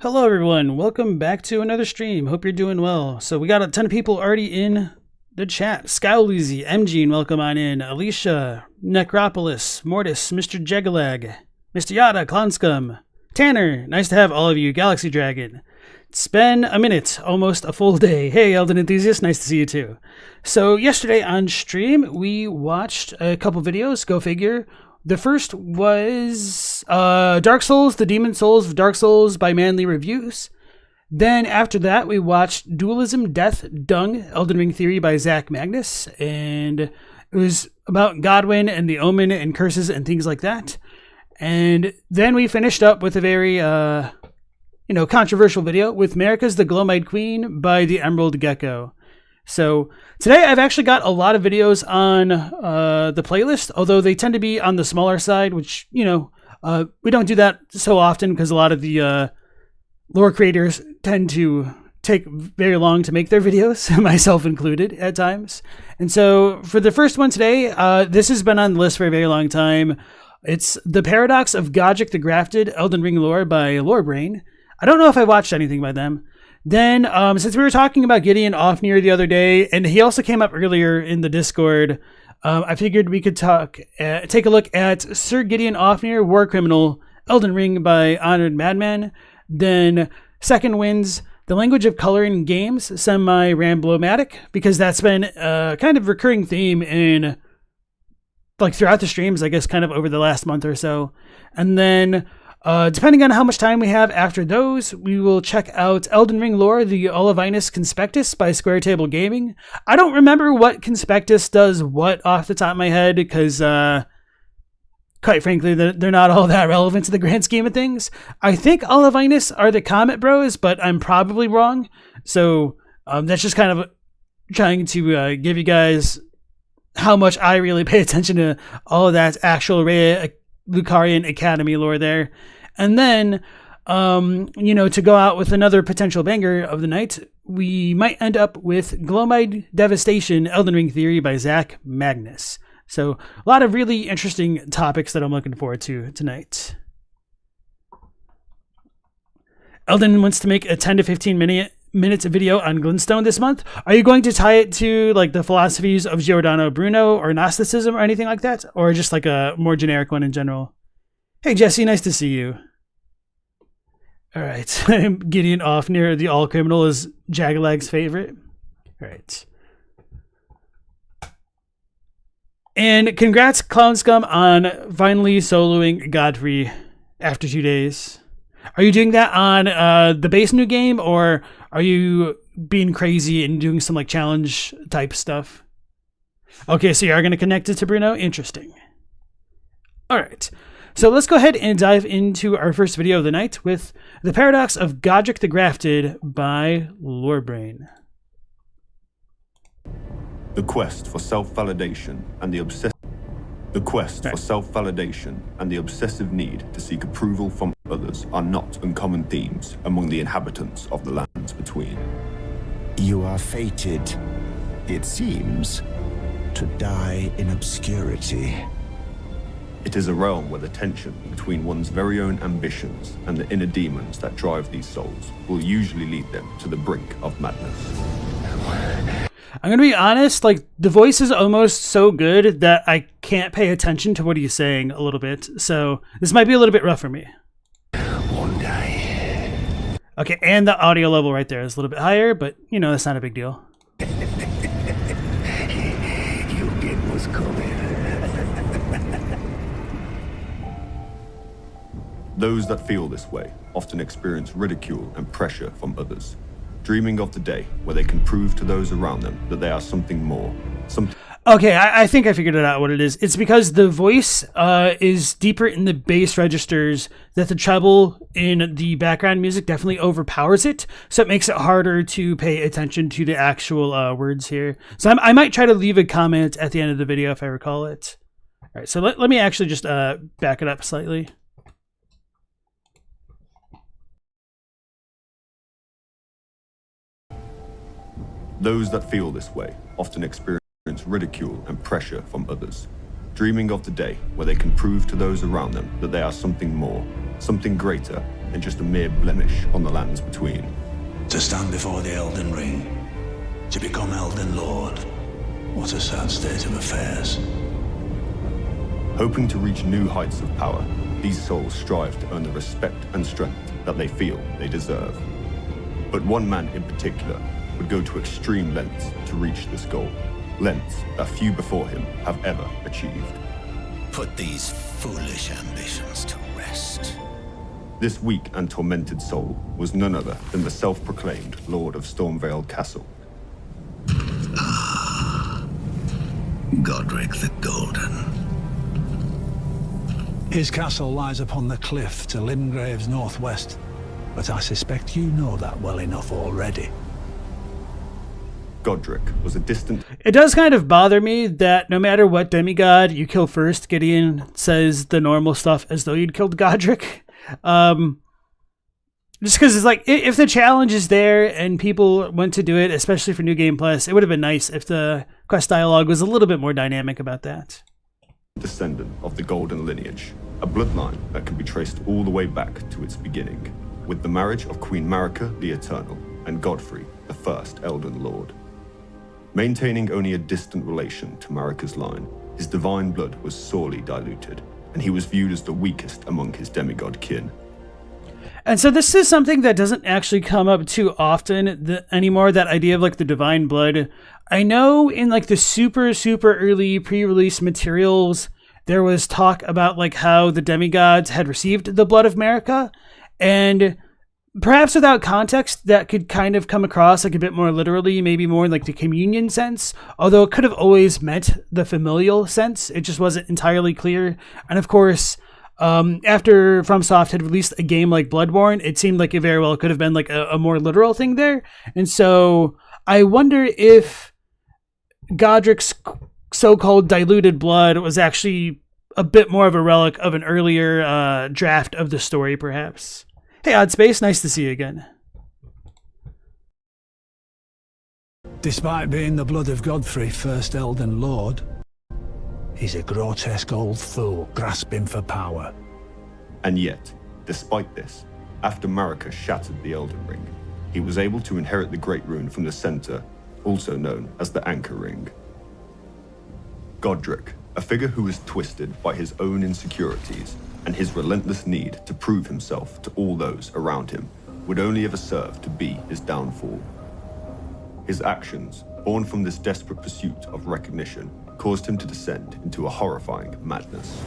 Hello everyone, welcome back to another stream. Hope you're doing well. So we got a ton of people already in the chat. Skywleezy, MG, welcome on in. Alicia, Necropolis, Mortis, Mr. Jegalag, Mr. Yada, Clownscum, Tanner, nice to have all of you. Galaxy Dragon. It's been a minute, almost a full day. Hey Elden Enthusiast, nice to see you too. So yesterday on stream, we watched a couple videos, go figure. The first was Dark Souls, The Demon Souls of Dark Souls by Manly Reviews. Then after that, we watched Dualism, Death, Dung, Elden Ring Theory by Zach Magnus. And it was about Godwyn and the Omen and curses and things like that. And then we finished up with a very, controversial video with Marika's The Gloam-eyed Queen by the Emerald Gecko. So today I've actually got a lot of videos on the playlist, although they tend to be on the smaller side, which, we don't do that so often because a lot of the lore creators tend to take very long to make their videos, myself included at times. And so for the first one today, this has been on the list for a very long time. It's The Paradox of Godrick the Grafted, Elden Ring Lore by Lorebrain. I don't know if I watched anything by them. Then, since we were talking about Gideon Ofnir the other day, and he also came up earlier in the Discord, I figured we could take a look at Sir Gideon Ofnir, War Criminal, Elden Ring by Honored Madman. Then, second wins The Language of Color in Games, Semi-Ramblomatic, because that's been a kind of recurring theme in, throughout the streams, I guess, kind of over the last month or so. And then, depending on how much time we have after those, we will check out Elden Ring Lore, the Olivinus Conspectus by Square Table Gaming. I don't remember what Conspectus does what off the top of my head because, quite frankly, they're not all that relevant to the grand scheme of things. I think Olivinus are the Comet Bros, but I'm probably wrong. So that's just kind of trying to give you guys how much I really pay attention to all of that actual Lucarian Academy lore there. And then, to go out with another potential banger of the night, we might end up with Gloom-eyed Devastation, Elden Ring Theory by Zach Magnus. So a lot of really interesting topics that I'm looking forward to tonight. Elden wants to make a 10 to 15 minutes video on Glintstone this month. Are you going to tie it to the philosophies of Giordano Bruno or Gnosticism or anything like that? Or just a more generic one in general? Hey Jesse, nice to see you. Alright, Gideon Ofnir, the All Criminal, is Jagalag's favorite. Alright. And congrats, Clown Scum, on finally soloing Godfrey after 2 days. Are you doing that on the base new game, or are you being crazy and doing some like challenge type stuff? Okay, so you are going to connect it to Bruno? Interesting. All right. So let's go ahead and dive into our first video of the night with The Paradox of Godrick the Grafted by Lorebrain. The quest for self-validation and the obsessive need to seek approval from others are not uncommon themes among the inhabitants of the lands between. You are fated, it seems, to die in obscurity. It is a realm where the tension between one's very own ambitions and the inner demons that drive these souls will usually lead them to the brink of madness. I'm going to be honest, like, the voice is almost so good that I can't pay attention to what he's saying a little bit. So this might be a little bit rough for me. One day. Okay, and the audio level right there is a little bit higher, but, you know, that's not a big deal. You get what's coming. Those that feel this way often experience ridicule and pressure from others, dreaming of the day where they can prove to those around them that they are something more. Okay, I think I figured it out what it is. It's because the voice is deeper in the bass registers, that the treble in the background music definitely overpowers it, so it makes it harder to pay attention to the actual words here. So I might try to leave a comment at the end of the video if I recall it. All right, so let me actually just back it up slightly. Those that feel this way often experience ridicule and pressure from others, dreaming of the day where they can prove to those around them that they are something more, something greater than just a mere blemish on the lands between. To stand before the Elden Ring, to become Elden Lord. What a sad state of affairs. Hoping to reach new heights of power, these souls strive to earn the respect and strength that they feel they deserve. But one man in particular would go to extreme lengths to reach this goal, lengths that few before him have ever achieved. Put these foolish ambitions to rest. This weak and tormented soul was none other than the self-proclaimed Lord of Stormvale Castle. Godrick the Golden. His castle lies upon the cliff to Limgrave's northwest, but I suspect you know that well enough already. Godrick was a distant... It does kind of bother me that no matter what demigod you kill first, Gideon says the normal stuff as though you'd killed Godrick. Just because it's like, if the challenge is there and people want to do it, especially for New Game Plus, it would have been nice if the quest dialogue was a little bit more dynamic about that. Descendant of the Golden lineage, a bloodline that can be traced all the way back to its beginning, with the marriage of Queen Marika the Eternal and Godfrey, the first Elden Lord. Maintaining only a distant relation to Marika's line, his divine blood was sorely diluted, and he was viewed as the weakest among his demigod kin. And so this is something that doesn't actually come up too often anymore, that idea of like the divine blood. I know in like the super early pre-release materials, there was talk about like how the demigods had received the blood of Marika, and perhaps without context, that could kind of come across like a bit more literally, maybe more like the communion sense, although it could have always meant the familial sense. It just wasn't entirely clear. And of course, after FromSoft had released a game like Bloodborne, it seemed like it very well could have been like a more literal thing there. And so I wonder if Godrick's so-called diluted blood was actually a bit more of a relic of an earlier draft of the story, perhaps. Hey, Oddspace, nice to see you again. Despite being the blood of Godfrey, first Elden Lord, he's a grotesque old fool grasping for power. And yet, despite this, after Marika shattered the Elden Ring, he was able to inherit the Great Rune from the center, also known as the Anchor Ring. Godrick, a figure who was twisted by his own insecurities and his relentless need to prove himself to all those around him, would only ever serve to be his downfall. His actions, born from this desperate pursuit of recognition, caused him to descend into a horrifying madness.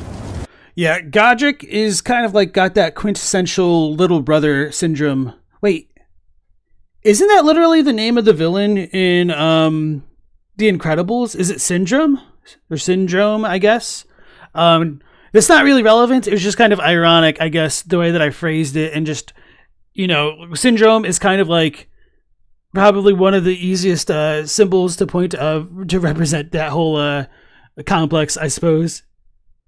Yeah, Godrick is kind of like got that quintessential little brother syndrome. Wait, isn't that literally the name of the villain in The Incredibles? Is it Syndrome? Or Syndrome, I guess? That's not really relevant. It was just kind of ironic, I guess, the way that I phrased it. And just, Syndrome is kind of like probably one of the easiest symbols to point to represent that whole complex, I suppose.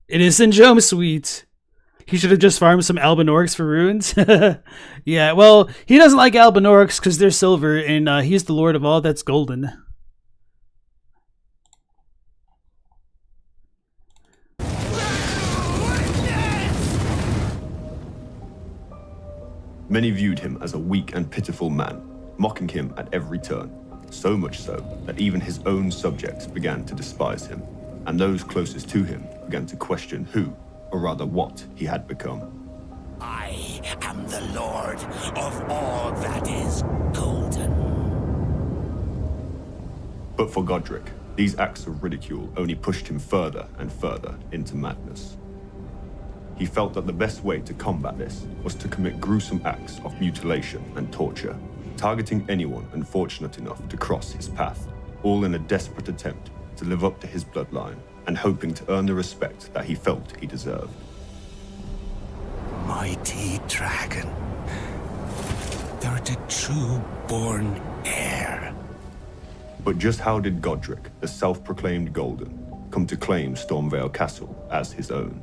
It is Syndrome, sweet. He should have just farmed some Albinorks for runes. Yeah, well, he doesn't like Albinorks because they're silver, and he's the lord of all that's golden. Many viewed him as a weak and pitiful man, mocking him at every turn, so much so that even his own subjects began to despise him, and those closest to him began to question who, or rather what, he had become. I am the lord of all that is golden. But for Godrick, these acts of ridicule only pushed him further and further into madness. He felt that the best way to combat this was to commit gruesome acts of mutilation and torture, targeting anyone unfortunate enough to cross his path, all in a desperate attempt to live up to his bloodline and hoping to earn the respect that he felt he deserved. Mighty dragon, thou art a true-born heir. But just how did Godrick, the self-proclaimed Golden, come to claim Stormvale Castle as his own?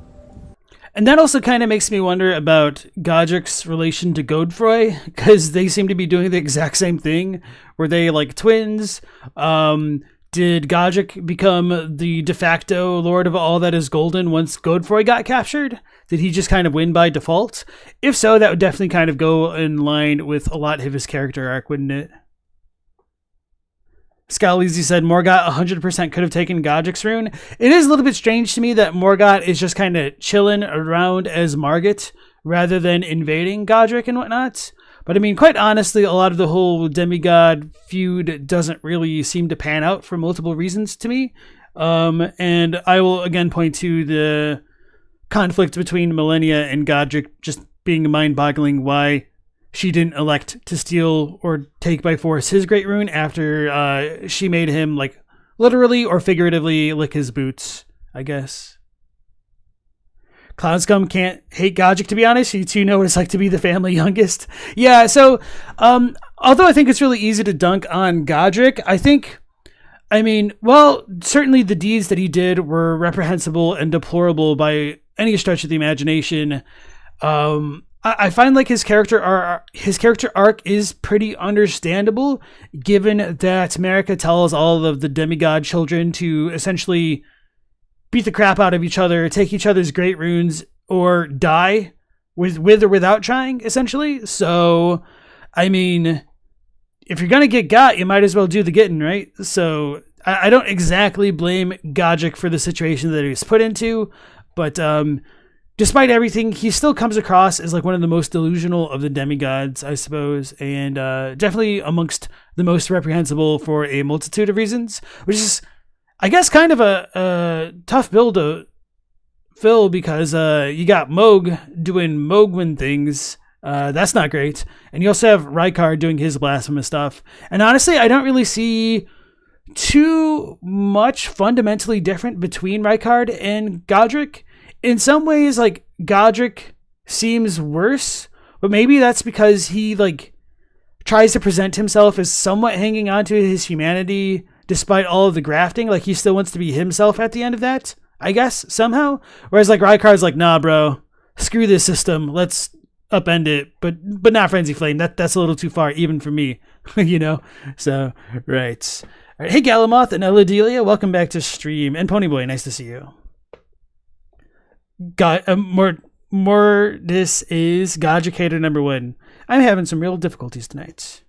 And that also kind of makes me wonder about Godrick's relation to Godfrey, because they seem to be doing the exact same thing. Were they like twins? Did Godrick become the de facto lord of all that is golden once Godfrey got captured? Did he just kind of win by default? If so, that would definitely kind of go in line with a lot of his character arc, wouldn't it? Scalisi said Morgott 100% could have taken Godrick's rune. It is a little bit strange to me that Morgott is just kind of chilling around as Margit rather than invading Godrick and whatnot. But I mean, quite honestly, a lot of the whole demigod feud doesn't really seem to pan out for multiple reasons to me. And I will again point to the conflict between Malenia and Godrick just being mind-boggling why she didn't elect to steal or take by force his great rune after she made him, like, literally or figuratively lick his boots, I guess. Cloudscum can't hate Godrick, to be honest. You two know what it's like to be the family youngest. Yeah, so, although I think it's really easy to dunk on Godrick, certainly the deeds that he did were reprehensible and deplorable by any stretch of the imagination. I find like his character arc is pretty understandable, given that Marika tells all of the demigod children to essentially beat the crap out of each other, take each other's great runes, or die with or without trying, essentially. So, I mean, if you're gonna get got, you might as well do the getting, right? So I don't exactly blame Godrick for the situation that he was put into, but despite everything, he still comes across as like one of the most delusional of the demigods, I suppose, and definitely amongst the most reprehensible for a multitude of reasons, which is, I guess, kind of a tough bill to fill because you got Moog doing Moogwin things. That's not great. And you also have Rykard doing his blasphemous stuff. And honestly, I don't really see too much fundamentally different between Rykard and Godrick. In some ways, like, Godrick seems worse, but maybe that's because he, like, tries to present himself as somewhat hanging on to his humanity despite all of the grafting. Like, he still wants to be himself at the end of that, I guess, somehow. Whereas, like, Rykard's like, nah, bro, screw this system. Let's upend it, but not Frenzy Flame. That's a little too far, even for me, you know? So, right. All right. Hey, Galamoth and Eladelia, welcome back to stream. And Ponyboy, nice to see you. This is Godricator number 1. I'm having some real difficulties tonight.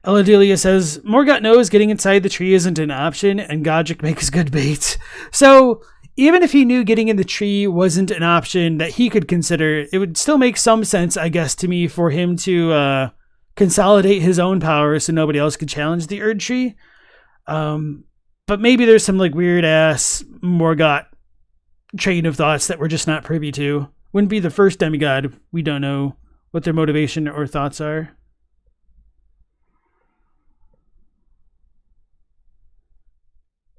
Eladelia says, Morgott knows getting inside the tree isn't an option, and Godrick makes good bait. So, even if he knew getting in the tree wasn't an option that he could consider, it would still make some sense, I guess, to me for him to consolidate his own power so nobody else could challenge the Erdtree. But maybe there's some like weird ass Morgott train of thoughts that we're just not privy to. Wouldn't be the first demigod. We don't know what their motivation or thoughts are.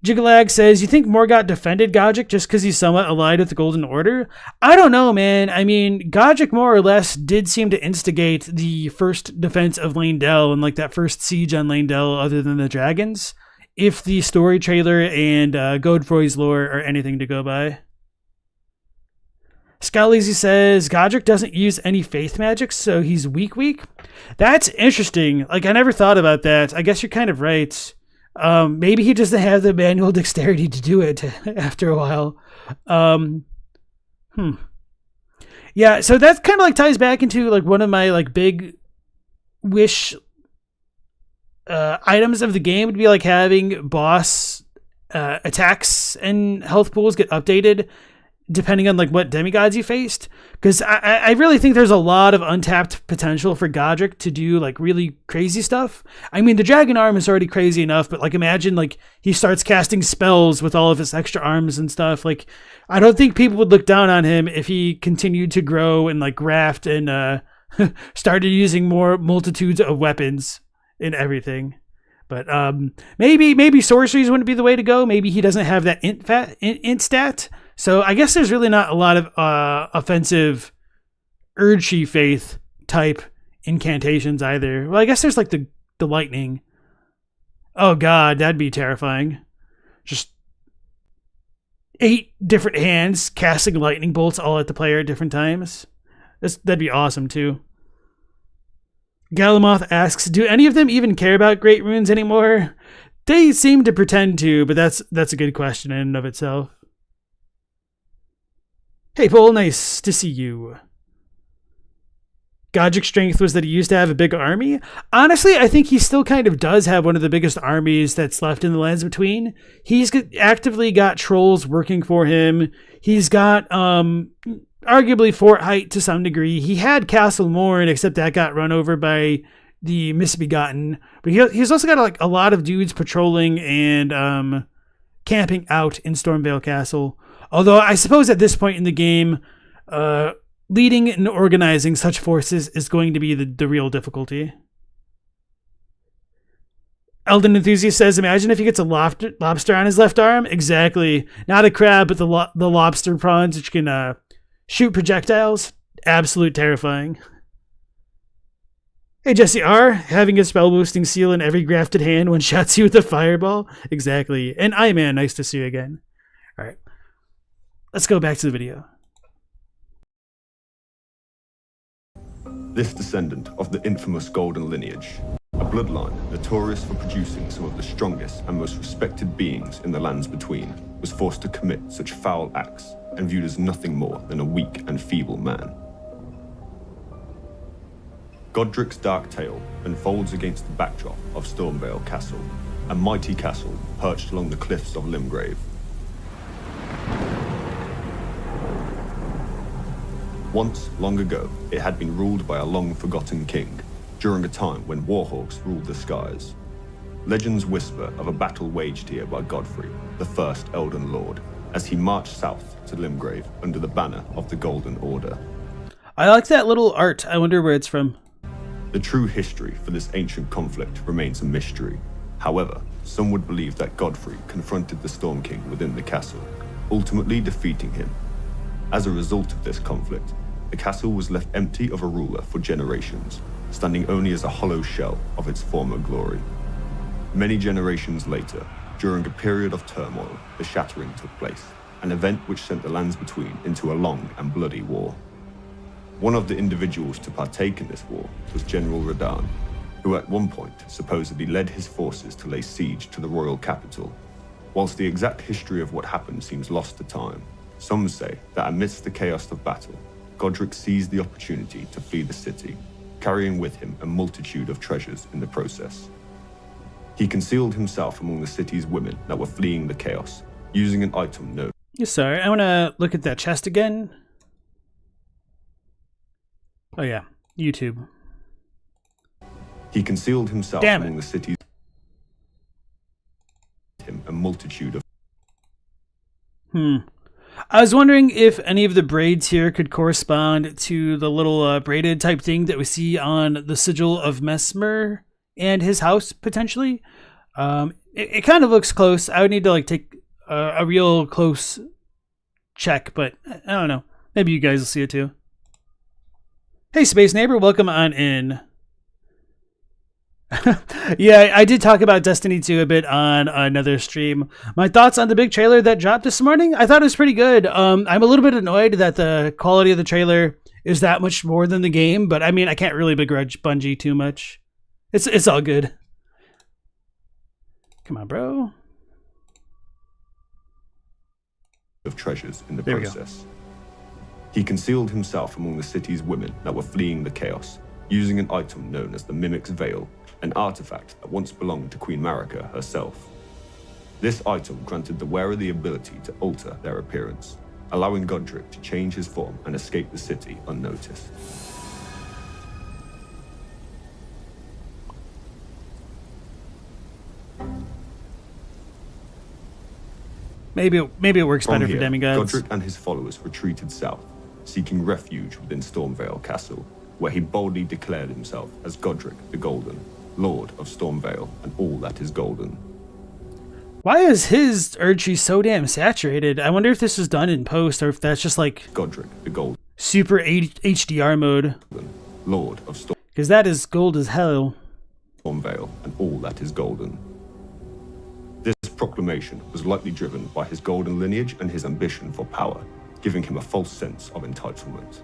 Jigalag says, you think Morgott defended Godrick just because he's somewhat allied with the Golden Order? I don't know, man. I mean, Godrick more or less did seem to instigate the first defense of Leyndell and like that first siege on Leyndell other than the dragons, if the story trailer and Godfrey's lore are anything to go by. Scalazy says, Godrick doesn't use any faith magic, so he's weak. That's interesting. Like, I never thought about that. I guess you're kind of right. Maybe he doesn't have the manual dexterity to do it after a while. Yeah, so that kind of like ties back into like one of my like big wish items of the game would be like having boss attacks and health pools get updated depending on like what demigods you faced, because I really think there's a lot of untapped potential for Godrick to do like really crazy stuff. I mean, the dragon arm is already crazy enough, but like imagine like he starts casting spells with all of his extra arms and stuff. Like, I don't think people would look down on him if he continued to grow and like graft and started using more multitudes of weapons and everything. But maybe sorceries wouldn't be the way to go. Maybe he doesn't have that int stat. So I guess there's really not a lot of offensive Erdtree faith type incantations either. Well, I guess there's like the lightning. Oh god, that'd be terrifying. Just 8 different hands casting lightning bolts all at the player at different times. That'd be awesome too. Galamoth asks, do any of them even care about Great Runes anymore? They seem to pretend to, but that's a good question in and of itself. Hey, Paul, nice to see you. Godrick's strength was that he used to have a big army. Honestly, I think he still kind of does have one of the biggest armies that's left in the Lands Between. He's actively got trolls working for him. He's got arguably Fort Height to some degree. He had Castle Morn, except that got run over by the Misbegotten. But he's also got like a lot of dudes patrolling and camping out in Stormvale Castle. Although I suppose at this point in the game, leading and organizing such forces is going to be the real difficulty. Elden Enthusiast says, imagine if he gets a lobster on his left arm. Exactly. Not a crab, but the lobster prawns, which can shoot projectiles. Absolute terrifying. Hey, Jesse R. Having a spell boosting seal in every grafted hand one-shots you with a fireball. Exactly. And I-Man, nice to see you again. All right. Let's go back to the video. This descendant of the infamous Golden Lineage, a bloodline notorious for producing some of the strongest and most respected beings in the Lands Between, was forced to commit such foul acts and viewed as nothing more than a weak and feeble man. Godrick's dark tale unfolds against the backdrop of Stormvale Castle, a mighty castle perched along the cliffs of Limgrave. Once, long ago, it had been ruled by a long-forgotten king, during a time when warhawks ruled the skies. Legends whisper of a battle waged here by Godfrey, the first Elden Lord, as he marched south to Limgrave under the banner of the Golden Order. I like that little art. I wonder where it's from. The true history for this ancient conflict remains a mystery. However, some would believe that Godfrey confronted the Storm King within the castle, ultimately defeating him. As a result of this conflict, the castle was left empty of a ruler for generations, standing only as a hollow shell of its former glory. Many generations later, during a period of turmoil, the Shattering took place, an event which sent the Lands Between into a long and bloody war. One of the individuals to partake in this war was General Radahn, who at one point supposedly led his forces to lay siege to the royal capital. Whilst the exact history of what happened seems lost to time, some say that amidst the chaos of battle, Godrick seized the opportunity to flee the city, carrying with him a multitude of treasures in the process. He concealed himself among the city's women that were fleeing the chaos, using an item known. Sorry, I want to look at that chest again. Oh yeah, YouTube. He concealed himself Damn among it. the cities. Him a multitude of I was wondering if any of the braids here could correspond to the little braided type thing that we see on the sigil of Mesmer and his house, potentially. It kind of looks close. I would need to like take a real close check, but I don't know. Maybe you guys will see it too. Hey, Space Neighbor, welcome on in. Yeah, I did talk about Destiny 2 a bit on another stream. My thoughts on the big trailer that dropped this morning? I thought it was pretty good. I'm a little bit annoyed that the quality of the trailer is that much more than the game, but I mean, I can't really begrudge Bungie too much. It's all good. Come on, bro. of treasures in the There we go. process. He concealed himself among the city's women that were fleeing the chaos, using an item known as the Mimic's Veil, an artifact that once belonged to Queen Marika herself. This item granted the wearer the ability to alter their appearance, allowing Godrick to change his form and escape the city unnoticed. Maybe it works From better here, for demigods. Godrick and his followers retreated south, seeking refuge within Stormvale Castle, where he boldly declared himself as Godrick the Golden, Lord of Stormvale and all that is golden. Why is his Erdtree so damn saturated? I wonder if this was done in post or if that's just like Godrick the Golden, super HDR mode. Lord of Because that is gold as hell. Stormvale and all that is golden. This proclamation was likely driven by his golden lineage and his ambition for power, giving him a false sense of entitlement.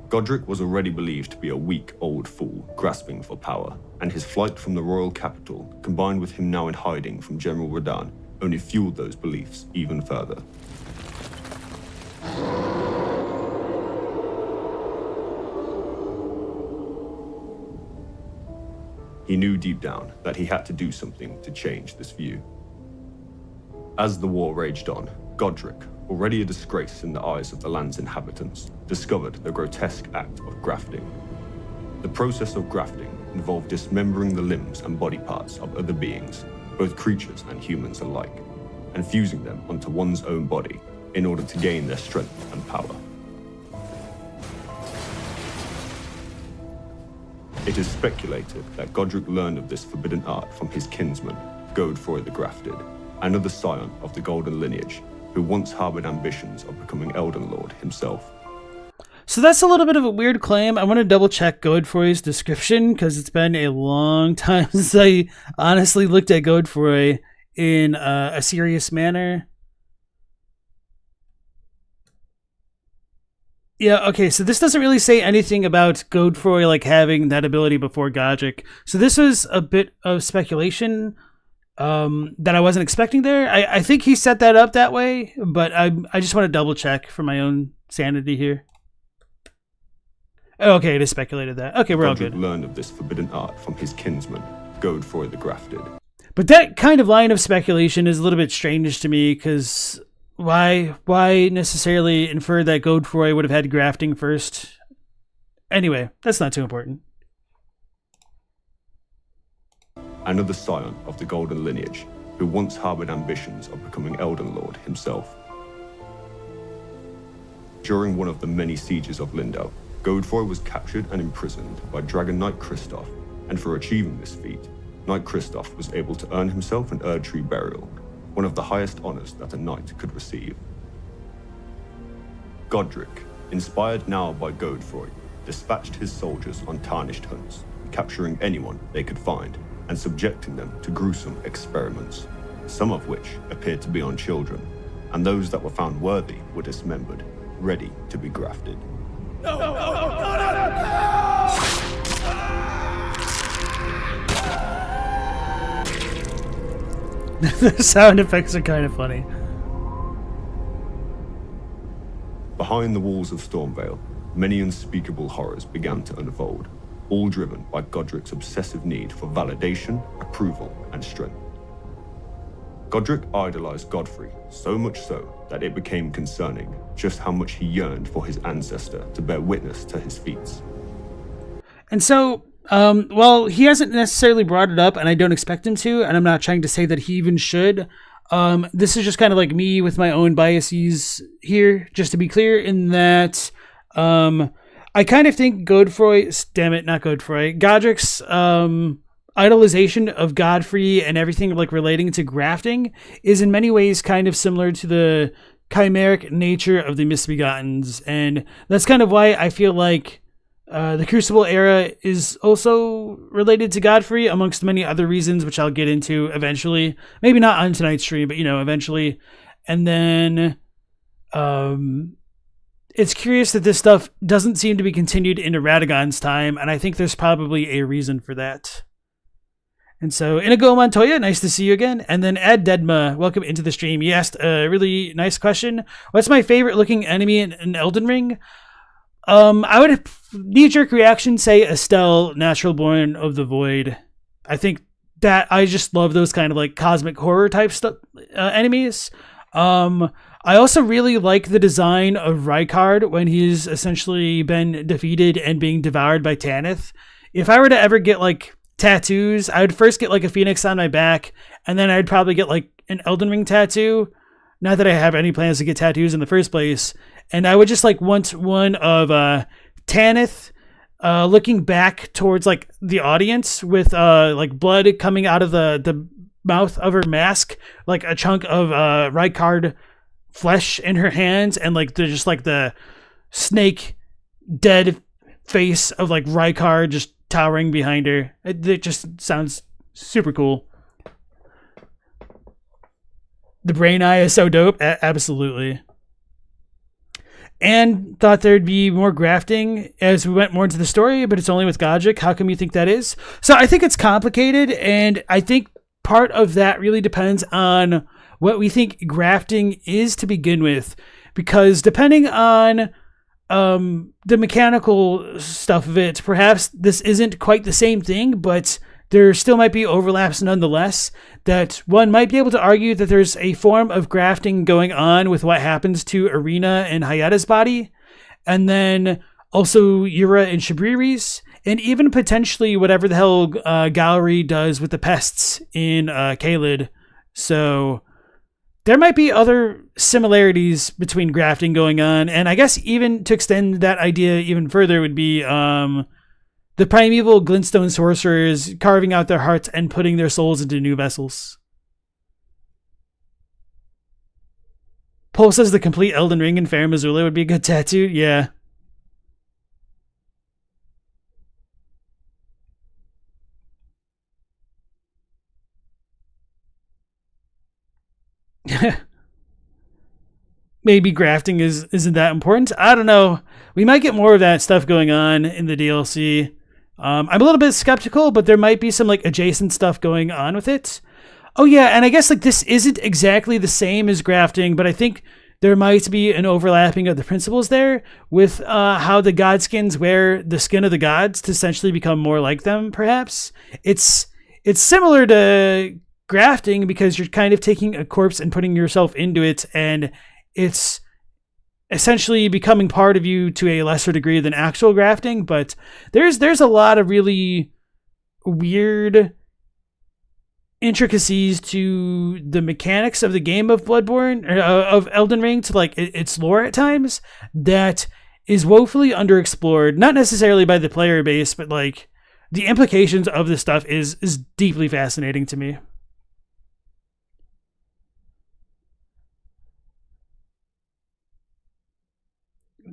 Godrick was already believed to be a weak old fool grasping for power, and his flight from the royal capital, combined with him now in hiding from General Radahn, only fueled those beliefs even further. He knew deep down that he had to do something to change this view. As the war raged on, Godrick, already a disgrace in the eyes of the land's inhabitants, discovered the grotesque act of grafting. The process of grafting involved dismembering the limbs and body parts of other beings, both creatures and humans alike, and fusing them onto one's own body in order to gain their strength and power. It is speculated that Godrick learned of this forbidden art from his kinsman, Godfrey the Grafted, another scion of the Golden lineage, who once harbored ambitions of becoming Elden Lord himself. So that's a little bit of a weird claim. I want to double check Godfrey's description because it's been a long time since I honestly looked at Godfrey in a serious manner. Yeah, okay, so this doesn't really say anything about Godfrey like having that ability before Godric. So this was a bit of speculation that I wasn't expecting there. I think he set that up that way, but I just want to double check for my own sanity here. Okay, it is speculated that. Okay, we're all Godrick good. learned of this forbidden art from his kinsman, Godfrey the Grafted. But that kind of line of speculation is a little bit strange to me because why necessarily infer that Godfrey would have had grafting first? Anyway, that's not too important. Another scion of the Golden lineage, who once harbored ambitions of becoming Elden Lord himself. During one of the many sieges of Lindau, Godfrey was captured and imprisoned by Dragon Knight Kristoff, and for achieving this feat, Knight Kristoff was able to earn himself an Erdtree burial, one of the highest honors that a knight could receive. Godrick, inspired now by Godfrey, dispatched his soldiers on tarnished hunts, capturing anyone they could find and subjecting them to gruesome experiments, some of which appeared to be on children, and those that were found worthy were dismembered, ready to be grafted. The sound effects are kind of funny. Behind the walls of Stormvale, many unspeakable horrors began to unfold, all driven by Godrick's obsessive need for validation, approval, and strength. Godrick idolized Godfrey, so much so that it became concerning just how much he yearned for his ancestor to bear witness to his feats. And so, well, he hasn't necessarily brought it up, and I don't expect him to, and I'm not trying to say that he even should. This is just kind of like me with my own biases here, just to be clear, in that I kind of think Godrick's idolization of Godfrey and everything like relating to grafting is in many ways kind of similar to the chimeric nature of the Misbegottens, and that's kind of why I feel like the Crucible era is also related to Godfrey, amongst many other reasons, which I'll get into eventually. Maybe not on tonight's stream, but eventually. And then it's curious that this stuff doesn't seem to be continued into Radagon's time, and I think there's probably a reason for that. And so, Inigo Montoya, nice to see you again. And then Ad Dedma, welcome into the stream. You asked a really nice question. What's my favorite looking enemy in Elden Ring? I would knee-jerk reaction say Estelle, Natural Born of the Void. I think that I just love those kind of like cosmic horror type enemies. I also really like the design of Rykard when he's essentially been defeated and being devoured by Tanith. If I were to ever get like tattoos, I would first get like a phoenix on my back, and then I'd probably get like an Elden Ring tattoo. Not that I have any plans to get tattoos in the first place. And I would just like want one of Tanith looking back towards like the audience with like blood coming out of the mouth of her mask, like a chunk of Rykard flesh in her hands, and like just like the snake dead face of like Rykard just towering behind her. It just sounds super cool. The brain eye is so dope. Absolutely. And thought there'd be more grafting as we went more into the story, but it's only with Godrick. How come you think that is? So I think it's complicated, and I think part of that really depends on what we think grafting is to begin with, because depending on the mechanical stuff of it, perhaps this isn't quite the same thing, but there still might be overlaps nonetheless, that one might be able to argue that there's a form of grafting going on with what happens to Irina and Hayata's body, and then also Yura and Shabriri's, and even potentially whatever the hell Gallery does with the pests in Caelid. So there might be other similarities between grafting going on, and I guess even to extend that idea even further would be the primeval glintstone sorcerers carving out their hearts and putting their souls into new vessels. Paul says the complete Elden Ring in Fair Missoula would be a good tattoo. Yeah. Maybe grafting isn't that important. I don't know. We might get more of that stuff going on in the DLC. I'm a little bit skeptical, but there might be some like adjacent stuff going on with it. Oh yeah, and I guess like this isn't exactly the same as grafting, but I think there might be an overlapping of the principles there with how the godskins wear the skin of the gods to essentially become more like them, perhaps. It's similar to grafting because you're kind of taking a corpse and putting yourself into it, and it's essentially becoming part of you to a lesser degree than actual grafting. But there's a lot of really weird intricacies to the mechanics of the game of Bloodborne, or of Elden Ring, to like its lore at times, that is woefully underexplored, not necessarily by the player base, but like the implications of this stuff is deeply fascinating to me.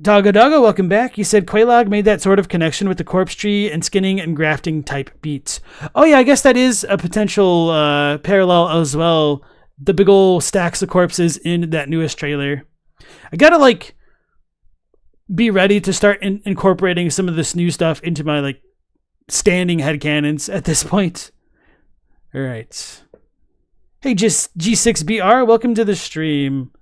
Doggo Doggo, welcome back. You said Quelaag made that sort of connection with the corpse tree and skinning and grafting type beats. Oh yeah, I guess that is a potential parallel as well. The big ol' stacks of corpses in that newest trailer. I gotta like be ready to start incorporating some of this new stuff into my like standing headcanons at this point. All right. Hey, just G6BR, welcome to the stream.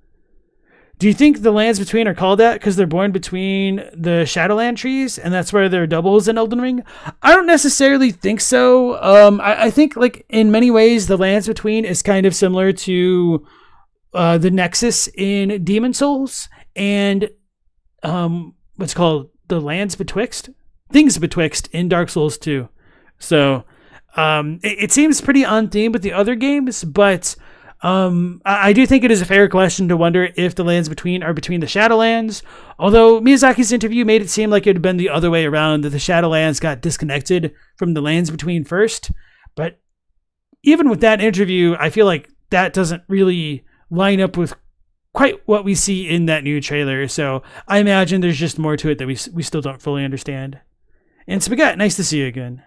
Do you think the lands between are called that because they're born between the Shadowland trees and that's where they're doubles in Elden Ring? I don't necessarily think so. I think like in many ways the lands between is kind of similar to the Nexus in Demon Souls and what's called the lands betwixt. things betwixt in Dark Souls 2. So it seems pretty on theme with the other games, but I do think it is a fair question to wonder if the lands between are between the Shadowlands, although Miyazaki's interview made it seem like it had been the other way around, that the Shadowlands got disconnected from the lands between first. But even with that interview, I feel like that doesn't really line up with quite what we see in that new trailer, so I imagine there's just more to it that we still don't fully understand. And Spaghetti, nice to see you again.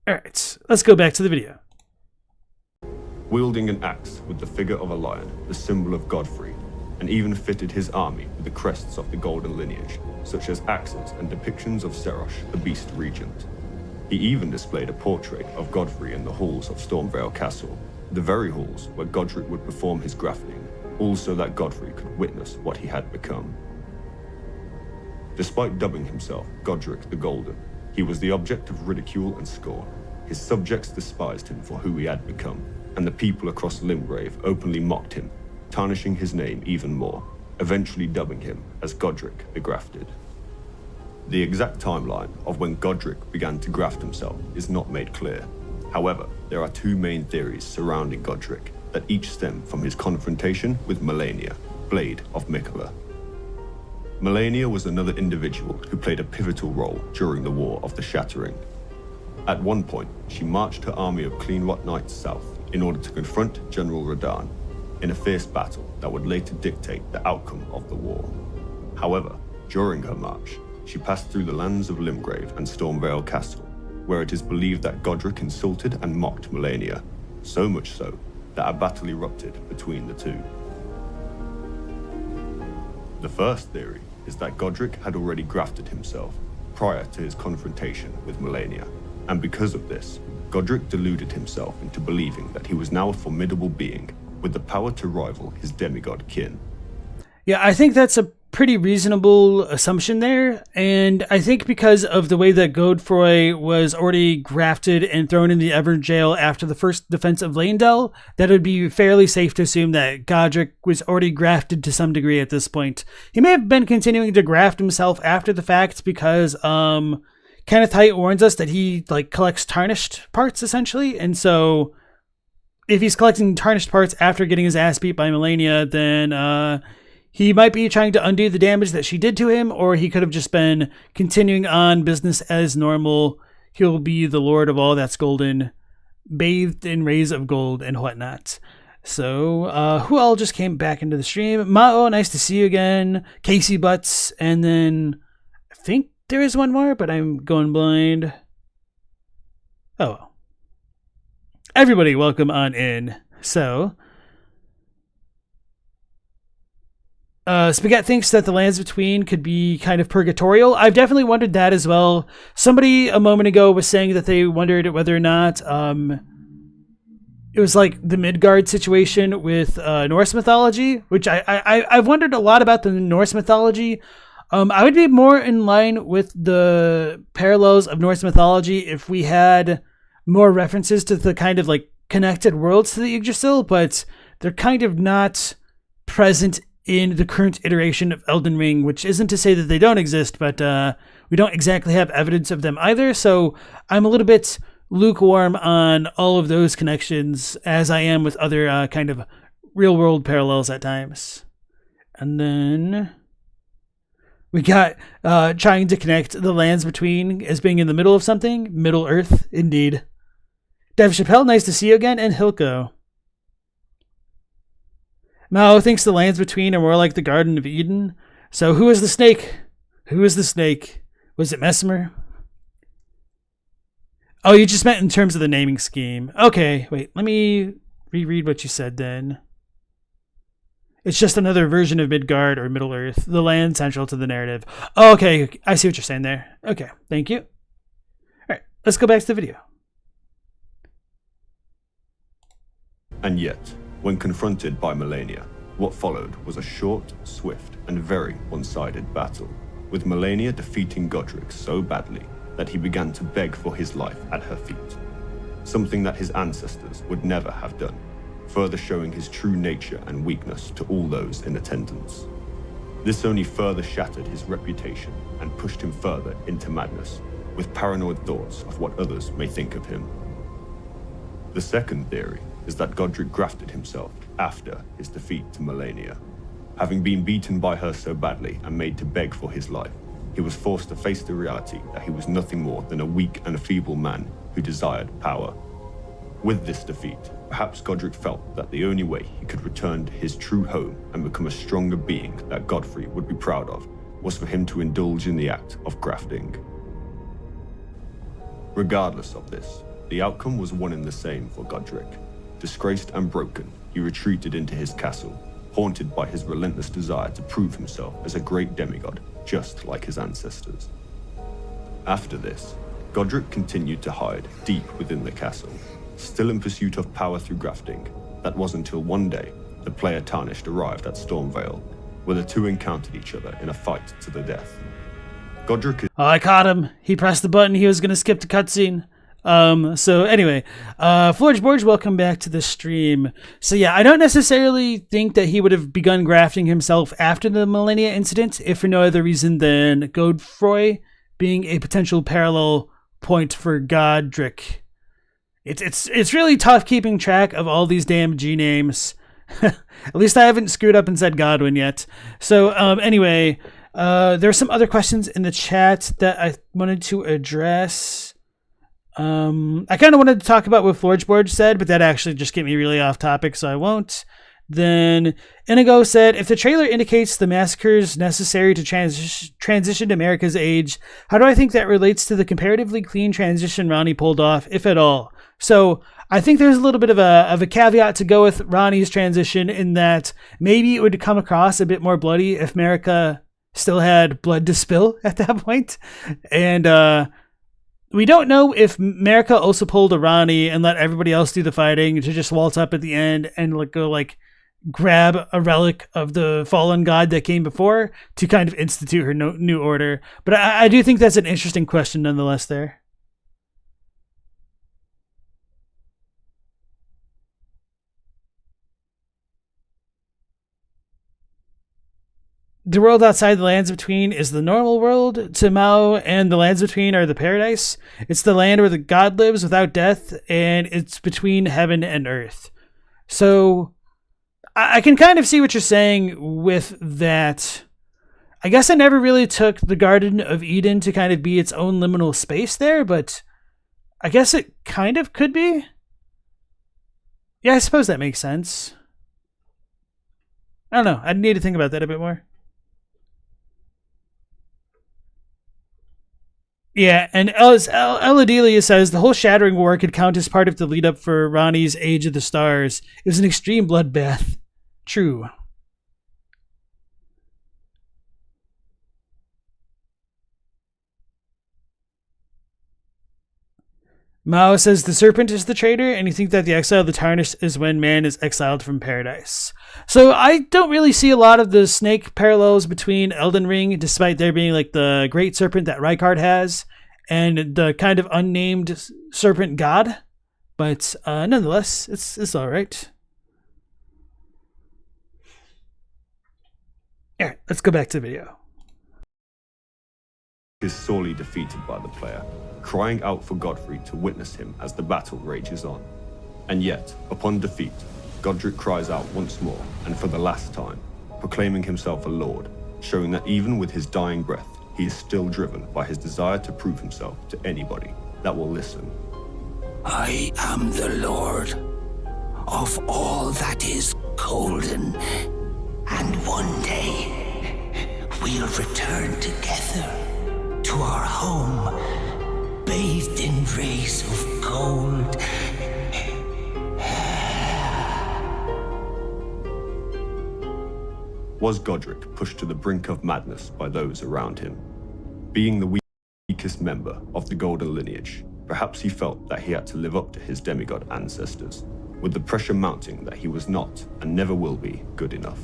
Alright, let's go back to the video. Wielding an axe with the figure of a lion, the symbol of Godfrey, and even fitted his army with the crests of the golden lineage, such as axes and depictions of Serosh, the beast regent. He even displayed a portrait of Godfrey in the halls of Stormvale Castle, the very halls where Godrick would perform his grafting, all so that Godfrey could witness what he had become. Despite dubbing himself Godrick the Golden, he was the object of ridicule and scorn. His subjects despised him for who he had become, and the people across Limgrave openly mocked him, tarnishing his name even more, eventually dubbing him as Godrick the Grafted. The exact timeline of when Godrick began to graft himself is not made clear. However, there are two main theories surrounding Godrick that each stem from his confrontation with Malenia, Blade of Mikola. Malenia was another individual who played a pivotal role during the War of the Shattering. At one point, she marched her army of Cleanrot Knights south in order to confront General Radahn in a fierce battle that would later dictate the outcome of the war. However, during her march, she passed through the lands of Limgrave and Stormvale Castle, where it is believed that Godrick insulted and mocked Malenia, so much so that a battle erupted between the two. The first theory is that Godrick had already grafted himself prior to his confrontation with Malenia, and because of this, Godrick deluded himself into believing that he was now a formidable being with the power to rival his demigod kin. Yeah, I think that's a pretty reasonable assumption there, and I think because of the way that Godfrey was already grafted and thrown in the Evern jail after the first defense of Leyndell, that it would be fairly safe to assume that Godrick was already grafted to some degree at this point. He may have been continuing to graft himself after the fact because Kenneth Haight warns us that he collects tarnished parts essentially, and so if he's collecting tarnished parts after getting his ass beat by Malenia, then he might be trying to undo the damage that she did to him, or he could have just been continuing on business as normal. He'll be the lord of all that's golden, bathed in rays of gold and whatnot. So, who all just came back into the stream? Mao, nice to see you again. Casey Butts, and then I think there is one more, but I'm going blind. Oh, well. Everybody, welcome on in. So, Spaghetti thinks that the lands between could be kind of purgatorial. I've definitely wondered that as well. Somebody a moment ago was saying that they wondered whether or not it was like the Midgard situation with Norse mythology, which I've wondered a lot about the Norse mythology. I would be more in line with the parallels of Norse mythology if we had more references to the kind of connected worlds to the Yggdrasil, but they're kind of not present in the current iteration of Elden Ring, which isn't to say that they don't exist, but we don't exactly have evidence of them either, so I'm a little bit lukewarm on all of those connections, as I am with other kind of real-world parallels at times. And then we got trying to connect the lands between as being in the middle of something. Middle Earth, indeed. Dev Chappelle, nice to see you again, and Hilko. Mao thinks the lands between are more like the Garden of Eden. So who is the snake? Who is the snake? Was it Mesmer? Oh, you just meant in terms of the naming scheme. Okay, wait, let me reread what you said then. It's just another version of Midgard or Middle Earth, the land central to the narrative. Oh, okay, I see what you're saying there. Okay, thank you. All right, let's go back to the video. And yet, when confronted by Malenia, what followed was a short, swift, and very one-sided battle, with Malenia defeating Godrick so badly that he began to beg for his life at her feet, something that his ancestors would never have done, further showing his true nature and weakness to all those in attendance. This only further shattered his reputation and pushed him further into madness, with paranoid thoughts of what others may think of him. The second theory is that Godrick grafted himself after his defeat to Malenia. Having been beaten by her so badly and made to beg for his life, he was forced to face the reality that he was nothing more than a weak and feeble man who desired power. With this defeat, perhaps Godrick felt that the only way he could return to his true home and become a stronger being that Godfrey would be proud of was for him to indulge in the act of grafting. Regardless of this, the outcome was one and the same for Godrick. Disgraced and broken, he retreated into his castle, haunted by his relentless desire to prove himself as a great demigod, just like his ancestors. After this, Godrick continued to hide deep within the castle, still in pursuit of power through grafting. That was until one day, the player Tarnished arrived at Stormvale, where the two encountered each other in a fight to the death. Godrick is... Oh, I caught him. He pressed the button. He was going to skip the cutscene. So anyway, Forgeborge, welcome back to the stream. So yeah, I don't necessarily think that he would have begun grafting himself after the Malenia incident, if for no other reason than Godfrey being a potential parallel point for Godrick. It's really tough keeping track of all these damn G names. At least I haven't screwed up and said Godwin yet. So anyway, there are some other questions in the chat that I wanted to address. I kind of wanted to talk about what Forgeborge said, but that actually just get me really off topic, so I won't. Then Inigo said, if the trailer indicates the massacres necessary to transition to America's age, how do I think that relates to the comparatively clean transition Ronnie pulled off, if at all? So I think there's a little bit of a caveat to go with Ronnie's transition in that maybe it would come across a bit more bloody if America still had blood to spill at that point. And we don't know if America also pulled a Ronnie and let everybody else do the fighting to just waltz up at the end and go grab a relic of the fallen god that came before to kind of institute her new order. But I do think that's an interesting question nonetheless there. The world outside the lands between is the normal world to Mao, and the lands between are the paradise. It's the land where the god lives without death, and it's between heaven and earth. So I can kind of see what you're saying with that. I guess I never really took the Garden of Eden to kind of be its own liminal space there, but I guess it kind of could be. Yeah, I suppose that makes sense. I don't know. I need to think about that a bit more. Yeah, and Eladelia says the whole Shattering War could count as part of the lead-up for Ronnie's Age of the Stars. It was an extreme bloodbath. True. Mao says the serpent is the traitor, and you think that the exile of the Tarnished is when man is exiled from paradise. So I don't really see a lot of the snake parallels between Elden Ring, despite there being the great serpent that Rykard has, and the kind of unnamed serpent god. But nonetheless, it's all right. All right, let's go back to the video. Is sorely defeated by the player, crying out for Godfrey to witness him as the battle rages on. And yet, upon defeat, Godrick cries out once more, and for the last time, proclaiming himself a lord, showing that even with his dying breath, he is still driven by his desire to prove himself to anybody that will listen. I am the Lord of all that is golden, and one day we'll return together to our home, bathed in rays of gold. Was Godrick pushed to the brink of madness by those around him? Being the weakest member of the golden lineage, perhaps he felt that he had to live up to his demigod ancestors, with the pressure mounting that he was not and never will be good enough.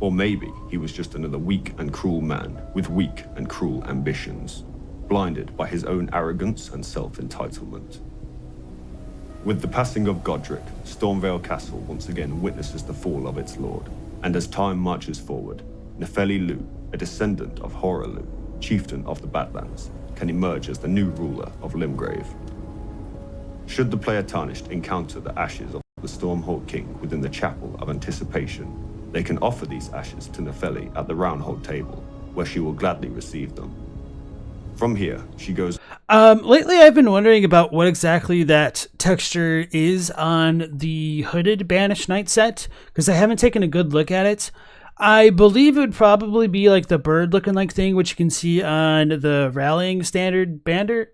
Or maybe he was just another weak and cruel man with weak and cruel ambitions, blinded by his own arrogance and self-entitlement. With the passing of Godrick, Stormvale Castle once again witnesses the fall of its lord, and as time marches forward, Nefeli Lu, a descendant of Horalu, chieftain of the Badlands, can emerge as the new ruler of Limgrave. Should the player tarnished encounter the ashes of the Stormhawk King within the Chapel of Anticipation, they can offer these ashes to Nefeli at the Roundhold table, where she will gladly receive them. From here, she goes... Lately I've been wondering about what exactly that texture is on the hooded Banished Knight set, because I haven't taken a good look at it. I believe it would probably be like the bird looking like thing, which you can see on the Rallying Standard banner.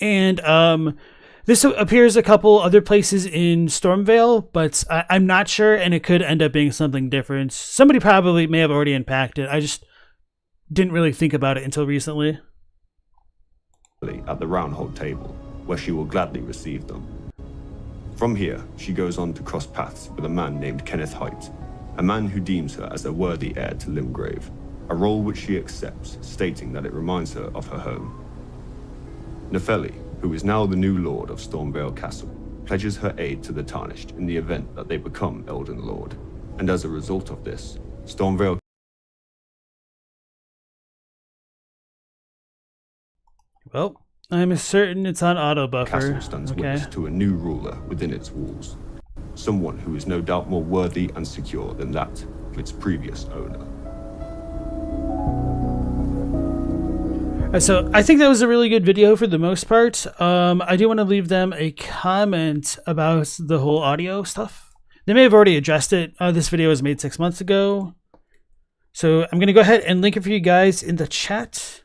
And this appears a couple other places in Stormvale, but I'm not sure, and it could end up being something different. Somebody probably may have already unpacked it. I just didn't really think about it until recently. At the Roundhold table, where she will gladly receive them. From here, she goes on to cross paths with a man named Kenneth Height, a man who deems her as a worthy heir to Limgrave, a role which she accepts, stating that it reminds her of her home. Nefeli, who is now the new lord of Stormvale Castle, pledges her aid to the Tarnished in the event that they become Elden Lord, and as a result of this, Stormvale... Well, I'm certain it's on auto buffer. Castle stands witness to a new ruler within its walls, someone who is no doubt more worthy and secure than that of its previous owner. So I think that was a really good video for the most part. I do want to leave them a comment about the whole audio stuff. They may have already addressed it. This video was made 6 months ago. So I'm going to go ahead and link it for you guys in the chat.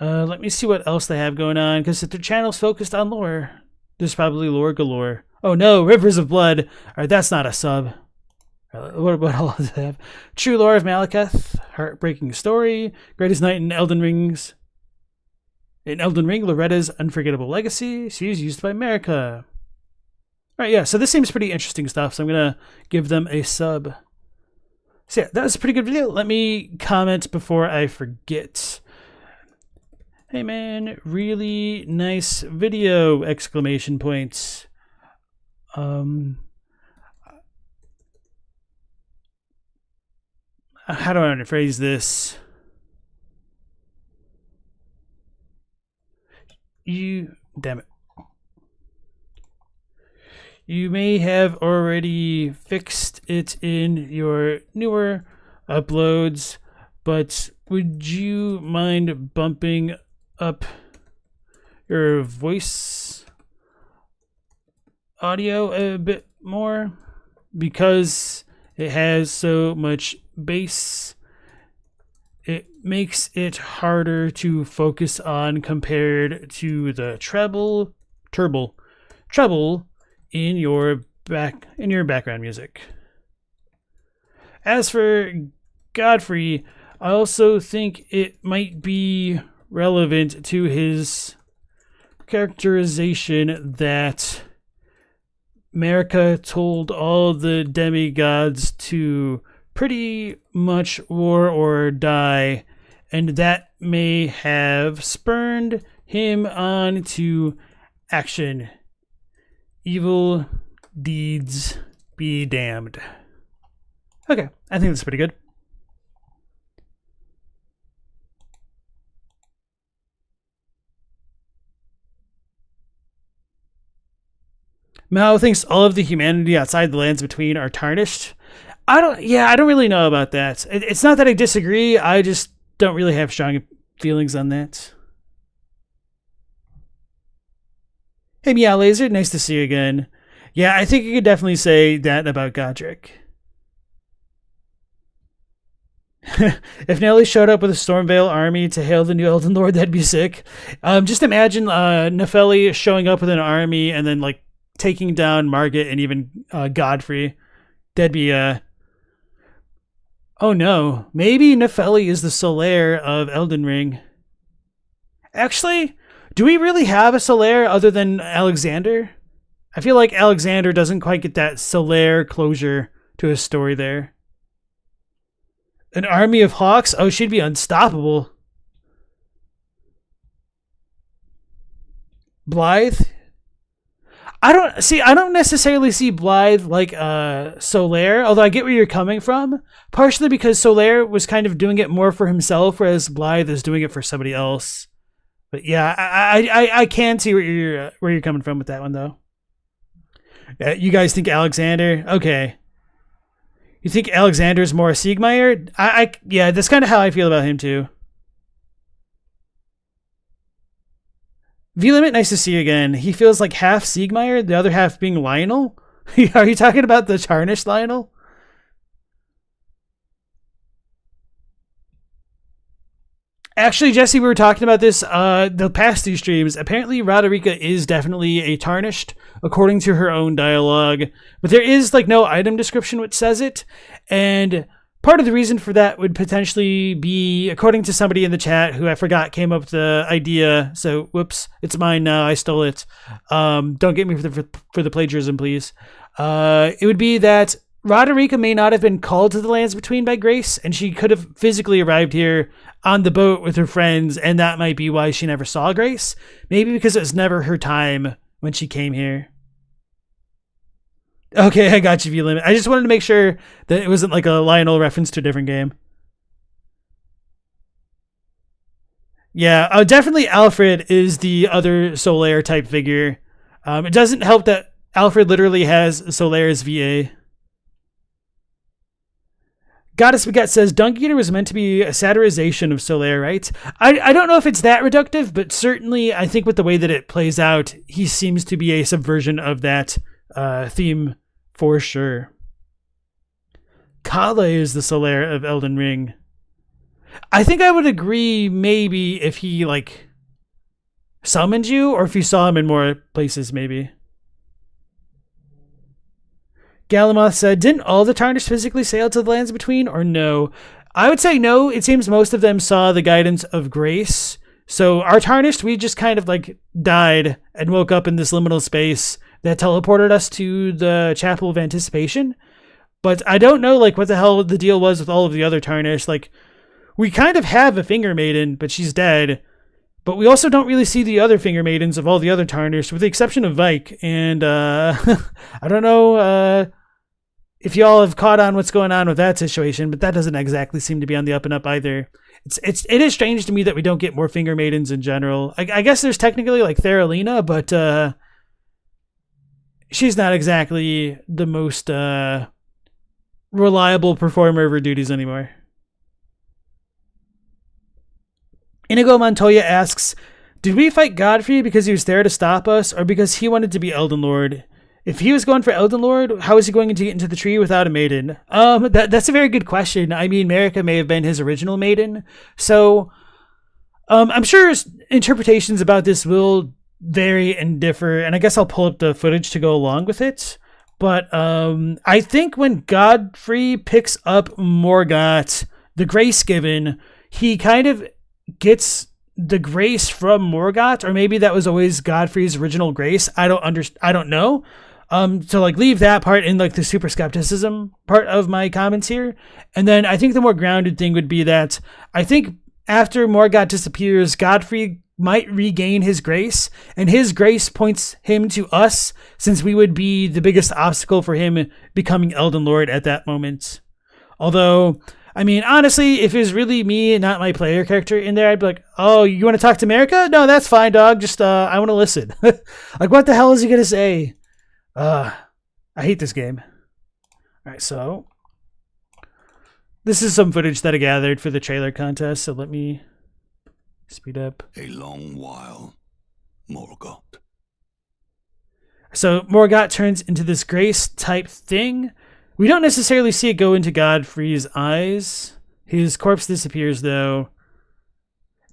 Let me see what else they have going on, because if their channel's focused on lore, there's probably lore galore. Oh no, Rivers of Blood. Alright, that's not a sub. What else do they have? True Lore of Malekith, Heartbreaking Story, Greatest Knight in Elden Ring, Loretta's Unforgettable Legacy. She's used by America. Alright, yeah, so this seems pretty interesting stuff, so I'm going to give them a sub. So yeah, that was a pretty good video. Let me comment before I forget. Hey man, really nice video! Exclamation points. How do I want to phrase this? Damn it. You may have already fixed it in your newer uploads, but would you mind bumping up your voice audio a bit more? Because it has so much bass, it makes it harder to focus on compared to the treble in your background music. As for Godfrey, I also think it might be relevant to his characterization that America told all the demigods to pretty much war or die, and that may have spurred him on to action. Evil deeds be damned. Okay, I think that's pretty good. Mao thinks all of the humanity outside the lands between are tarnished. I don't really know about that. It's not that I disagree, I just don't really have strong feelings on that. Hey Meow Laser, nice to see you again. Yeah, I think you could definitely say that about Godrick. If Nelly showed up with a Stormvale army to hail the new Elden Lord, that'd be sick. Just imagine Nefeli showing up with an army and then like taking down Margit and even Godfrey. That'd be oh no, maybe Nefeli is the Solaire of Elden Ring. Actually, do we really have a Solaire other than Alexander? I feel like Alexander doesn't quite get that Solaire closure to his story there. An army of hawks? Oh, she'd be unstoppable. Blythe? I don't necessarily see Blythe like Solaire, although I get where you're coming from, partially because Solaire was kind of doing it more for himself, whereas Blythe is doing it for somebody else. But yeah, I can see where you're coming from with that one though. You guys think Alexander? Okay. You think Alexander's more Siegmeyer? Yeah, that's kind of how I feel about him too. V-Limit, nice to see you again. He feels like half Siegmeyer, the other half being Lionel? Are you talking about the tarnished Lionel? Actually, Jesse, we were talking about this the past two streams. Apparently, Roderica is definitely a tarnished, according to her own dialogue. But there is like no item description which says it. And part of the reason for that would potentially be, according to somebody in the chat who I forgot came up with the idea. So, whoops, it's mine now. I stole it. Don't get me for the plagiarism, please. It would be that Roderica may not have been called to the Lands Between by Grace, and she could have physically arrived here on the boat with her friends, and that might be why she never saw Grace. Maybe because it was never her time when she came here. Okay, I got you, V-Limit. I just wanted to make sure that it wasn't like a Lionel reference to a different game. Yeah, definitely Alfred is the other Solaire type figure. It doesn't help that Alfred literally has Solaire's VA. Goddess Begat says, Dung Eater was meant to be a satirization of Solaire, right? I don't know if it's that reductive, but certainly I think with the way that it plays out, he seems to be a subversion of that theme for sure. Kale is the Solaire of Elden Ring. I think I would agree maybe if he like summoned you or if you saw him in more places maybe. Galamoth said, didn't all the Tarnished physically sail to the Lands Between, or no? I would say no. It seems most of them saw the guidance of Grace. So our Tarnished, we just kind of like died and woke up in this liminal space that teleported us to the Chapel of Anticipation. But I don't know like what the hell the deal was with all of the other Tarnished. Like, we kind of have a Finger Maiden, but she's dead. But we also don't really see the other Finger Maidens of all the other Tarnished, with the exception of Vike. And I don't know if y'all have caught on what's going on with that situation, but that doesn't exactly seem to be on the up and up either. It is strange to me that we don't get more Finger Maidens in general. I guess there's technically like Theralina, but she's not exactly the most reliable performer of her duties anymore. Inigo Montoya asks, did we fight Godfrey because he was there to stop us, or because he wanted to be Elden Lord? If he was going for Elden Lord, how is he going to get into the tree without a maiden? That's a very good question. I mean, Marika may have been his original maiden, so I'm sure interpretations about this will vary and differ, and I guess I'll pull up the footage to go along with it. But I think when Godfrey picks up Morgott, the grace given, he kind of gets the grace from Morgott, or maybe that was always Godfrey's original grace. I don't know. So like leave that part in like the super skepticism part of my comments here. And then I think the more grounded thing would be that I think after Morgott disappears, Godfrey might regain his grace, and his grace points him to us, since we would be the biggest obstacle for him becoming Elden Lord at that moment. Although, I mean, honestly, if it was really me and not my player character in there, I'd be like, oh, you want to talk to Marika? No, that's fine, dog. Just, I want to listen. Like, what the hell is he going to say? I hate this game. All right, so this is some footage that I gathered for the trailer contest, so let me speed up. A long while, Morgott. So Morgott turns into this grace type thing. We don't necessarily see it go into Godfrey's eyes. His corpse disappears, though.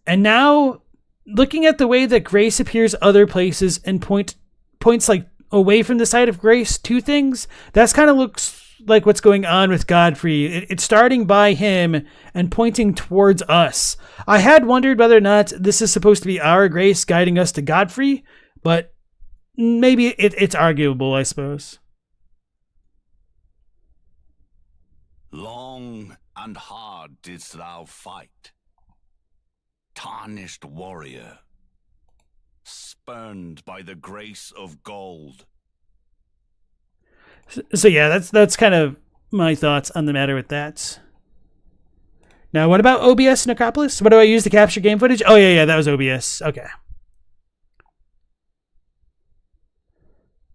And now, looking at the way that Grace appears other places and points like away from the side of Grace to things, that's kind of looks like what's going on with Godfrey. It's starting by him and pointing towards us. I had wondered whether or not this is supposed to be our Grace guiding us to Godfrey, but maybe it's arguable, I suppose. Long and hard didst thou fight, tarnished warrior, spurned by the grace of gold, So yeah, that's kind of my thoughts on the matter with that. Now, what about OBS Necropolis? What do I use to capture game footage? Oh, yeah, that was OBS. Okay.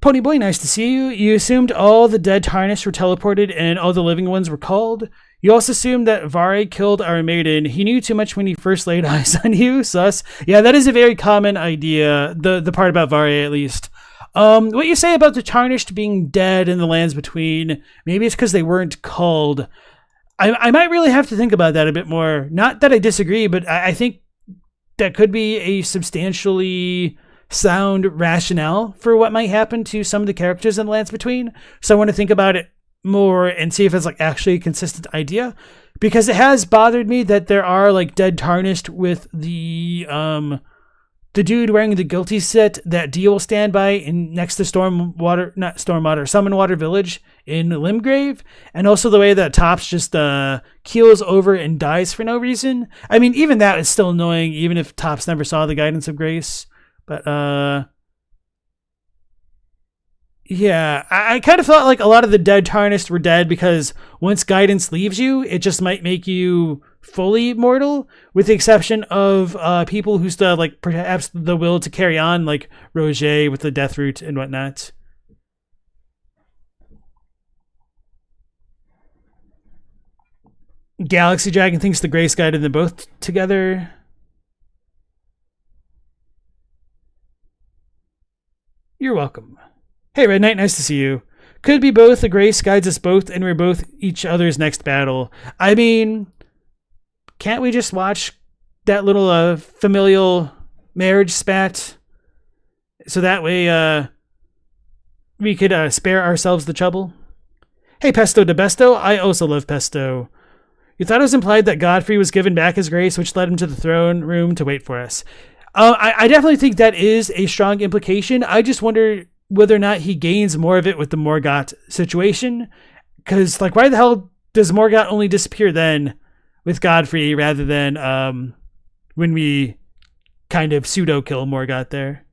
Ponyboy, nice to see you. You assumed all the dead Tarnished were teleported and all the living ones were called. You also assumed that Vare killed our maiden. He knew too much when he first laid eyes on you, sus. Yeah, that is a very common idea, the part about Vare, at least. What you say about the Tarnished being dead in the lands between, maybe it's because they weren't called. I might really have to think about that a bit more. Not that I disagree, but I think that could be a substantially sound rationale for what might happen to some of the characters in the lands between. So I want to think about it more and see if it's like actually a consistent idea, because it has bothered me that there are like dead Tarnished with the dude wearing the guilty set that Dio will stand by in next to Summonwater Village in Limgrave, and also the way that Tops just keels over and dies for no reason. I mean, even that is still annoying, even if Tops never saw the Guidance of Grace. But yeah, I kind of felt like a lot of the dead Tarnished were dead because once Guidance leaves you, it just might make you fully mortal, with the exception of people who still have, like, perhaps the will to carry on, like Roger with the Death Root and whatnot. Galaxy Dragon thinks the Grace guided them both together. You're welcome. Hey, Red Knight, nice to see you. Could be both. The Grace guides us both, and we're both each other's next battle. I mean, can't we just watch that little familial marriage spat? So that way we could spare ourselves the trouble. Hey, Pesto de Besto. I also love Pesto. You thought it was implied that Godfrey was given back his grace, which led him to the throne room to wait for us. I definitely think that is a strong implication. I just wonder whether or not he gains more of it with the Morgott situation. Because, like, why the hell does Morgott only disappear then with Godfrey rather than when we kind of pseudo-kill Morgott there?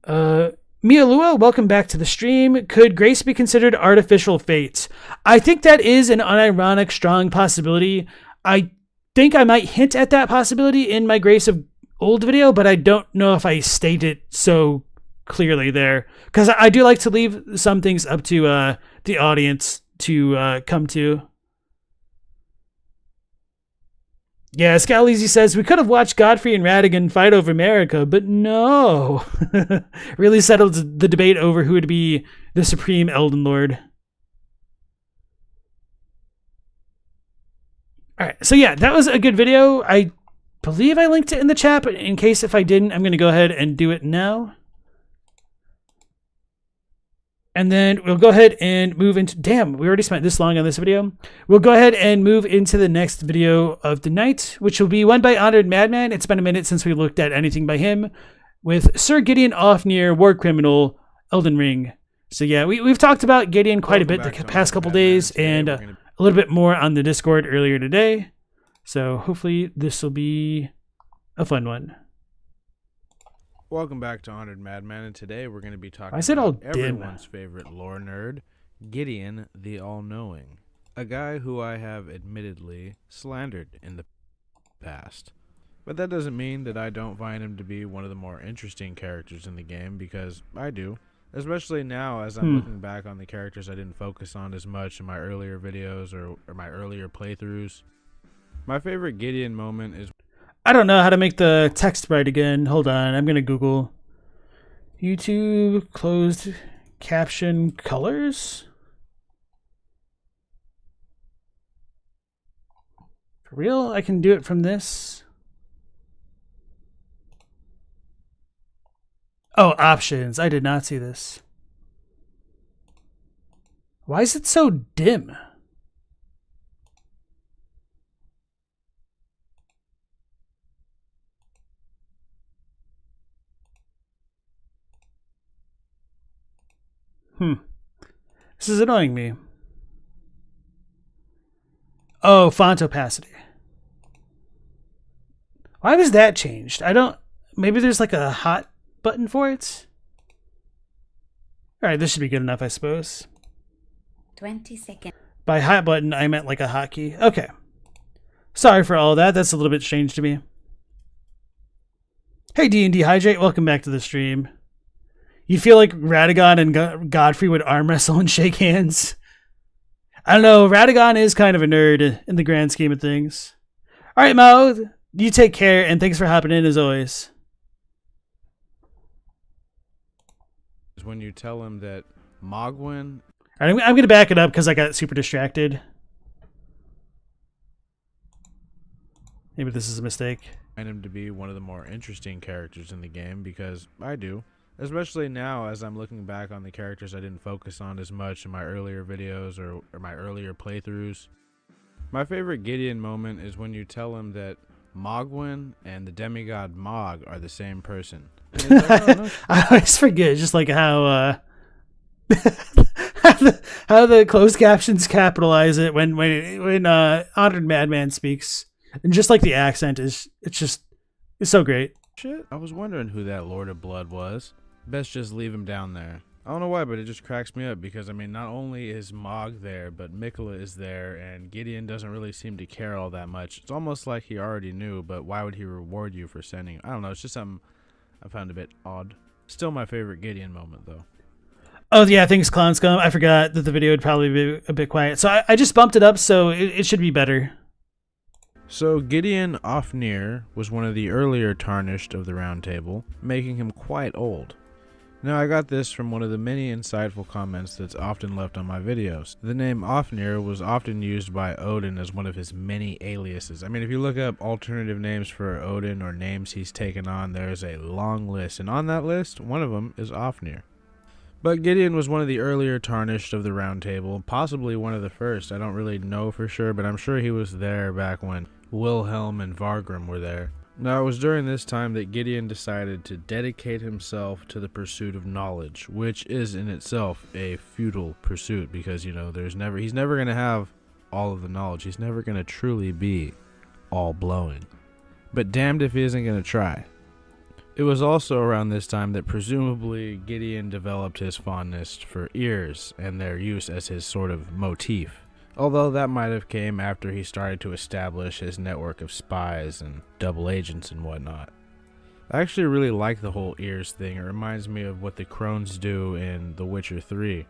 Mialua, welcome back to the stream. Could Grace be considered artificial fates? I think that is an unironic, strong possibility. I think I might hint at that possibility in my Grace of Old video, but I don't know if I state it so clearly there, because I do like to leave some things up to the audience to come to. Yeah, Scaleezy says, we could have watched Godfrey and Radigan fight over America, but no. Really settled the debate over who would be the supreme Elden Lord. Alright, so yeah, that was a good video. I believe I linked it in the chat, but in case if I didn't, I'm going to go ahead and do it now. And then we'll go ahead and move into... Damn, we already spent this long on this video. We'll go ahead and move into the next video of the night, which will be one by Honored Madman. It's been a minute since we looked at anything by him, with Sir Gideon Ofnir, War Criminal, Elden Ring. So yeah, we've talked about Gideon quite a bit the past couple days, and a little bit more on the Discord earlier today. So hopefully this will be a fun one. Welcome back to Honored Madman, and today we're going to be talking about everyone's favorite lore nerd, Gideon the All-Knowing, a guy who I have admittedly slandered in the past. But that doesn't mean that I don't find him to be one of the more interesting characters in the game, because I do, especially now as I'm looking back on the characters I didn't focus on as much in my earlier videos or my earlier playthroughs. My favorite Gideon moment is... I don't know how to make the text right again. Hold on, I'm going to Google YouTube closed caption colors. For real? I can do it from this. Oh, options. I did not see this. Why is it so dim? This is annoying me. Oh, font opacity. Why was that changed? I don't... Maybe there's like a hot button for it? All right, this should be good enough, I suppose. 20 seconds. By hot button, I meant like a hotkey. Okay. Sorry for all that. That's a little bit strange to me. Hey, D&D Hydrate. Welcome back to the stream. You feel like Radagon and Godfrey would arm wrestle and shake hands? I don't know. Radagon is kind of a nerd in the grand scheme of things. All right, Mo. You take care, and thanks for hopping in as always. When you tell him that Mogwin... All right, I'm going to back it up because I got super distracted. Maybe this is a mistake. Find him to be one of the more interesting characters in the game, because I do. Especially now as I'm looking back on the characters I didn't focus on as much in my earlier videos or my earlier playthroughs. My favorite Gideon moment is when you tell him that Mogwin and the demigod Mog are the same person. I always forget just like how how the closed captions capitalize it when Honored Madman speaks, and just like the accent it's so great. Shit, I was wondering who that Lord of Blood was. Best just leave him down there. I don't know why, but it just cracks me up because, I mean, not only is Mog there, but Mikola is there, and Gideon doesn't really seem to care all that much. It's almost like he already knew, but why would he reward you for sending? I don't know, it's just something I found a bit odd. Still my favorite Gideon moment, though. Oh, yeah, thanks, Clown Scum. I forgot that the video would probably be a bit quiet. So I just bumped it up, so it should be better. So Gideon Ofnir was one of the earlier Tarnished of the Round Table, making him quite old. Now, I got this from one of the many insightful comments that's often left on my videos. The name Ofnir was often used by Odin as one of his many aliases. I mean, if you look up alternative names for Odin or names he's taken on, there's a long list, and on that list, one of them is Ofnir. But Gideon was one of the earlier Tarnished of the Round Table, possibly one of the first. I don't really know for sure, but I'm sure he was there back when Wilhelm and Vargrim were there. Now, it was during this time that Gideon decided to dedicate himself to the pursuit of knowledge, which is in itself a futile pursuit because, you know, he's never going to have all of the knowledge. He's never going to truly be all-blowing. But damned if he isn't going to try. It was also around this time that presumably Gideon developed his fondness for ears and their use as his sort of motif. Although that might have came after he started to establish his network of spies and double agents and whatnot. I actually really like the whole ears thing. It reminds me of what the crones do in The Witcher 3.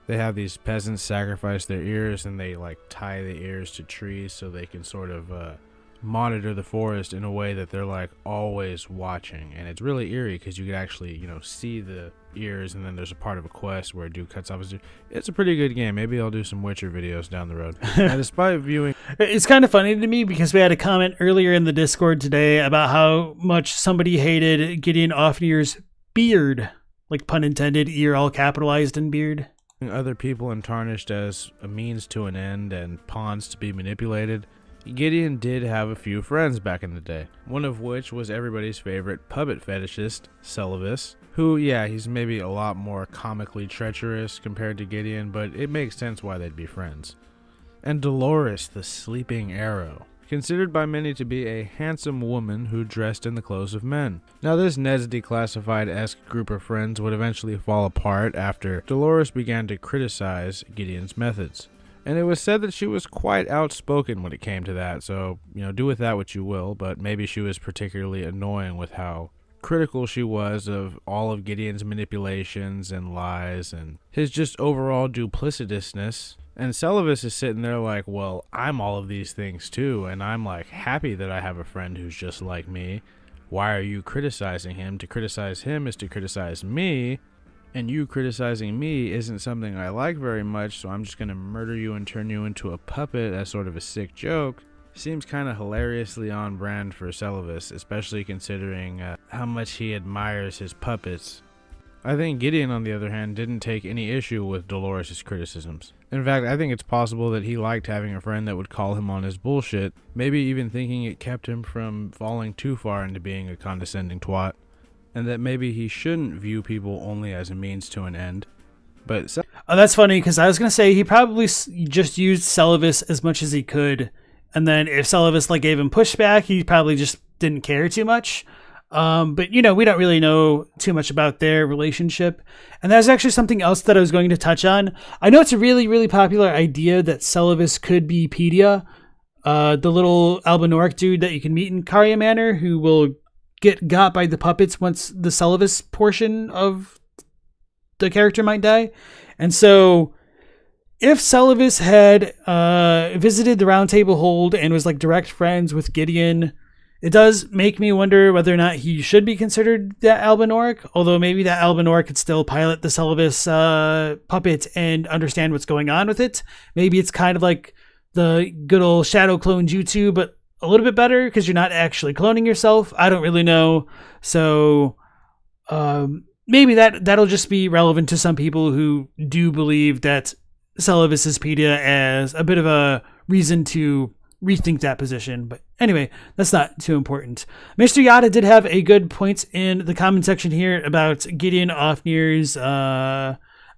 They have these peasants sacrifice their ears and they like tie the ears to trees so they can sort of monitor the forest in a way that they're like always watching. And it's really eerie because you could actually, you know, see the ears, and then there's a part of a quest where a dude cuts off his ear. It's a pretty good game. Maybe I'll do some Witcher videos down the road. And despite viewing... It's kind of funny to me because we had a comment earlier in the Discord today about how much somebody hated Gideon Ofnir's beard. Like, pun intended, ear all capitalized in beard. Other people in Tarnished as a means to an end and pawns to be manipulated, Gideon did have a few friends back in the day. One of which was everybody's favorite puppet fetishist, Selivis, who, yeah, he's maybe a lot more comically treacherous compared to Gideon, but it makes sense why they'd be friends. And Dolores, the Sleeping Arrow, considered by many to be a handsome woman who dressed in the clothes of men. Now, this Ned's Declassified-esque group of friends would eventually fall apart after Dolores began to criticize Gideon's methods. And it was said that she was quite outspoken when it came to that, so, you know, do with that what you will, but maybe she was particularly annoying with how critical she was of all of Gideon's manipulations and lies and his just overall duplicitousness. And Selivis is sitting there like, well, I'm all of these things too, and I'm like happy that I have a friend who's just like me. Why are you criticizing him? To criticize him is to criticize me, and you criticizing me isn't something I like very much, so I'm just going to murder you and turn you into a puppet as sort of a sick joke. Seems kind of hilariously on brand for Selivis, especially considering how much he admires his puppets. I think Gideon, on the other hand, didn't take any issue with Dolores' criticisms. In fact, I think it's possible that he liked having a friend that would call him on his bullshit, maybe even thinking it kept him from falling too far into being a condescending twat, and that maybe he shouldn't view people only as a means to an end. But oh, that's funny, because I was going to say he probably just used Selivis as much as he could. And then if Selivis like gave him pushback, he probably just didn't care too much. But, we don't really know too much about their relationship. And that's actually something else that I was going to touch on. I know it's a really, really popular idea that Celavis could be Pedia, the little Albinoric dude that you can meet in Caria Manor, who will get got by the puppets once the Celavis portion of the character might die. And so if Celavis had visited the Round Table Hold and was like direct friends with Gideon, it does make me wonder whether or not he should be considered that Albinoric, although maybe that Albinoric could still pilot the Celavis puppet and understand what's going on with it. Maybe it's kind of like the good old shadow clone jutsu, but a little bit better because you're not actually cloning yourself. I don't really know. So maybe that'll just be relevant to some people who do believe that Celavis is Pedia as a bit of a reason to rethink that position. But anyway, that's not too important. Mr. Yada did have a good point in the comment section here about Gideon Ofnir's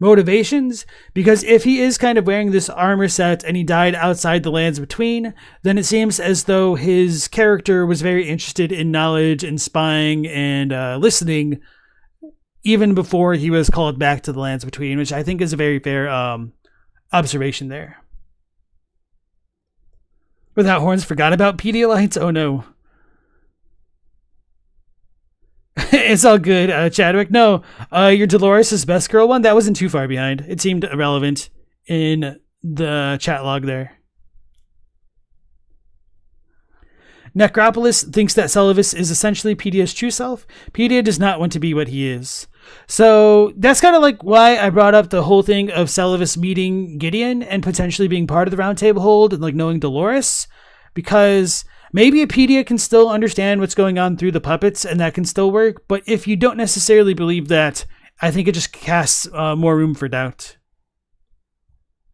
motivations, because if he is kind of wearing this armor set and he died outside the Lands Between, then it seems as though his character was very interested in knowledge and spying and listening even before he was called back to the Lands Between, which I think is a very fair observation there. Without Horns forgot about Pedialites? Oh no. It's all good, Chadwick. No, your Dolores' Best Girl one, that wasn't too far behind. It seemed irrelevant in the chat log there. Necropolis thinks that Celavis is essentially Pedia's true self. Pedia does not want to be what he is. So that's kind of like why I brought up the whole thing of Celavis meeting Gideon and potentially being part of the Round Table Hold and like knowing Dolores, because maybe a Pedia can still understand what's going on through the puppets and that can still work. But if you don't necessarily believe that, I think it just casts more room for doubt.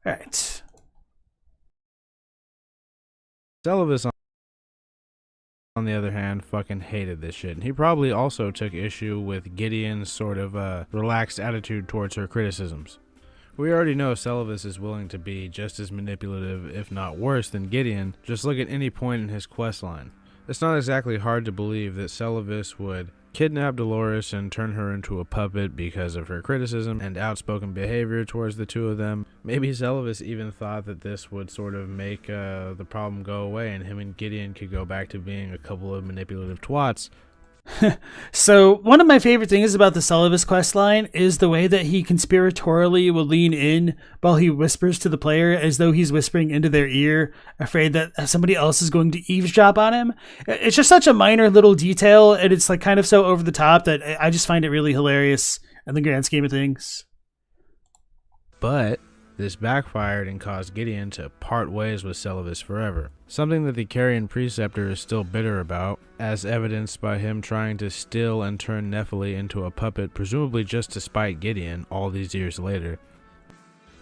All right. Celavis, on the other hand, fucking hated this shit. And he probably also took issue with Gideon's sort of relaxed attitude towards her criticisms. We already know Celavis is willing to be just as manipulative, if not worse, than Gideon. Just look at any point in his questline. It's not exactly hard to believe that Celavis would kidnap Dolores and turn her into a puppet because of her criticism and outspoken behavior towards the two of them. Maybe Celavis even thought that this would sort of make the problem go away and him and Gideon could go back to being a couple of manipulative twats. So one of my favorite things about the Celavis questline is the way that he conspiratorially will lean in while he whispers to the player as though he's whispering into their ear, afraid that somebody else is going to eavesdrop on him. It's just such a minor little detail, and it's like kind of so over the top that I just find it really hilarious in the grand scheme of things. But this backfired and caused Gideon to part ways with Celavis forever, something that the Carian Preceptor is still bitter about, as evidenced by him trying to still and turn Nephili into a puppet, presumably just to spite Gideon all these years later.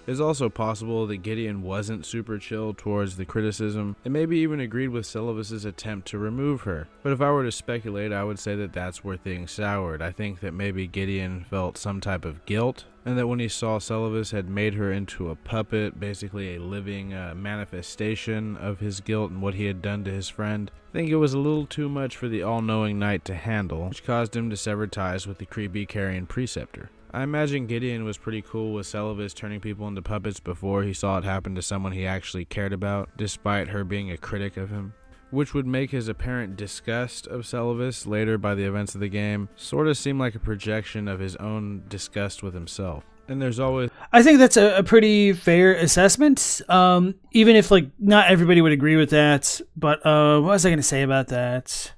It's also possible that Gideon wasn't super chill towards the criticism, and maybe even agreed with Celavis' attempt to remove her. But if I were to speculate, I would say that that's where things soured. I think that maybe Gideon felt some type of guilt, and that when he saw Celavis had made her into a puppet, basically a living manifestation of his guilt and what he had done to his friend, I think it was a little too much for the all-knowing knight to handle, which caused him to sever ties with the creepy Carian Preceptor. I imagine Gideon was pretty cool with Celavis turning people into puppets before he saw it happen to someone he actually cared about, despite her being a critic of him, which would make his apparent disgust of Celavis later by the events of the game sort of seem like a projection of his own disgust with himself. And there's always... I think that's a pretty fair assessment, even if like not everybody would agree with that. But what was I going to say about that?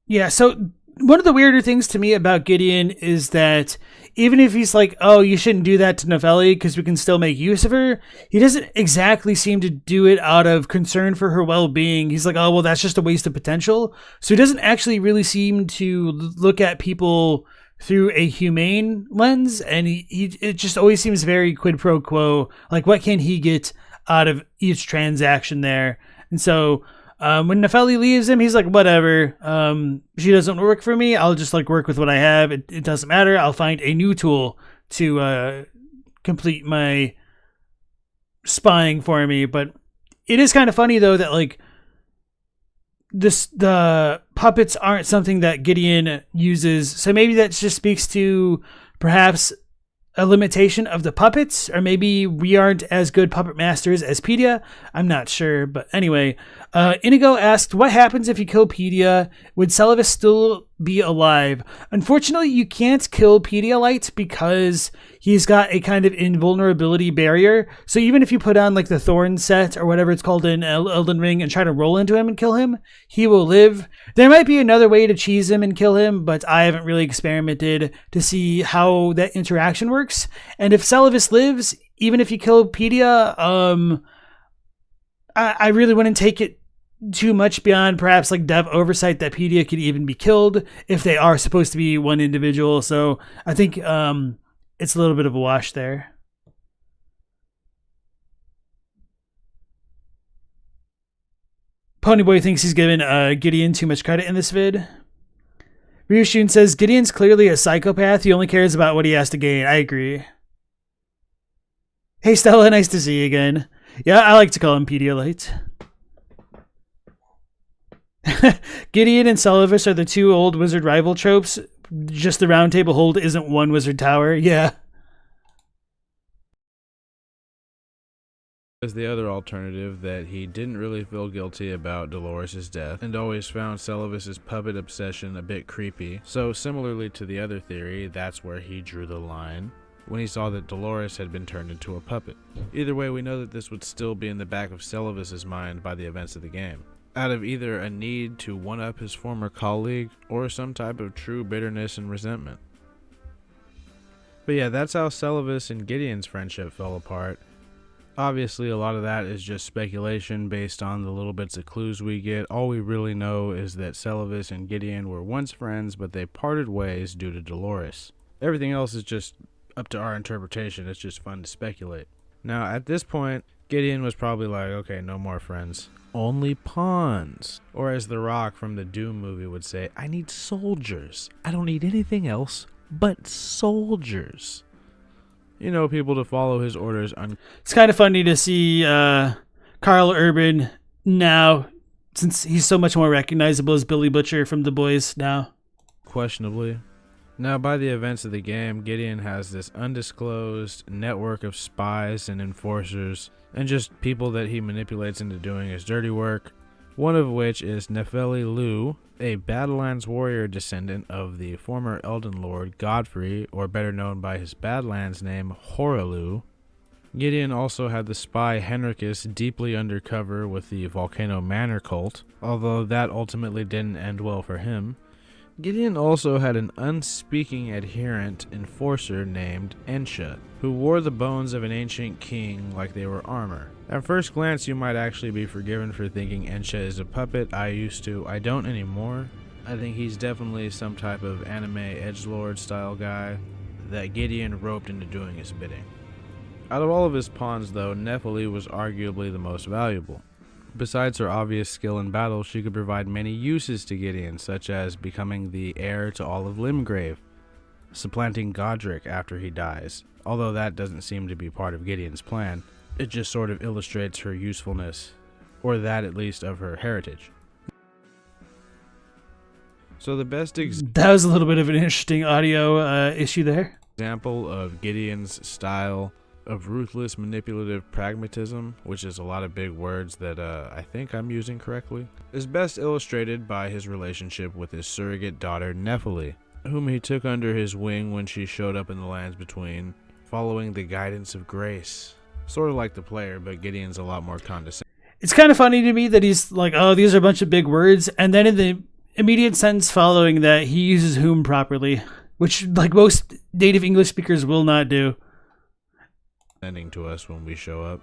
Yeah, so one of the weirder things to me about Gideon is that even if he's like, oh, you shouldn't do that to Nephili because we can still make use of her, he doesn't exactly seem to do it out of concern for her well-being. He's like, oh, well, that's just a waste of potential. So he doesn't actually really seem to look at people through a humane lens, and it just always seems very quid pro quo. Like, what can he get out of each transaction there? And so when Nephili leaves him, he's like, whatever, she doesn't work for me, I'll just like work with what I have, it doesn't matter, I'll find a new tool to complete my spying for me. But it is kind of funny though that like the puppets aren't something that Gideon uses. So maybe that just speaks to perhaps a limitation of the puppets, or maybe we aren't as good puppet masters as Pedia. I'm not sure, but anyway, Inigo asked, what happens if you kill Pedia? Would Celavis still be alive? Unfortunately, you can't kill Pedialite because he's got a kind of invulnerability barrier. So even if you put on like the Thorn set or whatever it's called in Elden Ring and try to roll into him and kill him, he will live. There might be another way to cheese him and kill him, but I haven't really experimented to see how that interaction works. And if Celavis lives, even if you kill Pedia, I really wouldn't take it too much beyond perhaps like dev oversight that Pedia could even be killed if they are supposed to be one individual. So I think it's a little bit of a wash there. Ponyboy thinks he's given Gideon too much credit in this vid. Ryushun says Gideon's clearly a psychopath. He only cares about what he has to gain. I agree. Hey Stella, nice to see you again. Yeah, I like to call him Pedialite. Gideon and Celavis are the two old wizard rival tropes. Just the round table hold isn't one wizard tower. Yeah. As the other alternative, that he didn't really feel guilty about Dolores' death and always found Celavis' puppet obsession a bit creepy. So similarly to the other theory, that's where he drew the line when he saw that Dolores had been turned into a puppet. Either way, we know that this would still be in the back of Celavis' mind by the events of the game, out of either a need to one-up his former colleague or some type of true bitterness and resentment. But yeah, that's how Celavis and Gideon's friendship fell apart. Obviously, a lot of that is just speculation based on the little bits of clues we get. All we really know is that Celavis and Gideon were once friends, but they parted ways due to Dolores. Everything else is just up to our interpretation. It's just fun to speculate. Now, at this point, Gideon was probably like, okay, no more friends. Only pawns. Or as The Rock from the Doom movie would say, I need soldiers. I don't need anything else but soldiers. You know, people to follow his orders. It's kind of funny to see Carl Urban now, since he's so much more recognizable as Billy Butcher from The Boys now. Questionably. Now, by the events of the game, Gideon has this undisclosed network of spies and enforcers, and just people that he manipulates into doing his dirty work, one of which is Nefeli Lu, a Badlands warrior descendant of the former Elden Lord Godfrey, or better known by his Badlands name, Horalu. Gideon also had the spy Henricus deeply undercover with the Volcano Manor cult, although that ultimately didn't end well for him. Gideon also had an unspeaking adherent enforcer named Ensha, who wore the bones of an ancient king like they were armor. At first glance, you might actually be forgiven for thinking Ensha is a puppet. I used to. I don't anymore. I think he's definitely some type of anime edgelord style guy that Gideon roped into doing his bidding. Out of all of his pawns, though, Nefeli was arguably the most valuable. Besides her obvious skill in battle, she could provide many uses to Gideon, such as becoming the heir to all of Limgrave, supplanting Godrick after he dies, although that doesn't seem to be part of Gideon's plan. It just sort of illustrates her usefulness, or that at least of her heritage. So the best that was a little bit of an interesting audio issue there. Example of Gideon's style of ruthless manipulative pragmatism, which is a lot of big words that I think I'm using correctly, is best illustrated by his relationship with his surrogate daughter Nefeli, whom he took under his wing when she showed up in the Lands Between, following the guidance of grace. Sort of like the player, but Gideon's a lot more condescending. It's kind of funny to me that he's like, oh, these are a bunch of big words, and then in the immediate sentence following that, he uses whom properly, which like most native English speakers will not do. Sending to us when we show up.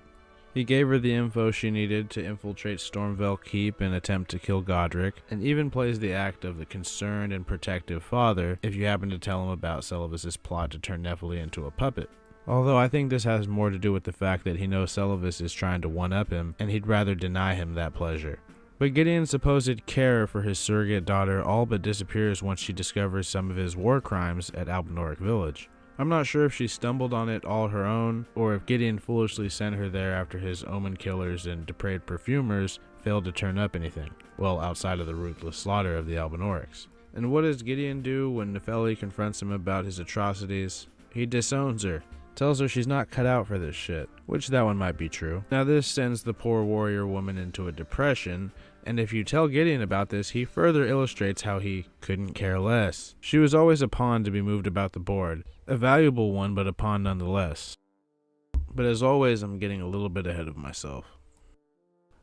He gave her the info she needed to infiltrate Stormveil Keep and attempt to kill Godrick, and even plays the act of the concerned and protective father if you happen to tell him about Celavis' plot to turn Nefeli into a puppet. Although I think this has more to do with the fact that he knows Celavis is trying to one-up him, and he'd rather deny him that pleasure. But Gideon's supposed care for his surrogate daughter all but disappears once she discovers some of his war crimes at Albinoric Village. I'm not sure if she stumbled on it all her own, or if Gideon foolishly sent her there after his omen killers and depraved perfumers failed to turn up anything, well, outside of the ruthless slaughter of the Albinorics. And what does Gideon do when Nefeli confronts him about his atrocities? He disowns her, tells her she's not cut out for this shit, which that one might be true. Now this sends the poor warrior woman into a depression, and if you tell Gideon about this, he further illustrates how he couldn't care less. She was always a pawn to be moved about the board, a valuable one but a pawn nonetheless. But as always, I'm getting a little bit ahead of myself.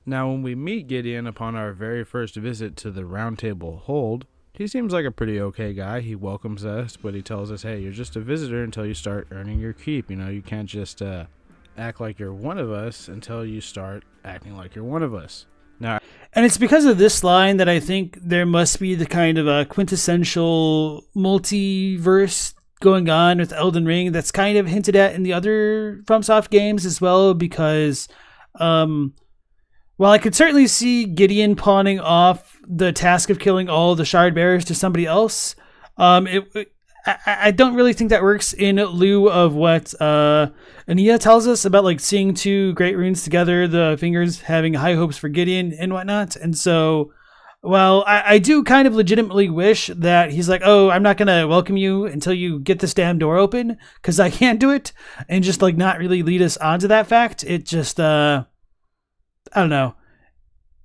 Now when we meet Gideon upon our very first visit to the Round Table Hold, he seems like a pretty okay guy. He welcomes us, but he tells us, hey, you're just a visitor until you start earning your keep. You know, you can't just act like you're one of us until you start acting like you're one of us. Now, and it's because of this line that I think there must be the kind of a quintessential multiverse going on with Elden Ring that's kind of hinted at in the other FromSoft games as well, because while I could certainly see Gideon pawning off the task of killing all the shard bearers to somebody else, I don't really think that works in lieu of what Ania tells us about, like, seeing two great runes together, the fingers having high hopes for Gideon and whatnot. And so, while I do kind of legitimately wish that he's like, oh, I'm not going to welcome you until you get this damn door open because I can't do it, and just like not really lead us onto that fact, it just, I don't know.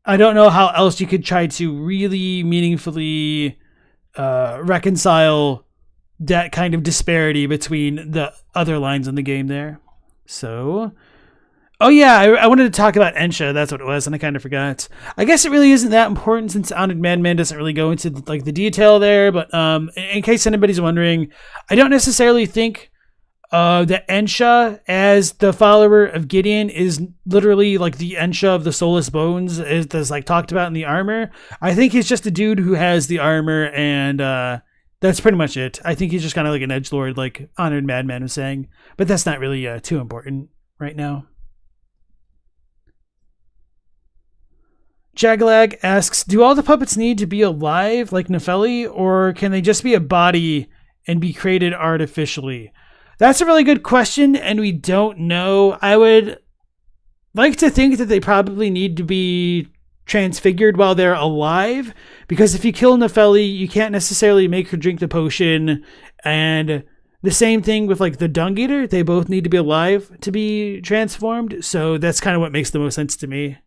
I don't know how else you could try to really meaningfully reconcile that kind of disparity between the other lines in the game there. So, oh yeah, I wanted to talk about Ensha. That's what it was, and I kind of forgot. I guess it really isn't that important since Honored Madman doesn't really go into like the detail there. But in case anybody's wondering, I don't necessarily think that Ensha, as the follower of Gideon, is literally like the Ensha of the Soulless Bones is like talked about in the armor. I think he's just a dude who has the armor, and that's pretty much it. I think he's just kind of like an edgelord, like Honored Madman was saying, but that's not really too important right now. Jagalag asks, do all the puppets need to be alive like Nefeli, or can they just be a body and be created artificially? That's a really good question, and we don't know. I would like to think that they probably need to be transfigured while they're alive, because if you kill Nefeli, you can't necessarily make her drink the potion, and the same thing with like the Dung Eater. They both need to be alive to be transformed, so that's kind of what makes the most sense to me.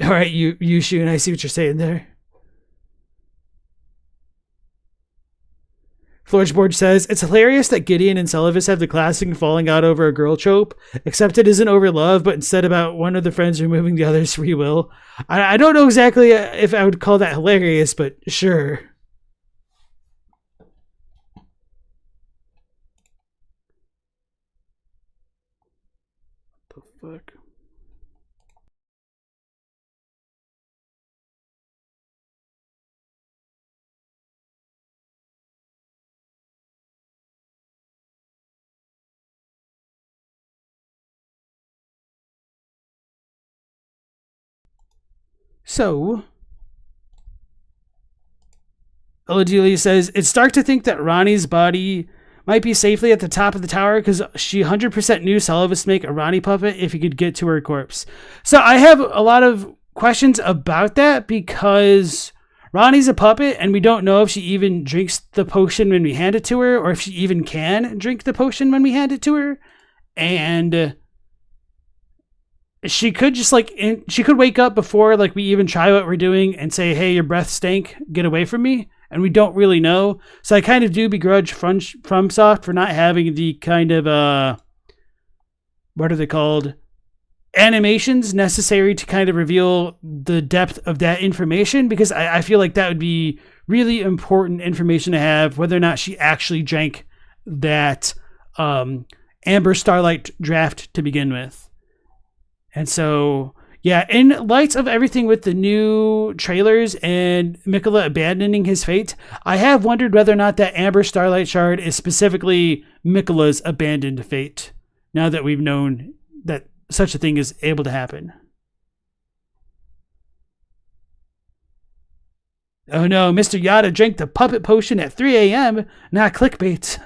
All right, you Shun, I see what you're saying there. Flourishboard says, it's hilarious that Gideon and Celavis have the classic falling out over a girl trope, except it isn't over love, but instead about one of the friends removing the other's free will. I don't know exactly if I would call that hilarious, but sure. What the fuck? So, Oladelia says, it's stark to think that Ronnie's body might be safely at the top of the tower because she 100% knew Celavis make a Ronnie puppet if he could get to her corpse. So I have a lot of questions about that because Ronnie's a puppet and we don't know if she even drinks the potion when we hand it to her or if she even can drink the potion when we hand it to her. And she could just she could wake up before like we even try what we're doing and say, hey, your breath stank, get away from me. And we don't really know. So I kind of do begrudge FromSoft for not having the kind of, what are they called? Animations necessary to kind of reveal the depth of that information, because I feel like that would be really important information to have, whether or not she actually drank that Amber Starlight draft to begin with. And so, yeah, in light of everything with the new trailers and Mikola abandoning his fate, I have wondered whether or not that Amber Starlight Shard is specifically Mikola's abandoned fate, now that we've known that such a thing is able to happen. Oh no, Mr. Yada drank the puppet potion at 3 a.m., not clickbait.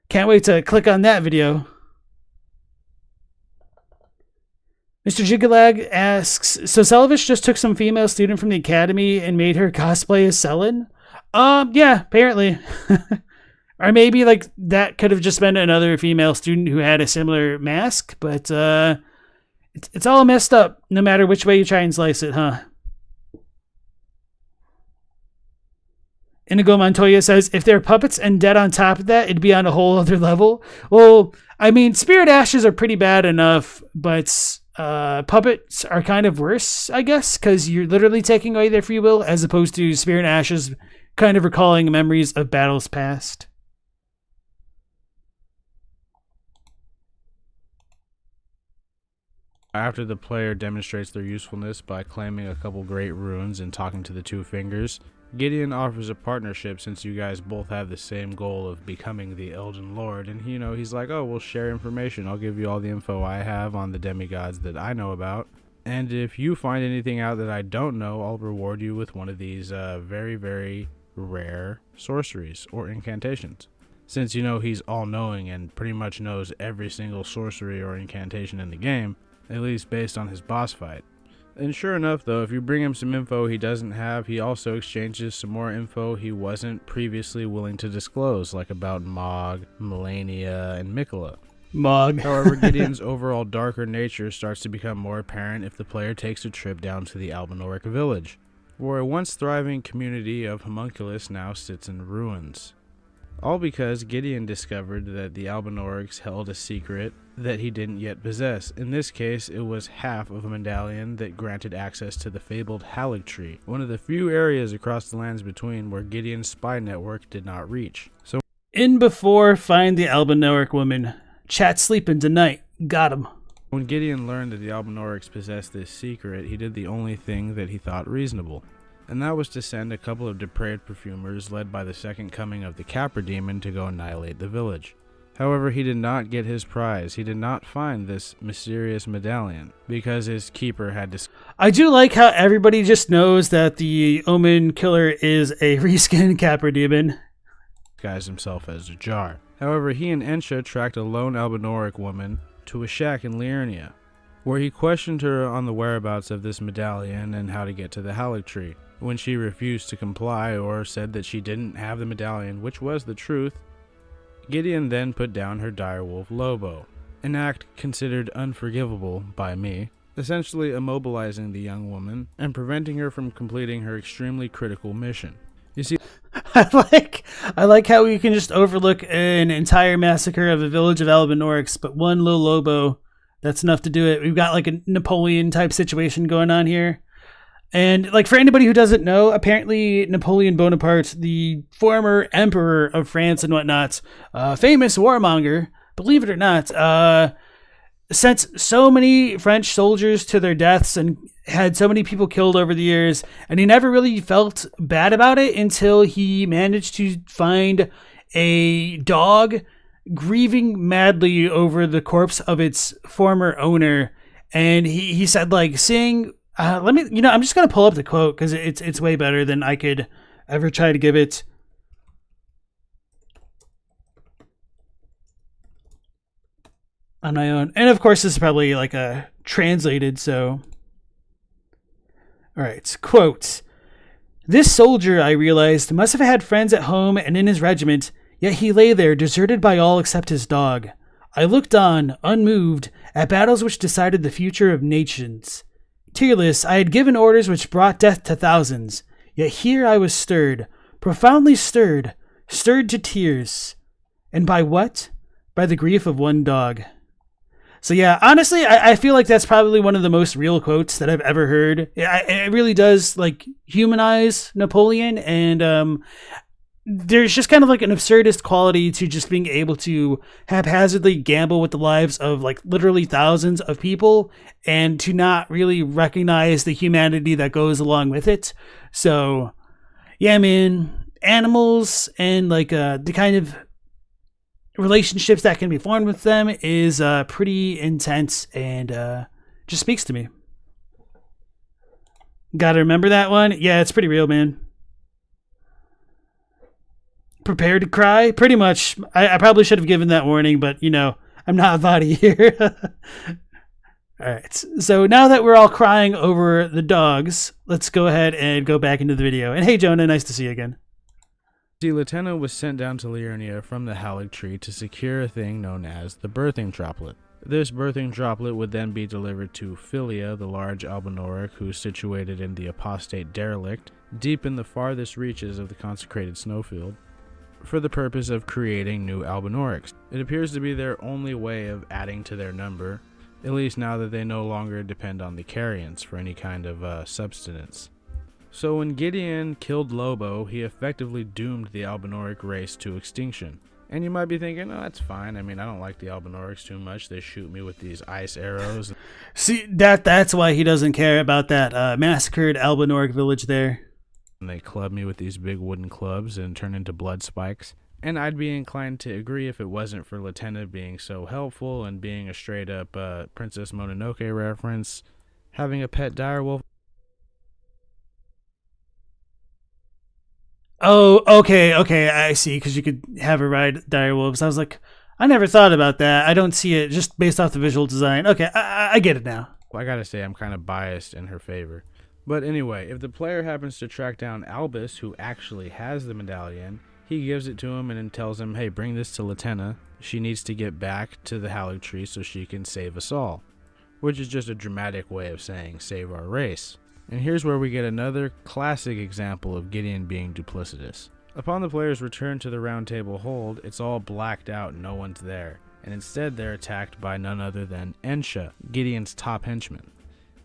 Can't wait to click on that video. Mr. Jigalag asks, so Selvich just took some female student from the academy and made her cosplay as Selen? Yeah, apparently. Or maybe like that could have just been another female student who had a similar mask, but it's all messed up no matter which way you try and slice it, huh? Inigo Montoya says, if there are puppets and dead on top of that, it'd be on a whole other level. Well, I mean, spirit ashes are pretty bad enough, but puppets are kind of worse, I guess, because you're literally taking away their free will, as opposed to spirit ashes kind of recalling memories of battles past. After the player demonstrates their usefulness by claiming a couple great runes and talking to the two fingers, Gideon offers a partnership since you guys both have the same goal of becoming the Elden Lord, and he's like, oh, we'll share information. I'll give you all the info I have on the demigods that I know about, and if you find anything out that I don't know, I'll reward you with one of these very, very rare sorceries or incantations. Since he's all-knowing and pretty much knows every single sorcery or incantation in the game, at least based on his boss fight. And sure enough, though, if you bring him some info he doesn't have, he also exchanges some more info he wasn't previously willing to disclose, like about Mog, Malenia, and Mikola. Mog. However, Gideon's overall darker nature starts to become more apparent if the player takes a trip down to the Albinauric village, where a once thriving community of homunculus now sits in ruins. All because Gideon discovered that the Albinaurics held a secret that he didn't yet possess. In this case, it was half of a medallion that granted access to the fabled Erdtree, one of the few areas across the lands between where Gideon's spy network did not reach. So, in before, find the Albinauric woman. Chat sleeping tonight. Got him. When Gideon learned that the Albinaurics possessed this secret, he did the only thing that he thought reasonable, and that was to send a couple of depraved perfumers led by the second coming of the Capra demon to go annihilate the village. However, he did not get his prize. He did not find this mysterious medallion because his keeper had to... I do like how everybody just knows that the Omen Killer is a reskinned Capra demon. ...disguise himself as a jar. However, he and Ensha tracked a lone Albinauric woman to a shack in Liurnia, where he questioned her on the whereabouts of this medallion and how to get to the Erdtree. When she refused to comply or said that she didn't have the medallion, which was the truth, Gideon then put down her direwolf Lobo, an act considered unforgivable by me, essentially immobilizing the young woman and preventing her from completing her extremely critical mission. You see, I like how you can just overlook an entire massacre of a village of Albinaurics, but one little Lobo, that's enough to do it. We've got like a Napoleon type situation going on here. And like for anybody who doesn't know, apparently Napoleon Bonaparte, the former emperor of France and whatnot, famous warmonger, believe it or not, sent so many French soldiers to their deaths and had so many people killed over the years, and he never really felt bad about it until he managed to find a dog grieving madly over the corpse of its former owner. And he said, like, seeing... I'm just going to pull up the quote because it's way better than I could ever try to give it. On my own. And of course, this is probably like a translated, so. All right, quote. This soldier, I realized, must have had friends at home and in his regiment, yet he lay there deserted by all except his dog. I looked on, unmoved, at battles which decided the future of nations. Tearless, I had given orders which brought death to thousands, yet here I was stirred, profoundly stirred to tears. And by what? By the grief of one dog. So yeah, honestly, I feel like that's probably one of the most real quotes that I've ever heard. It really does like humanize Napoleon, and there's just kind of like an absurdist quality to just being able to haphazardly gamble with the lives of like literally thousands of people and to not really recognize the humanity that goes along with it. So yeah, man, animals and like the kind of relationships that can be formed with them is pretty intense and just speaks to me. Gotta remember that one. Yeah, it's pretty real, man. prepare to cry. Pretty much. I probably should have given that warning, but you know, I'm not Vadi here. All right. So now that we're all crying over the dogs, let's go ahead and go back into the video. And hey, Jonah, nice to see you again. See, Latenna was sent down to Liurnia from the Erdtree to secure a thing known as the birthing droplet. This birthing droplet would then be delivered to Philia, the large Albinauric who is situated in the apostate derelict, deep in the farthest reaches of the consecrated snowfield, for the purpose of creating new Albinaurics. It appears to be their only way of adding to their number, at least now that they no longer depend on the Carians for any kind of subsistence. So when Gideon killed Lobo, he effectively doomed the Albinauric race to extinction. And you might be thinking, oh, that's fine. I mean, I don't like the Albinaurics too much. They shoot me with these ice arrows. See, that's why he doesn't care about that massacred Albinauric village there. And they club me with these big wooden clubs and turn into blood spikes. And I'd be inclined to agree if it wasn't for Latenna being so helpful and being a straight-up Princess Mononoke reference, having a pet direwolf. Oh, okay, I see, because you could have her ride direwolves. I was like, I never thought about that. I don't see it just based off the visual design. Okay, I get it now. I gotta say, I'm kind of biased in her favor. But anyway, if the player happens to track down Albus, who actually has the medallion, he gives it to him and then tells him, hey, bring this to Latenna. She needs to get back to the Erdtree so she can save us all. Which is just a dramatic way of saying save our race. And here's where we get another classic example of Gideon being duplicitous. Upon the player's return to the round table hold, it's all blacked out and no one's there. And instead they're attacked by none other than Ensha, Gideon's top henchman.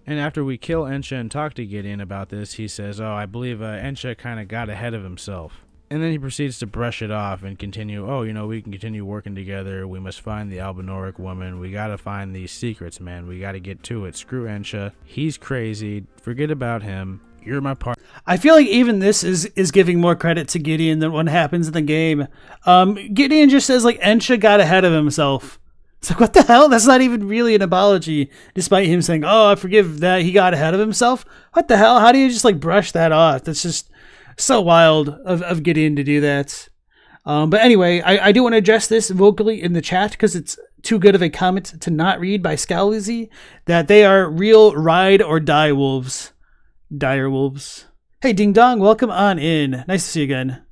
And after we kill Ensha and talk to Gideon about this, he says, oh, I believe Ensha kind of got ahead of himself. And then he proceeds to brush it off and continue, oh, you know, we can continue working together. We must find the Albinauric woman. We got to find these secrets, man. We got to get to it. Screw Ensha. He's crazy. Forget about him. You're my partner. I feel like even this is giving more credit to Gideon than what happens in the game. Gideon just says, like, Ensha got ahead of himself. It's like, what the hell? That's not even really an apology, despite him saying, oh, I forgive that he got ahead of himself. What the hell? How do you just, like, brush that off? That's just so wild of Gideon to do that. But anyway, I do want to address this vocally in the chat because it's too good of a comment to not read by Scowlezy, that they are real ride or die wolves. Dire wolves. Hey, Ding Dong, welcome on in. Nice to see you again.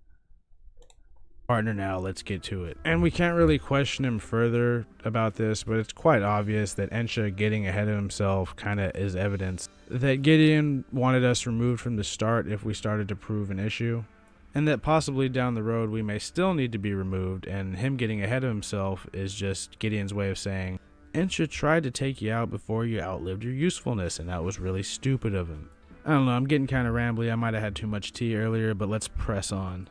Partner now, let's get to it. And we can't really question him further about this, but it's quite obvious that Ensha getting ahead of himself kind of is evidence that Gideon wanted us removed from the start if we started to prove an issue, and that possibly down the road we may still need to be removed, and him getting ahead of himself is just Gideon's way of saying, Ensha tried to take you out before you outlived your usefulness, and that was really stupid of him. I don't know, I'm getting kind of rambly. I might have had too much tea earlier, but let's press on.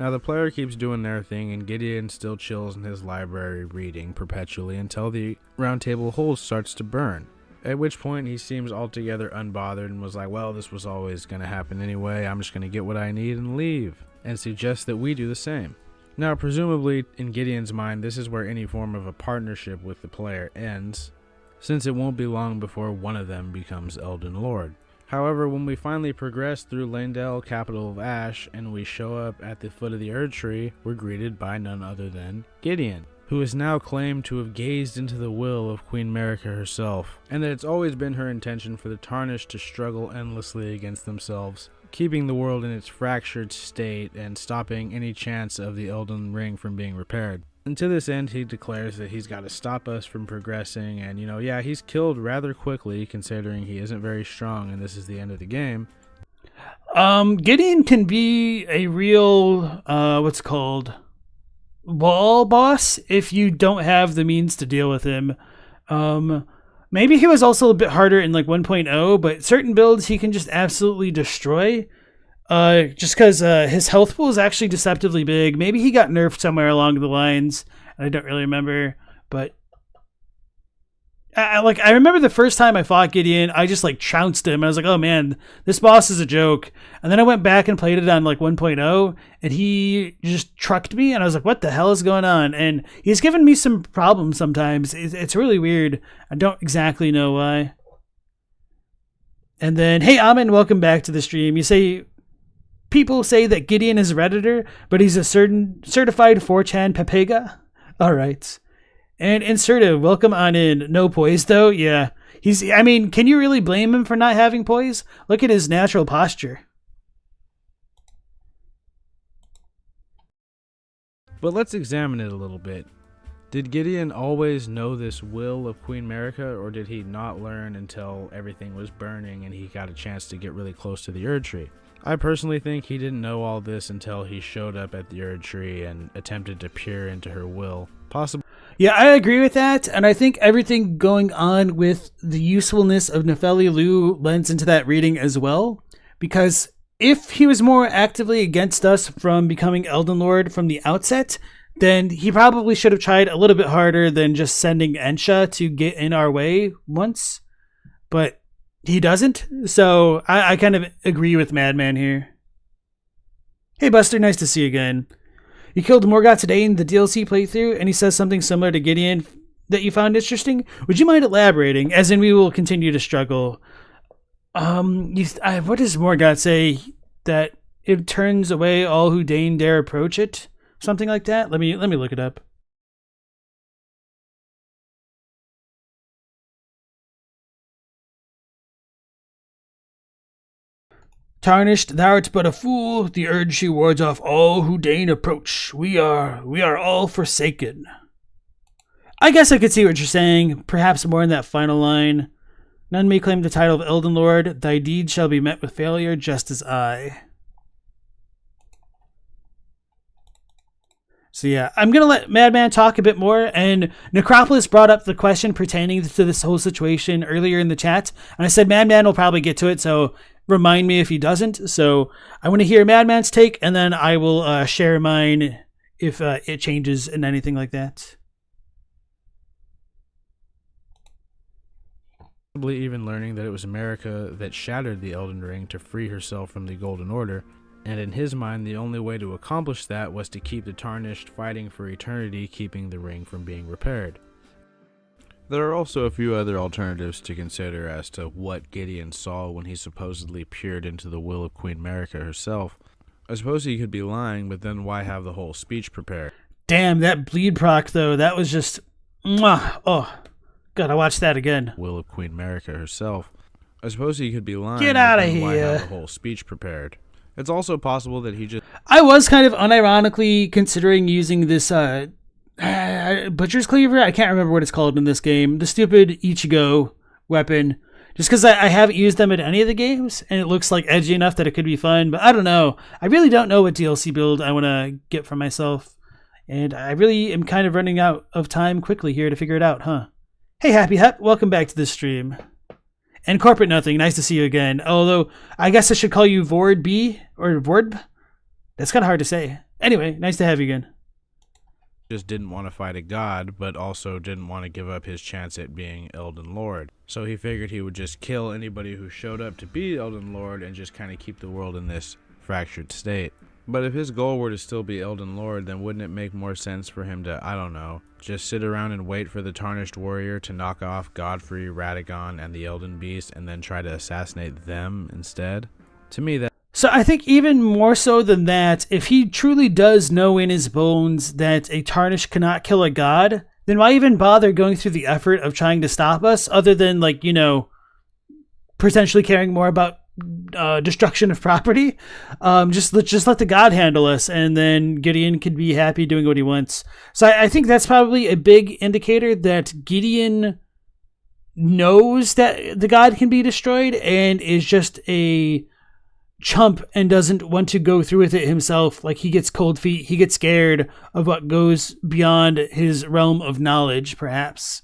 Now the player keeps doing their thing and Gideon still chills in his library reading perpetually until the round table hold starts to burn. At which point he seems altogether unbothered and was like, well, this was always going to happen anyway, I'm just going to get what I need and leave, and suggests that we do the same. Now presumably in Gideon's mind this is where any form of a partnership with the player ends, since it won't be long before one of them becomes Elden Lord. However, when we finally progress through Leyndell, capital of Ash, and we show up at the foot of the Erdtree, we're greeted by none other than Gideon, who is now claimed to have gazed into the will of Queen Marika herself, and that it's always been her intention for the Tarnished to struggle endlessly against themselves, keeping the world in its fractured state and stopping any chance of the Elden Ring from being repaired. And to this end, he declares that he's got to stop us from progressing, and yeah, he's killed rather quickly considering he isn't very strong and this is the end of the game. Gideon can be a real, wall boss if you don't have the means to deal with him. Maybe he was also a bit harder in like 1.0, but certain builds he can just absolutely destroy. Just because his health pool is actually deceptively big. Maybe he got nerfed somewhere along the lines, and I don't really remember. But I remember the first time I fought Gideon, I just like trounced him. I was like, oh man, this boss is a joke. And then I went back and played it on like 1.0, and he just trucked me, and I was like, what the hell is going on? And he's given me some problems sometimes. It's really weird. I don't exactly know why. And then, hey Amin, welcome back to the stream. You say people say that Gideon is a Redditor, but he's a certified 4chan Pepega. All right. And Insertive, welcome on in. No poise, though. Yeah. Can you really blame him for not having poise? Look at his natural posture. But let's examine it a little bit. Did Gideon always know this will of Queen Marika, or did he not learn until everything was burning and he got a chance to get really close to the Erdtree? I personally think he didn't know all this until he showed up at the Erdtree and attempted to peer into her will. Possibly. Yeah, I agree with that, and I think everything going on with the usefulness of Nefeli Lu lends into that reading as well, because if he was more actively against us from becoming Elden Lord from the outset, then he probably should have tried a little bit harder than just sending Ensha to get in our way once, but he doesn't, so I kind of agree with Madman here. Hey Buster, nice to see you again. You killed Morgoth today in the DLC playthrough, and he says something similar to Gideon that you found interesting. Would you mind elaborating? As in, we will continue to struggle. What does Morgoth say? That it turns away all who dare approach it? Something like that? Let me look it up. Tarnished, thou art but a fool. The Erdtree wards off all who deign approach. We are all forsaken. I guess I could see what you're saying. Perhaps more in that final line. None may claim the title of Elden Lord. Thy deed shall be met with failure, just as I. So yeah, I'm going to let Madman talk a bit more, and Necropolis brought up the question pertaining to this whole situation earlier in the chat, and I said Madman will probably get to it, so remind me if he doesn't. So I want to hear Madman's take, and then I will share mine if it changes and anything like that. Possibly even learning that it was Marika that shattered the Elden Ring to free herself from the Golden Order, and in his mind the only way to accomplish that was to keep the Tarnished fighting for eternity, keeping the ring from being repaired. There are also a few other alternatives to consider as to what Gideon saw when he supposedly peered into the will of Queen Marika herself. I suppose he could be lying, but then why have the whole speech prepared? Damn, that bleed proc though, that was just... Mwah. Oh, gotta watch that again. Will of Queen Marika herself. I suppose he could be lying. Get out of Why here. have the whole speech prepared? It's also possible that he just... I was kind of unironically considering using this Butcher's Cleaver. I can't remember what it's called in this game. The stupid Ichigo weapon. Just because I haven't used them in any of the games, and it looks like edgy enough that it could be fun. But I don't know. I really don't know what DLC build I want to get for myself. And I really am kind of running out of time quickly here to figure it out, huh? Hey, Happy Hep, welcome back to the stream. And Corporate Nothing, nice to see you again. Although, I guess I should call you Vord B, or Vord? That's kind of hard to say. Anyway, nice to have you again. Just didn't want to fight a god, but also didn't want to give up his chance at being Elden Lord. So he figured he would just kill anybody who showed up to be Elden Lord and just kind of keep the world in this fractured state. But if his goal were to still be Elden Lord, then wouldn't it make more sense for him to, I don't know, just sit around and wait for the Tarnished Warrior to knock off Godfrey, Radagon, and the Elden Beast, and then try to assassinate them instead? To me, that... So I think even more so than that, if he truly does know in his bones that a Tarnished cannot kill a god, then why even bother going through the effort of trying to stop us, other than, like, you know, potentially caring more about destruction of property? Just let the god handle us, and then Gideon could be happy doing what he wants. So I think that's probably a big indicator that Gideon knows that the god can be destroyed and is just a chump and doesn't want to go through with it himself. Like, he gets cold feet, he gets scared of what goes beyond his realm of knowledge, perhaps.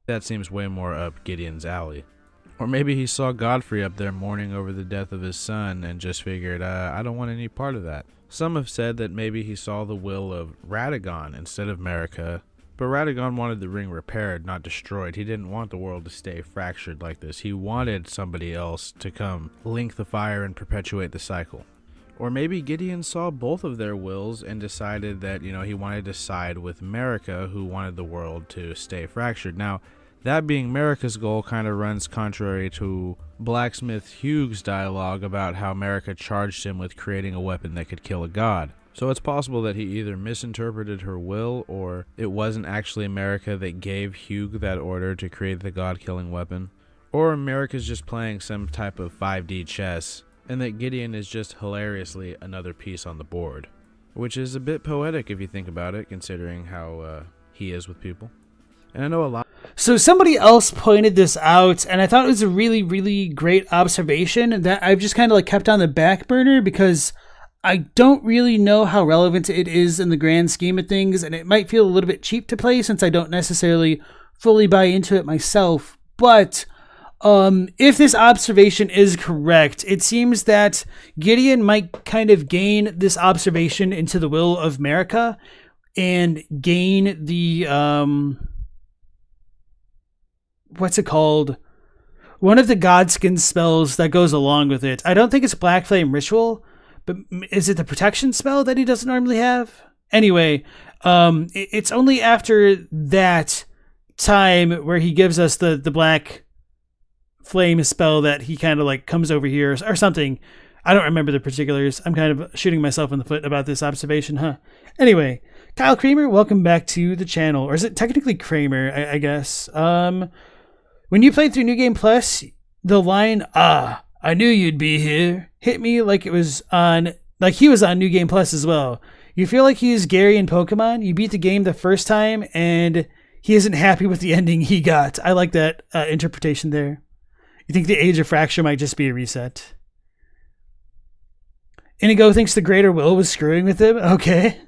That seems way more up Gideon's alley. Or maybe he saw Godfrey up there mourning over the death of his son and just figured, I don't want any part of that. Some have said that maybe he saw the will of Radagon instead of Marika, but Radagon wanted the ring repaired, not destroyed. He didn't want the world to stay fractured like this. He wanted somebody else to come link the fire and perpetuate the cycle. Or maybe Gideon saw both of their wills and decided that, he wanted to side with Marika, who wanted the world to stay fractured. Now, That being America's goal kind of runs contrary to Blacksmith Hugh's dialogue about how America charged him with creating a weapon that could kill a god. So it's possible that he either misinterpreted her will, or it wasn't actually America that gave Hugh that order to create the god-killing weapon. Or America's just playing some type of 5D chess, and that Gideon is just hilariously another piece on the board. Which is a bit poetic if you think about it, considering how he is with people. And I know a lot. So somebody else pointed this out, and I thought it was a really, really great observation that I've just kind of like kept on the back burner because I don't really know how relevant it is in the grand scheme of things, and it might feel a little bit cheap to play since I don't necessarily fully buy into it myself. But if this observation is correct, it seems that Gideon might kind of gain this observation into the will of America and gain the what's it called? One of the Godskin spells that goes along with it. I don't think it's Black Flame Ritual, but is it the protection spell that he doesn't normally have? Anyway, it's only after that time where he gives us the Black Flame spell that he kind of like comes over here or something. I don't remember the particulars. I'm kind of shooting myself in the foot about this observation, huh? Anyway, Kyle Kramer, welcome back to the channel. Or is it technically Kramer, I guess? When you played through New Game Plus, the line, I knew you'd be here, hit me like it was on, like he was on New Game Plus as well. You feel like he's Gary in Pokemon. You beat the game the first time and he isn't happy with the ending he got. I like that interpretation there. You think the Age of Fracture might just be a reset. Inigo thinks the Greater Will was screwing with him. Okay.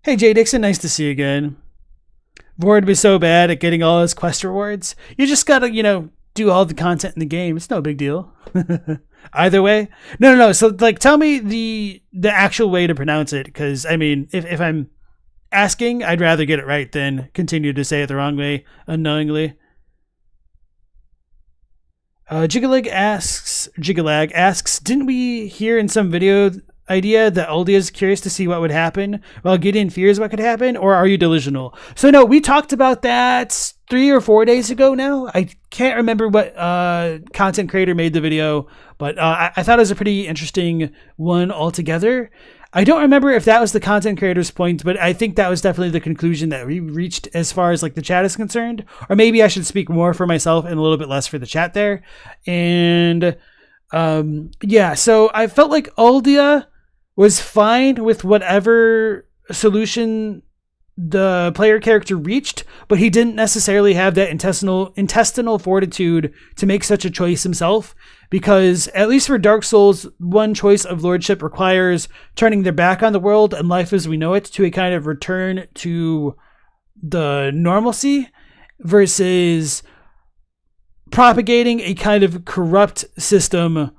Hey, Jay Dixon, nice to see you again. Vord was so bad at getting all his quest rewards. You just gotta, do all the content in the game. It's no big deal. Either way. No. So, tell me the actual way to pronounce it. Because, if I'm asking, I'd rather get it right than continue to say it the wrong way unknowingly. Jigalag asks, didn't we hear in some video idea that Aldia is curious to see what would happen while Gideon fears what could happen, or are you delusional? So no, we talked about that 3 or 4 days ago now. I can't remember what content creator made the video, but I thought it was a pretty interesting one altogether. I don't remember if that was the content creator's point, but I think that was definitely the conclusion that we reached as far as like the chat is concerned. Or maybe I should speak more for myself and a little bit less for the chat there. And so I felt like Aldia was fine with whatever solution the player character reached, but he didn't necessarily have that intestinal fortitude to make such a choice himself, because at least for Dark Souls, one choice of lordship requires turning their back on the world and life as we know it to a kind of return to the normalcy, versus propagating a kind of corrupt system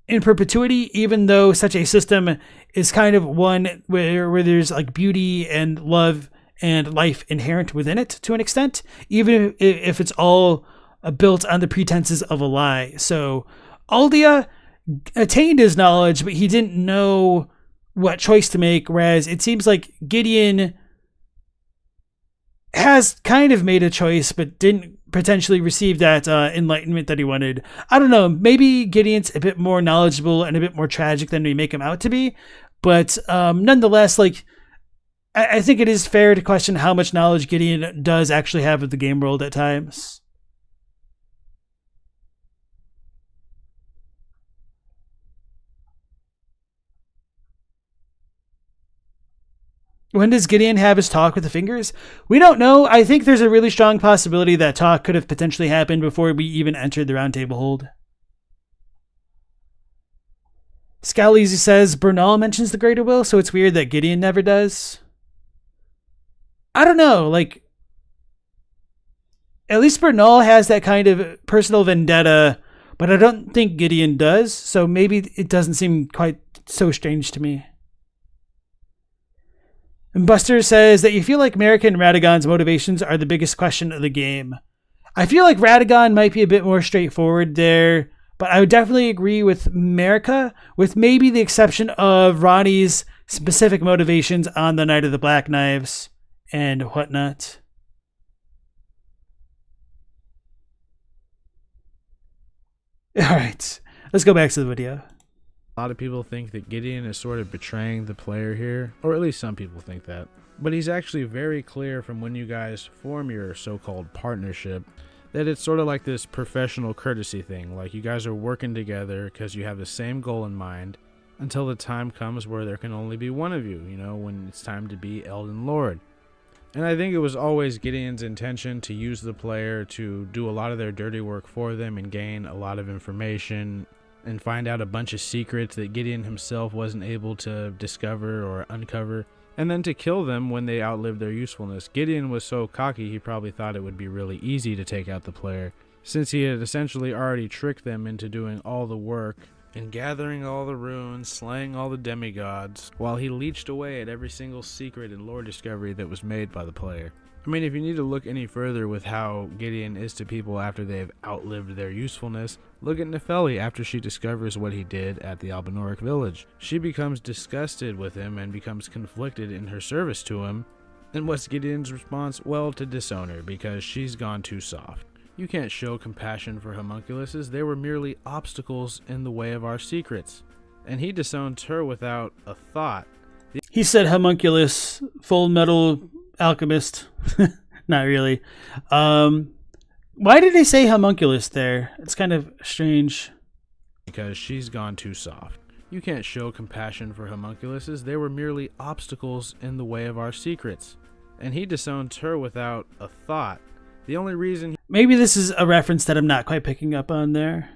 in perpetuity, even though such a system is kind of one where there's like beauty and love and life inherent within it to an extent, even if it's all built on the pretenses of a lie. So Aldia attained his knowledge, but he didn't know what choice to make, whereas it seems like Gideon has kind of made a choice, but didn't potentially receive that enlightenment that he wanted. I don't know. Maybe Gideon's a bit more knowledgeable and a bit more tragic than we make him out to be. But nonetheless, I think it is fair to question how much knowledge Gideon does actually have of the game world at times. When does Gideon have his talk with the fingers? We don't know. I think there's a really strong possibility that talk could have potentially happened before we even entered the round table hold. Scaleezy says Bernal mentions the Greater Will, so it's weird that Gideon never does. I don't know. At least Bernal has that kind of personal vendetta, but I don't think Gideon does, so maybe it doesn't seem quite so strange to me. And Buster says that you feel like Marika and Radagon's motivations are the biggest question of the game. I feel like Radagon might be a bit more straightforward there, but I would definitely agree with Marika, with maybe the exception of Ronnie's specific motivations on the Night of the Black Knives and whatnot. All right, let's go back to the video. A lot of people think that Gideon is sort of betraying the player here, or at least some people think that. But he's actually very clear from when you guys form your so-called partnership that it's sort of like this professional courtesy thing. Like you guys are working together because you have the same goal in mind until the time comes where there can only be one of you, you know, when it's time to be Elden Lord. And I think it was always Gideon's intention to use the player to do a lot of their dirty work for them and gain a lot of information and find out a bunch of secrets that Gideon himself wasn't able to discover or uncover, and then to kill them when they outlived their usefulness. Gideon was so cocky he probably thought it would be really easy to take out the player, since he had essentially already tricked them into doing all the work and gathering all the runes, slaying all the demigods, while he leeched away at every single secret and lore discovery that was made by the player. I mean, if you need to look any further with how Gideon is to people after they've outlived their usefulness, look at Nefeli after she discovers what he did at the Albinoric village. She becomes disgusted with him and becomes conflicted in her service to him. And what's Gideon's response? Well, to disown her, because she's gone too soft. You can't show compassion for homunculuses. They were merely obstacles in the way of our secrets. And he disowns her without a thought. He said homunculus, full metal alchemist. Not really. Why did they say homunculus there? It's kind of strange. Because she's gone too soft. You can't show compassion for homunculuses. They were merely obstacles in the way of our secrets. And he disowned her without a thought. The only reason maybe this is a reference that I'm not quite picking up on there.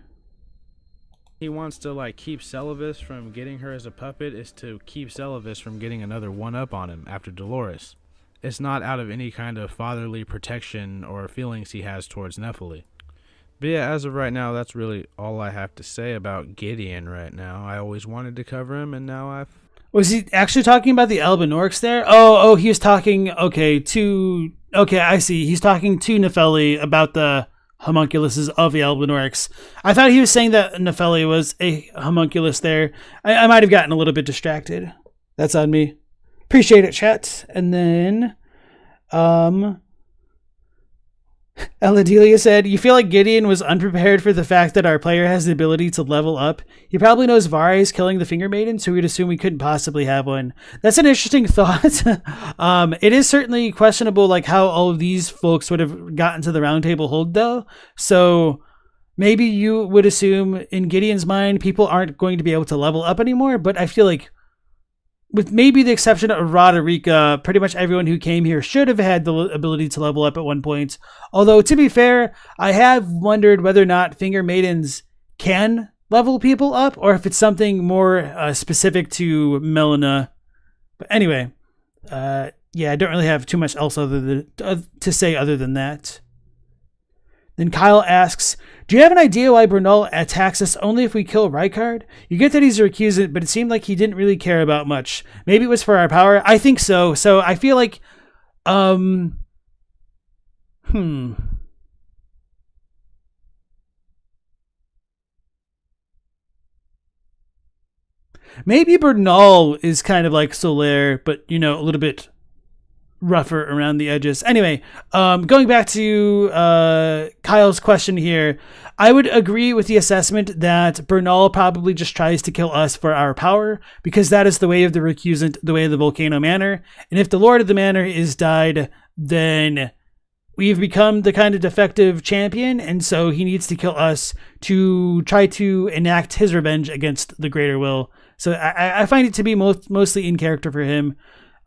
He wants to like keep Celavis from getting her as a puppet is to keep Celavis from getting another one-up on him after Dolores. It's not out of any kind of fatherly protection or feelings he has towards Nefeli. But yeah, as of right now, that's really all I have to say about Gideon right now. I always wanted to cover him, and now I've... Was he actually talking about the Albinorics there? Oh, he was talking, okay, I see. He's talking to Nefeli about the homunculuses of the Albinorics. I thought he was saying that Nefeli was a homunculus there. I might have gotten a little bit distracted. That's on me. Appreciate it, chat. And then, Eladelia said, you feel like Gideon was unprepared for the fact that our player has the ability to level up. He probably knows Vare is killing the Finger Maiden, so we'd assume we couldn't possibly have one. That's an interesting thought. It is certainly questionable, like how all of these folks would have gotten to the Round Table Hold, though. So maybe you would assume in Gideon's mind, people aren't going to be able to level up anymore. But I feel like, with maybe the exception of Roderica, pretty much everyone who came here should have had the ability to level up at one point. Although, to be fair, I have wondered whether or not Finger Maidens can level people up, or if it's something more specific to Malenia. But anyway, I don't really have too much else to say other than that. Then Kyle asks, do you have an idea why Bernal attacks us only if we kill Rykard? You get that he's a recusant, but it seemed like he didn't really care about much. Maybe it was for our power? I think so. So I feel like, maybe Bernal is kind of like Solaire, but, a little bit rougher around the edges. Anyway, going back to Kyle's question here, I would agree with the assessment that Bernal probably just tries to kill us for our power, because that is the way of the recusant, the way of the Volcano Manor. And if the Lord of the Manor is died, then we've become the kind of defective champion, and so he needs to kill us to try to enact his revenge against the greater will. So I find it to be mostly in character for him.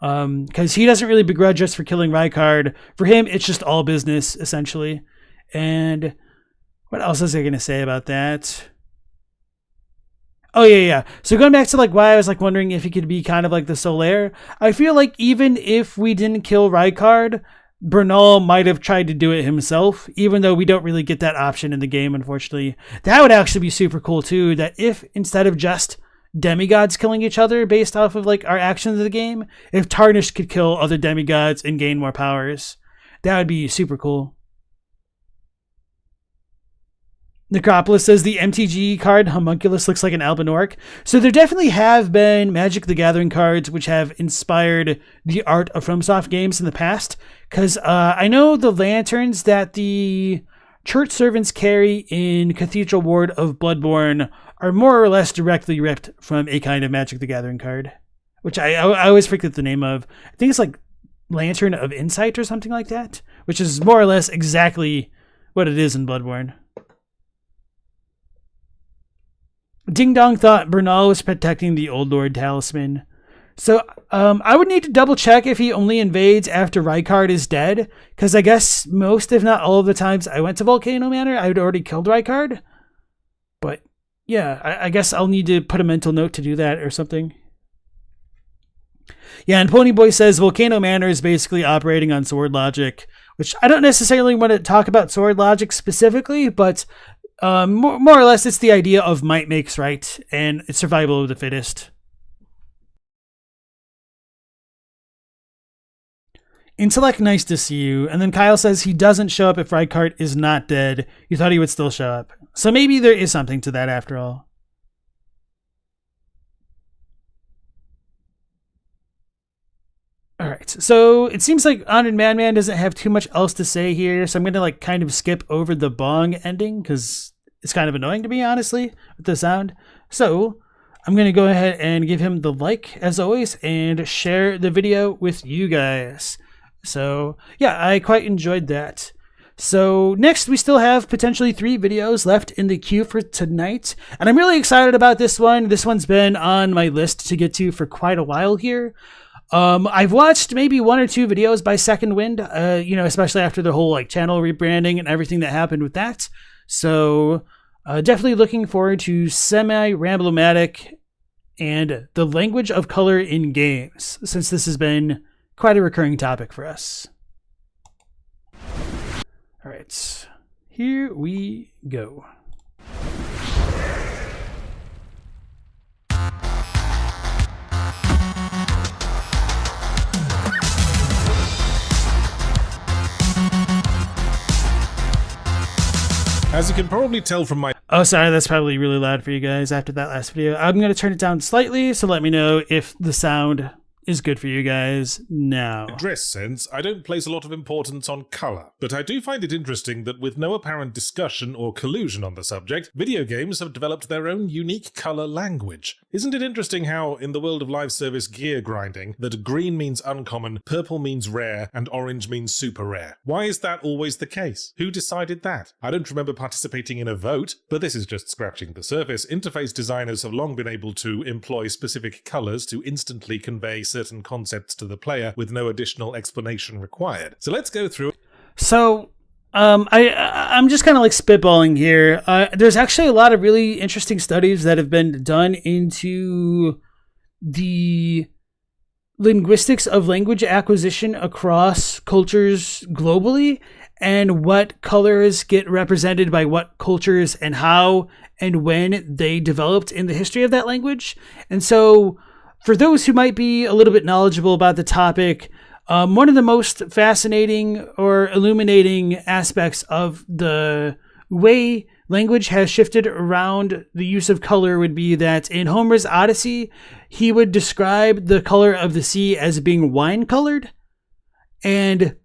Because he doesn't really begrudge us for killing Rykard. For him, it's just all business, essentially. And what else was I going to say about that? Oh, yeah. So going back to why I was wondering if he could be kind of like the Solaire, I feel like even if we didn't kill Rykard, Bernal might have tried to do it himself, even though we don't really get that option in the game, unfortunately. That would actually be super cool, too, that if instead of just demigods killing each other based off of our actions of the game, if Tarnished could kill other demigods and gain more powers, that would be super cool. Necropolis says the MTG card Homunculus looks like an Albinorc. So there definitely have been Magic the Gathering cards which have inspired the art of FromSoft games in the past. Because I know the lanterns that the church servants carry in Cathedral Ward of Bloodborne are more or less directly ripped from a kind of Magic the Gathering card, which I always forget the name of. I think it's like Lantern of Insight or something like that, which is more or less exactly what it is in Bloodborne. Ding Dong thought Bernal was protecting the Old Lord talisman. So I would need to double check if he only invades after Rykard is dead, because I guess most, if not all of the times I went to Volcano Manor, I had already killed Rykard. But yeah, I guess I'll need to put a mental note to do that or something. Yeah, and Ponyboy says Volcano Manor is basically operating on sword logic, which I don't necessarily want to talk about sword logic specifically, but more or less it's the idea of might makes right, and it's survival of the fittest. Intellect, nice to see you. And then Kyle says he doesn't show up if Rykard is not dead. You thought he would still show up. So maybe there is something to that after all. Alright, so it seems like Honored Madman doesn't have too much else to say here, so I'm going to kind of skip over the bong ending, because it's kind of annoying to me, honestly, with the sound. So I'm going to go ahead and give him the like, as always, and share the video with you guys. So yeah, I quite enjoyed that. So next, we still have potentially 3 videos left in the queue for tonight, and I'm really excited about this one. This one's been on my list to get to for quite a while here. I've watched maybe 1 or 2 videos by Second Wind, especially after the whole channel rebranding and everything that happened with that. So definitely looking forward to Semi-Ramblomatic and the language of color in games, since this has been quite a recurring topic for us. All right, here we go. As you can probably tell from my... Oh, sorry, that's probably really loud for you guys after that last video. I'm going to turn it down slightly, so let me know if the sound is good for you guys now. Dress sense, I don't place a lot of importance on colour, but I do find it interesting that with no apparent discussion or collusion on the subject, video games have developed their own unique colour language. Isn't it interesting how, in the world of live service gear grinding, that green means uncommon, purple means rare, and orange means super rare? Why is that always the case? Who decided that? I don't remember participating in a vote, but this is just scratching the surface. Interface designers have long been able to employ specific colours to instantly convey certain concepts to the player with no additional explanation required. So let's go through. So I'm just kind of spitballing here. There's actually a lot of really interesting studies that have been done into the linguistics of language acquisition across cultures globally, and what colors get represented by what cultures and how and when they developed in the history of that language. And so for those who might be a little bit knowledgeable about the topic, one of the most fascinating or illuminating aspects of the way language has shifted around the use of color would be that in Homer's Odyssey, he would describe the color of the sea as being wine-colored. And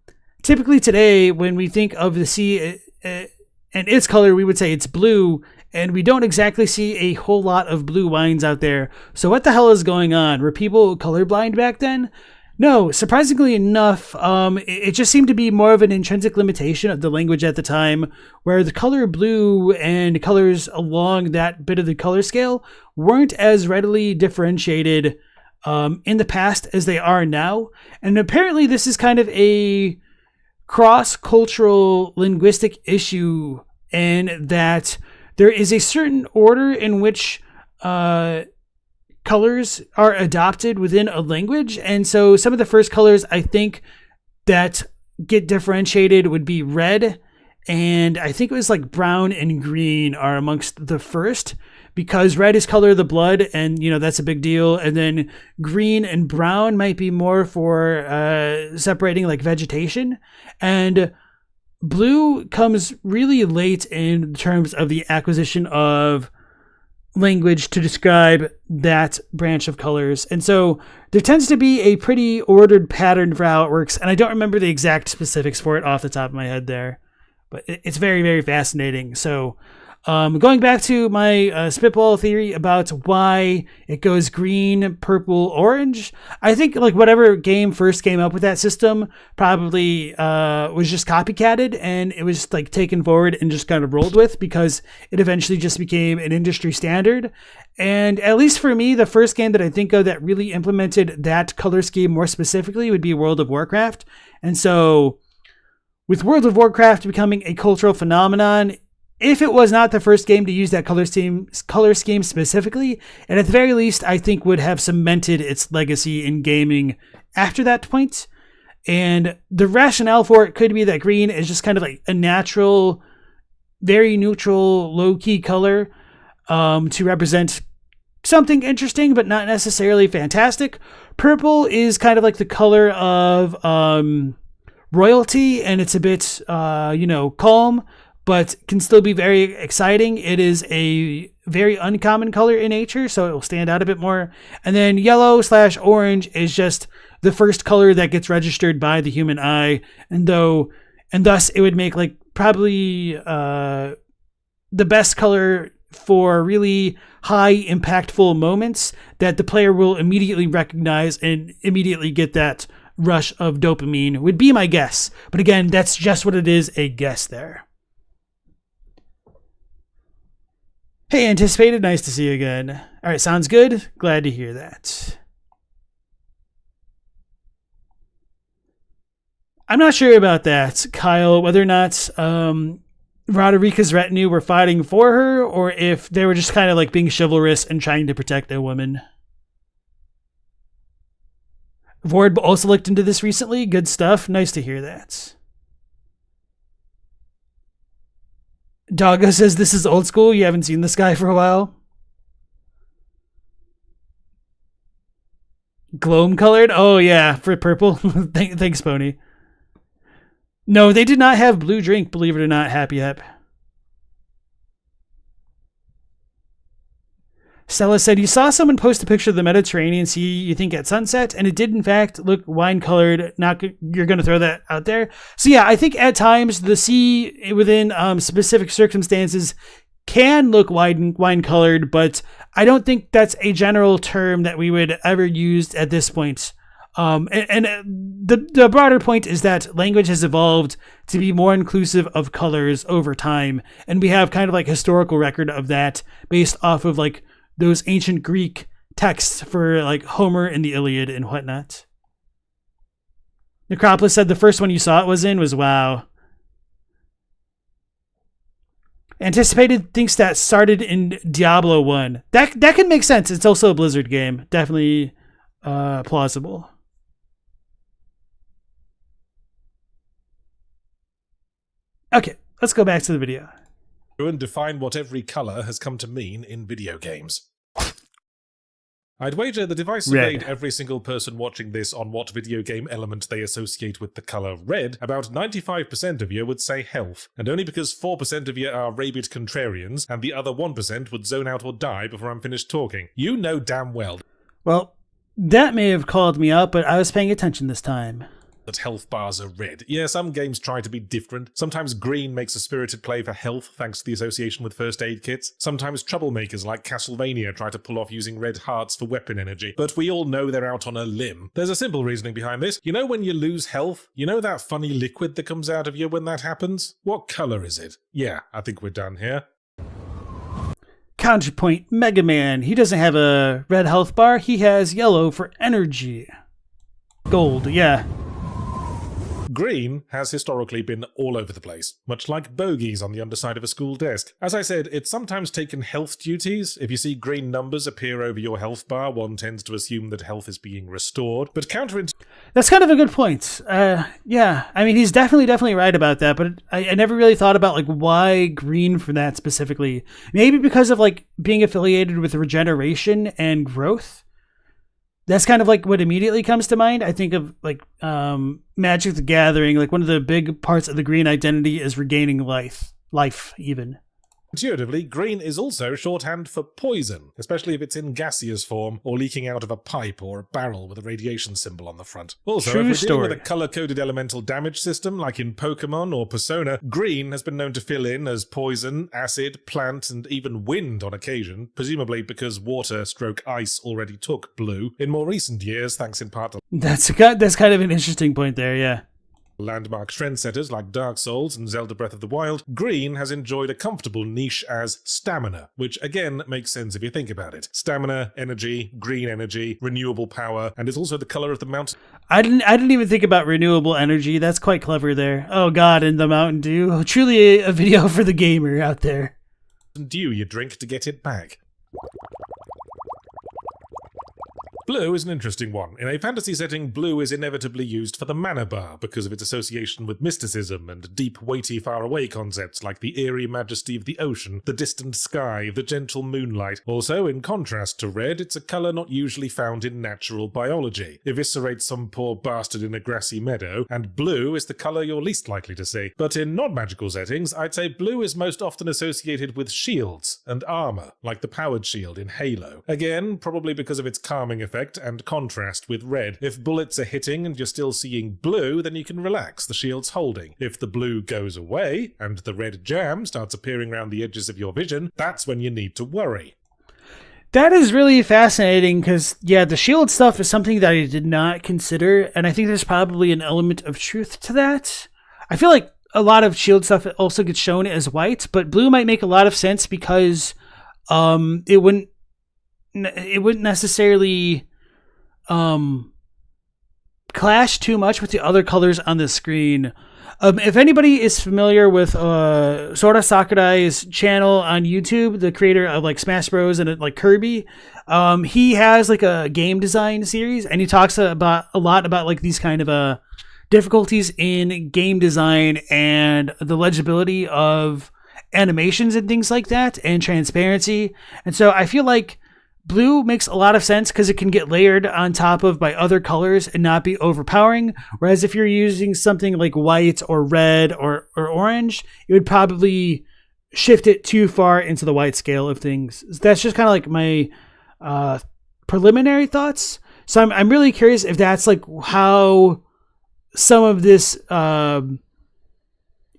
typically today, when we think of the sea and its color, we would say it's blue, and we don't exactly see a whole lot of blue wines out there. So what the hell is going on? Were people colorblind back then? No, surprisingly enough, it just seemed to be more of an intrinsic limitation of the language at the time, where the color blue and colors along that bit of the color scale weren't as readily differentiated in the past as they are now. And apparently this is kind of a cross-cultural linguistic issue, in that there is a certain order in which colors are adopted within a language. And so some of the first colors I think that get differentiated would be red, and I think it was brown and green are amongst the first, because red is color of the blood, and that's a big deal. And then green and brown might be more for separating vegetation. And blue comes really late in terms of the acquisition of language to describe that branch of colors. And so there tends to be a pretty ordered pattern for how it works. And I don't remember the exact specifics for it off the top of my head there, but it's very, very fascinating. So going back to my spitball theory about why it goes green, purple, orange, I think like whatever game first came up with that system probably was just copycatted, and it was like taken forward and just kind of rolled with because it eventually just became an industry standard. And at least for me, the first game that I think of that really implemented that color scheme more specifically would be World of Warcraft. And so with World of Warcraft becoming a cultural phenomenon, if it was not the first game to use that color scheme specifically, and at the very least, I think would have cemented its legacy in gaming after that point. And the rationale for it could be that green is just kind of like a natural, very neutral, low-key color to represent something interesting, but not necessarily fantastic. Purple is kind of like the color of royalty, and it's a bit, calm, but can still be very exciting. It is a very uncommon color in nature, so it will stand out a bit more. And then yellow/orange is just the first color that gets registered by the human eye, and thus it would make like probably the best color for really high impactful moments that the player will immediately recognize and immediately get that rush of dopamine, would be my guess. But again, that's just what it is, a guess there. Hey, Anticipated, nice to see you again. All right, sounds good. Glad to hear that. I'm not sure about that, Kyle, whether or not Roderica's retinue were fighting for her, or if they were just kind of like being chivalrous and trying to protect a woman. Vord also looked into this recently. Good stuff. Nice to hear that. Doggo says this is old school. You haven't seen this guy for a while. Gloam colored? Oh yeah, for purple. Thanks, Pony. No, they did not have blue drink, believe it or not, Happy Hep. Stella said, you saw someone post a picture of the Mediterranean Sea, you think at sunset, and it did in fact look wine-colored. You're going to throw that out there? So yeah, I think at times the sea within specific circumstances can look wine-colored, but I don't think that's a general term that we would ever use at this point. The broader point is that language has evolved to be more inclusive of colors over time, and we have kind of like historical record of that based off of like those ancient Greek texts for like Homer and the Iliad and whatnot. Necropolis said the first one you saw it was in was WoW. Anticipated thinks that started in Diablo 1. That can make sense. It's also a Blizzard game. Definitely plausible. Okay, let's go back to the video. And define what every colour has come to mean in video games. I'd wager that if I surveyed every single person watching this on what video game element they associate with the colour red, about 95% of you would say health, and only because 4% of you are rabid contrarians, and the other 1% would zone out or die before I'm finished talking. You know damn well. Well, that may have called me out, but I was paying attention this time. That health bars are red. Yeah, some games try to be different. Sometimes green makes a spirited play for health thanks to the association with first aid kits. Sometimes troublemakers like Castlevania try to pull off using red hearts for weapon energy. But we all know they're out on a limb. There's a simple reasoning behind this. You know when you lose health? You know that funny liquid that comes out of you when that happens? What colour is it? Yeah, I think we're done here. Counterpoint, Mega Man. He doesn't have a red health bar. He has yellow for energy. Gold, yeah. Green has historically been all over the place, much like bogies on the underside of a school desk. As I said, it's sometimes taken health duties. If you see green numbers appear over your health bar, one tends to assume that health is being restored. But that's kind of a good point. Yeah, I mean, he's definitely right about that, but I never really thought about like why green for that specifically. Maybe because of like being affiliated with regeneration and growth. That's kind of like what immediately comes to mind. I think of like Magic the Gathering. Like one of the big parts of the green identity is regaining life even. Intuitively, green is also shorthand for poison, especially if it's in gaseous form or leaking out of a pipe or a barrel with a radiation symbol on the front. Also, True if we're story. dealing with a color-coded elemental damage system like in Pokemon or Persona, green has been known to fill in as poison, acid, plant, and even wind on occasion, presumably because water/ice already took blue in more recent years, thanks in part to That's kind of an interesting point there, yeah. landmark trendsetters like Dark Souls and Zelda Breath of the Wild. Green has enjoyed a comfortable niche as stamina, which again makes sense if you think about it. Stamina, energy, green energy, renewable power, and it's also the color of the mountain I didn't even think about renewable energy. That's quite clever there. Oh god, and the Mountain Dew. Truly a video for the gamer out there. dew you drink to get it back. Blue is an interesting one. In a fantasy setting, blue is inevitably used for the mana bar because of its association with mysticism and deep, weighty, faraway concepts like the eerie majesty of the ocean, the distant sky, the gentle moonlight. Also, in contrast to red, it's a colour not usually found in natural biology. Eviscerate some poor bastard in a grassy meadow, and blue is the colour you're least likely to see. But in non-magical settings, I'd say blue is most often associated with shields and armour, like the powered shield in Halo. Again, probably because of its calming effect and contrast with red. If bullets are hitting and you're still seeing blue, then you can relax, the shield's holding. If the blue goes away and the red jam starts appearing around the edges of your vision, that's when you need to worry. That is really fascinating because, yeah, the shield stuff is something that I did not consider, and I think there's probably an element of truth to that. I feel like a lot of shield stuff also gets shown as white, but blue might make a lot of sense because it wouldn't necessarily clash too much with the other colors on the screen. If anybody is familiar with Sora Sakurai's channel on YouTube, the creator of like Smash Bros and like Kirby, he has like a game design series, and he talks a lot about like these kind of difficulties in game design and the legibility of animations and things like that, and transparency. And so I feel like blue makes a lot of sense because it can get layered on top of by other colors and not be overpowering. Whereas if you're using something like white or red or orange, it would probably shift it too far into the white scale of things. That's just kind of like my preliminary thoughts. So I'm really curious if that's like how some of this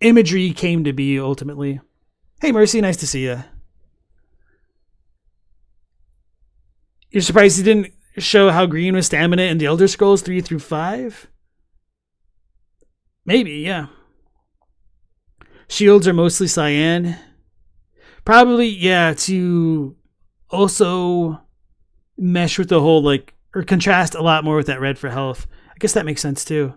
imagery came to be ultimately. Hey, Mercy, nice to see you. You're surprised he didn't show how green was stamina in the Elder Scrolls 3 through 5? Maybe, yeah. Shields are mostly cyan. Probably, yeah, to also mesh with the whole, like, or contrast a lot more with that red for health. I guess that makes sense, too.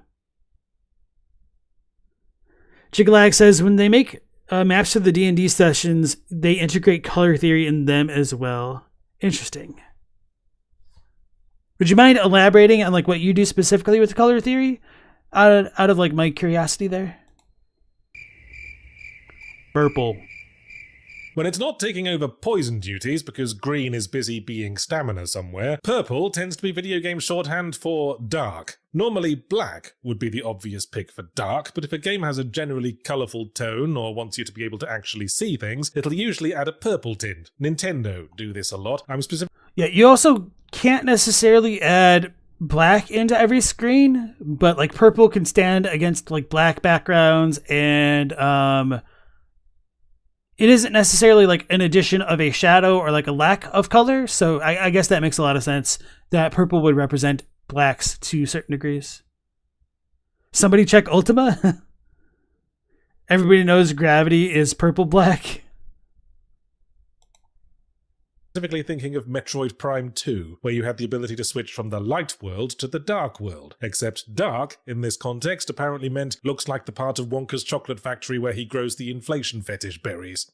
Jiglag says, when they make maps for the D&D sessions, they integrate color theory in them as well. Interesting. Would you mind elaborating on like what you do specifically with color theory? Out of like my curiosity there. Purple. When it's not taking over poison duties because green is busy being stamina somewhere, purple tends to be video game shorthand for dark. Normally black would be the obvious pick for dark, but if a game has a generally colourful tone or wants you to be able to actually see things, it'll usually add a purple tint. Nintendo do this a lot. Yeah, you also can't necessarily add black into every screen, but like purple can stand against like black backgrounds, and it isn't necessarily like an addition of a shadow or like a lack of color. So I guess that makes a lot of sense that purple would represent blacks to certain degrees. Somebody check Ultima. Everybody knows gravity is purple black. Specifically thinking of Metroid Prime 2, where you had the ability to switch from the light world to the dark world. Except dark, in this context, apparently meant looks like the part of Wonka's chocolate factory where he grows the inflation fetish berries.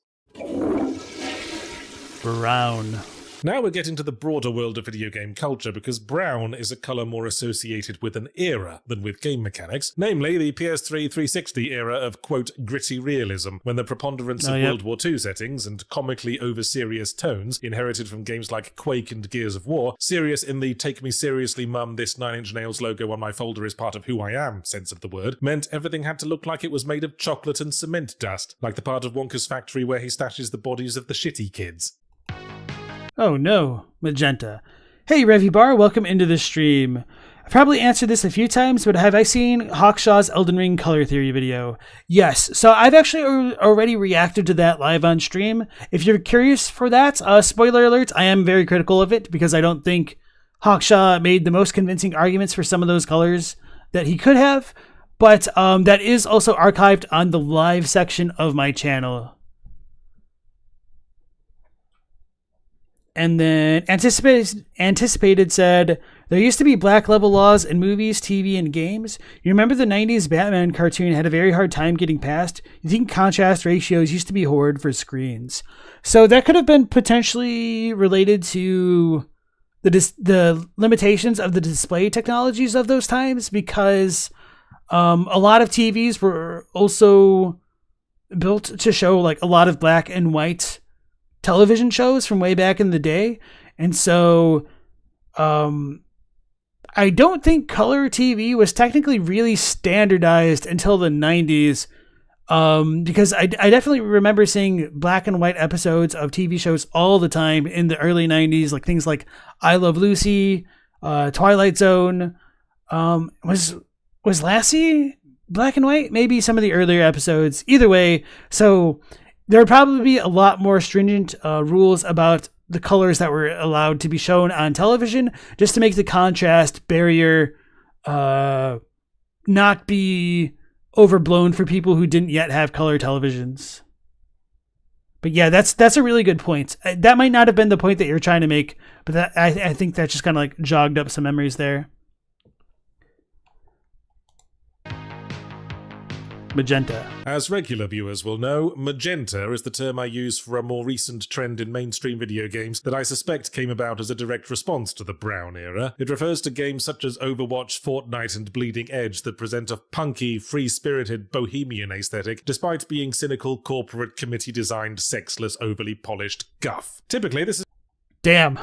Brown. Now we're getting to the broader world of video game culture, because brown is a colour more associated with an era than with game mechanics, namely the PS3 360 era of, quote, gritty realism, when the preponderance of World War II settings and comically over-serious tones, inherited from games like Quake and Gears of War, serious in the take me seriously mum, this Nine Inch Nails logo on my folder is part of who I am sense of the word, meant everything had to look like it was made of chocolate and cement dust, like the part of Wonka's factory where he stashes the bodies of the shitty kids. Oh no, magenta. Hey Revy Bar, welcome into the stream. I've probably answered this a few times, but have I seen Hawkshaw's Elden Ring color theory video? Yes, so I've actually already reacted to that live on stream. If you're curious for that, spoiler alert, I am very critical of it because I don't think Hawkshaw made the most convincing arguments for some of those colors that he could have, but that is also archived on the live section of my channel. And then Anticipated said, there used to be black level laws in movies, TV, and games. You remember the 90s Batman cartoon had a very hard time getting past? You think contrast ratios used to be horrid for screens. So that could have been potentially related to the limitations of the display technologies of those times, because a lot of TVs were also built to show like a lot of black and white television shows from way back in the day. And so I don't think color TV was technically really standardized until the 90s, because I definitely remember seeing black and white episodes of TV shows all the time in the early 90s, like things like I Love Lucy, Twilight Zone. Was Lassie black and white? Maybe some of the earlier episodes. Either way, so there would probably be a lot more stringent rules about the colors that were allowed to be shown on television, just to make the contrast barrier not be overblown for people who didn't yet have color televisions. But yeah, that's a really good point. That might not have been the point that you're trying to make, but that I think that just kind of like jogged up some memories there. Magenta. As regular viewers will know, magenta is the term I use for a more recent trend in mainstream video games that I suspect came about as a direct response to the brown era. It refers to games such as Overwatch, Fortnite, and Bleeding Edge that present a punky, free-spirited, bohemian aesthetic, despite being cynical, corporate, committee-designed, sexless, overly polished guff. Typically, this is... Damn.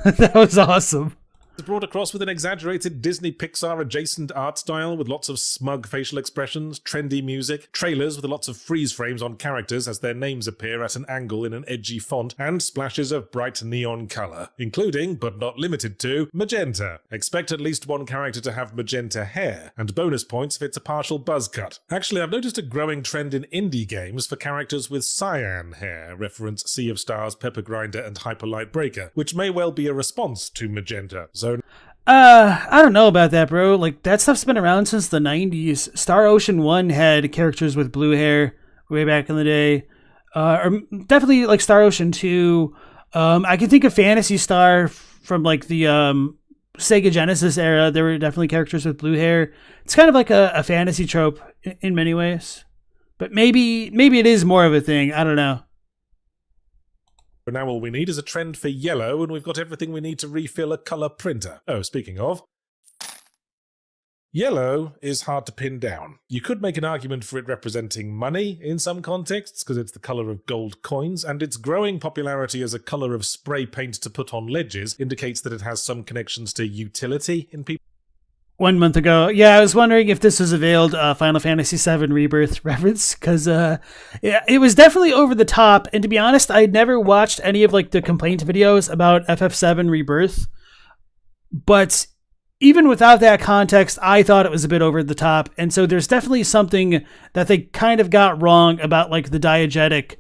That was awesome. Brought across with an exaggerated Disney Pixar adjacent art style with lots of smug facial expressions, trendy music, trailers with lots of freeze frames on characters as their names appear at an angle in an edgy font, and splashes of bright neon colour, including, but not limited to, magenta. Expect at least one character to have magenta hair, and bonus points if it's a partial buzz cut. Actually, I've noticed a growing trend in indie games for characters with cyan hair, reference Sea of Stars, Pepper Grinder, and Hyper Light Breaker, which may well be a response to magenta. I don't know about that, bro. Like, that stuff's been around since the 90s. Star Ocean 1 had characters with blue hair way back in the day. Or definitely, like, Star Ocean 2. I can think of Phantasy Star from, like, the Sega Genesis era. There were definitely characters with blue hair. It's kind of like a fantasy trope in many ways. But maybe it is more of a thing. I don't know. For now, all we need is a trend for yellow, and we've got everything we need to refill a colour printer. Oh, speaking of... Yellow is hard to pin down. You could make an argument for it representing money in some contexts, because it's the colour of gold coins, and its growing popularity as a colour of spray paint to put on ledges indicates that it has some connections to utility in people. 1 month ago. Yeah, I was wondering if this was a veiled Final Fantasy VII Rebirth reference, because yeah, it was definitely over the top, and to be honest, I'd never watched any of like the complaint videos about FF7 Rebirth, but even without that context, I thought it was a bit over the top, and so there's definitely something that they kind of got wrong about like the diegetic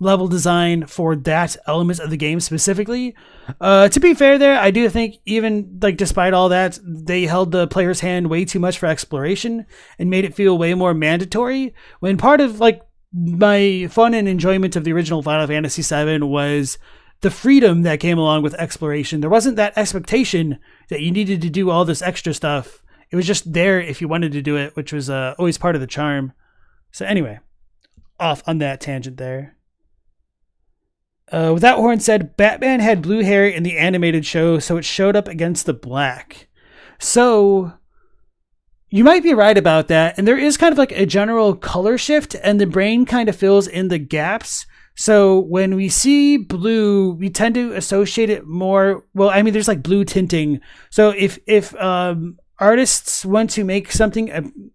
level design for that element of the game specifically. To be fair there, I do think even like despite all that, they held the player's hand way too much for exploration and made it feel way more mandatory, when part of like my fun and enjoyment of the original Final Fantasy VII was the freedom that came along with exploration. There wasn't that expectation that you needed to do all this extra stuff. It was just there if you wanted to do it, which was always part of the charm. So anyway, off on that tangent there. With that horn said, Batman had blue hair in the animated show, so it showed up against the black. So you might be right about that. And there is kind of like a general color shift, and the brain kind of fills in the gaps. So when we see blue, we tend to associate it more. Well, I mean, there's like blue tinting. So if artists want to make something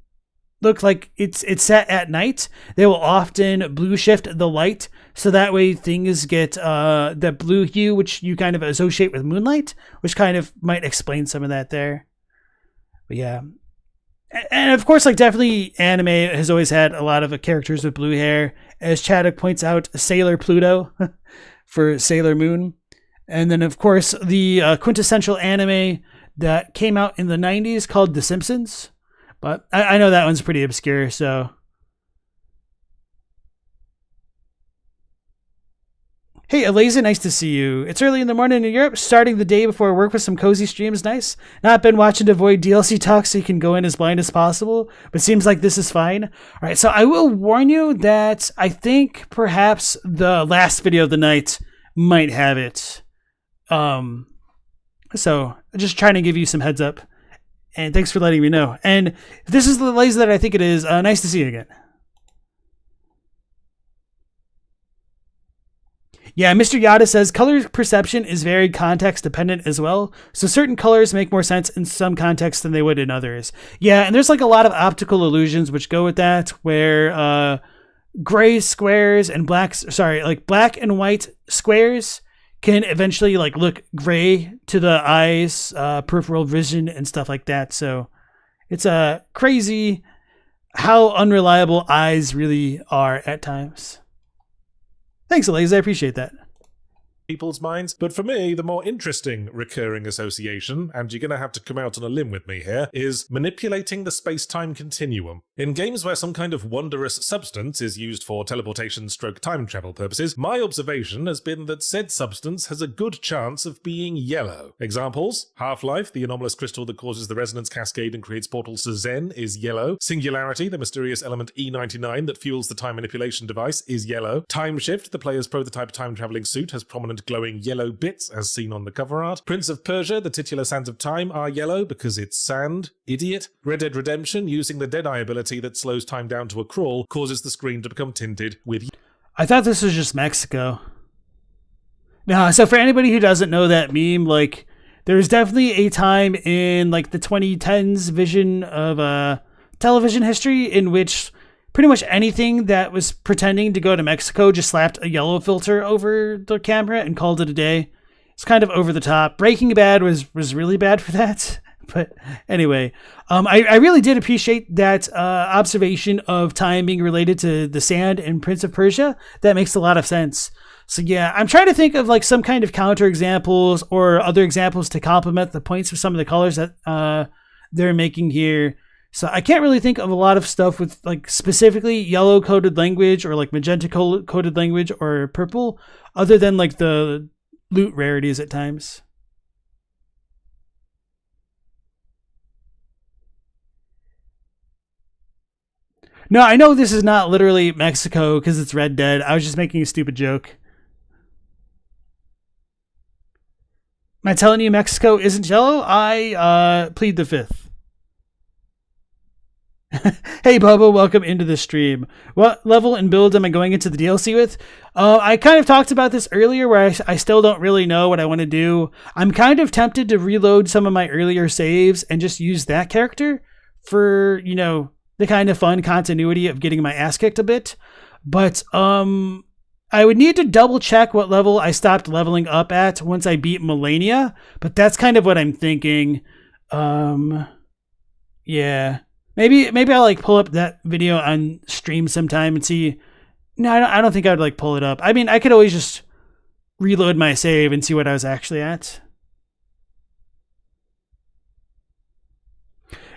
look like it's set at night, they will often blue shift the light, so that way things get that blue hue, which you kind of associate with moonlight, which kind of might explain some of that there. But yeah. And of course, like, definitely anime has always had a lot of characters with blue hair. As Chaddock points out, Sailor Pluto for Sailor Moon. And then, of course, the quintessential anime that came out in the 90s called The Simpsons. But I know that one's pretty obscure, so. Hey, Eliza, nice to see you. It's early in the morning in Europe, starting the day before work with some cozy streams. Nice. Not been watching to avoid DLC talk so you can go in as blind as possible, but seems like this is fine. All right, so I will warn you that I think perhaps the last video of the night might have it. So just trying to give you some heads up, and thanks for letting me know. And if this is the Eliza that I think it is, nice to see you again. Yeah, Mr. Yada says color perception is very context dependent as well. So certain colors make more sense in some contexts than they would in others. Yeah, and there's like a lot of optical illusions which go with that, where gray squares and black and white squares can eventually like look gray to the eyes, peripheral vision and stuff like that. So it's crazy how unreliable eyes really are at times. Thanks, Eliza. I appreciate that. People's minds, but for me, the more interesting recurring association, and you're going to have to come out on a limb with me here, is manipulating the space-time continuum. In games where some kind of wondrous substance is used for teleportation/time travel purposes, my observation has been that said substance has a good chance of being yellow. Examples: Half-Life, the anomalous crystal that causes the resonance cascade and creates portals to Zen, is yellow. Singularity, the mysterious element E99 that fuels the time manipulation device, is yellow. Time Shift, the player's prototype time-traveling suit, has prominent glowing yellow bits as seen on the cover art. Prince of Persia, the titular sands of time, are yellow because it's sand. Idiot. Red Dead Redemption, using the Deadeye ability that slows time down to a crawl, causes the screen to become tinted with... I thought this was just Mexico. No, so for anybody who doesn't know that meme, like, there's definitely a time in like the 2010s vision of television history in which pretty much anything that was pretending to go to Mexico just slapped a yellow filter over the camera and called it a day. It's kind of over the top. Breaking Bad was really bad for that. But anyway, I really did appreciate that observation of time being related to the sand in Prince of Persia. That makes a lot of sense. So yeah, I'm trying to think of like some kind of counter examples or other examples to complement the points of some of the colors that they're making here. So I can't really think of a lot of stuff with like specifically yellow coded language or like magenta coded language or purple, other than like the loot rarities at times. No, I know this is not literally Mexico because it's Red Dead. I was just making a stupid joke. Am I telling you Mexico isn't yellow? I plead the fifth. Hey, Bubba, welcome into the stream. What level and build am I going into the DLC with? I kind of talked about this earlier where I still don't really know what I want to do. I'm kind of tempted to reload some of my earlier saves and just use that character for, you know, the kind of fun continuity of getting my ass kicked a bit. But I would need to double check what level I stopped leveling up at once I beat Malenia, but that's kind of what I'm thinking. Yeah. Maybe I'll like pull up that video on stream sometime and see. No, I don't think I would like pull it up. I mean, I could always just reload my save and see what I was actually at.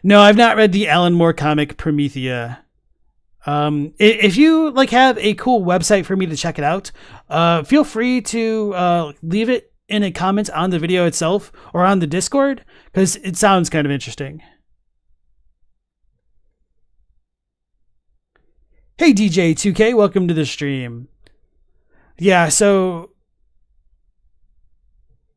No, I've not read the Alan Moore comic Promethea. If you like have a cool website for me to check it out, feel free to leave it in a comment on the video itself or on the Discord because it sounds kind of interesting. Hey DJ2K, welcome to the stream. Yeah, so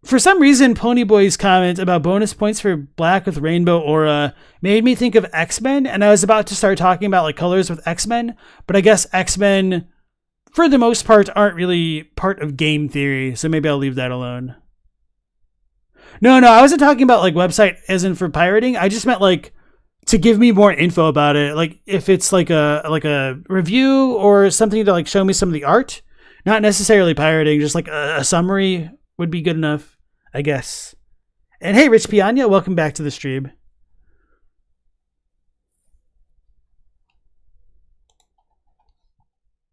For some reason, Ponyboy's comment about bonus points for black with rainbow aura made me think of X-Men, and I was about to start talking about like colors with X-Men, but I guess X-Men, for the most part, aren't really part of game theory, so maybe I'll leave that alone. No, I wasn't talking about like website as in for pirating. I just meant like to give me more info about it, like if it's like a review or something to like show me some of the art, not necessarily pirating, just like a summary would be good enough, I guess. And hey, Rich Piana, welcome back to the stream.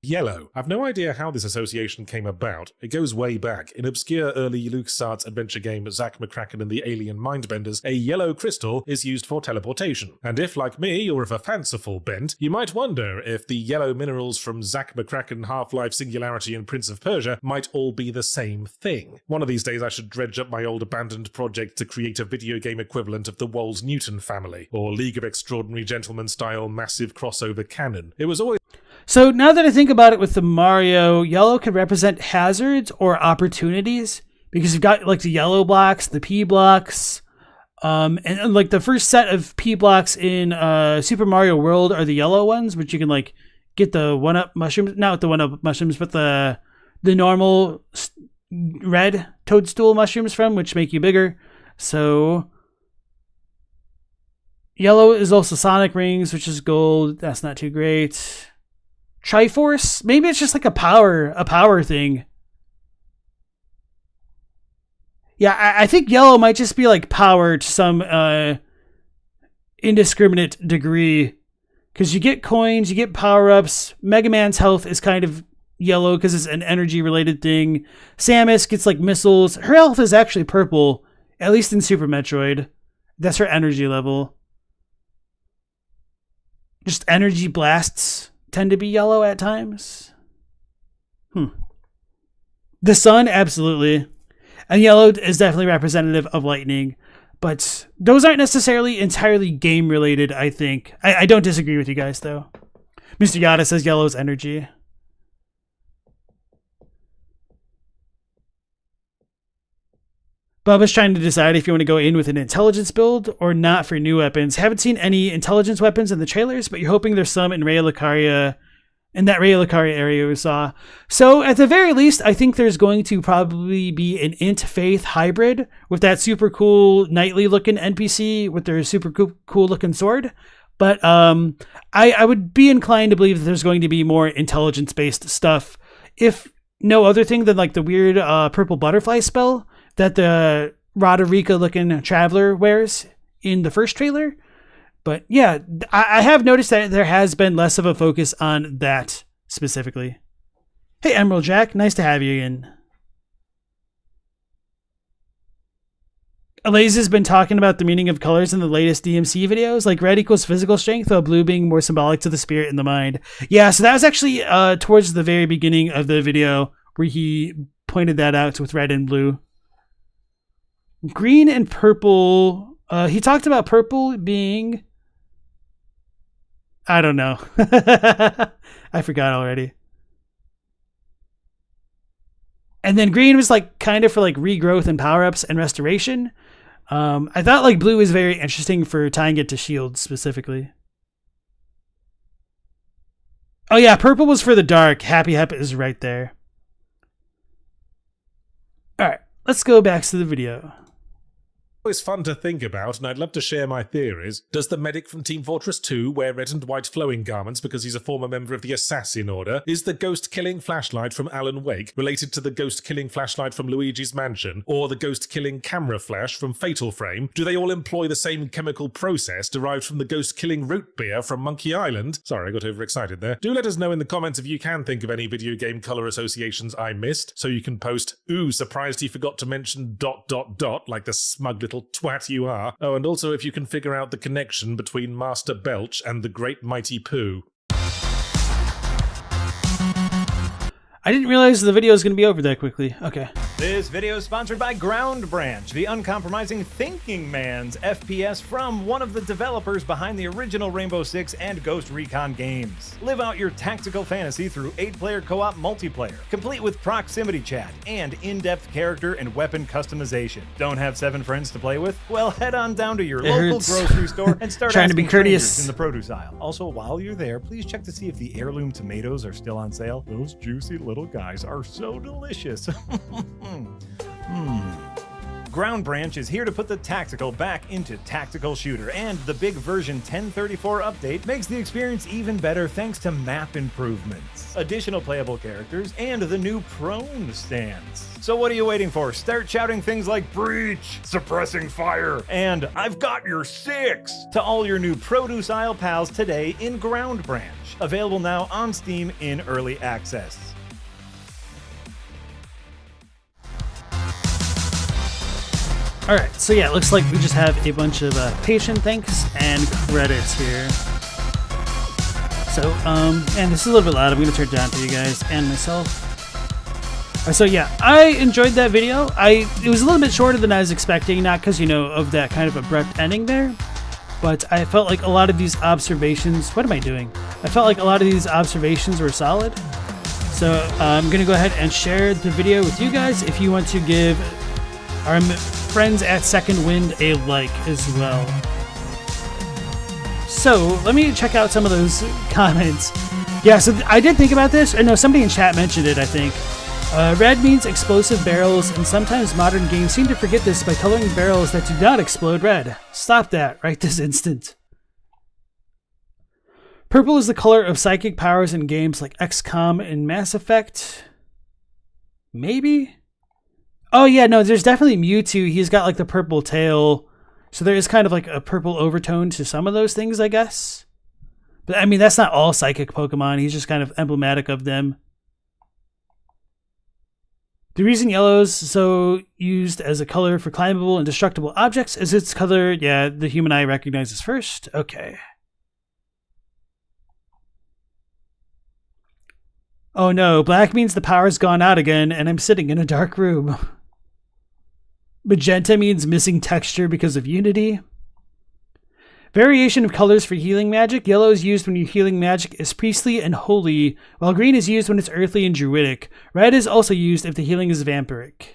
Yellow. I've no idea how this association came about. It goes way back. In obscure early LucasArts adventure game Zack McCracken and the Alien Mindbenders, a yellow crystal is used for teleportation. And if, like me, you're of a fanciful bent, you might wonder if the yellow minerals from Zack McCracken, Half-Life Singularity, and Prince of Persia might all be the same thing. One of these days I should dredge up my old abandoned project to create a video game equivalent of the Walls-Newton family, or League of Extraordinary Gentlemen style massive crossover canon. It was always... So now that I think about it with the Mario, yellow could represent hazards or opportunities because you've got like the yellow blocks, the P blocks, and like the first set of P blocks in Super Mario World are the yellow ones, which you can like get the 1-up mushrooms, not the 1-up mushrooms, but the normal red toadstool mushrooms from, which make you bigger. So yellow is also Sonic Rings, which is gold. That's not too great. Triforce? Maybe it's just like a power thing. Yeah, I think yellow might just be like power to some indiscriminate degree. Because you get coins, you get power-ups. Mega Man's health is kind of yellow because it's an energy-related thing. Samus gets like missiles. Her health is actually purple, at least in Super Metroid. That's her energy level. Just energy blasts tend to be yellow at times. The sun, absolutely. And yellow is definitely representative of lightning. But those aren't necessarily entirely game related, I think. I don't disagree with you guys, though. Mr. Yada says yellow's energy. Bubba's trying to decide if you want to go in with an intelligence build or not for new weapons. Haven't seen any intelligence weapons in the trailers, but you're hoping there's some in Raya Lucaria, in that Raya Lucaria area we saw. So at the very least, I think there's going to probably be an Int Faith hybrid with that super cool knightly looking NPC with their super cool looking sword. But I would be inclined to believe that there's going to be more intelligence based stuff, if no other thing than like the weird purple butterfly spell that the Roderica looking traveler wears in the first trailer. But yeah, I have noticed that there has been less of a focus on that specifically. Hey, Emerald Jack, nice to have you again. Alaze has been talking about the meaning of colors in the latest DMC videos, like red equals physical strength, while blue being more symbolic to the spirit and the mind. Yeah, so that was actually towards the very beginning of the video where he pointed that out with red and blue. Green and purple. He talked about purple being... I don't know. I forgot already. And then green was like kind of for like regrowth and power-ups and restoration. I thought like blue was very interesting for tying it to shields specifically. Oh yeah, purple was for the dark. Happy Hep is right there. All right, let's go back to the video. Always fun to think about, and I'd love to share my theories. Does the medic from Team Fortress 2 wear red and white flowing garments because he's a former member of the Assassin Order? Is the ghost-killing flashlight from Alan Wake related to the ghost-killing flashlight from Luigi's Mansion, or the ghost-killing camera flash from Fatal Frame? Do they all employ the same chemical process derived from the ghost-killing root beer from Monkey Island? Sorry, I got overexcited there. Do let us know in the comments if you can think of any video game color associations I missed, so you can post, "Ooh, surprised he forgot to mention ... like the smug little twat you are." Oh, and also if you can figure out the connection between Master Belch and the Great Mighty Pooh. I didn't realize the video was going to be over that quickly. Okay. This video is sponsored by Ground Branch, the uncompromising thinking man's FPS from one of the developers behind the original Rainbow Six and Ghost Recon games. Live out your tactical fantasy through 8-player co-op multiplayer, complete with proximity chat and in-depth character and weapon customization. Don't have 7 friends to play with? Well, head on down to your local grocery store and start trying to be asking courteous strangers in the produce aisle. Also, while you're there, please check to see if the heirloom tomatoes are still on sale. Those juicy little guys are so delicious. Ground Branch is here to put the tactical back into tactical shooter, and the big version 1034 update makes the experience even better thanks to map improvements, additional playable characters, and the new prone stance. So what are you waiting for? Start shouting things like breach, suppressing fire, and I've got your 6 to all your new produce aisle pals today in Ground Branch. Available now on Steam in early access. Alright, so yeah, it looks like we just have a bunch of patient thanks and credits here. So, and this is a little bit loud. I'm going to turn it down for you guys and myself. So yeah, I enjoyed that video. It was a little bit shorter than I was expecting, not because, you know, of that kind of abrupt ending there, but I felt like a lot of these observations... What am I doing? I felt like a lot of these observations were solid. So I'm going to go ahead and share the video with you guys if you want to give our friends at Second Wind a like as well. So let me check out some of those comments. Yeah, so I did think about this. Or no, somebody in chat mentioned it, I think. Red means explosive barrels, and sometimes modern games seem to forget this by coloring barrels that do not explode red. Stop that right this instant. Purple is the color of psychic powers in games like XCOM and Mass Effect. Maybe? Oh yeah, no, there's definitely Mewtwo. He's got like the purple tail. So there is kind of like a purple overtone to some of those things, I guess. But I mean, that's not all psychic Pokemon. He's just kind of emblematic of them. The reason yellow is so used as a color for climbable and destructible objects is its color, yeah, the human eye recognizes first. Okay. Oh no, black means the power's gone out again and I'm sitting in a dark room. Magenta means missing texture because of Unity. Variation of colors for healing magic. Yellow is used when your healing magic is priestly and holy, while green is used when it's earthly and druidic. Red is also used if the healing is vampiric.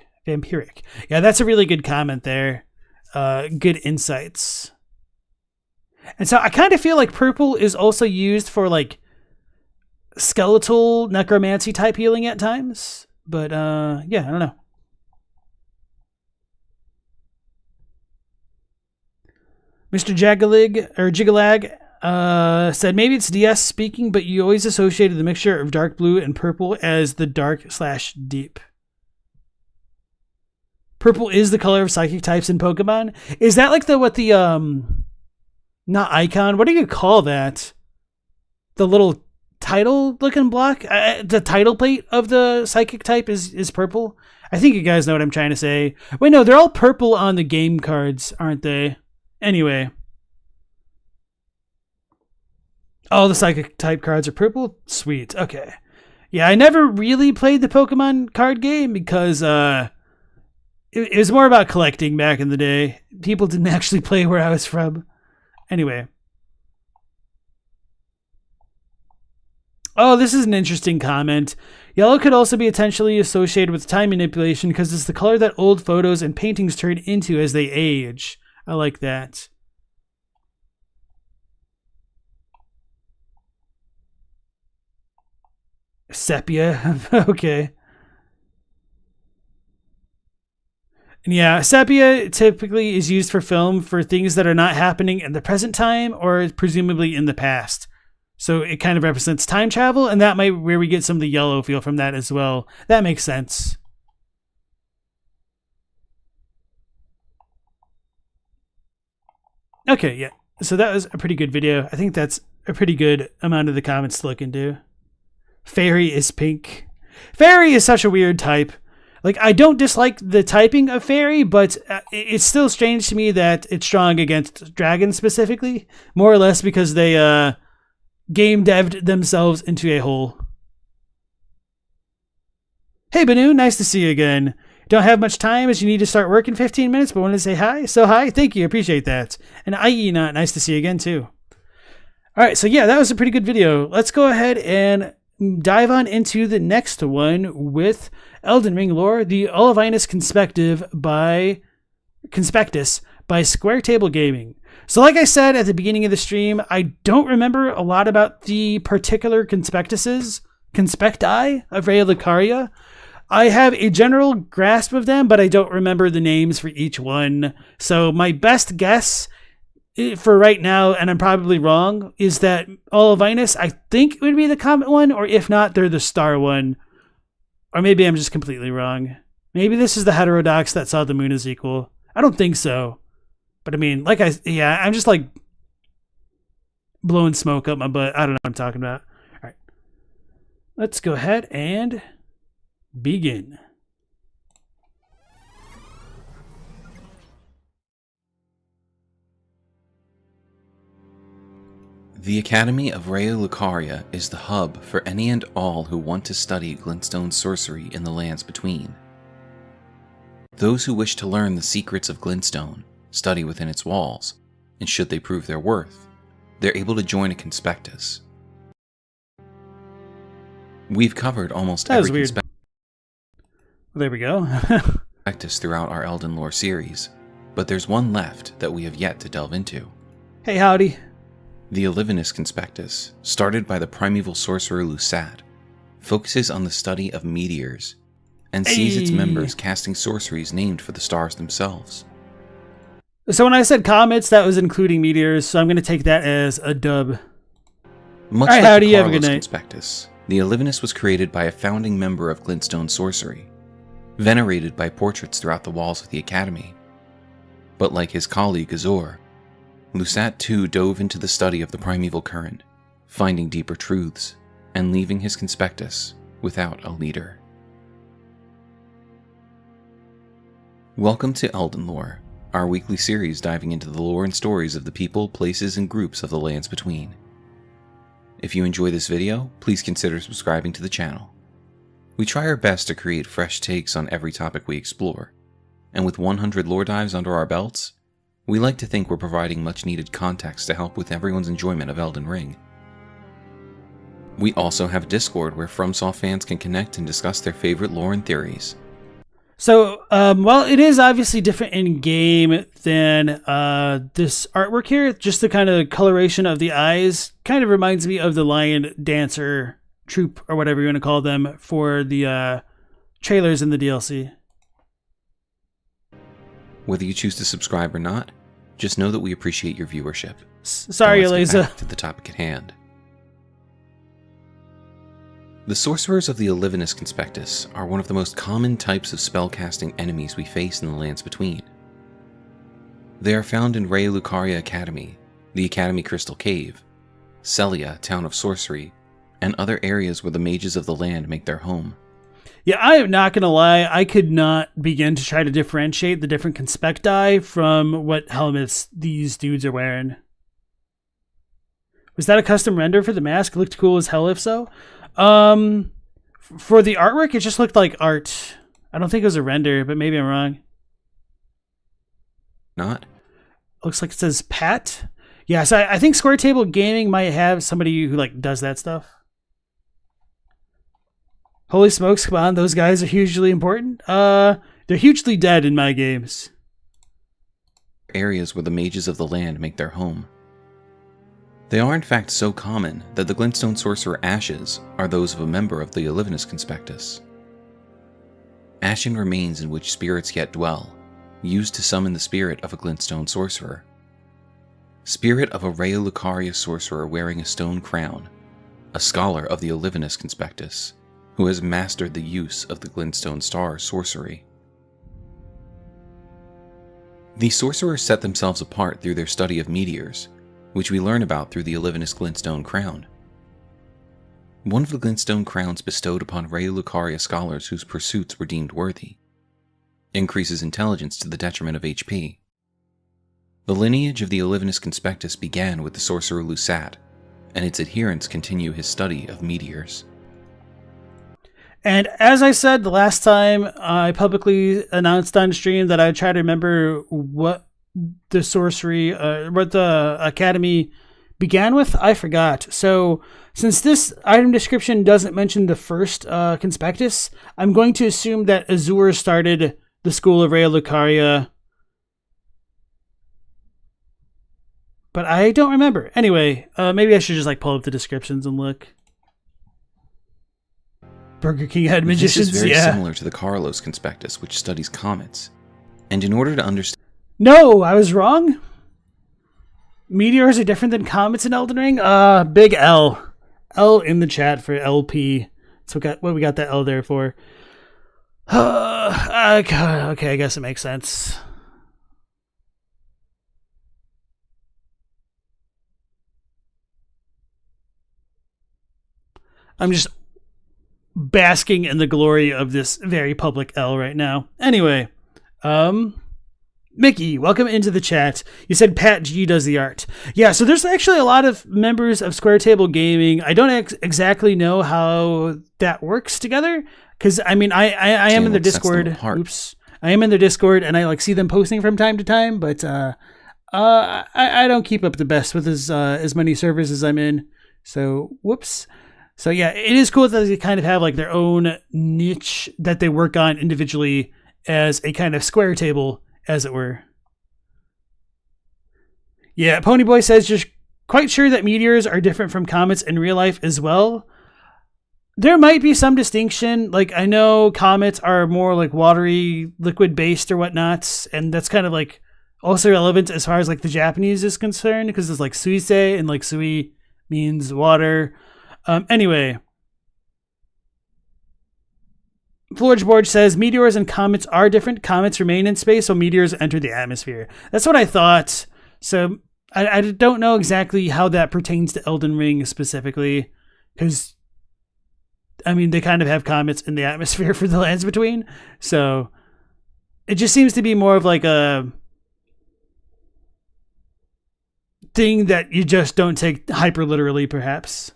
Yeah, that's a really good comment there. Good insights. And so I kind of feel like purple is also used for like skeletal necromancy type healing at times. But yeah, I don't know. Mr. Jigalag said maybe it's DS speaking, but you always associated the mixture of dark blue and purple as the dark/deep. Purple is the color of psychic types in Pokemon. Is that like not icon? What do you call that? The little title looking block? The title plate of the psychic type is purple. I think you guys know what I'm trying to say. Wait, no, they're all purple on the game cards, aren't they? Anyway. Oh, the psychic type cards are purple? Sweet. Okay. Yeah, I never really played the Pokemon card game because it was more about collecting back in the day. People didn't actually play where I was from. Anyway. Oh, this is an interesting comment. Yellow could also be potentially associated with time manipulation because it's the color that old photos and paintings turn into as they age. I like that. Sepia. Okay. And yeah, sepia typically is used for film for things that are not happening in the present time or presumably in the past. So it kind of represents time travel, and that might be where we get some of the yellow feel from that as well. That makes sense. Okay, yeah. So that was a pretty good video. I think that's a pretty good amount of the comments to look into. Fairy is pink. Fairy is such a weird type. Like, I don't dislike the typing of Fairy, but it's still strange to me that it's strong against dragons specifically. More or less because they game dev'd themselves into a hole. Hey, Banu, nice to see you again. Don't have much time as you need to start work in 15 minutes, but wanted to say hi. So hi, thank you, appreciate that. And Not nice to see you again too. All right, so yeah, that was a pretty good video. Let's go ahead and dive on into the next one with Elden Ring lore, the Olivinus Conspectus by Square Table Gaming. So like I said at the beginning of the stream, I don't remember a lot about the particular conspecti of Raya Lucaria. I have a general grasp of them, but I don't remember the names for each one. So my best guess for right now, and I'm probably wrong, is that Olivinus, I think, would be the comet one, or if not, they're the star one. Or maybe I'm just completely wrong. Maybe this is the heterodox that saw the moon as equal. I don't think so. But I mean, I'm just like blowing smoke up my butt. I don't know what I'm talking about. All right. Let's go ahead and begin. The Academy of Raya Lucaria is the hub for any and all who want to study glintstone sorcery in the lands between. Those who wish to learn the secrets of glintstone study within its walls, and should they prove their worth, they're able to join a Conspectus. We've covered almost every There we go. Conspectus throughout our Elden lore series, but there's one left that we have yet to delve into. Hey, howdy. The Olivinus Conspectus, started by the primeval sorcerer Lusat, focuses on the study of meteors and sees its members casting sorceries named for the stars themselves. So when I said comets, that was including meteors, so I'm going to take that as a dub. Much All right, like howdy, the have a good Carlos night. Conspectus, the Olivinus was created by a founding member of glintstone sorcery, venerated by portraits throughout the walls of the Academy. But like his colleague Azor, Lusat too dove into the study of the primeval current, finding deeper truths, and leaving his Conspectus without a leader. Welcome to Elden Lore, our weekly series diving into the lore and stories of the people, places, and groups of the lands between. If you enjoy this video, please consider subscribing to the channel. We try our best to create fresh takes on every topic we explore, and with 100 lore dives under our belts, we like to think we're providing much needed context to help with everyone's enjoyment of Elden Ring. We also have a Discord where FromSoft fans can connect and discuss their favorite lore and theories. So, while it is obviously different in game than this artwork here, just the kind of coloration of the eyes kind of reminds me of the Lion Dancer troupe, or whatever you want to call them, for the trailers in the DLC. Whether you choose to subscribe or not, just know that we appreciate your viewership. Sorry, now let's get Eliza. back to the topic at hand. The sorcerers of the Olivinus Conspectus are one of the most common types of spellcasting enemies we face in the lands between. They are found in Raya Lucaria Academy, the Academy Crystal Cave, Celia, Town of Sorcery, and other areas where the mages of the land make their home. Yeah, I am not going to lie, I could not begin to try to differentiate the different conspecti from what helmets these dudes are wearing. Was that a custom render for the mask? It looked cool as hell if so. For the artwork, it just looked like art. I don't think it was a render, but maybe I'm wrong. Not? Looks like it says Pat. Yeah, so I think Square Table Gaming might have somebody who like does that stuff. Holy smokes, come on, those guys are hugely important. They're hugely dead in my games. Areas where the mages of the land make their home. They are in fact so common that the glintstone sorcerer ashes are those of a member of the Olivinus Conspectus. Ashen remains in which spirits yet dwell, used to summon the spirit of a glintstone sorcerer. Spirit of a Raya Lucaria sorcerer wearing a stone crown, a scholar of the Olivinus Conspectus, who has mastered the use of the glintstone star sorcery. These sorcerers set themselves apart through their study of meteors, which we learn about through the Olivinus Glintstone Crown. One of the Glintstone Crowns bestowed upon Raya Lucaria scholars whose pursuits were deemed worthy increases intelligence to the detriment of HP. The lineage of the Olivinus Conspectus began with the sorcerer Lusat, and its adherents continue his study of meteors. And as I said the last time, I publicly announced on stream that I try to remember what the sorcery, what the academy began with. I forgot. So since this item description doesn't mention the first Conspectus, I'm going to assume that Azur started the school of Rea Lucaria. But I don't remember. Anyway, maybe I should just like pull up the descriptions and look. Burger King had magicians. This is very similar to the Carlos Conspectus, which studies comets. And in order to understand... No, I was wrong. Meteors are different than comets in Elden Ring? Big L. L in the chat for LP. So what we got that L there for. Okay, I guess it makes sense. I'm just basking in the glory of this very public L right now. Anyway, Mickey, welcome into the chat. You said Pat G does the art. Yeah, so there's actually a lot of members of Square Table Gaming. I don't exactly know how that works together, because I mean, I am in their Discord. Oops, I am in their Discord, and I like see them posting from time to time, but I don't keep up the best with as many servers as I'm in. So whoops. So yeah, it is cool that they kind of have like their own niche that they work on individually as a kind of square table, as it were. Yeah, Ponyboy says, just quite sure that meteors are different from comets in real life as well. There might be some distinction. Like, I know comets are more like watery, liquid-based or whatnot, and that's kind of like also relevant as far as like the Japanese is concerned, because it's like suisei, and like sui means water. Anyway, Floorgeborge says meteors and comets are different. Comets remain in space, so meteors enter the atmosphere. That's what I thought. So I don't know exactly how that pertains to Elden Ring specifically, because I mean they kind of have comets in the atmosphere for the lands between. So it just seems to be more of like a thing that you just don't take hyper literally, perhaps.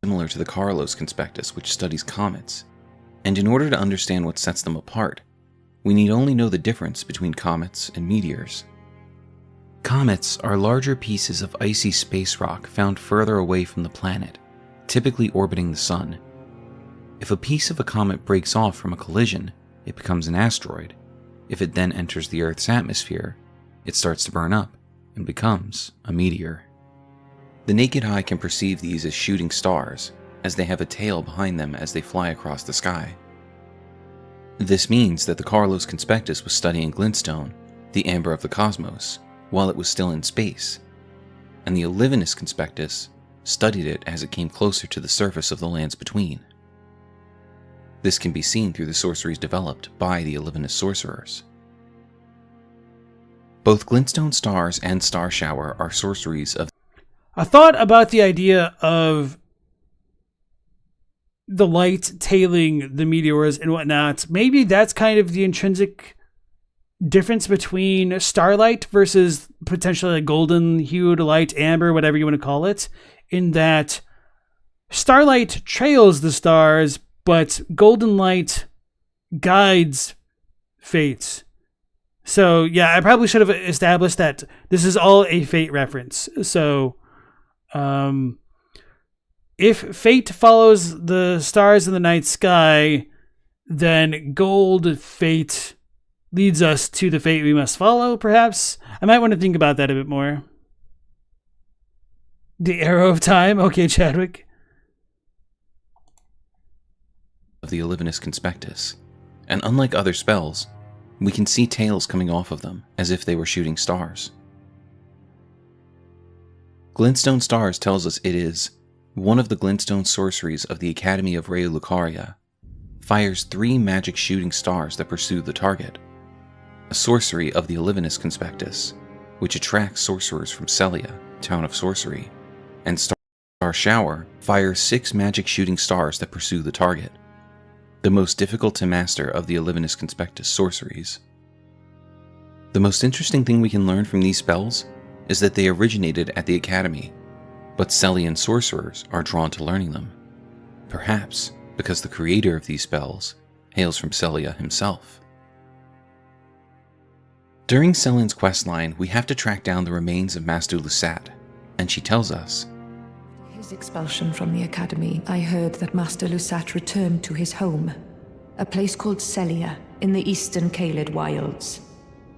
Similar to the Carlos Conspectus, which studies comets. And in order to understand what sets them apart, we need only know the difference between comets and meteors. Comets are larger pieces of icy space rock found further away from the planet, typically orbiting the sun. If a piece of a comet breaks off from a collision, it becomes an asteroid. If it then enters the Earth's atmosphere, it starts to burn up and becomes a meteor. The naked eye can perceive these as shooting stars, as they have a tail behind them as they fly across the sky. This means that the Carlos Conspectus was studying glintstone, the amber of the cosmos, while it was still in space, and the Olivinus Conspectus studied it as it came closer to the surface of the lands between. This can be seen through the sorceries developed by the Olivinus sorcerers. Both glintstone stars and star shower are sorceries of... I thought about the idea of the light tailing the meteors and whatnot. Maybe that's kind of the intrinsic difference between starlight versus potentially a golden hued light, amber, whatever you want to call it, in that starlight trails the stars, but golden light guides fate. So yeah, I probably should have established that this is all a fate reference. So if fate follows the stars in the night sky, then gold fate leads us to the fate we must follow, perhaps. I might want to think about that a bit more. The arrow of time? Okay, Chadwick. Of the Olivinus Conspectus, and unlike other spells, we can see tails coming off of them as if they were shooting stars. Glintstone Stars tells us it is one of the glintstone sorceries of the Academy of Rea Lucaria, fires 3 magic shooting stars that pursue the target, a sorcery of the Olivinus Conspectus, which attracts sorcerers from Celia, town of sorcery, and Star Shower fires 6 magic shooting stars that pursue the target, the most difficult to master of the Olivinus Conspectus sorceries. The most interesting thing we can learn from these spells is that they originated at the Academy, but Celian sorcerers are drawn to learning them. Perhaps because the creator of these spells hails from Celia himself. During Selin's questline, we have to track down the remains of Master Lusat, and she tells us, His expulsion from the academy, I heard that Master Lusat returned to his home, a place called Celia in the eastern Caelid wilds.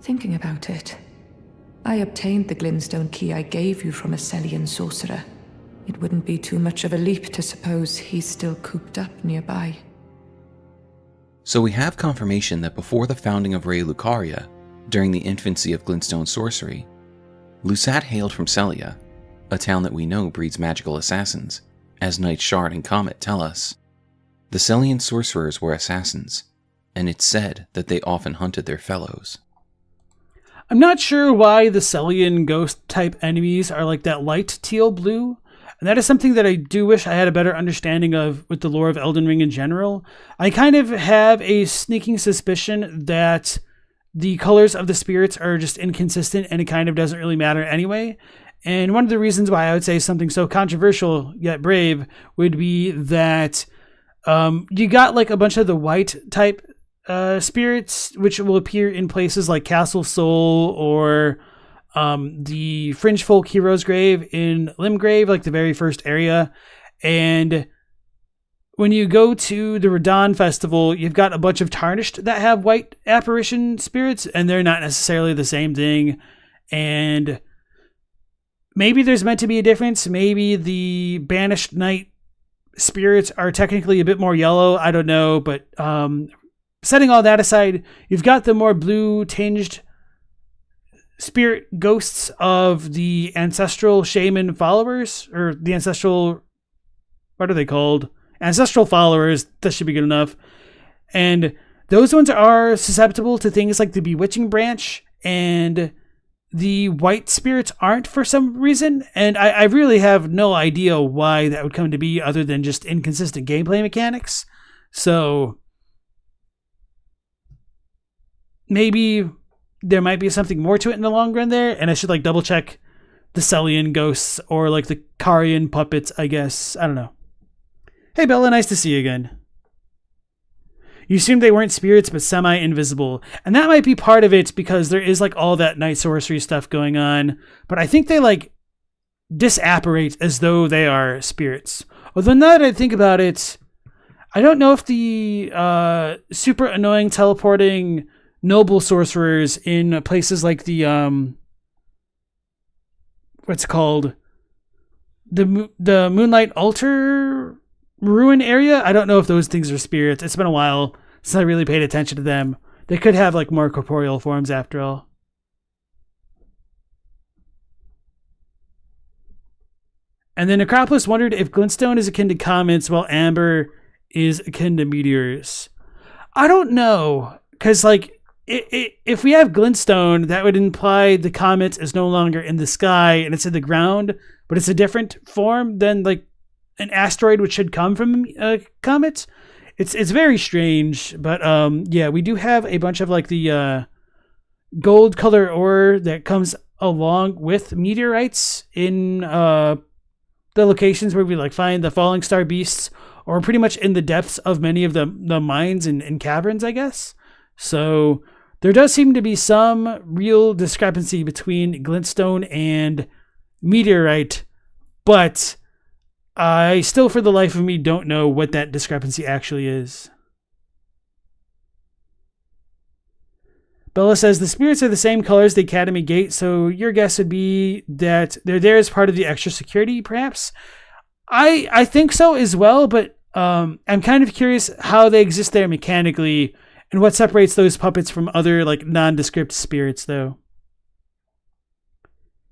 Thinking about it, I obtained the glintstone key I gave you from a Celian sorcerer. It wouldn't be too much of a leap to suppose he's still cooped up nearby. So we have confirmation that before the founding of Rey Lucaria, during the infancy of glintstone sorcery, Lusat hailed from Celia, a town that we know breeds magical assassins, as Knight Shard and Comet tell us. The Celian sorcerers were assassins, and it's said that they often hunted their fellows. I'm not sure why the Celian ghost-type enemies are like that light teal blue, and that is something that I do wish I had a better understanding of with the lore of Elden Ring in general. I kind of have a sneaking suspicion that the colors of the spirits are just inconsistent and it kind of doesn't really matter anyway. And one of the reasons why I would say something so controversial yet brave would be that you got like a bunch of the white type spirits, which will appear in places like Castle Soul or the Fringe Folk Heroes Grave in Limgrave, like the very first area. And when you go to the Radon Festival, you've got a bunch of Tarnished that have white apparition spirits, and they're not necessarily the same thing. And maybe there's meant to be a difference. Maybe the Banished Knight spirits are technically a bit more yellow. I don't know, but setting all that aside, you've got the more blue tinged spirit ghosts of the ancestral shaman followers, or the ancestral, what are they called? Ancestral followers. That should be good enough. And those ones are susceptible to things like the Bewitching Branch, and the white spirits aren't for some reason. And I really have no idea why that would come to be other than just inconsistent gameplay mechanics. So maybe there might be something more to it in the long run there, and I should like double check the Celian ghosts or like the Carian puppets, I guess. I don't know. Hey Bella, nice to see you again. You assumed they weren't spirits but semi-invisible, and that might be part of it because there is like all that night sorcery stuff going on, but I think they like disapparate as though they are spirits. Although now that I think about it, I don't know if the super annoying teleporting noble sorcerers in places like the what's it called, the Moonlight Altar ruin area, I don't know if those things are spirits. It's been a while since I really paid attention to them. They could have like more corporeal forms after all. And then Necropolis wondered if glintstone is akin to comets while amber is akin to meteors. I don't know, because like if we have glintstone, that would imply the comet is no longer in the sky and it's in the ground, but it's a different form than like an asteroid which should come from a comet. It's very strange, but yeah, we do have a bunch of like the gold color ore that comes along with meteorites in the locations where we like find the falling star beasts, or pretty much in the depths of many of the mines and caverns, I guess. So there does seem to be some real discrepancy between glintstone and meteorite, but I still, for the life of me, don't know what that discrepancy actually is. Bella says the spirits are the same color as the Academy Gate, so your guess would be that they're there as part of the extra security, perhaps? I think so as well, but I'm kind of curious how they exist there mechanically and what separates those puppets from other like nondescript spirits, though.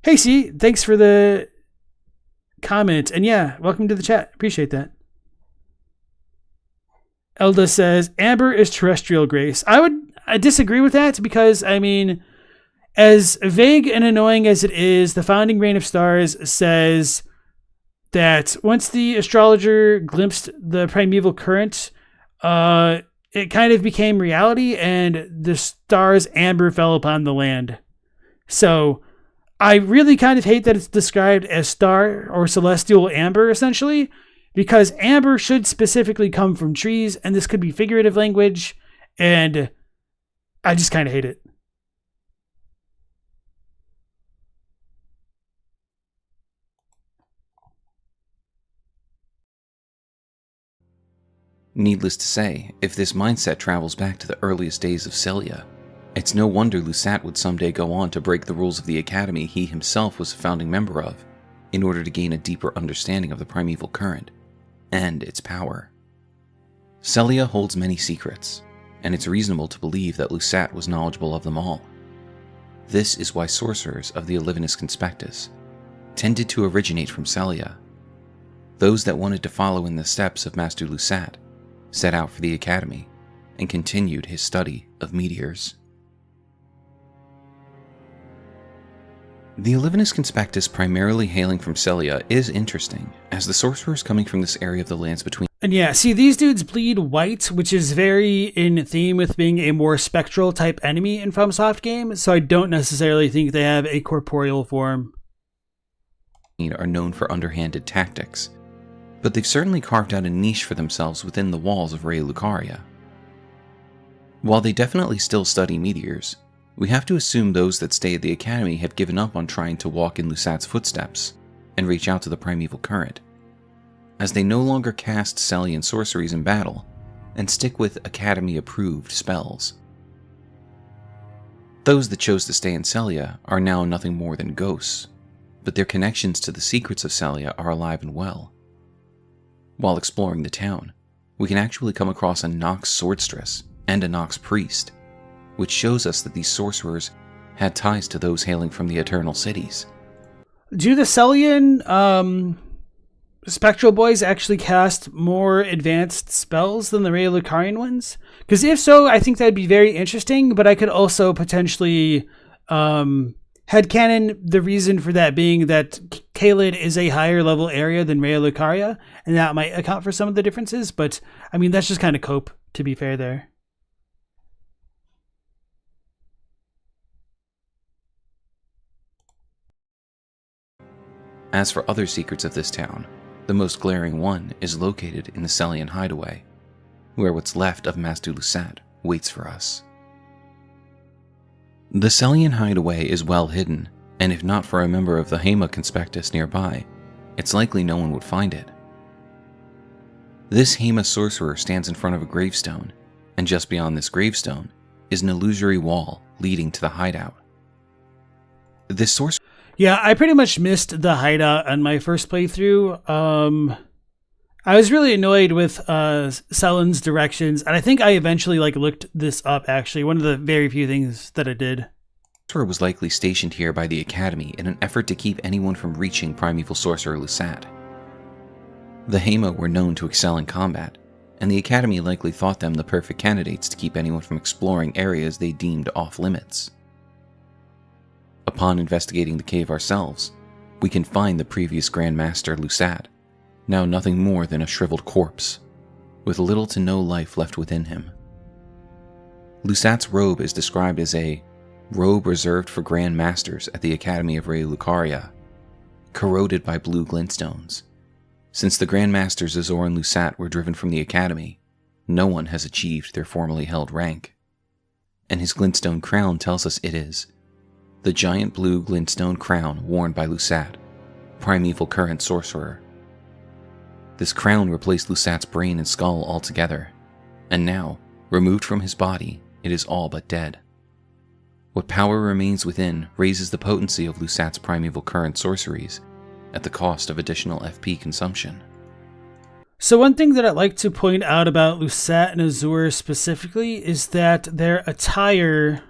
Hey, C, thanks for the comment, and yeah, welcome to the chat. Appreciate that. Elda says amber is terrestrial, Grace. I disagree with that because, I mean, as vague and annoying as it is, the Founding Reign of Stars says that once the astrologer glimpsed the primeval current, it kind of became reality and the stars amber fell upon the land. So I really kind of hate that it's described as star or celestial amber, essentially, because amber should specifically come from trees, and this could be figurative language, and I just kind of hate it. Needless to say, if this mindset travels back to the earliest days of Celia, it's no wonder Lusat would someday go on to break the rules of the Academy he himself was a founding member of, in order to gain a deeper understanding of the primeval current and its power. Celia holds many secrets, and it's reasonable to believe that Lusat was knowledgeable of them all. This is why sorcerers of the Olivinus Conspectus tended to originate from Celia. Those that wanted to follow in the steps of Master Lusat set out for the Academy and continued his study of meteors. The Olivinus Conspectus, primarily hailing from Celia, is interesting, as the sorcerers coming from this area of the lands between. And yeah, see, these dudes bleed white, which is very in theme with being a more spectral type enemy in FromSoft games, so I don't necessarily think they have a corporeal form. Are known for underhanded tactics, but they've certainly carved out a niche for themselves within the walls of Raya Lucaria. While they definitely still study meteors, we have to assume those that stay at the Academy have given up on trying to walk in Lusat's footsteps and reach out to the primeval current, as they no longer cast Celian sorceries in battle and stick with Academy-approved spells. Those that chose to stay in Celia are now nothing more than ghosts, but their connections to the secrets of Celia are alive and well. While exploring the town, we can actually come across a Nox swordstress and a Nox priest, which shows us that these sorcerers had ties to those hailing from the Eternal Cities. Do the Celian Spectral Boys actually cast more advanced spells than the Raya Lucarian ones? Because if so, I think that'd be very interesting, but I could also potentially headcanon the reason for that being that Caelid is a higher level area than Raya Lucaria, and that might account for some of the differences, but I mean, that's just kind of cope, to be fair there. As for other secrets of this town, the most glaring one is located in the Celian Hideaway, where what's left of Master Lusat waits for us. The Celian Hideaway is well hidden, and if not for a member of the Hema Conspectus nearby, it's likely no one would find it. This Hema sorcerer stands in front of a gravestone, and just beyond this gravestone is an illusory wall leading to the hideout. This sorcerer... Yeah, I pretty much missed the hideout on my first playthrough. I was really annoyed with Selen's directions, and I think I eventually looked this up, actually. One of the very few things that I did. The sorcerer was likely stationed here by the Academy in an effort to keep anyone from reaching Primeval Sorcerer Lusat. The Hema were known to excel in combat, and the Academy likely thought them the perfect candidates to keep anyone from exploring areas they deemed off-limits. Upon investigating the cave ourselves, we can find the previous Grand Master Lusat, now nothing more than a shriveled corpse, with little to no life left within him. Lusat's robe is described as a robe reserved for Grand Masters at the Academy of Raya Lucaria, corroded by blue glintstones. Since the Grand Masters Azor and Lusat were driven from the Academy, no one has achieved their formerly held rank, and his glintstone crown tells us it is the giant blue glintstone crown worn by Lusat, primeval current sorcerer. This crown replaced Lusat's brain and skull altogether, and now, removed from his body, it is all but dead. What power remains within raises the potency of Lusat's primeval current sorceries at the cost of additional FP consumption. So one thing that I'd like to point out about Lusat and Azur specifically is that their attire...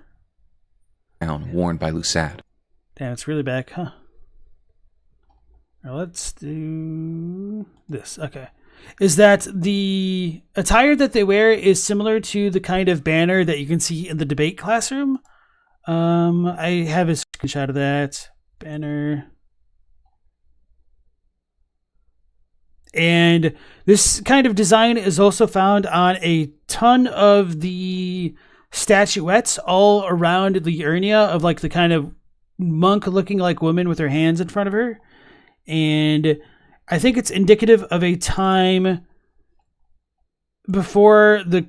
worn by Lusat. Damn, it's really back, huh? Now let's do this. Okay. Is that the attire that they wear is similar to the kind of banner that you can see in the debate classroom. I have a screenshot of that banner. And this kind of design is also found on a ton of the statuettes all around Liurnia of the kind of monk looking like woman with her hands in front of her. And I think it's indicative of a time before the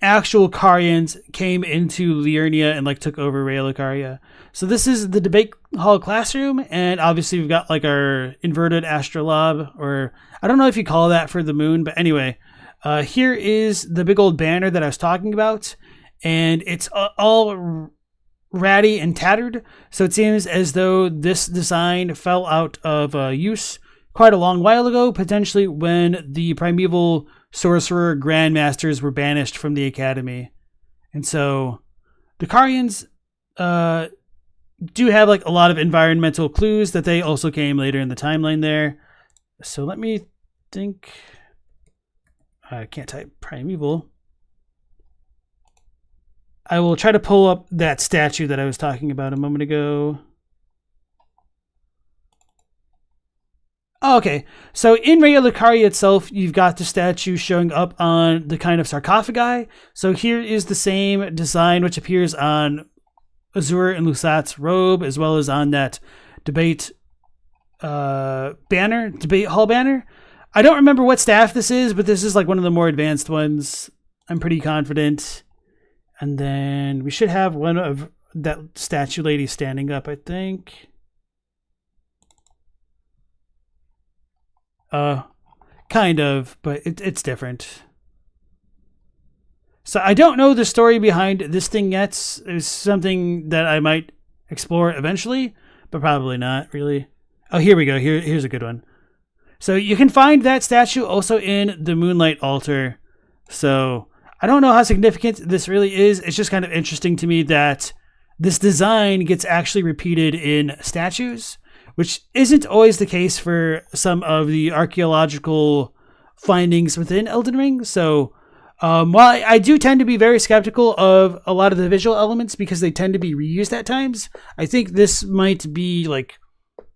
actual Carians came into Liurnia and like took over Raylucaria. So this is the debate hall classroom, and obviously we've got like our inverted astrolabe, or I don't know if you call that for the moon, but anyway, here is the big old banner that I was talking about, and it's all ratty and tattered. So it seems as though this design fell out of use quite a long while ago, potentially when the primeval sorcerer grandmasters were banished from the academy. And so the Carians do have like a lot of environmental clues that they also came later in the timeline there. So let me think. I can't type primeval. I will try to pull up that statue that I was talking about a moment ago. Oh, okay, so in Raylucaria itself, you've got the statue showing up on the kind of sarcophagi. So here is the same design which appears on Azure and Lusat's robe, as well as on that debate hall banner. I don't remember what staff this is, but this is like one of the more advanced ones. I'm pretty confident. And then we should have one of that statue lady standing up, I think. Kind of, but it's different. So I don't know the story behind this thing yet. It's something that I might explore eventually, but probably not really. Oh, here we go. Here's a good one. So you can find that statue also in the Moonlight Altar. So I don't know how significant this really is. It's just kind of interesting to me that this design gets actually repeated in statues, which isn't always the case for some of the archaeological findings within Elden Ring. So while I do tend to be very skeptical of a lot of the visual elements because they tend to be reused at times, I think this might be like,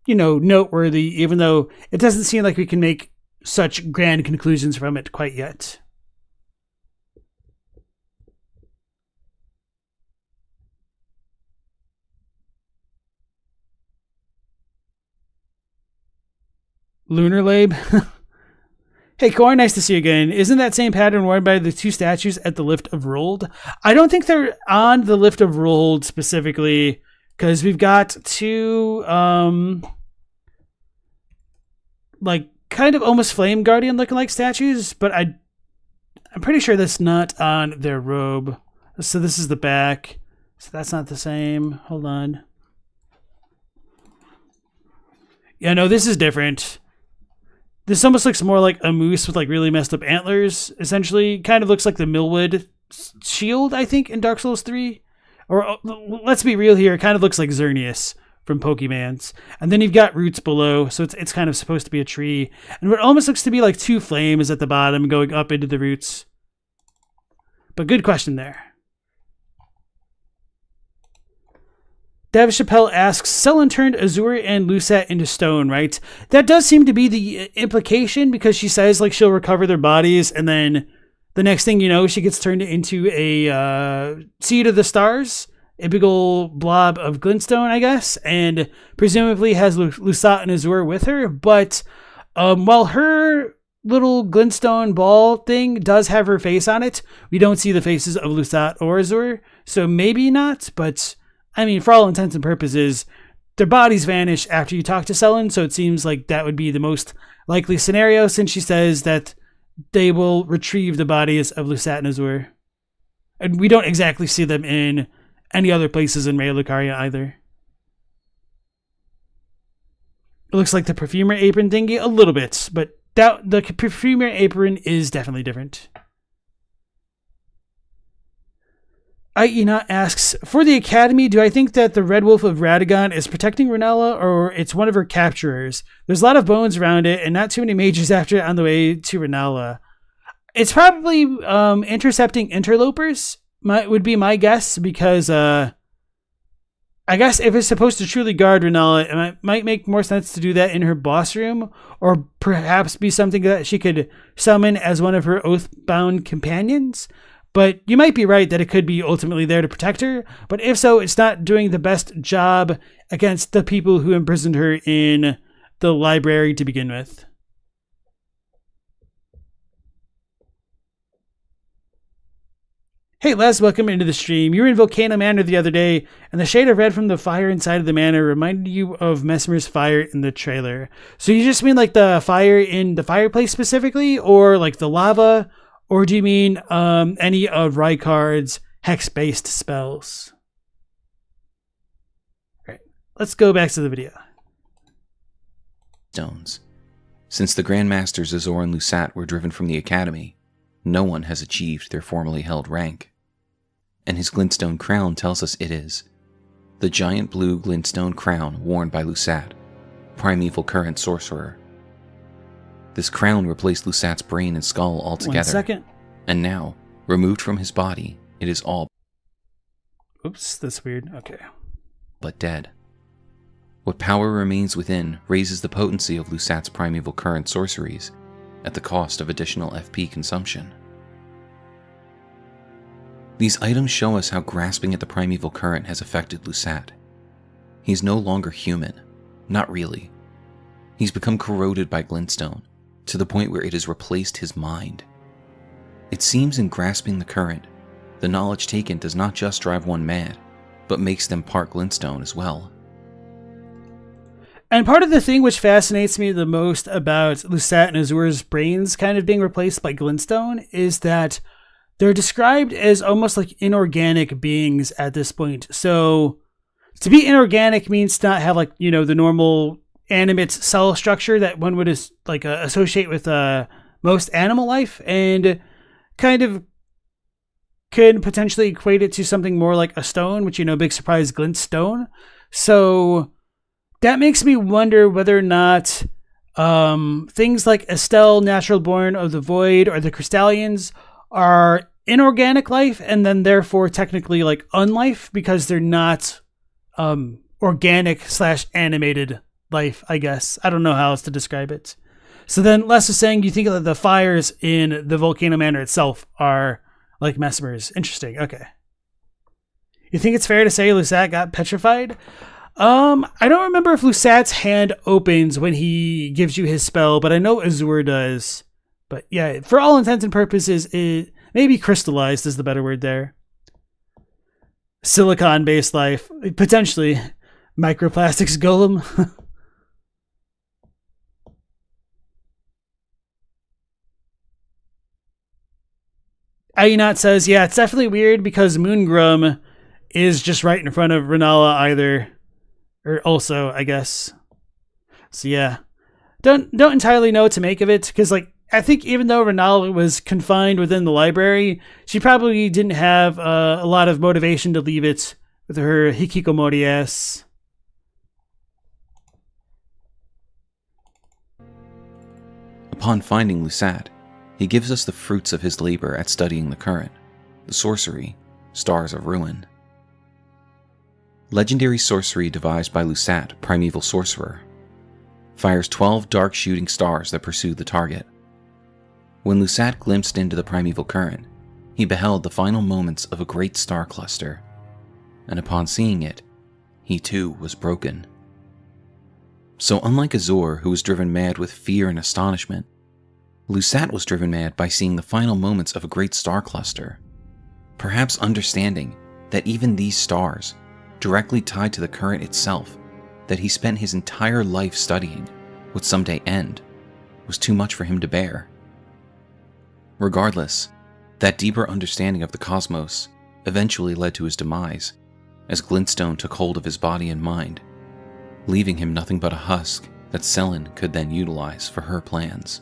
noteworthy, even though it doesn't seem like we can make such grand conclusions from it quite yet. Lunar Labe. Hey, Koi, nice to see you again. Isn't that same pattern worn by the two statues at the Lift of Rold? I don't think they're on the Lift of Rold specifically, because we've got two, like, kind of almost Flame Guardian looking like statues, but I'm pretty sure that's not on their robe. So this is the back. So that's not the same. Hold on. Yeah, no, this is different. This almost looks more like a moose with like really messed up antlers, essentially. Kind of looks like the Millwood shield, I think, in Dark Souls 3. Or let's be real here, it kind of looks like Xerneas from Pokemon's. And then you've got roots below, so it's kind of supposed to be a tree. And what almost looks to be like two flames at the bottom going up into the roots. But good question there. Dev Chappelle asks, Selen turned Azure and Lusat into stone, right? That does seem to be the implication, because she says like she'll recover their bodies, and then the next thing you know, she gets turned into a seed of the stars, a big old blob of glintstone, I guess, and presumably has Lusat and Azure with her. But while her little glintstone ball thing does have her face on it, we don't see the faces of Lusat or Azure, so maybe not, but I mean, for all intents and purposes, their bodies vanish after you talk to Selen, so it seems like that would be the most likely scenario, since she says that they will retrieve the bodies of Lusat and Azure. And we don't exactly see them in any other places in Raylucaria either. It looks like the Perfumer apron thingy a little bit, but the Perfumer apron is definitely different. Ina asks, for the Academy, do I think that the Red Wolf of Radagon is protecting Renella, or it's one of her capturers? There's a lot of bones around it, and not too many mages after it on the way to Renella. It's probably intercepting interlopers, would be my guess, because I guess if it's supposed to truly guard Renella, it might make more sense to do that in her boss room, or perhaps be something that she could summon as one of her oath-bound companions. But you might be right that it could be ultimately there to protect her. But if so, it's not doing the best job against the people who imprisoned her in the library to begin with. Hey Les, welcome into the stream. You were in Volcano Manor the other day, and the shade of red from the fire inside of the manor reminded you of Messmer's fire in the trailer. So you just mean like the fire in the fireplace specifically, or like the lava, or do you mean any of Rykard's hex-based spells? All right, let's go back to the video. Stones. Since the Grandmasters Azor and Lusat were driven from the Academy, no one has achieved their formerly held rank. And his glintstone crown tells us it is. The giant blue glintstone crown worn by Lusat, primeval current sorcerer. This crown replaced Lusat's brain and skull altogether. 1 second. And now, removed from his body, it is all... Oops, that's weird. Okay. But dead. What power remains within raises the potency of Lusat's primeval current sorceries, at the cost of additional FP consumption. These items show us how grasping at the primeval current has affected Lusat. He's no longer human. Not really. He's become corroded by glintstone, to the point where it has replaced his mind. It seems in grasping the current, the knowledge taken does not just drive one mad, but makes them part glintstone as well. And part of the thing which fascinates me the most about Lusat and Azur's brains kind of being replaced by glintstone is that they're described as almost like inorganic beings at this point. So to be inorganic means to not have like, you know, the normal animate cell structure that one would associate with most animal life, and kind of could potentially equate it to something more like a stone, which, you know, big surprise, glintstone. So that makes me wonder whether or not things like Estelle, Natural Born of the Void, or the Crystallians are inorganic life, and then therefore technically like unlife because they're not organic / animated life, I guess. I don't know how else to describe it. So then Les is saying you think that the fires in the Volcano Manor itself are like Messmer's. Interesting. Okay. You think it's fair to say Lusat got petrified? I don't remember if Lusat's hand opens when he gives you his spell, but I know Azur does. But yeah, for all intents and purposes, it maybe crystallized is the better word there. Silicon-based life, potentially. Microplastics golem. Ayunat says, yeah, it's definitely weird because Moongrum is just right in front of Renala either. Or also, I guess. So yeah. Don't entirely know what to make of it, because like I think even though Renala was confined within the library, she probably didn't have a lot of motivation to leave it with her hikikomori ass. Upon finding Lusat, he gives us the fruits of his labor at studying the current, the sorcery, Stars of Ruin. Legendary sorcery devised by Lusat, Primeval Sorcerer. Fires 12 dark shooting stars that pursue the target. When Lusat glimpsed into the primeval current, he beheld the final moments of a great star cluster, and upon seeing it, he too was broken. So unlike Azor, who was driven mad with fear and astonishment, Lusat was driven mad by seeing the final moments of a great star cluster, perhaps understanding that even these stars, directly tied to the current itself, that he spent his entire life studying, would someday end, was too much for him to bear. Regardless, that deeper understanding of the cosmos eventually led to his demise, as Glintstone took hold of his body and mind, leaving him nothing but a husk that Selen could then utilize for her plans.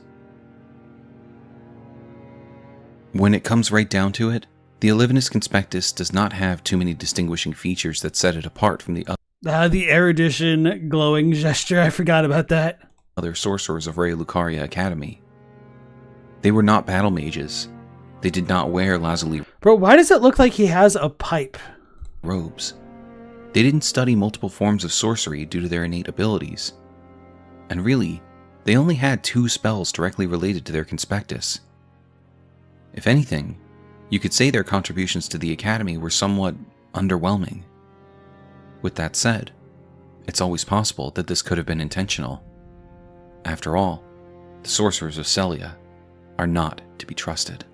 When it comes right down to it, the Olivinus Conspectus does not have too many distinguishing features that set it apart from the the erudition glowing gesture, I forgot about that. Other sorcerers of Ray Lucaria Academy. They were not battle mages. They did not wear lazuli Bro, why does it look like he has a pipe? robes. They didn't study multiple forms of sorcery due to their innate abilities. And really, they only had 2 spells directly related to their Conspectus. If anything, You could say their contributions to the Academy were somewhat underwhelming. With that said, it's always possible that this could have been intentional. After all, the sorcerers of Celia are not to be trusted.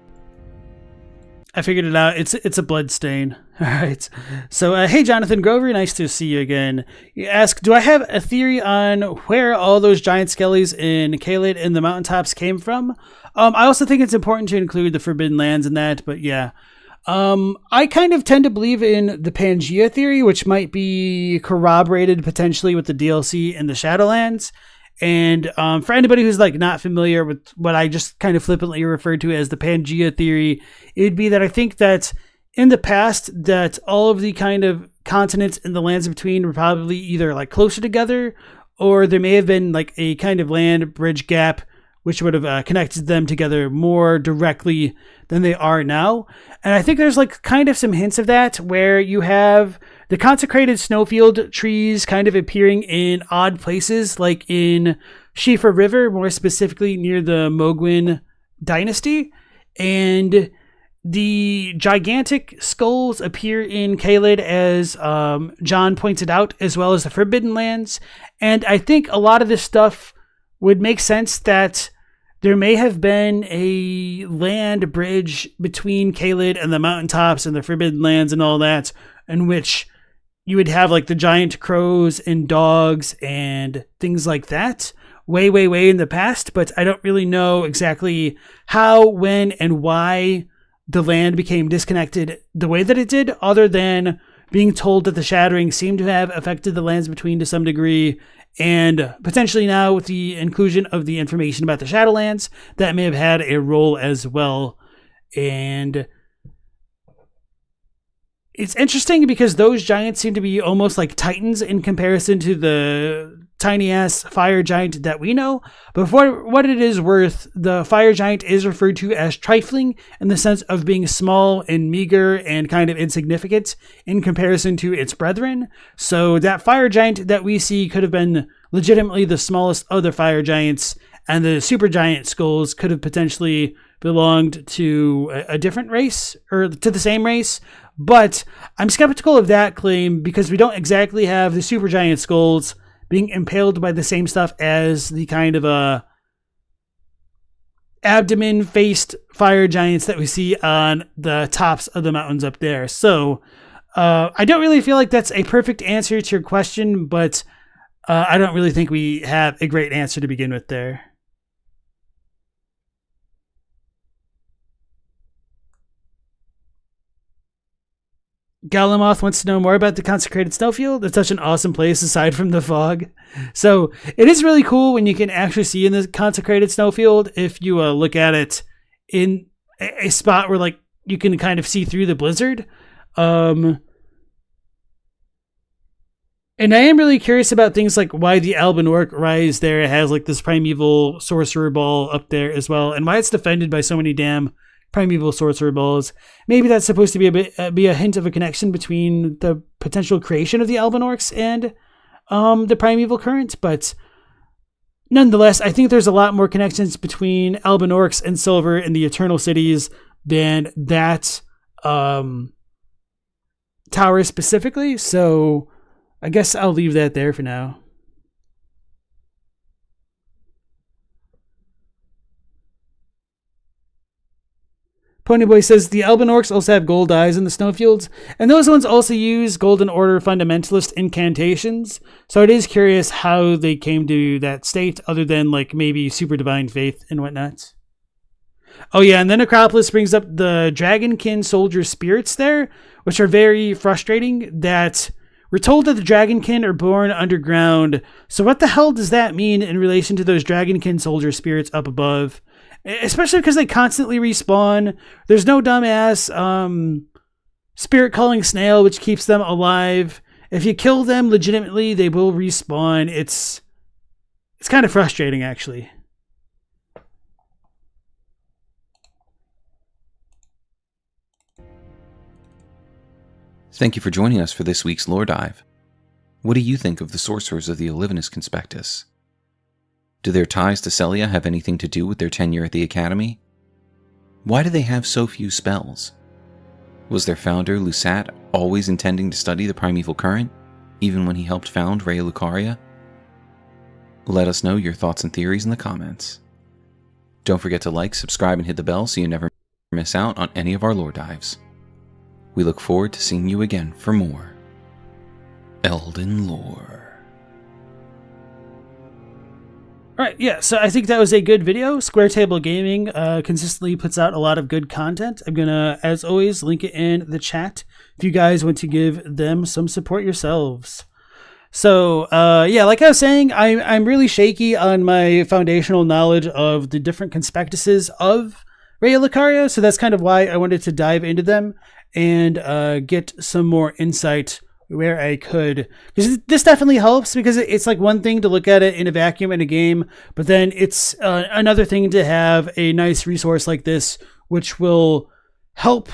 I figured it out. It's a blood stain. All right. So, hey, Jonathan Grover, nice to see you again. You ask, do I have a theory on where all those giant skellies in Caelid and the mountaintops came from? I also think it's important to include the Forbidden Lands in that, but yeah. I kind of tend to believe in the Pangea theory, which might be corroborated potentially with the DLC in the Shadowlands. And for anybody who's like not familiar with what I just kind of flippantly referred to as the Pangea theory, it would be that I think that in the past that all of the kind of continents in the lands between were probably either like closer together, or there may have been like a kind of land bridge gap which would have connected them together more directly than they are now. And I think there's like kind of some hints of that, where you have the consecrated snowfield trees kind of appearing in odd places, like in Shifa River, more specifically near the Mogwin dynasty. And the gigantic skulls appear in Caelid, as John pointed out, as well as the Forbidden Lands. And I think a lot of this stuff would make sense that there may have been a land bridge between Caelid and the mountaintops and the Forbidden Lands and all that, in which you would have like the giant crows and dogs and things like that way in the past. But I don't really know exactly how, when, and why the land became disconnected the way that it did, other than being told that the shattering seemed to have affected the lands between to some degree. And potentially now with the inclusion of the information about the Shadowlands, that may have had a role as well. And it's interesting because those giants seem to be almost like titans in comparison to the tiny-ass fire giant that we know. But for what it is worth, the fire giant is referred to as trifling in the sense of being small and meager and kind of insignificant in comparison to its brethren. So that fire giant that we see could have been legitimately the smallest of the fire giants, and the super giant skulls could have potentially belonged to a different race, or to the same race. But I'm skeptical of that claim because we don't exactly have the supergiant skulls being impaled by the same stuff as the kind of abdomen-faced fire giants that we see on the tops of the mountains up there. So I don't really feel like that's a perfect answer to your question, but I don't really think we have a great answer to begin with there. Galamoth wants to know more about the consecrated snowfield. It's such an awesome place aside from the fog. So it is really cool when you can actually see in the consecrated snowfield, if you look at it in a spot where like you can kind of see through the blizzard. And I am really curious about things like why the Alban Orc rise there has like this primeval sorcerer ball up there as well, and why it's defended by so many damn primeval sorcerer balls. Maybe that's supposed to be a hint of a connection between the potential creation of the Alban Orcs and the primeval current, but nonetheless, I think there's a lot more connections between Alban Orcs and Silver in the Eternal Cities than that tower specifically, so I guess I'll leave that there for now. Ponyboy says the Alban Orcs also have gold eyes in the snowfields, and those ones also use Golden Order fundamentalist incantations, so it is curious how they came to that state, other than like maybe super divine faith and whatnot. Oh yeah, and then Acropolis brings up the Dragonkin soldier spirits there, which are very frustrating. That we're told that the Dragonkin are born underground, so what the hell does that mean in relation to those Dragonkin soldier spirits up above? Especially because they constantly respawn. There's no dumbass spirit calling snail which keeps them alive. If you kill them legitimately, they will respawn. It's kind of frustrating, actually. Thank you for joining us for this week's Lore Dive. What do you think of the sorcerers of the Olivinus Conspectus? Do their ties to Celia have anything to do with their tenure at the Academy? Why do they have so few spells? Was their founder, Lusat, always intending to study the primeval current, even when he helped found Raya Lucaria? Let us know your thoughts and theories in the comments. Don't forget to like, subscribe, and hit the bell so you never miss out on any of our lore dives. We look forward to seeing you again for more Elden Lore. Alright, yeah, so I think that was a good video. Square Table Gaming consistently puts out a lot of good content. I'm gonna, as always, link it in the chat if you guys want to give them some support yourselves. So, yeah, like I was saying, I'm really shaky on my foundational knowledge of the different conspectuses of Raya Lucaria, so that's kind of why I wanted to dive into them and get some more insight where I could. Because this definitely helps, because it's like one thing to look at it in a vacuum in a game, but then it's another thing to have a nice resource like this, which will help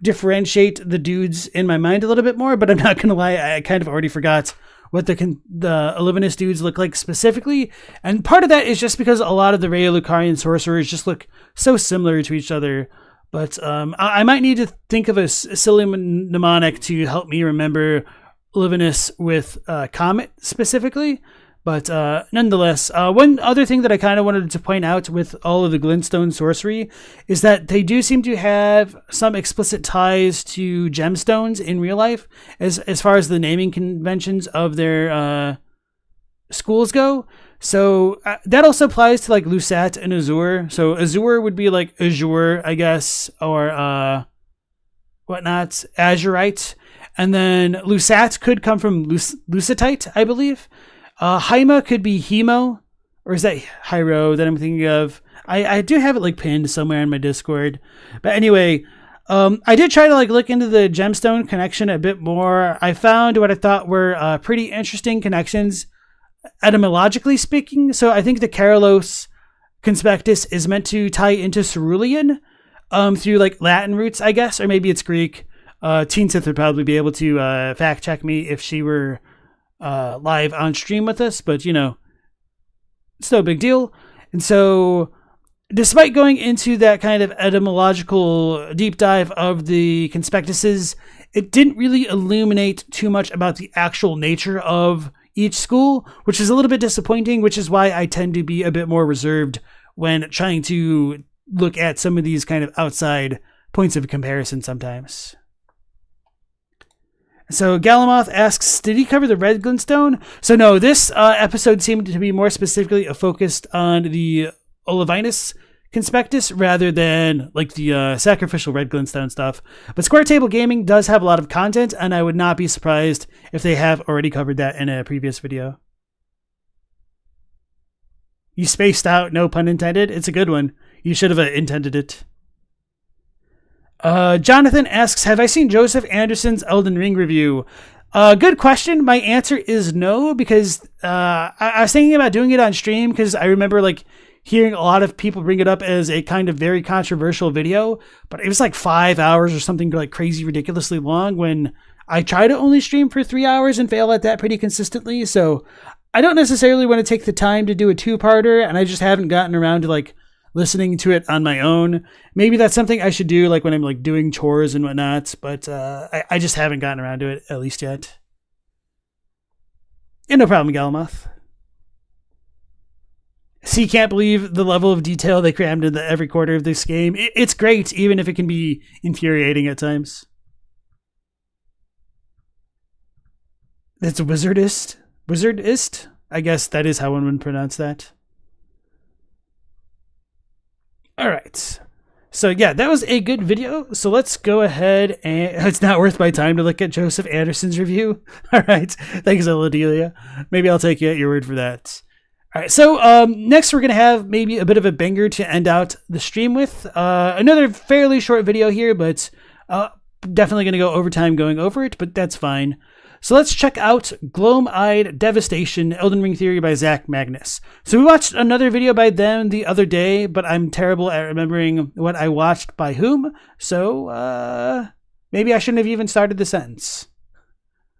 differentiate the dudes in my mind a little bit more. But I'm not going to lie, I kind of already forgot what the Olivinus dudes look like specifically. And part of that is just because a lot of the Raya Lucarian sorcerers just look so similar to each other. But I might need to think of a silly mnemonic to help me remember Olivinus with Comet specifically. But nonetheless, one other thing that I kind of wanted to point out with all of the glintstone sorcery is that they do seem to have some explicit ties to gemstones in real life, as far as the naming conventions of their schools go. So that also applies to like Lusat and Azure. So Azure would be like Azure, I guess, or whatnot, Azurite. And then Lusat could come from Lusatite, I believe. Haima could be Hemo, or is that Hyro that I'm thinking of? I do have it like pinned somewhere in my Discord. But anyway, I did try to like look into the gemstone connection a bit more. I found what I thought were pretty interesting connections, etymologically speaking. So I think the Karalos Conspectus is meant to tie into Cerulean through like Latin roots, I guess, or maybe it's Greek. Teen Sith would probably be able to fact check me if she were live on stream with us, but you know, it's no big deal. And so despite going into that kind of etymological deep dive of the conspectuses, it didn't really illuminate too much about the actual nature of each school, which is a little bit disappointing, which is why I tend to be a bit more reserved when trying to look at some of these kind of outside points of comparison sometimes. So Galamoth asks, did he cover the red glintstone? So no, this episode seemed to be more specifically focused on the Olivinus Conspectus rather than like the sacrificial red glintstone stuff. But Square Table Gaming does have a lot of content, and I would not be surprised if they have already covered that in a previous video. You spaced out, no pun intended. It's a good one. You should have intended it. Jonathan asks, have I seen Joseph Anderson's Elden Ring review? Good question. My answer is no, because I was thinking about doing it on stream because I remember like hearing a lot of people bring it up as a kind of very controversial video, but it was like 5 hours or something like crazy ridiculously long when I try to only stream for 3 hours and fail at that pretty consistently. So I don't necessarily want to take the time to do a two-parter, and I just haven't gotten around to like listening to it on my own. Maybe that's something I should do like when I'm like doing chores and whatnot, but I just haven't gotten around to it at least yet. Yeah, no problem, Galamoth. See, can't believe the level of detail they crammed into every quarter of this game. It's great, even if it can be infuriating at times. It's Wizardist? Wizardist? I guess that is how one would pronounce that. All right. So yeah, that was a good video. So let's go ahead and it's not worth my time to look at Joseph Anderson's review. All right. Thanks, Eladelia. Maybe I'll take you at your word for that. All right. So next we're going to have maybe a bit of a banger to end out the stream with. Another fairly short video here, but definitely going to go over time going over it, but that's fine. So let's check out Gloam-eyed Devastation, Elden Ring Theory by Zach Magnus. So we watched another video by them the other day, but I'm terrible at remembering what I watched by whom. So maybe I shouldn't have even started the sentence.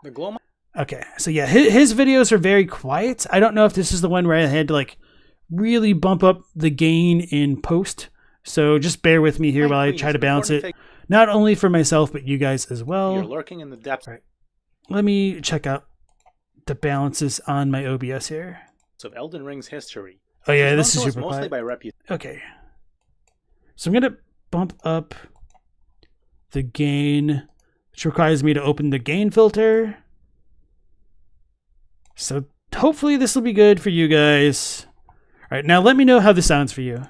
The Gloam. Okay, so yeah, his videos are very quiet. I don't know if this is the one where I had to like really bump up the gain in post. So just bear with me here while I try to balance it. not only for myself, but you guys as well. You're lurking in the depths. All right. Let me check out the balances on my OBS here. Of Elden Ring's history. Oh yeah, this is super mostly quiet. by reputation. Okay. So I'm going to bump up the gain, which requires me to open the gain filter. So hopefully this will be good for you guys. All right, now let me know how this sounds for you.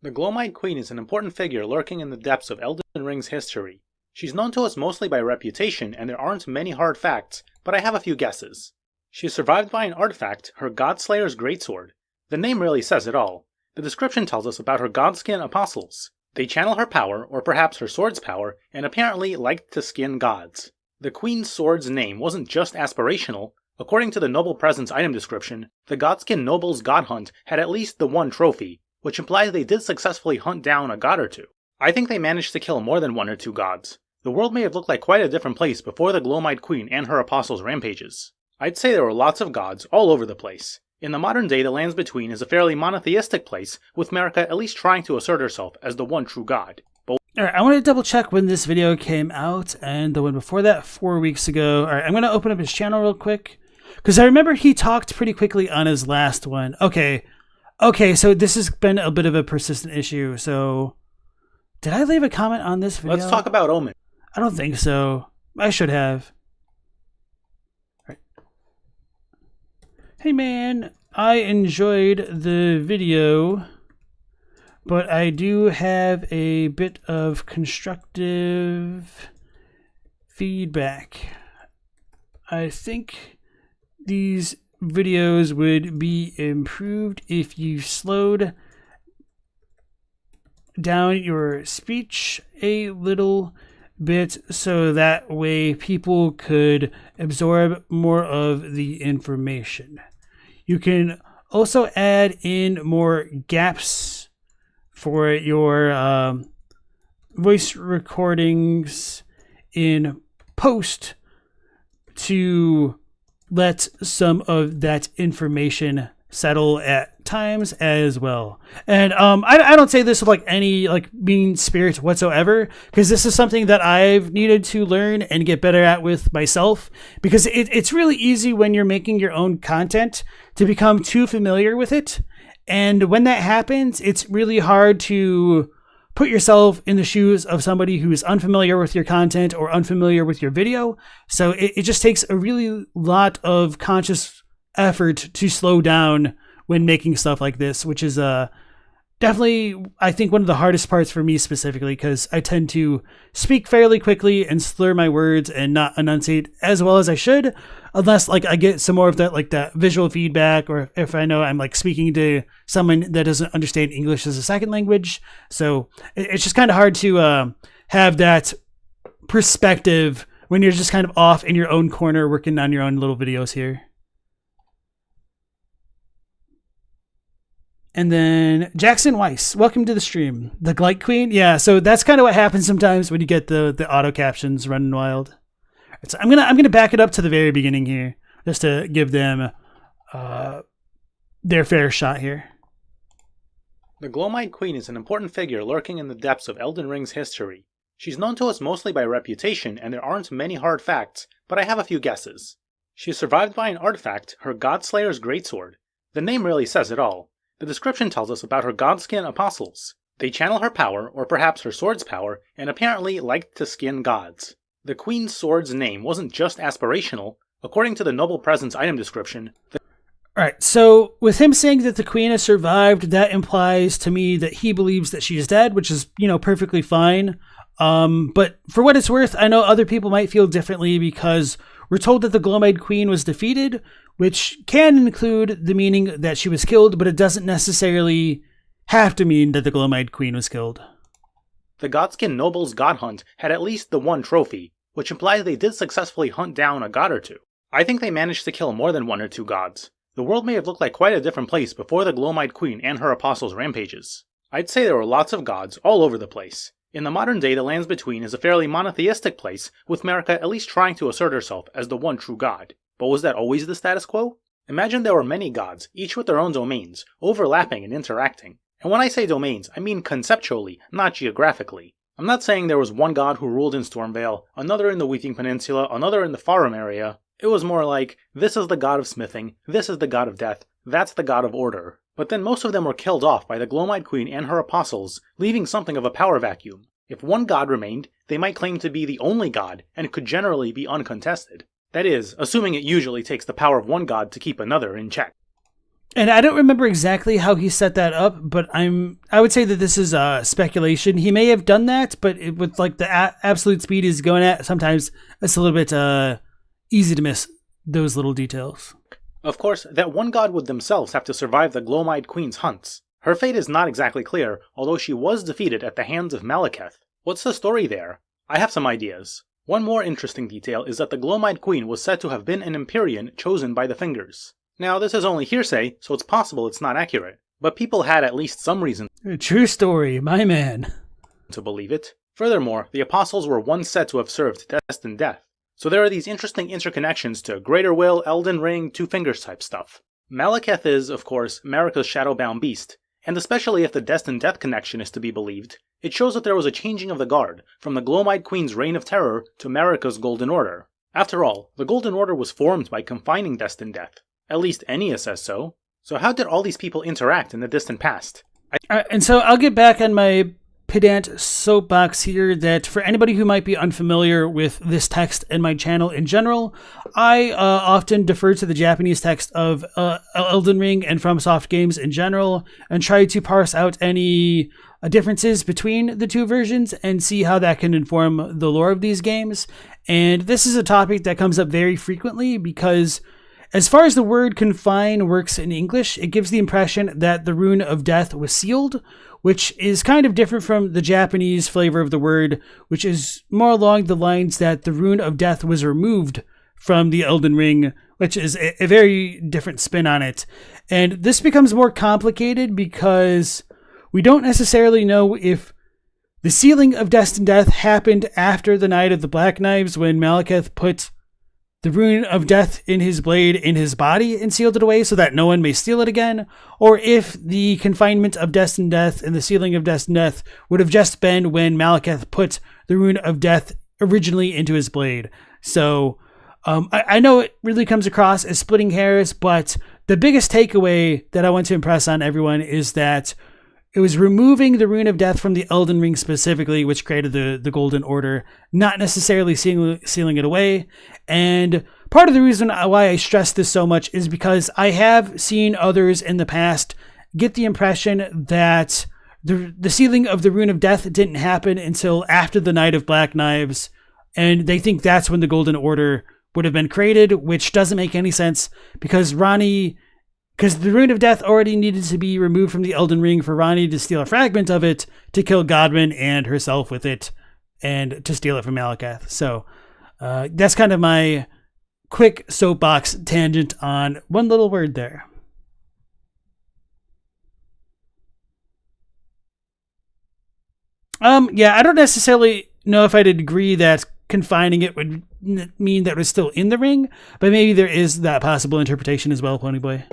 The Gloam-eyed Queen is an important figure lurking in the depths of Elden Ring's history. She's known to us mostly by reputation, and there aren't many hard facts, but I have a few guesses. She is survived by an artifact, her Godslayer's Greatsword. The name really says it all. The description tells us about her Godskin apostles. They channel her power, or perhaps her sword's power, and apparently liked to skin gods. The Queen's sword's name wasn't just aspirational. According to the Noble Presence item description, the Godskin Noble's God Hunt had at least the one trophy, which implies they did successfully hunt down a god or two. I think they managed to kill more than one or two gods. The world may have looked like quite a different place before the Gloam-eyed Queen and her apostles' rampages. I'd say there were lots of gods all over the place. In the modern day, the Lands Between is a fairly monotheistic place, with Marika at least trying to assert herself as the one true god. But Alright, I want to double check when this video came out, and the one before that, 4 weeks ago. Alright, I'm going to open up his channel real quick, because I remember he talked pretty quickly on his last one. Okay, so this has been a bit of a persistent issue, so... Did I leave a comment on this video? Let's talk about Omen. I don't think so. I should have. All right. Hey man, I enjoyed the video, but I do have a bit of constructive feedback. I think these videos would be improved if you slowed down your speech a little bit, so that way people could absorb more of the information. You can also add in more gaps for your voice recordings in post to let some of that information settle at times as well. And I don't say this with like any like mean spirit whatsoever, because this is something that I've needed to learn and get better at with myself, because it's really easy when you're making your own content to become too familiar with it. And when that happens, it's really hard to put yourself in the shoes of somebody who is unfamiliar with your content or unfamiliar with your video. So it just takes a really lot of conscious effort to slow down when making stuff like this, which is definitely, I think, one of the hardest parts for me specifically, because I tend to speak fairly quickly and slur my words and not enunciate as well as I should, unless like I get some more of that, like that visual feedback, or if I know I'm like speaking to someone that doesn't understand English as a second language. So it's just kind of hard to have that perspective when you're just kind of off in your own corner working on your own little videos here. And then Jackson Weiss, welcome to the stream. The Gloam-eyed Queen, yeah. So that's kind of what happens sometimes when you get the auto captions running wild. Right, so I'm gonna back it up to the very beginning here, just to give them their fair shot here. The Gloam-eyed Queen is an important figure lurking in the depths of Elden Ring's history. She's known to us mostly by reputation, and there aren't many hard facts, but I have a few guesses. She is survived by an artifact, her Godslayer's Greatsword. The name really says it all. The description tells us about her Godskin apostles. They channel her power, or perhaps her sword's power, and apparently liked to skin gods. The Queen's sword's name wasn't just aspirational. According to the Noble Presence item description, Alright, so with him saying that the Queen has survived, that implies to me that he believes that she is dead, which is, perfectly fine. But for what it's worth, I know other people might feel differently, because we're told that the Gloam-eyed Queen was defeated, which can include the meaning that she was killed, but it doesn't necessarily have to mean that the Gloam-eyed Queen was killed. The Godskin Noble's God Hunt had at least the one trophy, which implies they did successfully hunt down a god or two. I think they managed to kill more than one or two gods. The world may have looked like quite a different place before the Gloam-eyed Queen and her apostles' rampages. I'd say there were lots of gods all over the place. In the modern day, the Lands Between is a fairly monotheistic place, with Marika at least trying to assert herself as the one true god. But was that always the status quo? Imagine there were many gods, each with their own domains, overlapping and interacting. And when I say domains, I mean conceptually, not geographically. I'm not saying there was one god who ruled in Stormvale, another in the Weeping Peninsula, another in the Farum area. It was more like, this is the god of smithing, this is the god of death, that's the god of order. But then most of them were killed off by the Gloam-eyed Queen and her apostles, leaving something of a power vacuum. If one god remained, they might claim to be the only god, and could generally be uncontested. That is, assuming it usually takes the power of one god to keep another in check. And I don't remember exactly how he set that up, but I would say that this is speculation. He may have done that, but with like the absolute speed he's going at, sometimes it's a little bit easy to miss those little details. Of course, that one god would themselves have to survive the Gloam-eyed Queen's hunts. Her fate is not exactly clear, although she was defeated at the hands of Malekith. What's the story there? I have some ideas. One more interesting detail is that the Gloam-eyed Queen was said to have been an Empyrean chosen by the Fingers. Now, this is only hearsay, so it's possible it's not accurate, but people had at least some reason True story, my man. to believe it. Furthermore, the Apostles were once said to have served destined death. So there are these interesting interconnections to Greater Will, Elden Ring, Two Fingers type stuff. Malekith is, of course, Marika's shadowbound beast, and especially if the destined death connection is to be believed, it shows that there was a changing of the guard, from the Gloam-eyed Queen's reign of terror to Marika's Golden Order. After all, the Golden Order was formed by confining destined death. At least Enya says so. So how did all these people interact in the distant past? And so I'll get back on my pedant soapbox here that for anybody who might be unfamiliar with this text and my channel in general, I often defer to the Japanese text of Elden Ring and FromSoft games in general and try to parse out any differences between the two versions and see how that can inform the lore of these games. And this is a topic that comes up very frequently because as far as the word confine works in English, it gives the impression that the rune of death was sealed, which is kind of different from the Japanese flavor of the word, which is more along the lines that the rune of death was removed from the Elden Ring, which is a very different spin on it. And this becomes more complicated because we don't necessarily know if the sealing of destined death happened after the Night of the Black Knives when Malekith put the rune of death in his blade in his body and sealed it away so that no one may steal it again, or if the confinement of destined death and the sealing of destined death would have just been when Malekith put the rune of death originally into his blade. So I know it really comes across as splitting hairs, but the biggest takeaway that I want to impress on everyone is that it was removing the rune of death from the Elden Ring specifically, which created the Golden Order, not necessarily sealing it away. And part of the reason why I stress this so much is because I have seen others in the past get the impression that the sealing of the rune of death didn't happen until after the Night of Black Knives, and they think that's when the Golden Order would have been created, which doesn't make any sense because the rune of death already needed to be removed from the Elden Ring for Ranni to steal a fragment of it to kill Godwyn and herself with it and to steal it from Malekith. So that's kind of my quick soapbox tangent on one little word there. Yeah, I don't necessarily know if I'd agree that confining it would mean that it was still in the ring, but maybe there is that possible interpretation as well, Ponyboy.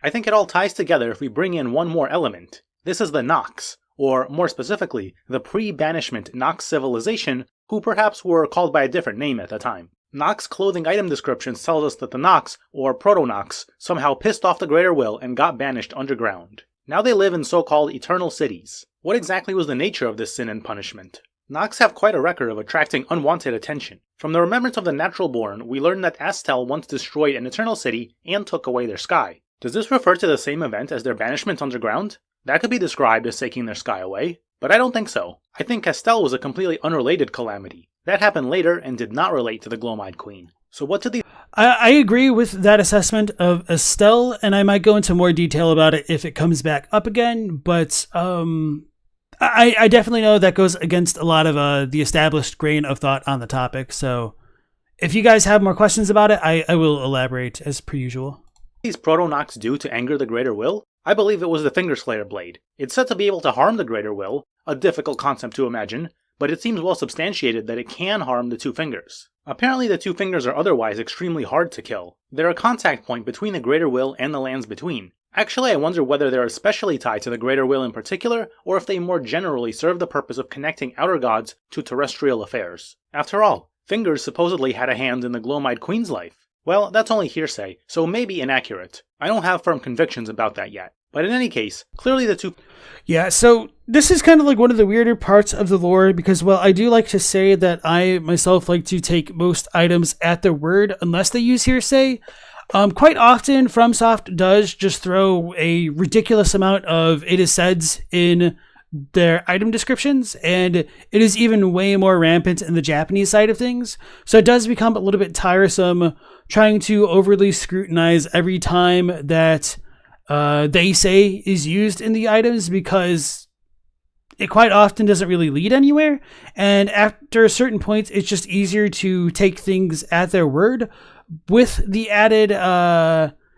I think it all ties together if we bring in one more element. This is the Nox, or more specifically, the pre-banishment Nox civilization, who perhaps were called by a different name at the time. Nox clothing item descriptions tells us that the Nox, or Proto-Nox, somehow pissed off the Greater Will and got banished underground. Now they live in so-called eternal cities. What exactly was the nature of this sin and punishment? Nox have quite a record of attracting unwanted attention. From the Remembrance of the Natural Born, we learn that Astel once destroyed an eternal city and took away their sky. Does this refer to the same event as their banishment underground? That could be described as taking their sky away, but I don't think so. I think Castel was a completely unrelated calamity. That happened later and did not relate to the Gloam-eyed Queen. So what did the... I agree with that assessment of Astel, and I might go into more detail about it if it comes back up again, but I definitely know that goes against a lot of the established grain of thought on the topic, so if you guys have more questions about it, I will elaborate as per usual. These Proto-Nox do to anger the Greater Will? I believe it was the Fingerslayer blade. It's said to be able to harm the Greater Will, a difficult concept to imagine, but it seems well substantiated that it can harm the Two Fingers. Apparently the Two Fingers are otherwise extremely hard to kill. They're a contact point between the Greater Will and the lands between, Actually, I wonder whether they're especially tied to the Greater Will in particular, or if they more generally serve the purpose of connecting outer gods to terrestrial affairs. After all, Fingers supposedly had a hand in the Gloam-eyed Queen's life. Well, that's only hearsay, so maybe inaccurate. I don't have firm convictions about that yet. But in any case, clearly the two... Yeah, so this is kind of like one of the weirder parts of the lore, because, well, I do like to say that I myself like to take most items at their word unless they use hearsay. Quite often, FromSoft does just throw a ridiculous amount of it is saids in their item descriptions, and it is even way more rampant in the Japanese side of things. So it does become a little bit tiresome trying to overly scrutinize every time that they say is used in the items, because it quite often doesn't really lead anywhere. And after a certain point, it's just easier to take things at their word, with the added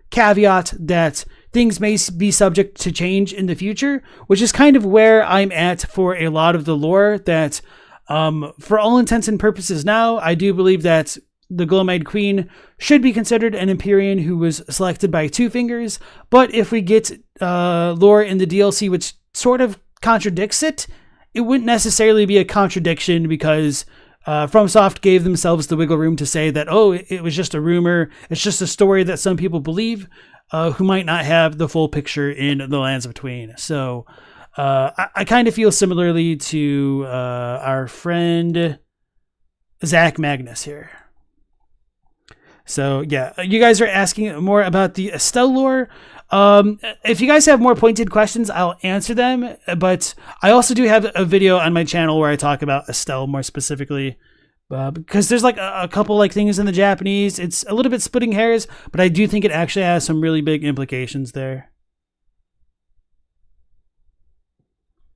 caveat that things may be subject to change in the future, which is kind of where I'm at for a lot of the lore. That for all intents and purposes now, I do believe that the Gloam-eyed Queen should be considered an Empyrean who was selected by Two Fingers. But if we get lore in the DLC which sort of contradicts it, it wouldn't necessarily be a contradiction, because FromSoft gave themselves the wiggle room to say that, oh, it was just a rumor, it's just a story that some people believe, who might not have the full picture in the Lands Between. So I kind of feel similarly to our friend Zach Magnus here. So yeah, you guys are asking more about the Estelle lore. If you guys have more pointed questions, I'll answer them, but I also do have a video on my channel where I talk about Estelle more specifically, because there's like a couple like things in the Japanese. It's a little bit splitting hairs, but I do think it actually has some really big implications there.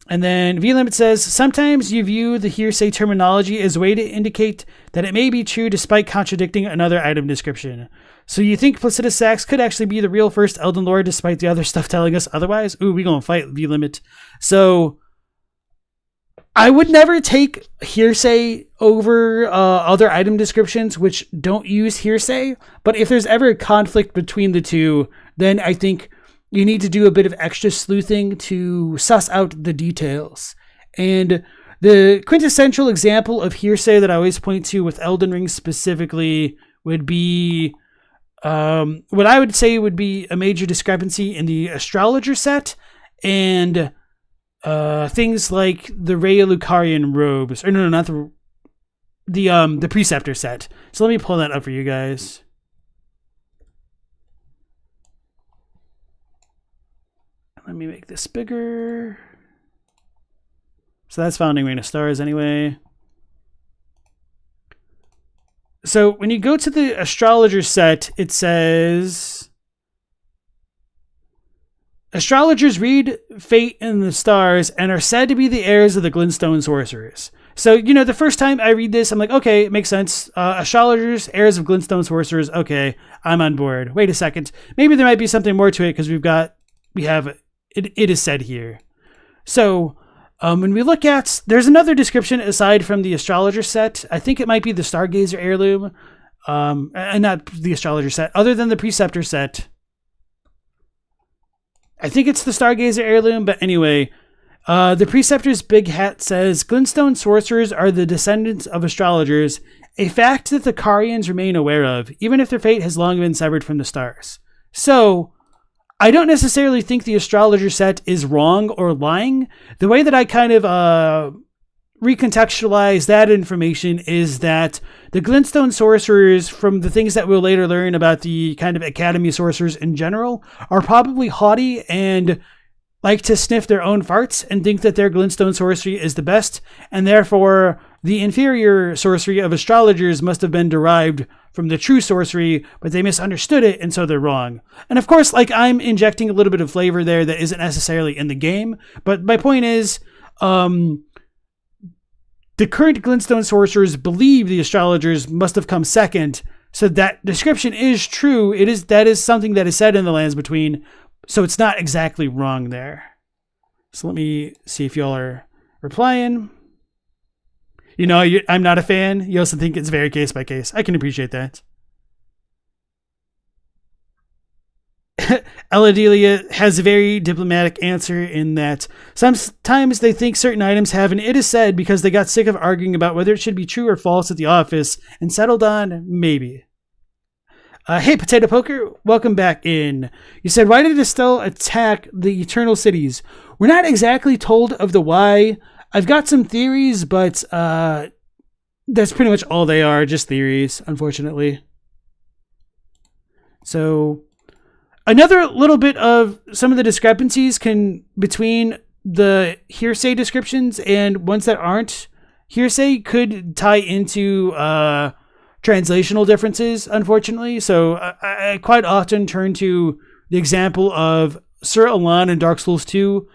And then VLimit says, sometimes you view the hearsay terminology as a way to indicate that it may be true despite contradicting another item description. So you think Placidus Sax could actually be the real first Elden Lord despite the other stuff telling us otherwise? Ooh, we gonna fight VLimit. So I would never take hearsay over other item descriptions which don't use hearsay. But if there's ever a conflict between the two, then I think you need to do a bit of extra sleuthing to suss out the details. And the quintessential example of hearsay that I always point to with Elden Ring specifically would be what I would say would be a major discrepancy in the astrologer set and things like the Rhea Lucarian robes. Or no, not the preceptor set. So let me pull that up for you guys. Let me make this bigger. So that's Founding Reign of Stars anyway. So when you go to the astrologer set, it says astrologers read fate in the stars and are said to be the heirs of the glintstone sorcerers. So, you know, the first time I read this, I'm like, okay, it makes sense. Astrologers, heirs of glintstone sorcerers. Okay, I'm on board. Wait a second. Maybe there might be something more to it, because it is said here. So when we look at, there's another description aside from the astrologer set. I think it might be the Stargazer heirloom, and not the astrologer set, other than the preceptor set. I think it's the Stargazer heirloom, but anyway, the preceptor's big hat says, glintstone sorcerers are the descendants of astrologers, a fact that the Carians remain aware of, even if their fate has long been severed from the stars. So I don't necessarily think the astrologer set is wrong or lying. The way that I kind of recontextualize that information is that the glintstone sorcerers, from the things that we'll later learn about the kind of academy sorcerers in general, are probably haughty and like to sniff their own farts and think that their glintstone sorcery is the best, and therefore the inferior sorcery of astrologers must have been derived from the true sorcery, but they misunderstood it, and so they're wrong. And of course, like, I'm injecting a little bit of flavor there that isn't necessarily in the game, but my point is, the current glintstone sorcerers believe the astrologers must have come second, so that description is true. That is something that is said in the Lands Between, so it's not exactly wrong there. So let me see if y'all are replying. You know, I'm not a fan. You also think it's very case by case. I can appreciate that. Eladelia has a very diplomatic answer in that sometimes they think certain items have an "it is said" because they got sick of arguing about whether it should be true or false at the office and settled on maybe. Hey, Potato Poker, welcome back in. You said, why did Estelle attack the Eternal Cities? We're not exactly told of the why. I've got some theories, but that's pretty much all they are, just theories, unfortunately. So another little bit of some of the discrepancies between the hearsay descriptions and ones that aren't hearsay could tie into translational differences, unfortunately. So I quite often turn to the example of Sir Alan in Dark Souls 2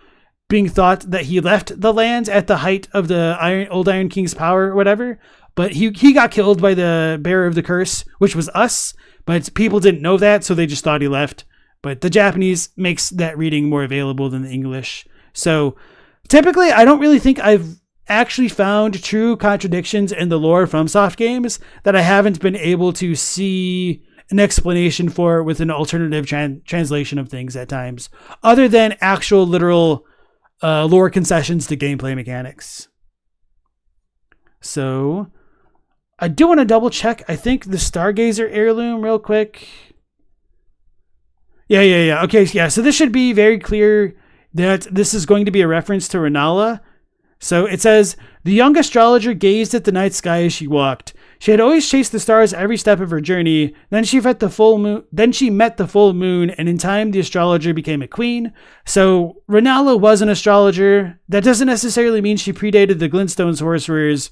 being thought that he left the lands at the height of the Old Iron King's power or whatever, but he got killed by the bearer of the curse, which was us, but people didn't know that, so they just thought he left. But the Japanese makes that reading more available than the English. So typically, I don't really think I've actually found true contradictions in the lore from soft games that I haven't been able to see an explanation for with an alternative translation of things at times, other than actual literal lore concessions to gameplay mechanics. So I do want to double check. I think the Stargazer heirloom real quick. Yeah. Okay, yeah. So this should be very clear that this is going to be a reference to Renala. So it says, the young astrologer gazed at the night sky as she walked. She had always chased the stars every step of her journey. Then she met the full moon, and in time the astrologer became a queen. So Renala was an astrologer. That doesn't necessarily mean she predated the Glintstone sorcerers,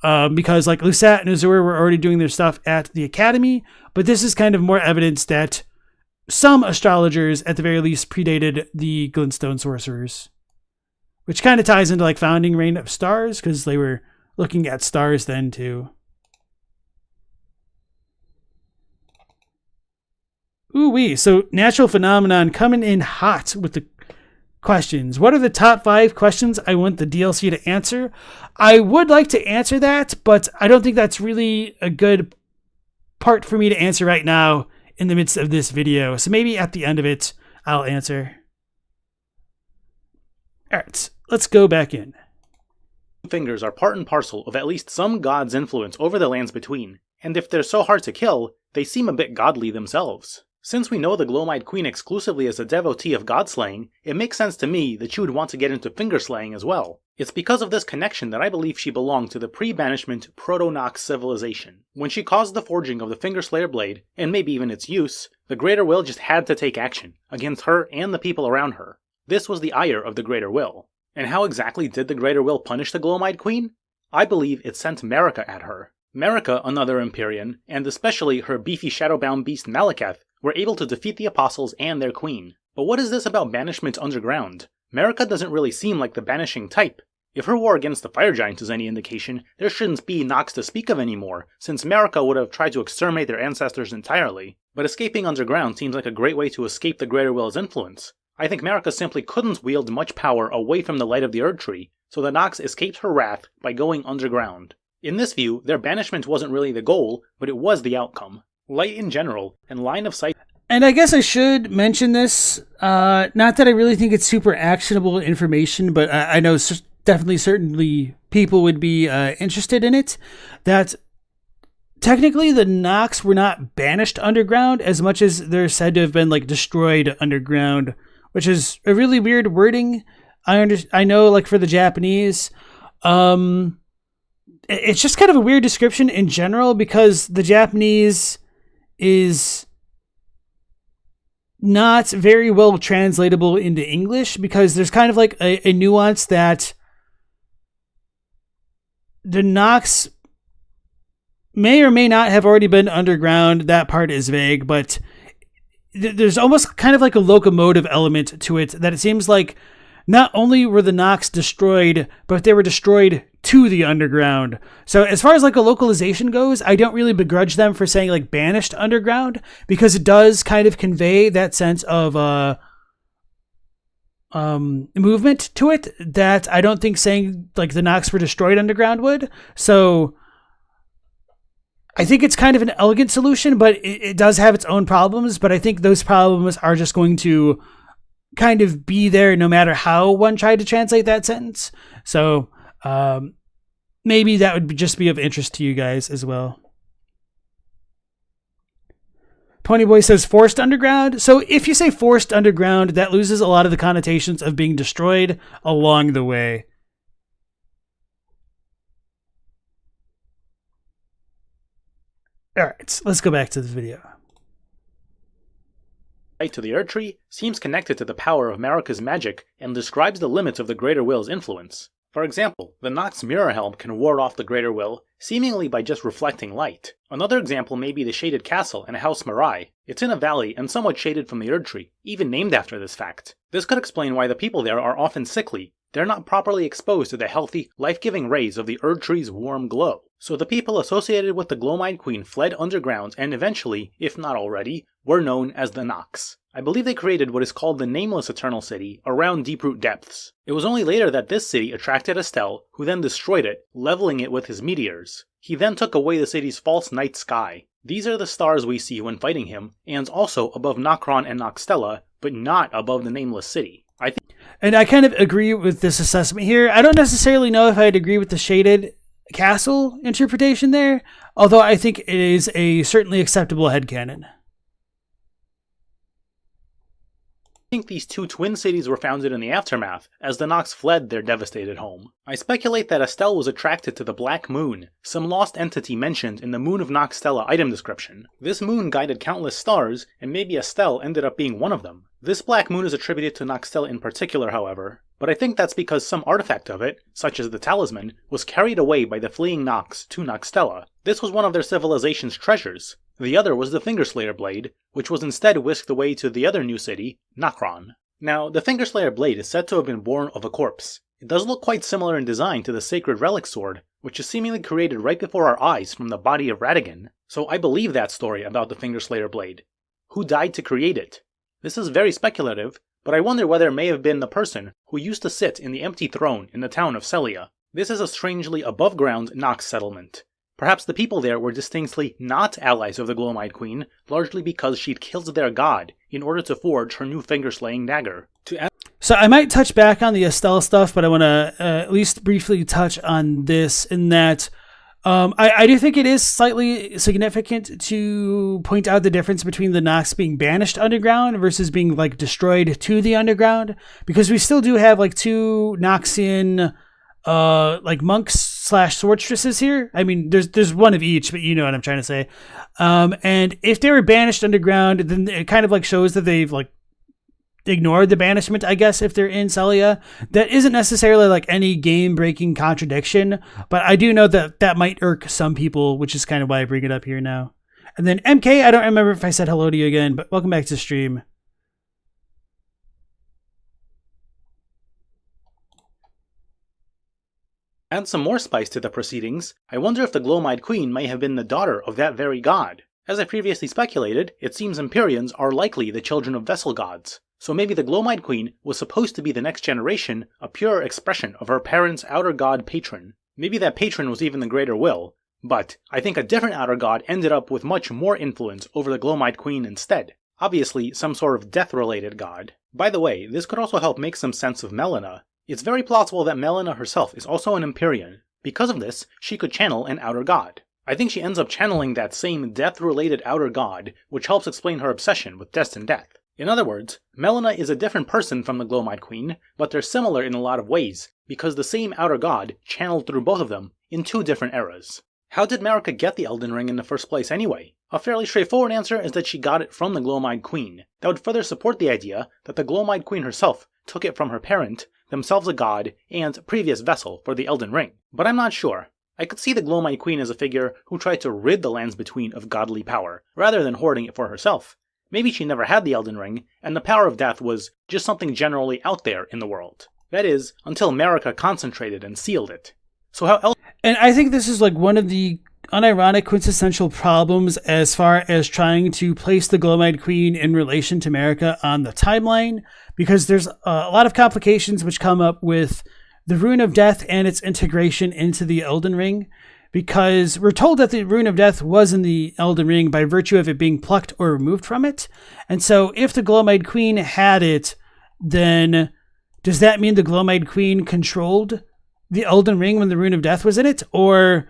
because like Lusat and Azur were already doing their stuff at the academy. But this is kind of more evidence that some astrologers, at the very least, predated the Glintstone sorcerers. Which kind of ties into like founding reign of stars, because they were looking at stars then too. Ooh-wee. So natural phenomenon coming in hot with the questions. What are the top 5 questions I want the DLC to answer? I would like to answer that, but I don't think that's really a good part for me to answer right now in the midst of this video. So maybe at the end of it, I'll answer. All right, let's go back in. Fingers are part and parcel of at least some god's influence over the lands between, and if they're so hard to kill, they seem a bit godly themselves. Since we know the Gloam-eyed Queen exclusively as a devotee of god-slaying, it makes sense to me that she would want to get into finger-slaying as well. It's because of this connection that I believe she belonged to the pre-banishment Proto-Nox civilization. When she caused the forging of the Fingerslayer blade, and maybe even its use, the Greater Will just had to take action, against her and the people around her. This was the ire of the Greater Will. And how exactly did the Greater Will punish the Gloam-eyed Queen? I believe it sent Marika at her. Marika, another Empyrean, and especially her beefy shadowbound beast Malekith, were able to defeat the Apostles and their queen. But what is this about banishment underground? Marika doesn't really seem like the banishing type. If her war against the Fire Giant is any indication, there shouldn't be Nox to speak of anymore, since Marika would have tried to exterminate their ancestors entirely. But escaping underground seems like a great way to escape the Greater Will's influence. I think Marika simply couldn't wield much power away from the light of the Erdtree, so the Nox escaped her wrath by going underground. In this view, their banishment wasn't really the goal, but it was the outcome. Light in general, and line of sight. And I guess I should mention this, not that I really think it's super actionable information, but I know certainly people would be interested in it, that technically the Nox were not banished underground as much as they're said to have been like destroyed underground, which is a really weird wording. I know, like for the Japanese, it's just kind of a weird description in general because the Japanese is not very well translatable into English because there's kind of like a nuance that the Nox may or may not have already been underground. That part is vague, but there's almost kind of like a locomotive element to it that it seems like not only were the Nox destroyed, but they were destroyed to the underground. So as far as like a localization goes, I don't really begrudge them for saying like banished underground because it does kind of convey that sense of movement to it that I don't think saying like the Nox were destroyed underground would. So I think it's kind of an elegant solution, but it does have its own problems. But I think those problems are just going to kind of be there no matter how one tried to translate that sentence. So maybe that would just be of interest to you guys as well. Ponyboy says forced underground. So if you say forced underground, that loses a lot of the connotations of being destroyed along the way. All right, let's go back to the video. To the Erdtree seems connected to the power of Marika's magic and describes the limits of the Greater Will's influence. For example, the Nox Mirror Helm can ward off the Greater Will, seemingly by just reflecting light. Another example may be the Shaded Castle in House Marai. It's in a valley and somewhat shaded from the Erdtree, even named after this fact. This could explain why the people there are often sickly. They're not properly exposed to the healthy, life-giving rays of the Erdtree's warm glow. So the people associated with the Gloam-eyed Queen fled underground and eventually, if not already, were known as the Nox. I believe they created what is called the Nameless Eternal City around Deeproot Depths. It was only later that this city attracted Estelle, who then destroyed it, leveling it with his meteors. He then took away the city's false night sky. These are the stars we see when fighting him, and also above Nokron and Nokstella, but not above the Nameless City. And I kind of agree with this assessment here. I don't necessarily know if I'd agree with the Shaded Castle interpretation there, although I think it is a certainly acceptable headcanon. I think these two twin cities were founded in the aftermath, as the Nox fled their devastated home. I speculate that Estelle was attracted to the Black Moon, some lost entity mentioned in the Moon of Nokstella item description. This moon guided countless stars, and maybe Estelle ended up being one of them. This Black Moon is attributed to Nokstella in particular, however, but I think that's because some artifact of it, such as the talisman, was carried away by the fleeing Nox to Nokstella. This was one of their civilization's treasures. The other was the Fingerslayer Blade, which was instead whisked away to the other new city, Nokron. Now, the Fingerslayer Blade is said to have been born of a corpse. It does look quite similar in design to the Sacred Relic Sword, which is seemingly created right before our eyes from the body of Radagon. So I believe that story about the Fingerslayer Blade. Who died to create it? This is very speculative, but I wonder whether it may have been the person who used to sit in the empty throne in the town of Celia. This is a strangely above-ground Nox settlement. Perhaps the people there were distinctly not allies of the Gloam-eyed Queen, largely because she'd killed their god in order to forge her new finger-slaying dagger. So I might touch back on the Estelle stuff, but I want to at least briefly touch on this in that I do think it is slightly significant to point out the difference between the Nox being banished underground versus being like destroyed to the underground, because we still do have like two Noxian like monks / swordstresses here. I mean, there's one of each, but you know what I'm trying to say. And if they were banished underground, then it kind of like shows that they've like ignored the banishment, I guess, if they're in Celia. That isn't necessarily like any game-breaking contradiction, but I do know that that might irk some people, which is kind of why I bring it up here now. And then MK, I don't remember if I said hello to you again, but welcome back to the stream. Add some more spice to the proceedings, I wonder if the Gloam-eyed Queen may have been the daughter of that very god. As I previously speculated, it seems Empyreans are likely the children of vessel gods. So maybe the Gloam-eyed Queen was supposed to be the next generation, a pure expression of her parents' outer god patron. Maybe that patron was even the Greater Will, but I think a different outer god ended up with much more influence over the Gloam-eyed Queen instead. Obviously, some sort of death-related god. By the way, this could also help make some sense of Malenia. It's very plausible that Malenia herself is also an Empyrean. Because of this, she could channel an outer god. I think she ends up channeling that same death-related outer god, which helps explain her obsession with destined death. In other words, Malenia is a different person from the Gloam-eyed Queen, but they're similar in a lot of ways, because the same outer god channeled through both of them in two different eras. How did Marika get the Elden Ring in the first place anyway? A fairly straightforward answer is that she got it from the Gloam-eyed Queen. That would further support the idea that the Gloam-eyed Queen herself took it from her parent, themselves a god, and previous vessel for the Elden Ring. But I'm not sure. I could see the Gloam-eyed Queen as a figure who tried to rid the lands between of godly power, rather than hoarding it for herself. Maybe she never had the Elden Ring, and the power of death was just something generally out there in the world. That is, until Marika concentrated and sealed it. So how And I think this is like one of the unironic quintessential problems as far as trying to place the Gloam-eyed Queen in relation to Marika on the timeline, because there's a lot of complications which come up with the Rune of Death and its integration into the Elden Ring. because we're told that the Rune of Death was in the Elden Ring by virtue of it being plucked or removed from it. And so if the Gloam-eyed Queen had it, then does that mean the Gloam-eyed Queen controlled the Elden Ring when the Rune of Death was in it? Or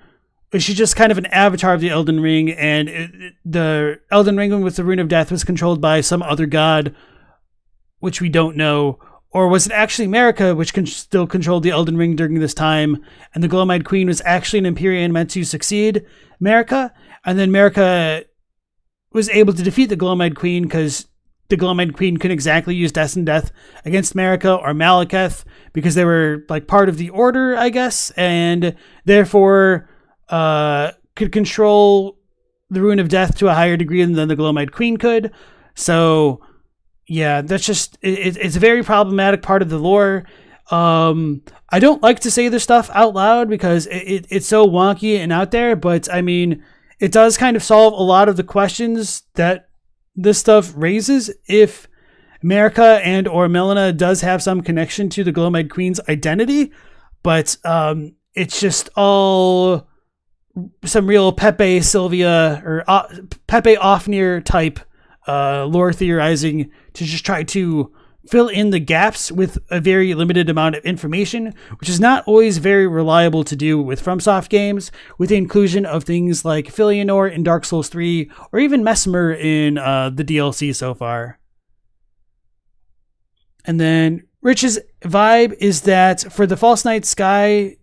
is she just kind of an avatar of the Elden Ring, and the Elden Ring with the Rune of Death was controlled by some other god, which we don't know? Or was it actually Marika, which still controlled the Elden Ring during this time, and the Gloam-eyed Queen was actually an Empyrean meant to succeed Marika, and then Marika was able to defeat the Gloam-eyed Queen because the Gloam-eyed Queen couldn't exactly use Destined Death against Marika or Malekith because they were like part of the Order, I guess, and therefore could control the Rune of Death to a higher degree than the Gloam-eyed Queen could. So yeah, that's just, it's a very problematic part of the lore. I don't like to say this stuff out loud because it's so wonky and out there, but I mean, it does kind of solve a lot of the questions that this stuff raises. If Marika and or Malenia does have some connection to the Gloam-eyed Queen's identity, but it's just all some real Pepe Sylvia or Pepe Ofnir type lore theorizing to just try to fill in the gaps with a very limited amount of information, which is not always very reliable to do with FromSoft games, with the inclusion of things like Filianor in Dark Souls 3, or even Mesmer in the DLC so far. And then Rich's vibe is that for the False Night Sky,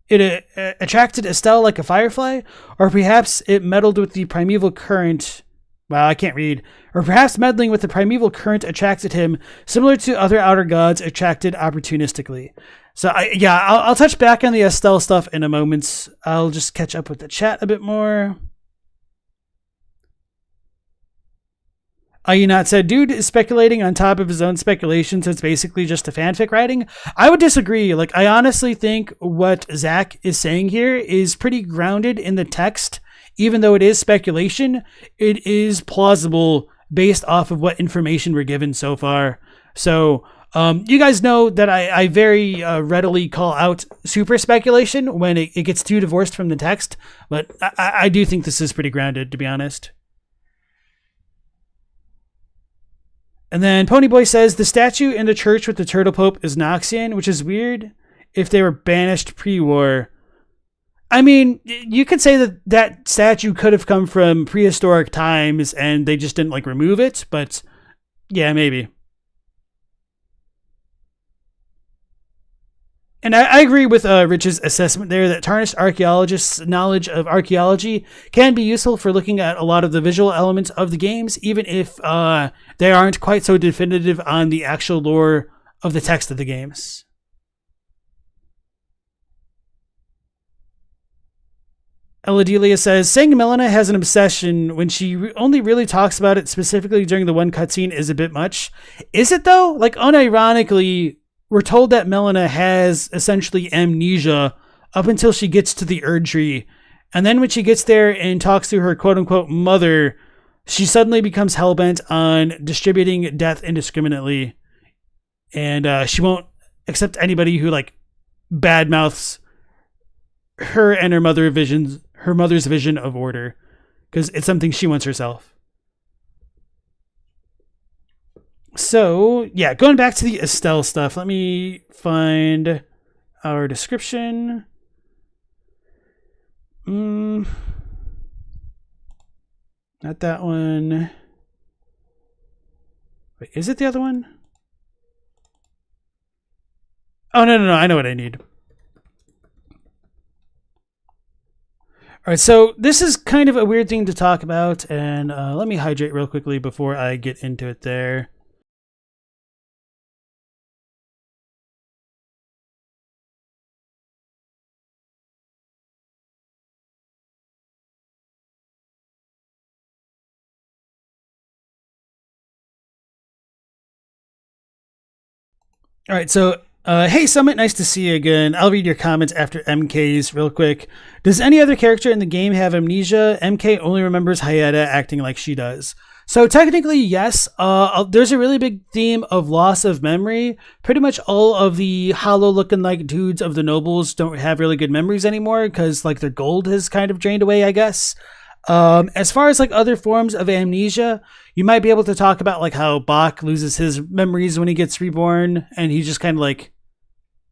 it attracted Estelle like a firefly, or perhaps it meddled with the primeval current. Well, I can't read. Or perhaps meddling with the primeval current attracted him, similar to other outer gods attracted opportunistically. So, I'll touch back on the Estelle stuff in a moment. I'll just catch up with the chat a bit more. Ayunat said, dude is speculating on top of his own speculation, so it's basically just a fanfic writing. I would disagree. Like, I honestly think what Zach is saying here is pretty grounded in the text. Even though it is speculation, it is plausible based off of what information we're given so far. So, you guys know that I very readily call out super speculation when it gets too divorced from the text, but I do think this is pretty grounded, to be honest. And then Ponyboy says, the statue in the church with the Turtle Pope is Noxian, which is weird if they were banished pre-war. I mean, you could say that that statue could have come from prehistoric times and they just didn't like remove it, but yeah, maybe. And I agree with Rich's assessment there that tarnished archaeologists' knowledge of archaeology can be useful for looking at a lot of the visual elements of the games, even if they aren't quite so definitive on the actual lore of the text of the games. Eladelia says, saying Malenia has an obsession when she only really talks about it specifically during the one cutscene is a bit much. Is it though? Like, unironically, we're told that Malenia has essentially amnesia up until she gets to the Erdtree. And then when she gets there and talks to her quote-unquote mother, she suddenly becomes hellbent on distributing death indiscriminately. And she won't accept anybody who, like, badmouths her and her mother's vision of order, because it's something she wants herself. So, yeah, going back to the Estelle stuff, let me find our description. Not that one. Wait, is it the other one? Oh, no, I know what I need. All right, so this is kind of a weird thing to talk about, and let me hydrate real quickly before I get into it there. All right, so hey Summit, nice to see you again. I'll read your comments after MK's real quick. Does any other character in the game have amnesia? MK only remembers Hayata acting like she does. So technically, yes. There's a really big theme of loss of memory. Pretty much all of the hollow-looking like dudes of the nobles don't have really good memories anymore because like their gold has kind of drained away, I guess. As far as like other forms of amnesia, you might be able to talk about like how Bach loses his memories when he gets reborn, and he just kind of like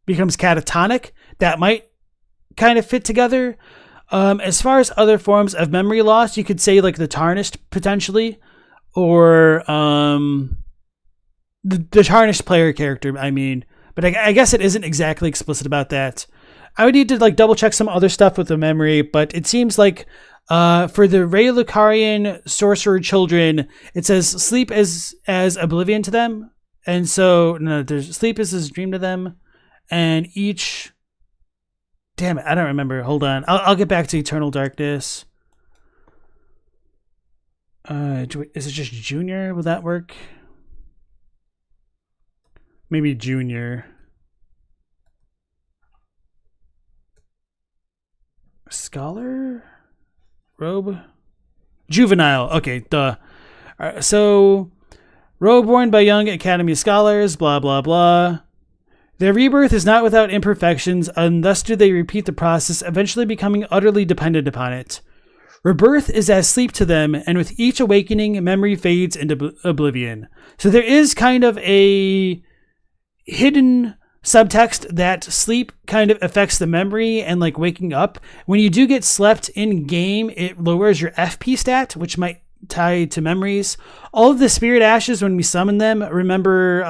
becomes catatonic. That might kind of fit together. As far as other forms of memory loss, you could say like the Tarnished potentially. Or the Tarnished player character, I mean. But I guess it isn't exactly explicit about that. I would need to like double check some other stuff with the memory, but it seems like for the Raylucarian sorcerer children, it says sleep is as oblivion to them. And so, no, there's sleep is as dream to them. And each... Damn it, I don't remember. Hold on. I'll get back to Eternal Darkness. Is it just Junior? Will that work? Maybe Junior. Scholar? Robe? Juvenile. Okay, duh. Alright, so, robe worn by young Academy scholars, blah, blah, blah. Their rebirth is not without imperfections, and thus do they repeat the process, eventually becoming utterly dependent upon it. Rebirth is as sleep to them, and with each awakening, memory fades into oblivion. So there is kind of a hidden subtext that sleep kind of affects the memory and like waking up. When you do get slept in game, it lowers your FP stat, which might tie to memories. All of the spirit ashes, when we summon them, remember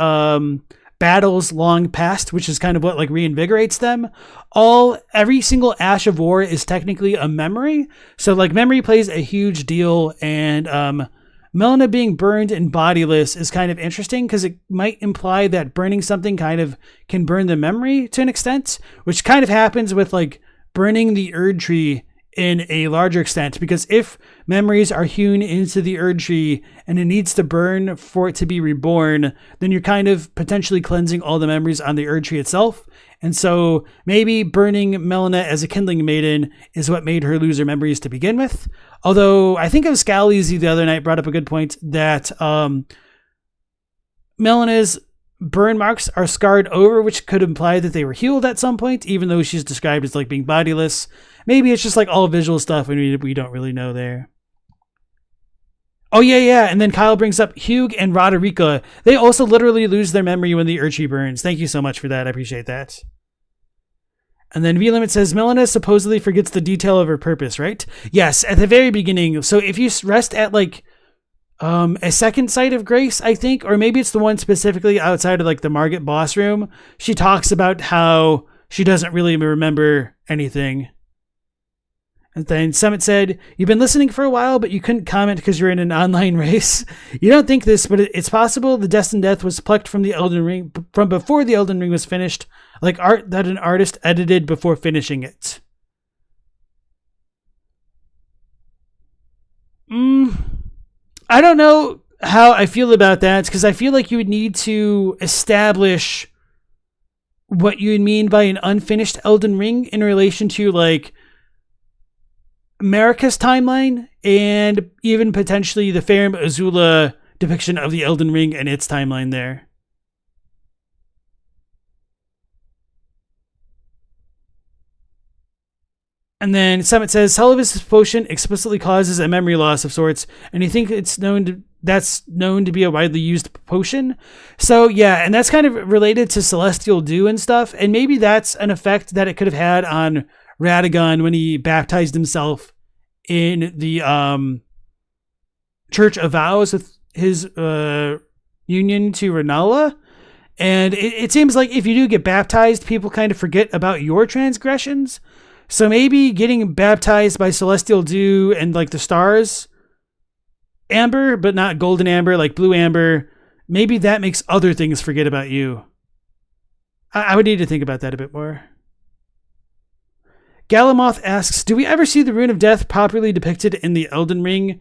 battles long past, which is kind of what like reinvigorates them. Every single ash of war is technically a memory, so like memory plays a huge deal. And Malenia being burned and bodiless is kind of interesting because it might imply that burning something kind of can burn the memory to an extent, which kind of happens with like burning the Erdtree in a larger extent, because if memories are hewn into the Erdtree and it needs to burn for it to be reborn, then you're kind of potentially cleansing all the memories on the Erdtree itself. And so maybe burning Malenia as a kindling maiden is what made her lose her memories to begin with. Although I think it was Scalzi the other night brought up a good point that Malenia's burn marks are scarred over, which could imply that they were healed at some point, even though she's described as like being bodiless. Maybe it's just like all visual stuff and we don't really know there. Oh, yeah. And then Kyle brings up Hugh and Roderica. They also literally lose their memory when the Erdtree burns. Thank you so much for that. I appreciate that. And then V-Limit says, Malenia supposedly forgets the detail of her purpose, right? Yes, at the very beginning. So if you rest at like a second site of grace, I think, or maybe it's the one specifically outside of like the Margit boss room, she talks about how she doesn't really remember anything. And then Summit said, you've been listening for a while, but you couldn't comment because you're in an online race. You don't think this, but it's possible the Destined Death was plucked from the Elden Ring, from before the Elden Ring was finished, like art that an artist edited before finishing it. I don't know how I feel about that, because I feel like you would need to establish what you would mean by an unfinished Elden Ring in relation to like Marika's timeline and even potentially the Farum Azula depiction of the Elden Ring and its timeline there. And then Summit says, Sullivan's potion explicitly causes a memory loss of sorts, and you think that's known to be a widely used potion. So yeah, and that's kind of related to Celestial Dew and stuff, and maybe that's an effect that it could have had on Radagon when he baptized himself in the Church of Vows with his union to Rennala. And it seems like if you do get baptized, people kind of forget about your transgressions. So maybe getting baptized by Celestial Dew and like the stars, amber, but not golden amber, like blue amber, maybe that makes other things forget about you. I would need to think about that a bit more. Galamoth asks, do we ever see the Rune of Death properly depicted in the Elden Ring?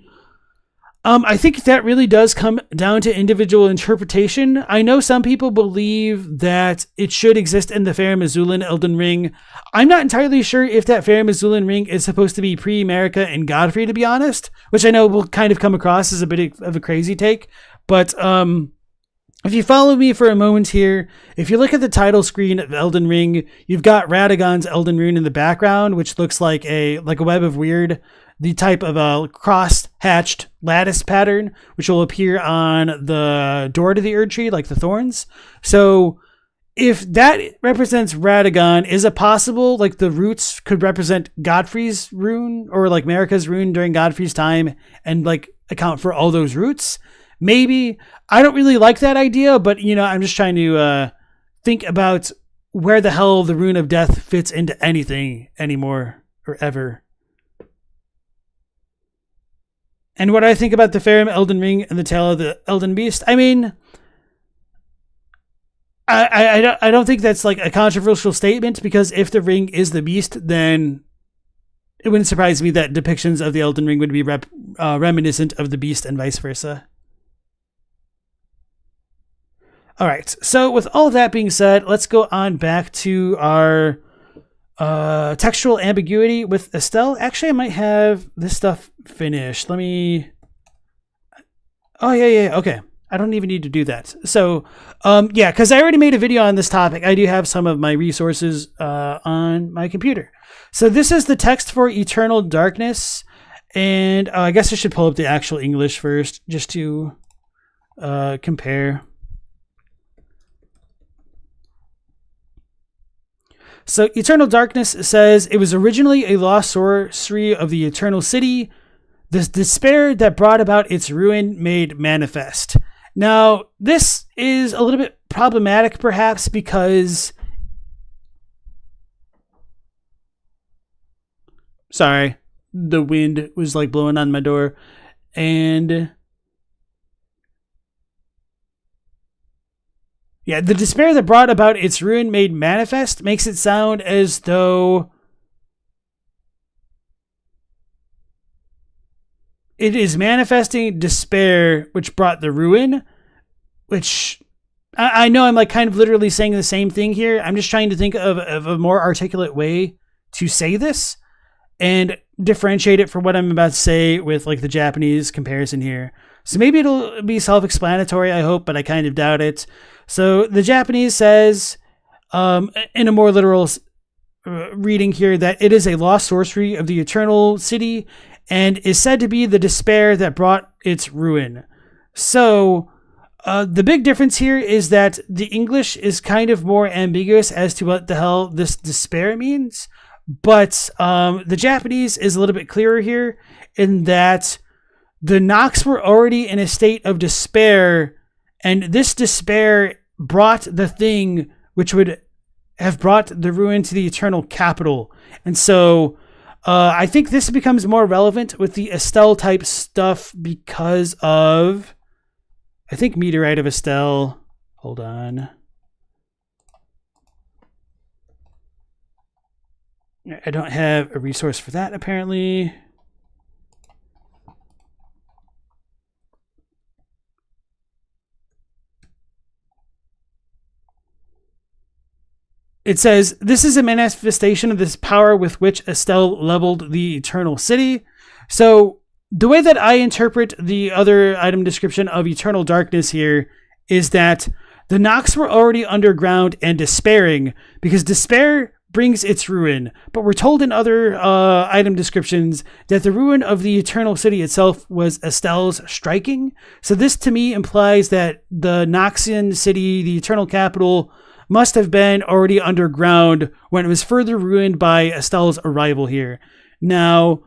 I think that really does come down to individual interpretation. I know some people believe that it should exist in the Farum Azula Elden Ring. I'm not entirely sure if that Farum Azula ring is supposed to be pre-Marika and Godfrey, to be honest, which I know will kind of come across as a bit of a crazy take. But if you follow me for a moment here, if you look at the title screen of Elden Ring, you've got Radagon's Elden Rune in the background, which looks like a web of weird, the type of a cross-hatched lattice pattern, which will appear on the door to the Erdtree, like the thorns. So if that represents Radagon, is it possible like the roots could represent Godfrey's rune or like Marika's rune during Godfrey's time and like account for all those roots? Maybe. I don't really like that idea, but I'm just trying to think about where the hell the rune of death fits into anything anymore or ever. And what I think about the Farum Elden Ring and the Tale of the Elden Beast, I mean, I don't think that's like a controversial statement, because if the ring is the beast, then it wouldn't surprise me that depictions of the Elden Ring would be reminiscent of the beast and vice versa. All right, so with all of that being said, let's go on back to our textual ambiguity with Estelle. Actually, I might have this stuff finished. Let me... Oh, yeah, okay. I don't even need to do that. So, yeah, because I already made a video on this topic. I do have some of my resources on my computer. So this is the text for Eternal Darkness, and I guess I should pull up the actual English first, just to compare. So Eternal Darkness says, it was originally a lost sorcery of the Eternal City, the despair that brought about its ruin made manifest. Now, this is a little bit problematic, perhaps, because... Sorry, the wind was like blowing on my door, and... Yeah, the despair that brought about its ruin made manifest makes it sound as though it is manifesting despair which brought the ruin, which I know I'm like kind of literally saying the same thing here. I'm just trying to think of a more articulate way to say this and differentiate it from what I'm about to say with like the Japanese comparison here. So maybe it'll be self-explanatory, I hope, but I kind of doubt it. So the Japanese says, in a more literal reading here, that it is a lost sorcery of the Eternal City and is said to be the despair that brought its ruin. So the big difference here is that the English is kind of more ambiguous as to what the hell this despair means, but the Japanese is a little bit clearer here in that the Nox were already in a state of despair, and this despair brought the thing which would have brought the ruin to the eternal capital. And so I think this becomes more relevant with the Estelle type stuff because of, I think, Meteorite of Estelle. Hold on. I don't have a resource for that, apparently. It says, this is a manifestation of this power with which Estelle leveled the Eternal City. So the way that I interpret the other item description of Eternal Darkness here is that the Nox were already underground and despairing, because despair brings its ruin. But we're told in other item descriptions that the ruin of the Eternal City itself was Estelle's striking. So this to me implies that the Noxian city, the Eternal Capital, must have been already underground when it was further ruined by Estelle's arrival here. Now,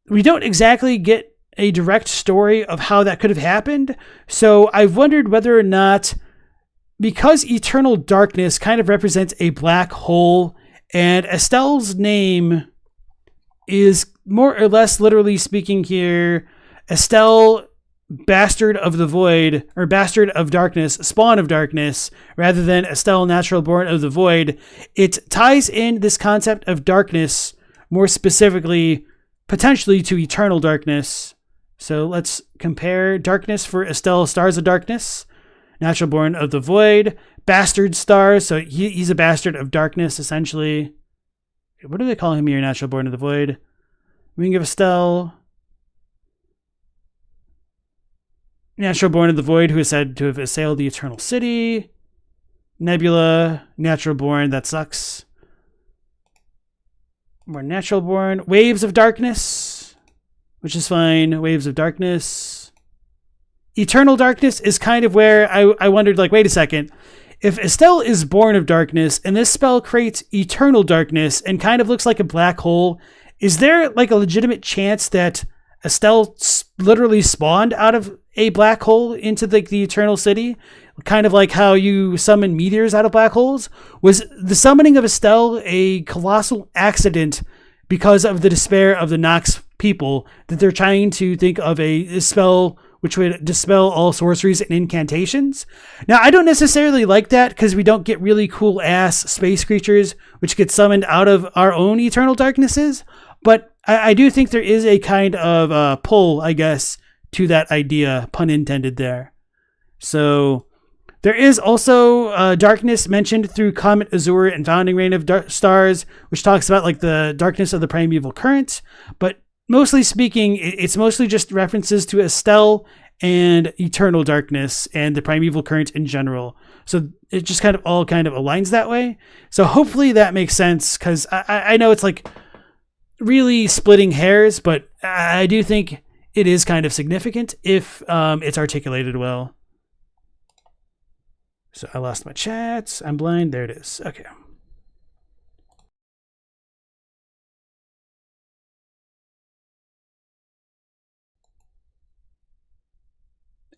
we don't exactly get a direct story of how that could have happened, so I've wondered whether or not, because Eternal Darkness kind of represents a black hole, and Estelle's name is more or less literally speaking here, Estelle, Bastard of the Void, or Bastard of Darkness, Spawn of Darkness, rather than Estelle, Natural Born of the Void, it ties in this concept of darkness more specifically, potentially to Eternal Darkness. So let's compare darkness for Estelle, Stars of Darkness, natural born of the void, bastard stars. So he's a bastard of darkness, essentially. What do they call him here? Natural born of the void. We can give Estelle natural born of the void, who is said to have assailed the eternal city. Nebula, natural born, that sucks. More natural born. Waves of darkness, which is fine. Waves of darkness. Eternal darkness is kind of where I wondered, like, wait a second. If Estelle is born of darkness and this spell creates eternal darkness and kind of looks like a black hole, is there like a legitimate chance that Estelle literally spawned out of a black hole into the eternal city? Kind of like how you summon meteors out of black holes? Was the summoning of Estelle a colossal accident because of the despair of the Nox people, that they're trying to think of a spell which would dispel all sorceries and incantations? Now, I don't necessarily like that because we don't get really cool ass space creatures which get summoned out of our own eternal darknesses, but I do think there is a kind of pull, I guess, to that idea, pun intended there. So there is also darkness mentioned through Comet Azure and Founding Reign of Stars, which talks about like the darkness of the primeval current, but mostly speaking, it's mostly just references to Estelle and eternal darkness and the primeval current in general. So it just kind of all kind of aligns that way. So hopefully that makes sense, because I know it's like really splitting hairs, but I do think it is kind of significant if it's articulated well. So I lost my chat. I'm blind. There it is. Okay.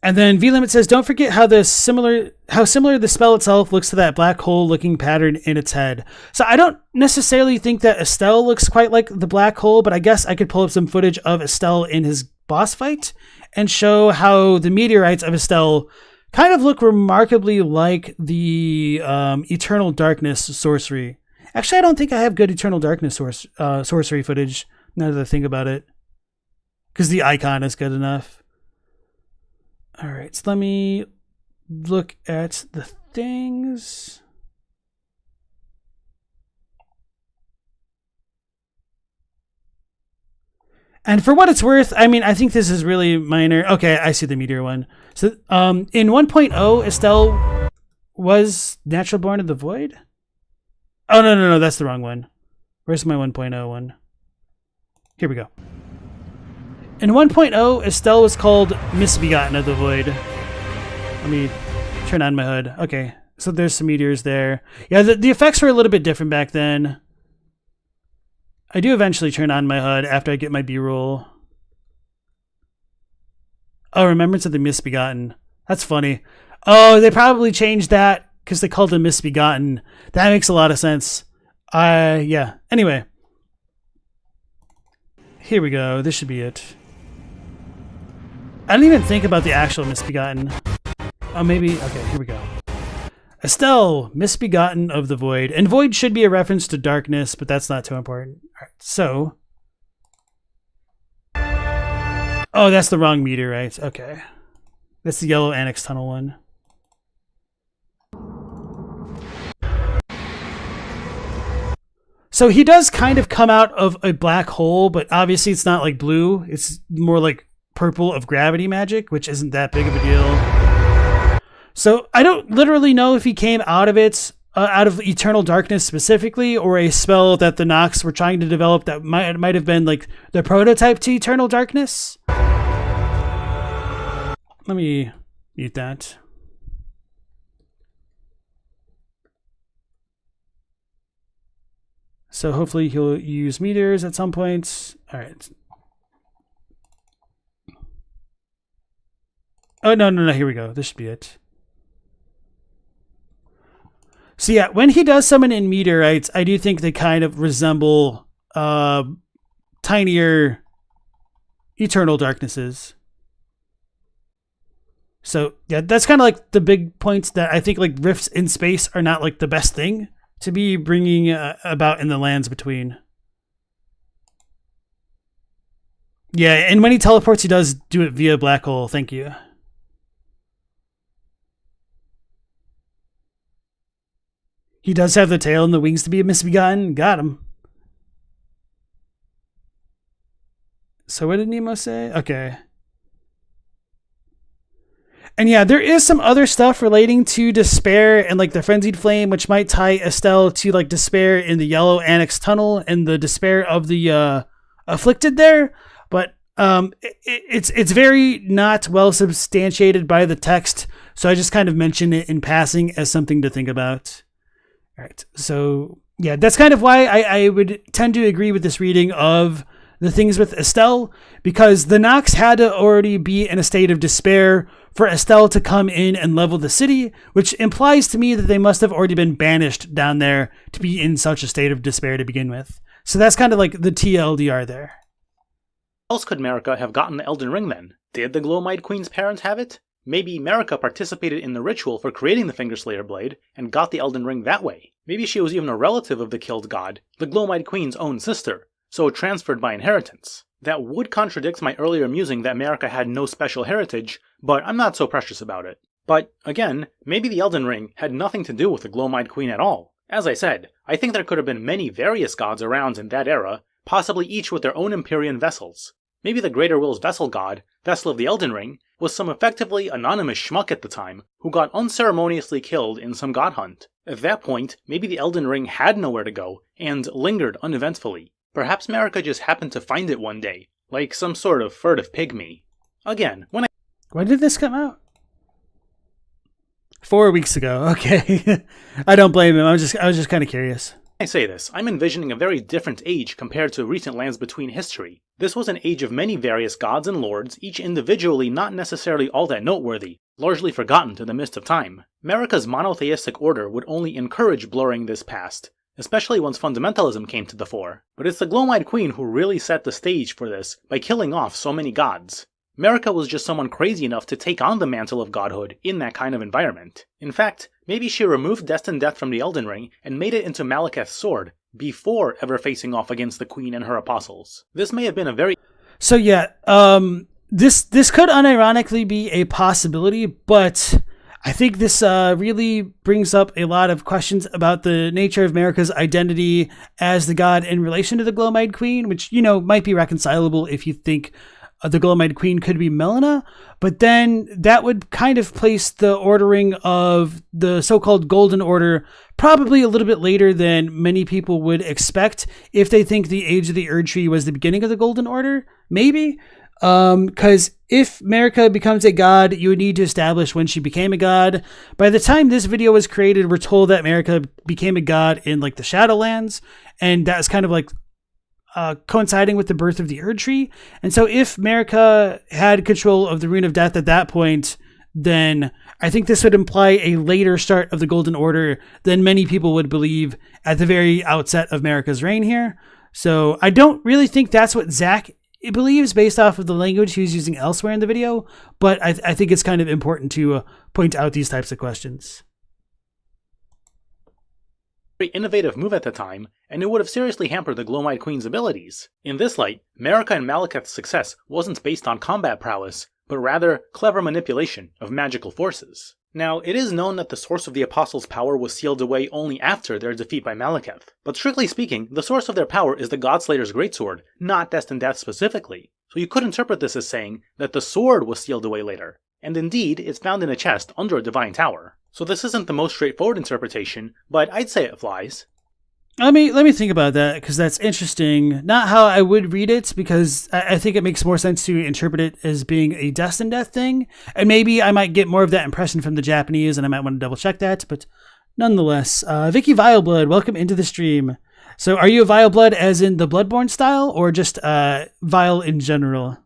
And then V-Limit says, don't forget how similar the spell itself looks to that black hole looking pattern in its head. So I don't necessarily think that Estelle looks quite like the black hole, but I guess I could pull up some footage of Estelle in his boss fight and show how the meteorites of Estelle kind of look remarkably like the Eternal Darkness sorcery. Actually, I don't think I have good Eternal Darkness sorcery footage, now that I think about it, because the icon is good enough. All right, so let me look at the things. And for what it's worth, I mean, I think this is really minor. Okay, I see the meteor one. So in 1.0, Estelle was natural born of the void? Oh, no, that's the wrong one. Where's my 1.0 one? Here we go. In 1.0, Estelle was called Misbegotten of the Void. Let me turn on my HUD. Okay, so there's some meteors there. Yeah, the effects were a little bit different back then. I do eventually turn on my HUD after I get my B-roll. Oh, Remembrance of the Misbegotten. That's funny. Oh, they probably changed that because they called him Misbegotten. That makes a lot of sense. Yeah. Anyway. Here we go. This should be it. I didn't even think about the actual Misbegotten. Oh, maybe. Okay, here we go. Estelle, Misbegotten of the Void. And Void should be a reference to darkness, but that's not too important. All right, so. Oh, that's the wrong meteorite. Okay. That's the yellow Annex Tunnel one. So he does kind of come out of a black hole, but obviously it's not like blue. It's more like purple of gravity magic, which isn't that big of a deal. So I don't literally know if he came out of it, out of Eternal Darkness specifically, or a spell that the Nox were trying to develop that might have been like the prototype to Eternal Darkness. Let me mute that. So hopefully he'll use meteors at some point. All right. Oh, no. Here we go. This should be it. So yeah, when he does summon in meteorites, I do think they kind of resemble tinier Eternal Darknesses. So yeah, that's kind of like the big points that I think like rifts in space are not like the best thing to be bringing about in the lands between. Yeah, and when he teleports, he does do it via black hole. Thank you. He does have the tail and the wings to be misbegotten. Got him. So what did Nemo say? Okay. And yeah, there is some other stuff relating to despair and like the frenzied flame, which might tie Estelle to like despair in the yellow annex tunnel and the despair of the afflicted there. But it's very not well substantiated by the text, so I just kind of mention it in passing as something to think about. All right, so yeah, that's kind of why I would tend to agree with this reading of the things with Estelle, because the Nox had to already be in a state of despair for Estelle to come in and level the city, which implies to me that they must have already been banished down there to be in such a state of despair to begin with. So that's kind of like the TLDR there. How else could Marika have gotten the Elden Ring then? Did the Gloam-eyed Queen's parents have it? Maybe Marika participated in the ritual for creating the Fingerslayer blade and got the Elden Ring that way. Maybe she was even a relative of the killed god, the Gloam-eyed Queen's own sister, so transferred by inheritance. That would contradict my earlier musing that Marika had no special heritage, but I'm not so precious about it. But, again, maybe the Elden Ring had nothing to do with the Gloam-eyed Queen at all. As I said, I think there could have been many various gods around in that era, possibly each with their own Empyrean vessels. Maybe the Greater Will's vessel god, Vessel of the Elden Ring, was some effectively anonymous schmuck at the time who got unceremoniously killed in some god hunt. At that point, maybe the Elden Ring had nowhere to go and lingered uneventfully. Perhaps Marika just happened to find it one day, like some sort of furtive pygmy. Again, when did this come out? 4 weeks ago. Okay. I don't blame him. I was just kind of curious. I say this, I'm envisioning a very different age compared to recent Lands Between history. This was an age of many various gods and lords, each individually not necessarily all that noteworthy, largely forgotten to the mist of time. Marika's monotheistic order would only encourage blurring this past, especially once fundamentalism came to the fore. But it's the Gloam-eyed Queen who really set the stage for this by killing off so many gods. Marika was just someone crazy enough to take on the mantle of godhood in that kind of environment. In fact, maybe she removed Destined Death from the Elden Ring and made it into Malekith's sword, before ever facing off against the Queen and her apostles. This may have been a very... So yeah, this could unironically be a possibility, but I think this really brings up a lot of questions about the nature of Marika's identity as the god in relation to the Gloam-eyed Queen, which, you know, might be reconcilable if you think the Gloam-eyed Queen could be Malenia, but then that would kind of place the ordering of the so-called Golden Order probably a little bit later than many people would expect if they think the Age of the Erdtree was the beginning of the Golden Order, maybe. Because if Marika becomes a god, you would need to establish when she became a god. By the time this video was created, we're told that Marika became a god in like the Shadowlands, and that's kind of like coinciding with the birth of the Erdtree. And so if Marika had control of the Rune of Death at that point, then I think this would imply a later start of the Golden Order than many people would believe at the very outset of Marika's reign here. So I don't really think that's what Zach believes based off of the language he was using elsewhere in the video, but I think it's kind of important to point out these types of questions. Very innovative move at the time, and it would have seriously hampered the Gloam-eyed Queen's abilities. In this light, Marika and Malekith's success wasn't based on combat prowess, but rather clever manipulation of magical forces. Now, it is known that the source of the Apostles' power was sealed away only after their defeat by Malekith, but strictly speaking, the source of their power is the Godslayer's greatsword, not Destined Death specifically, so you could interpret this as saying that the sword was sealed away later, and indeed, it's found in a chest under a divine tower. So this isn't the most straightforward interpretation, but I'd say it flies. Let me think about that, because that's interesting. Not how I would read it, because I think it makes more sense to interpret it as being a Destined Death thing. And maybe I might get more of that impression from the Japanese, and I might want to double check that. But nonetheless, Vicky Vileblood, welcome into the stream. So are you a Vileblood as in the Bloodborne style, or just Vile in general?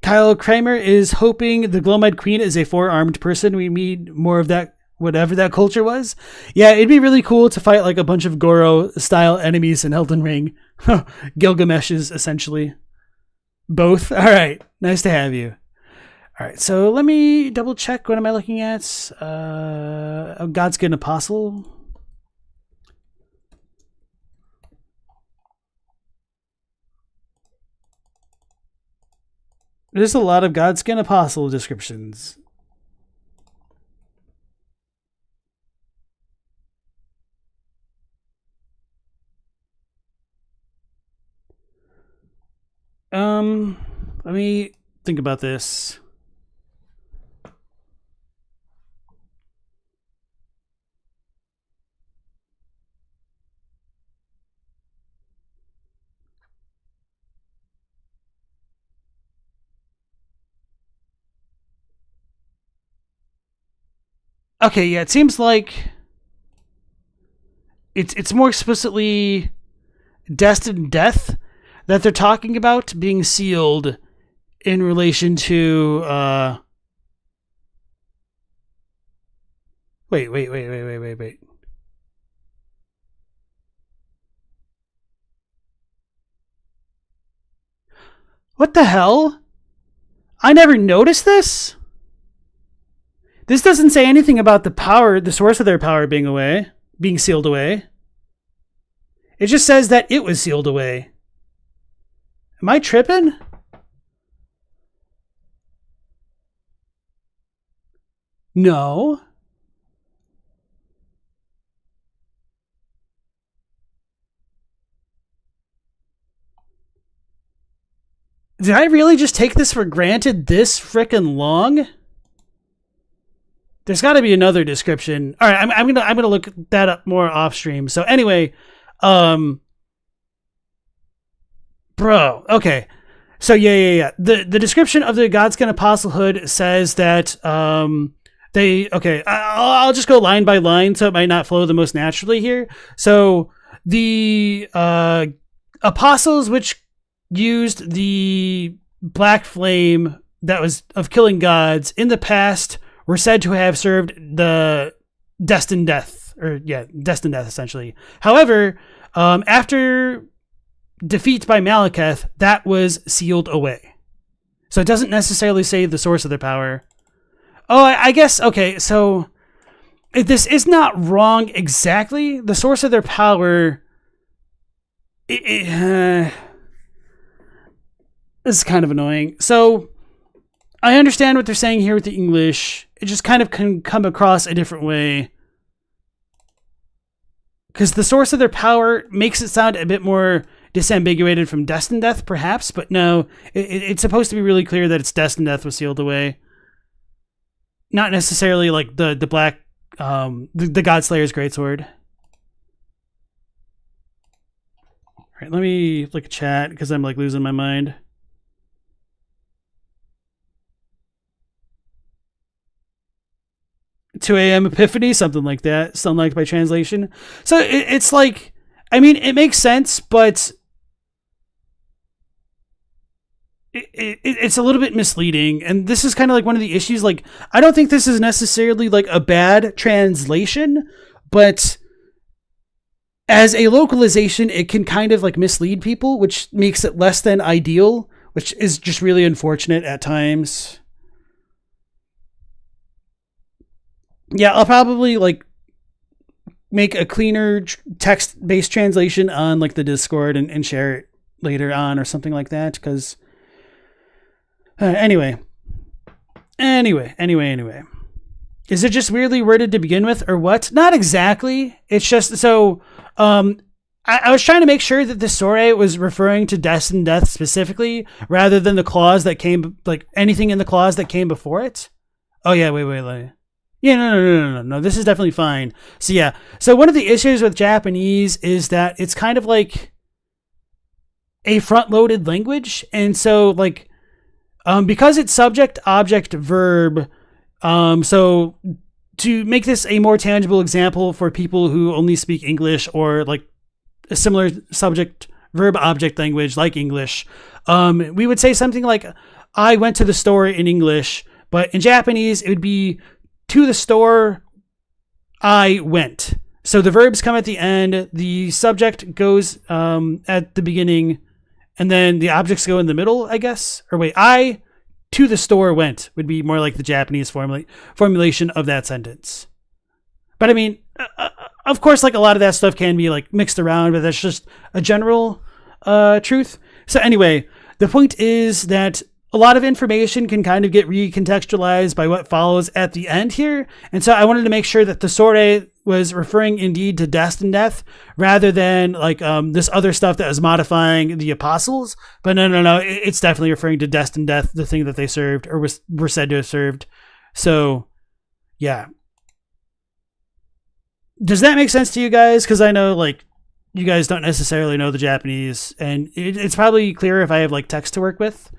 Kyle Kramer is hoping the Gloam-eyed Queen is a four-armed person. We need more of that, whatever that culture was. Yeah, it'd be really cool to fight like a bunch of Goro-style enemies in Elden Ring. Gilgamesh's, essentially. Both? All right. Nice to have you. All right, so let me double check. What am I looking at? Godskin Apostle. There's a lot of Godskin Apostle descriptions. Let me think about this. Okay, yeah, it seems like it's more explicitly destined death that they're talking about being sealed in relation to wait. What the hell? I never noticed this? This doesn't say anything about the power, the source of their power being sealed away. It just says that it was sealed away. Am I tripping? No. Did I really just take this for granted this frickin' long? There's got to be another description. All right, I'm gonna look that up more off stream. So anyway, bro, okay. So yeah. The description of the Godskin Apostlehood says that I'll just go line by line, so it might not flow the most naturally here. So the apostles which used the black flame that was of killing gods in the past were said to have served the destined death, essentially. However, after defeat by Malekith, that was sealed away. So it doesn't necessarily say the source of their power. Oh, I guess, okay, so this is not wrong exactly. The source of their power... this is kind of annoying. So, I understand what they're saying here with the English. It just kind of can come across a different way. Because the source of their power makes it sound a bit more disambiguated from destined death, perhaps. But no, it's supposed to be really clear that it's destined death was sealed away. Not necessarily like the black, the Godslayer's greatsword. All right, let me look at chat because I'm like losing my mind. 2 a.m. epiphany, something like that, sunlight by translation. So it's like, I mean, it makes sense, but it's a little bit misleading. And this is kind of like one of the issues. Like, I don't think this is necessarily like a bad translation, but as a localization, it can kind of like mislead people, which makes it less than ideal, which is just really unfortunate at times. Yeah, I'll probably like make a cleaner text-based translation on like the Discord and share it later on or something like that. Because anyway, is it just weirdly worded to begin with, or what? Not exactly. It's just so. I was trying to make sure that the Sore was referring to destined death specifically, rather than the clause that came, like anything in the clause that came before it. Oh yeah, wait. Yeah, no. This is definitely fine. So yeah. So one of the issues with Japanese is that it's kind of like a front-loaded language. And so like, because it's subject, object, verb. So to make this a more tangible example for people who only speak English or like a similar subject, verb, object language like English, we would say something like, I went to the store in English, but in Japanese, it would be to the store, I went. So the verbs come at the end, the subject goes at the beginning, and then the objects go in the middle, I guess. Or wait, I to the store went would be more like the Japanese formulation of that sentence. But I mean, of course, like a lot of that stuff can be like mixed around, but that's just a general truth. So anyway, the point is that a lot of information can kind of get recontextualized by what follows at the end here. And so I wanted to make sure that the Sore was referring indeed to destined death rather than like this other stuff that was modifying the apostles. But no, it's definitely referring to destined death, the thing that they served or were said to have served. So yeah. Does that make sense to you guys? Because I know like you guys don't necessarily know the Japanese, and it's probably clearer if I have like text to work with.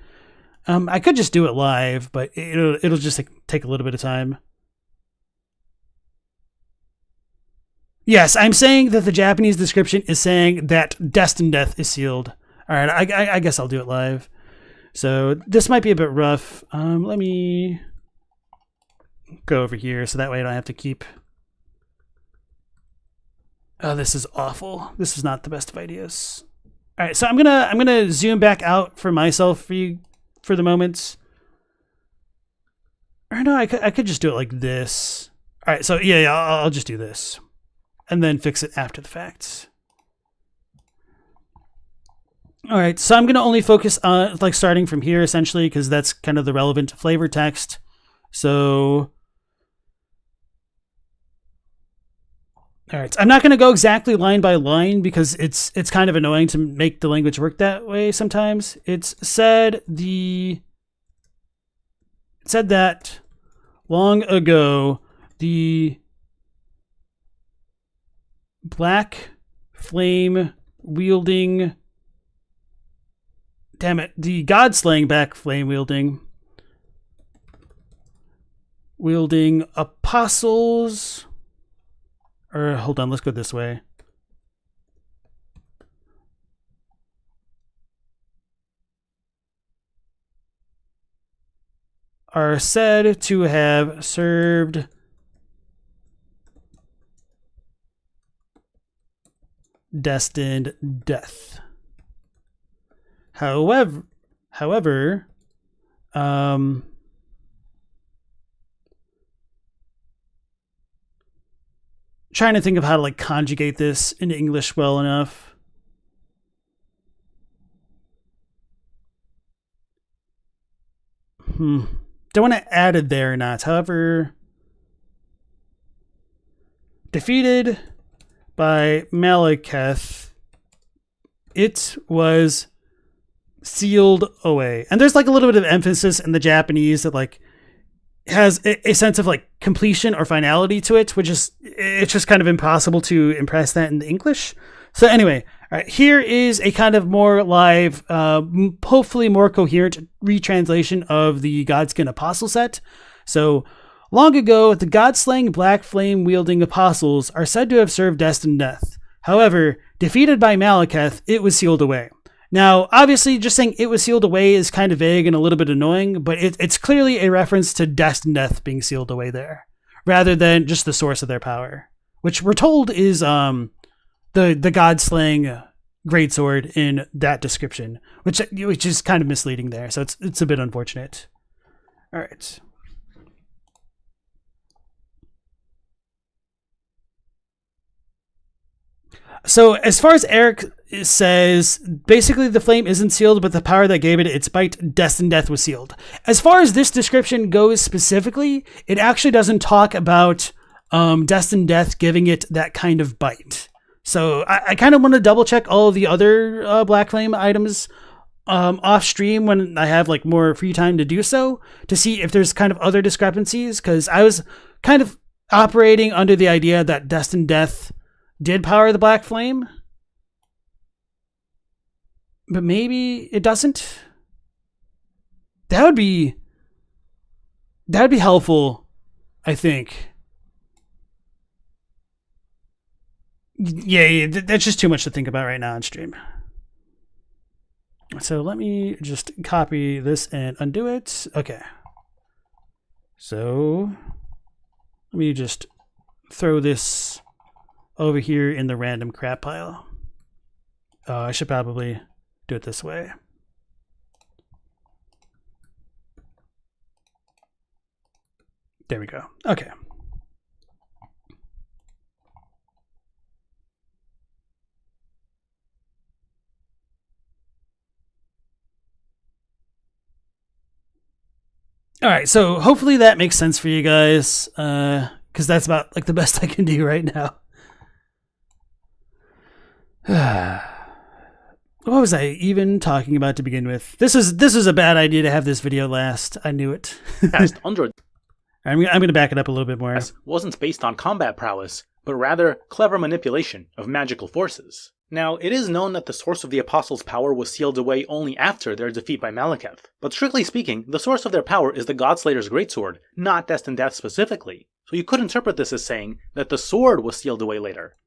I could just do it live, but it'll just like, take a little bit of time. Yes, I'm saying that the Japanese description is saying that destined death is sealed. All right, I guess I'll do it live. So this might be a bit rough. Let me go over here so that way I don't have to keep... Oh, this is awful. This is not the best of ideas. All right, so I'm gonna zoom back out for myself for you for the moment. Or no, I could just do it like this. All right, so yeah, I'll just do this, and then fix it after the fact. All right, so I'm gonna only focus on like starting from here essentially because that's kind of the relevant flavor text. So. All right, so I'm not going to go exactly line by line because it's kind of annoying to make the language work that way sometimes. It said that long ago the black flame wielding, the god slaying black flame wielding apostles. Or hold on, let's go this way. Are said to have served destined death. However, trying to think of how to like conjugate this into English well enough. Don't want to add it there or not. However, defeated by Malekith, it was sealed away. And there's like a little bit of emphasis in the Japanese that like has a sense of like completion or finality to it, which is, it's just kind of impossible to impress that in the English. So anyway, all right, here is a kind of more live, hopefully more coherent retranslation of the Godskin Apostle set. So long ago, the God-slaying black flame-wielding apostles are said to have served destined death. However, defeated by Malekith, it was sealed away. Now, obviously, just saying it was sealed away is kind of vague and a little bit annoying, but it's clearly a reference to destined death being sealed away there, rather than just the source of their power, which we're told is the god-slaying greatsword in that description, which is kind of misleading there. So it's a bit unfortunate. All right. So as far as Eric says, basically the flame isn't sealed, but the power that gave it its bite, destined death, was sealed. As far as this description goes specifically, it actually doesn't talk about destined death giving it that kind of bite. So I kind of want to double check all of the other Black Flame items off stream when I have like more free time to do so, to see if there's kind of other discrepancies, because I was kind of operating under the idea that destined death did power the Black Flame, but maybe it doesn't. That would be helpful, I think. Yeah, that's just too much to think about right now on stream. So let me just copy this and undo it. Okay. So let me just throw this over here in the random crap pile. I should probably do it this way. There we go. Okay. All right, so hopefully that makes sense for you guys, because that's about like the best I can do right now. What was I even talking about to begin with? This is a bad idea to have this video last. I knew it. Under I'm going to back it up a little bit more. Wasn't based on combat prowess, but rather clever manipulation of magical forces. Now, it is known that the source of the Apostles' power was sealed away only after their defeat by Malekith, but strictly speaking, the source of their power is the Godslayer's greatsword, not Destined Death specifically. So you could interpret this as saying that the sword was sealed away later.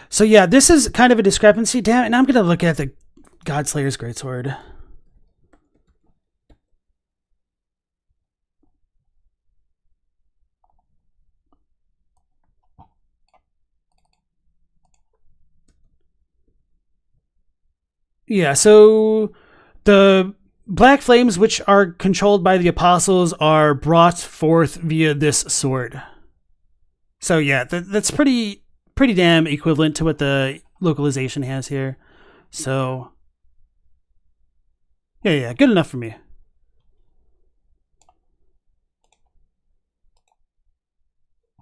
So yeah, this is kind of a discrepancy, damn it, and I'm going to look at the Godslayer's greatsword. Yeah, so the black flames which are controlled by the apostles are brought forth via this sword. So yeah, that's pretty damn equivalent to what the localization has here. So yeah, good enough for me.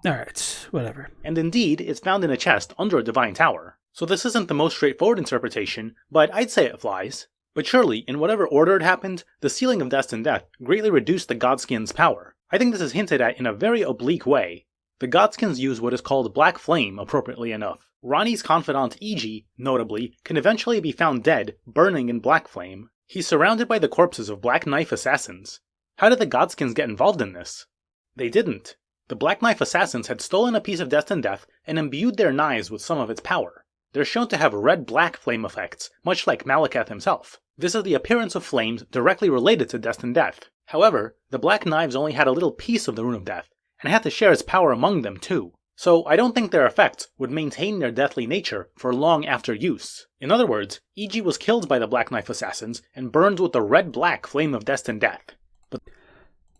Alright, whatever. And indeed, it's found in a chest under a divine tower. So this isn't the most straightforward interpretation, but I'd say it flies. But surely, in whatever order it happened, the sealing of Destined Death greatly reduced the Godskin's power. I think this is hinted at in a very oblique way. The Godskins use what is called Black Flame, appropriately enough. Ranni's confidant Iji, notably, can eventually be found dead, burning in Black Flame. He's surrounded by the corpses of Black Knife assassins. How did the Godskins get involved in this? They didn't. The Black Knife assassins had stolen a piece of Destined Death and imbued their knives with some of its power. They're shown to have red-black flame effects, much like Malekith himself. This is the appearance of flames directly related to Destined Death. However, the Black Knives only had a little piece of the Rune of Death, and had to share its power among them too. So I don't think their effects would maintain their deathly nature for long after use. In other words, Iji was killed by the Black Knife assassins and burned with the red-black flame of Destined Death. But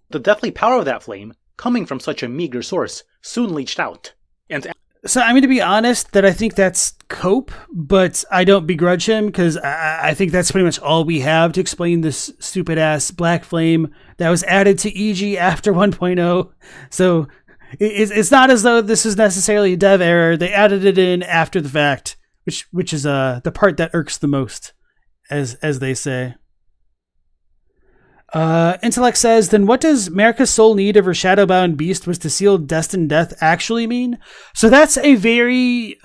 the deathly power of that flame, coming from such a meager source, soon leached out. And so I'm going to be honest that I think that's Cope, but I don't begrudge him because I think that's pretty much all we have to explain this stupid-ass black flame that was added to EG after 1.0. So it's not as though this is necessarily a dev error. They added it in after the fact, which is the part that irks the most, as they say. Intellect says, then what does Marika's sole need of her shadowbound beast was to seal Destined Death actually mean? So that's a very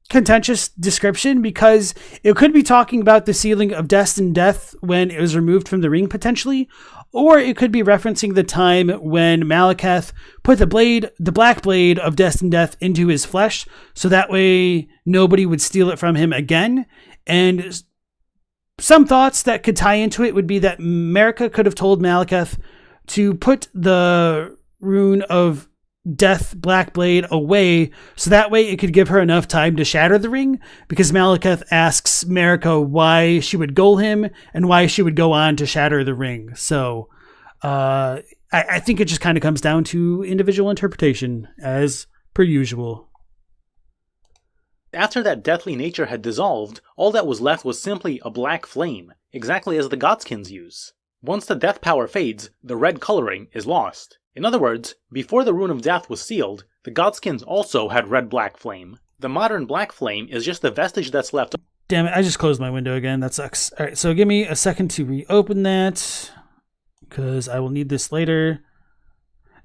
contentious description because it could be talking about the sealing of Destined Death when it was removed from the ring potentially, or it could be referencing the time when Malekith put the black blade of Destined Death into his flesh so that way nobody would steal it from him again. And some thoughts that could tie into it would be that Marika could have told Malekith to put the rune of Death Black Blade away so that way it could give her enough time to shatter the ring, because Malekith asks Marika why she would goal him and why she would go on to shatter the ring. So I think it just kind of comes down to individual interpretation as per usual. After that deathly nature had dissolved, all that was left was simply a black flame, exactly as the Godskins use. Once the death power fades, the red coloring is lost. In other words, before the Rune of Death was sealed, the Godskins also had red-black flame. The modern black flame is just the vestige that's left. Damn it, I just closed my window again. That sucks. Alright, so give me a second to reopen that, because I will need this later.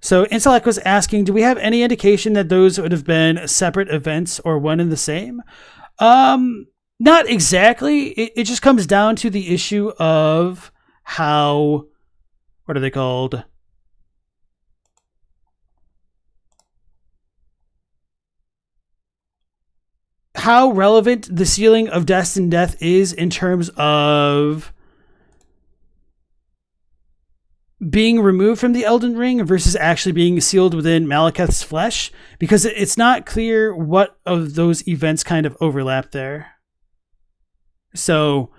So Intellect was asking, do we have any indication that those would have been separate events or one and the same? Not exactly. It just comes down to the issue of how, what are they called? How relevant the sealing of Destined Death is in terms of being removed from the Elden Ring versus actually being sealed within Malekith's flesh, because it's not clear what of those events kind of overlap there. So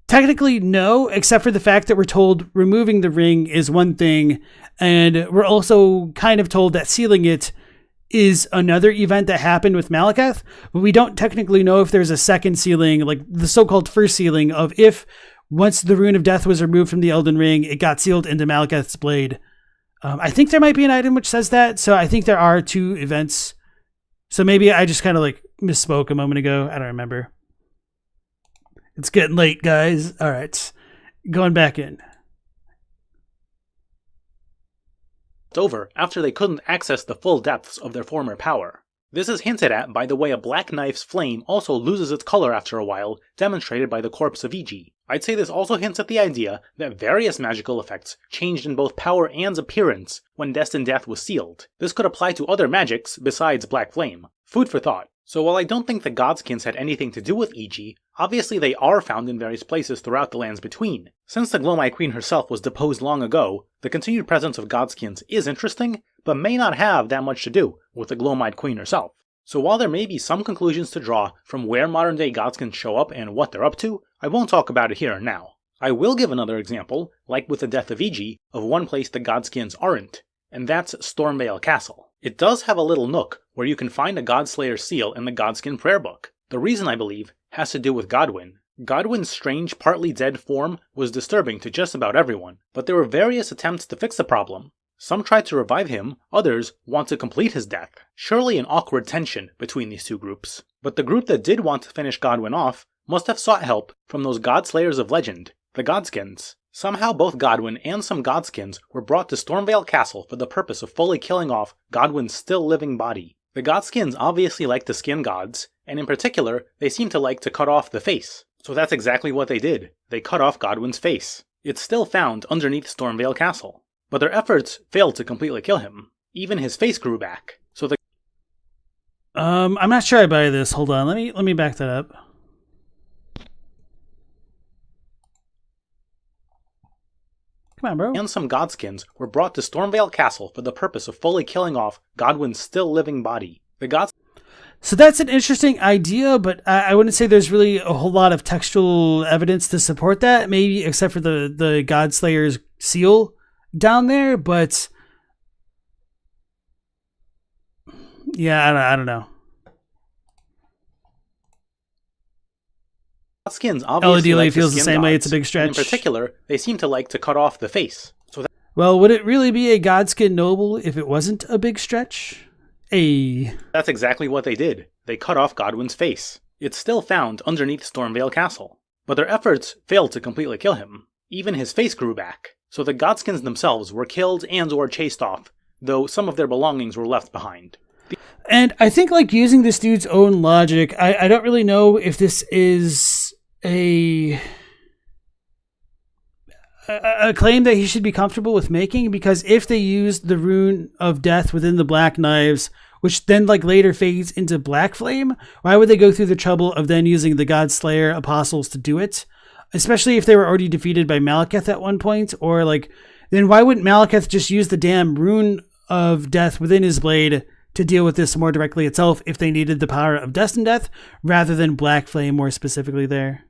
technically no, except for the fact that we're told removing the ring is one thing, and we're also kind of told that sealing it is another event that happened with Malekith, but we don't technically know if there's a second sealing, like the so-called first sealing of if once the Rune of Death was removed from the Elden Ring, it got sealed into Malekith's blade. I think there might be an item which says that, so I think there are 2 events. So maybe I just kind of like misspoke a moment ago. I don't remember. It's getting late, guys. All right, going back in. Over after they couldn't access the full depths of their former power. This is hinted at by the way a black knife's flame also loses its color after a while, demonstrated by the corpse of Iji. I'd say this also hints at the idea that various magical effects changed in both power and appearance when Destined Death was sealed. This could apply to other magics besides Black Flame. Food for thought. So while I don't think the Godskins had anything to do with Iji, obviously they are found in various places throughout the lands between. Since the Gloam-eyed Queen herself was deposed long ago, the continued presence of Godskins is interesting, but may not have that much to do with the Gloam-eyed Queen herself. So while there may be some conclusions to draw from where modern day Godskins show up and what they're up to, I won't talk about it here and now. I will give another example, like with the death of Iji, of one place the Godskins aren't, and that's Stormvale Castle. It does have a little nook where you can find a Godslayer seal in the Godskin prayer book. The reason, I believe, has to do with Godwyn. Godwyn's strange, partly dead form was disturbing to just about everyone, but there were various attempts to fix the problem. Some tried to revive him, others want to complete his death. Surely an awkward tension between these 2 groups. But the group that did want to finish Godwyn off must have sought help from those Godslayers of legend, the Godskins. Somehow both Godwyn and some Godskins were brought to Stormvale Castle for the purpose of fully killing off Godwyn's still living body. The Godskins obviously like to skin gods, and in particular, they seem to like to cut off the face. So that's exactly what they did. They cut off Godwyn's face. It's still found underneath Stormvale Castle. But their efforts failed to completely kill him. Even his face grew back. So the I'm not sure I buy this. Hold on. Let me back that up. Come on, bro. And some Godskins were brought to Stormvale Castle for the purpose of fully killing off Godwyn's still living body. So that's an interesting idea, but I wouldn't say there's really a whole lot of textual evidence to support that, maybe except for the Godslayer's seal down there, but yeah, I don't know. Godskins obviously like feels the same way. It's a big gods, stretch. and in particular, they seem to like to cut off the face. Well, would it really be a Godskin noble if it wasn't a big stretch? That's exactly what they did. They cut off Godwyn's face. It's still found underneath Stormvale Castle. But their efforts failed to completely kill him. Even his face grew back. So the Godskins themselves were killed and or chased off, though some of their belongings were left behind. And I think, like, using this dude's own logic, I don't really know if this is a claim that he should be comfortable with making, because if they used the Rune of Death within the Black Knives, which then like later fades into Black Flame, why would they go through the trouble of then using the Godslayer apostles to do it? Especially if they were already defeated by Malekith at one point, or like, then why wouldn't Malekith just use the damn Rune of Death within his blade to deal with this more directly itself if they needed the power of Destined Death, rather than Black Flame more specifically there?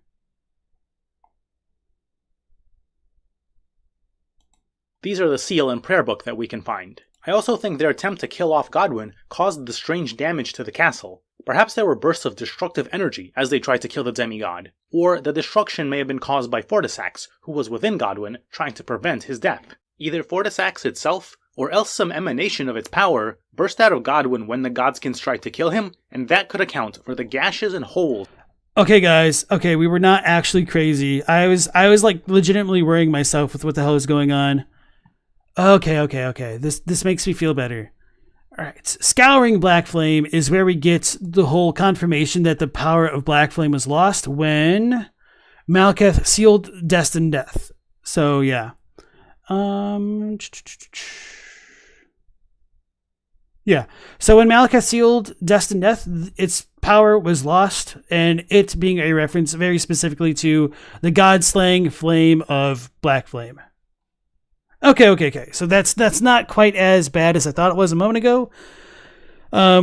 These are the seal and prayer book that we can find. I also think their attempt to kill off Godwyn caused the strange damage to the castle. Perhaps there were bursts of destructive energy as they tried to kill the demigod, or the destruction may have been caused by Fortisax, who was within Godwyn, trying to prevent his death. Either Fortisax itself, or else some emanation of its power, burst out of Godwyn when the Godskins tried to kill him, and that could account for the gashes and holes. Okay, guys. Okay, we were not actually crazy. I was like legitimately worrying myself with what the hell is going on. Okay. This makes me feel better. All right. Scouring Black Flame is where we get the whole confirmation that the power of Black Flame was lost when Malekith sealed Destined Death. So, yeah. Yeah. So when Malekith sealed Destined Death, its power was lost, and it being a reference very specifically to the god-slaying flame of Black Flame. Okay. So that's not quite as bad as I thought it was a moment ago.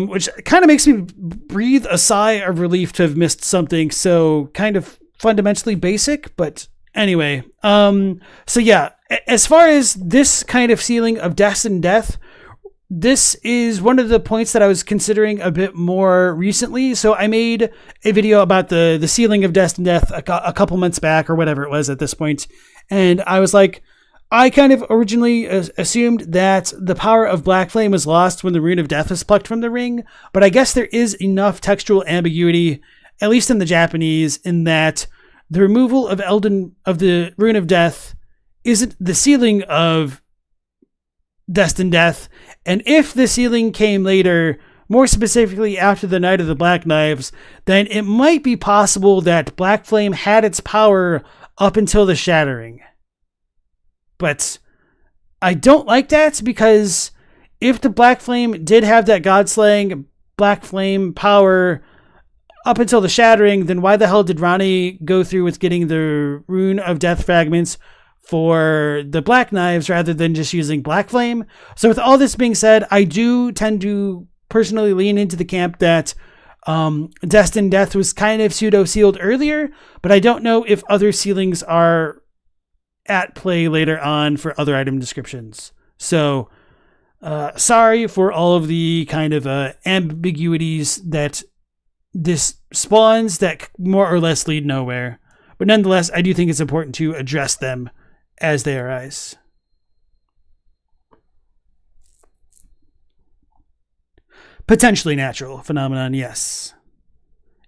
Which kind of makes me breathe a sigh of relief to have missed something so kind of fundamentally basic, but anyway. So yeah, as far as this kind of sealing of Destined Death, this is one of the points that I was considering a bit more recently. So I made a video about the sealing of Destined Death a couple months back, or whatever it was at this point. And I was like, I kind of originally assumed that the power of Black Flame was lost when the Rune of Death was plucked from the ring. But I guess there is enough textual ambiguity, at least in the Japanese, in that the removal of the Rune of Death isn't the sealing of Destined Death, and if the sealing came later, more specifically after the Night of the Black Knives, then it might be possible that Black Flame had its power up until the Shattering. But I don't like that, because if the Black Flame did have that God-slaying Black Flame power up until the Shattering, then why the hell did Ronnie go through with getting the Rune of Death fragments for the Black Knives rather than just using Black Flame? So with all this being said, I do tend to personally lean into the camp that Destined Death was kind of pseudo-sealed earlier, but I don't know if other sealings are at play later on for other item descriptions. So sorry for all of the kind of ambiguities that this spawns that more or less lead nowhere. But nonetheless, I do think it's important to address them as they arise. Potentially natural phenomenon, yes.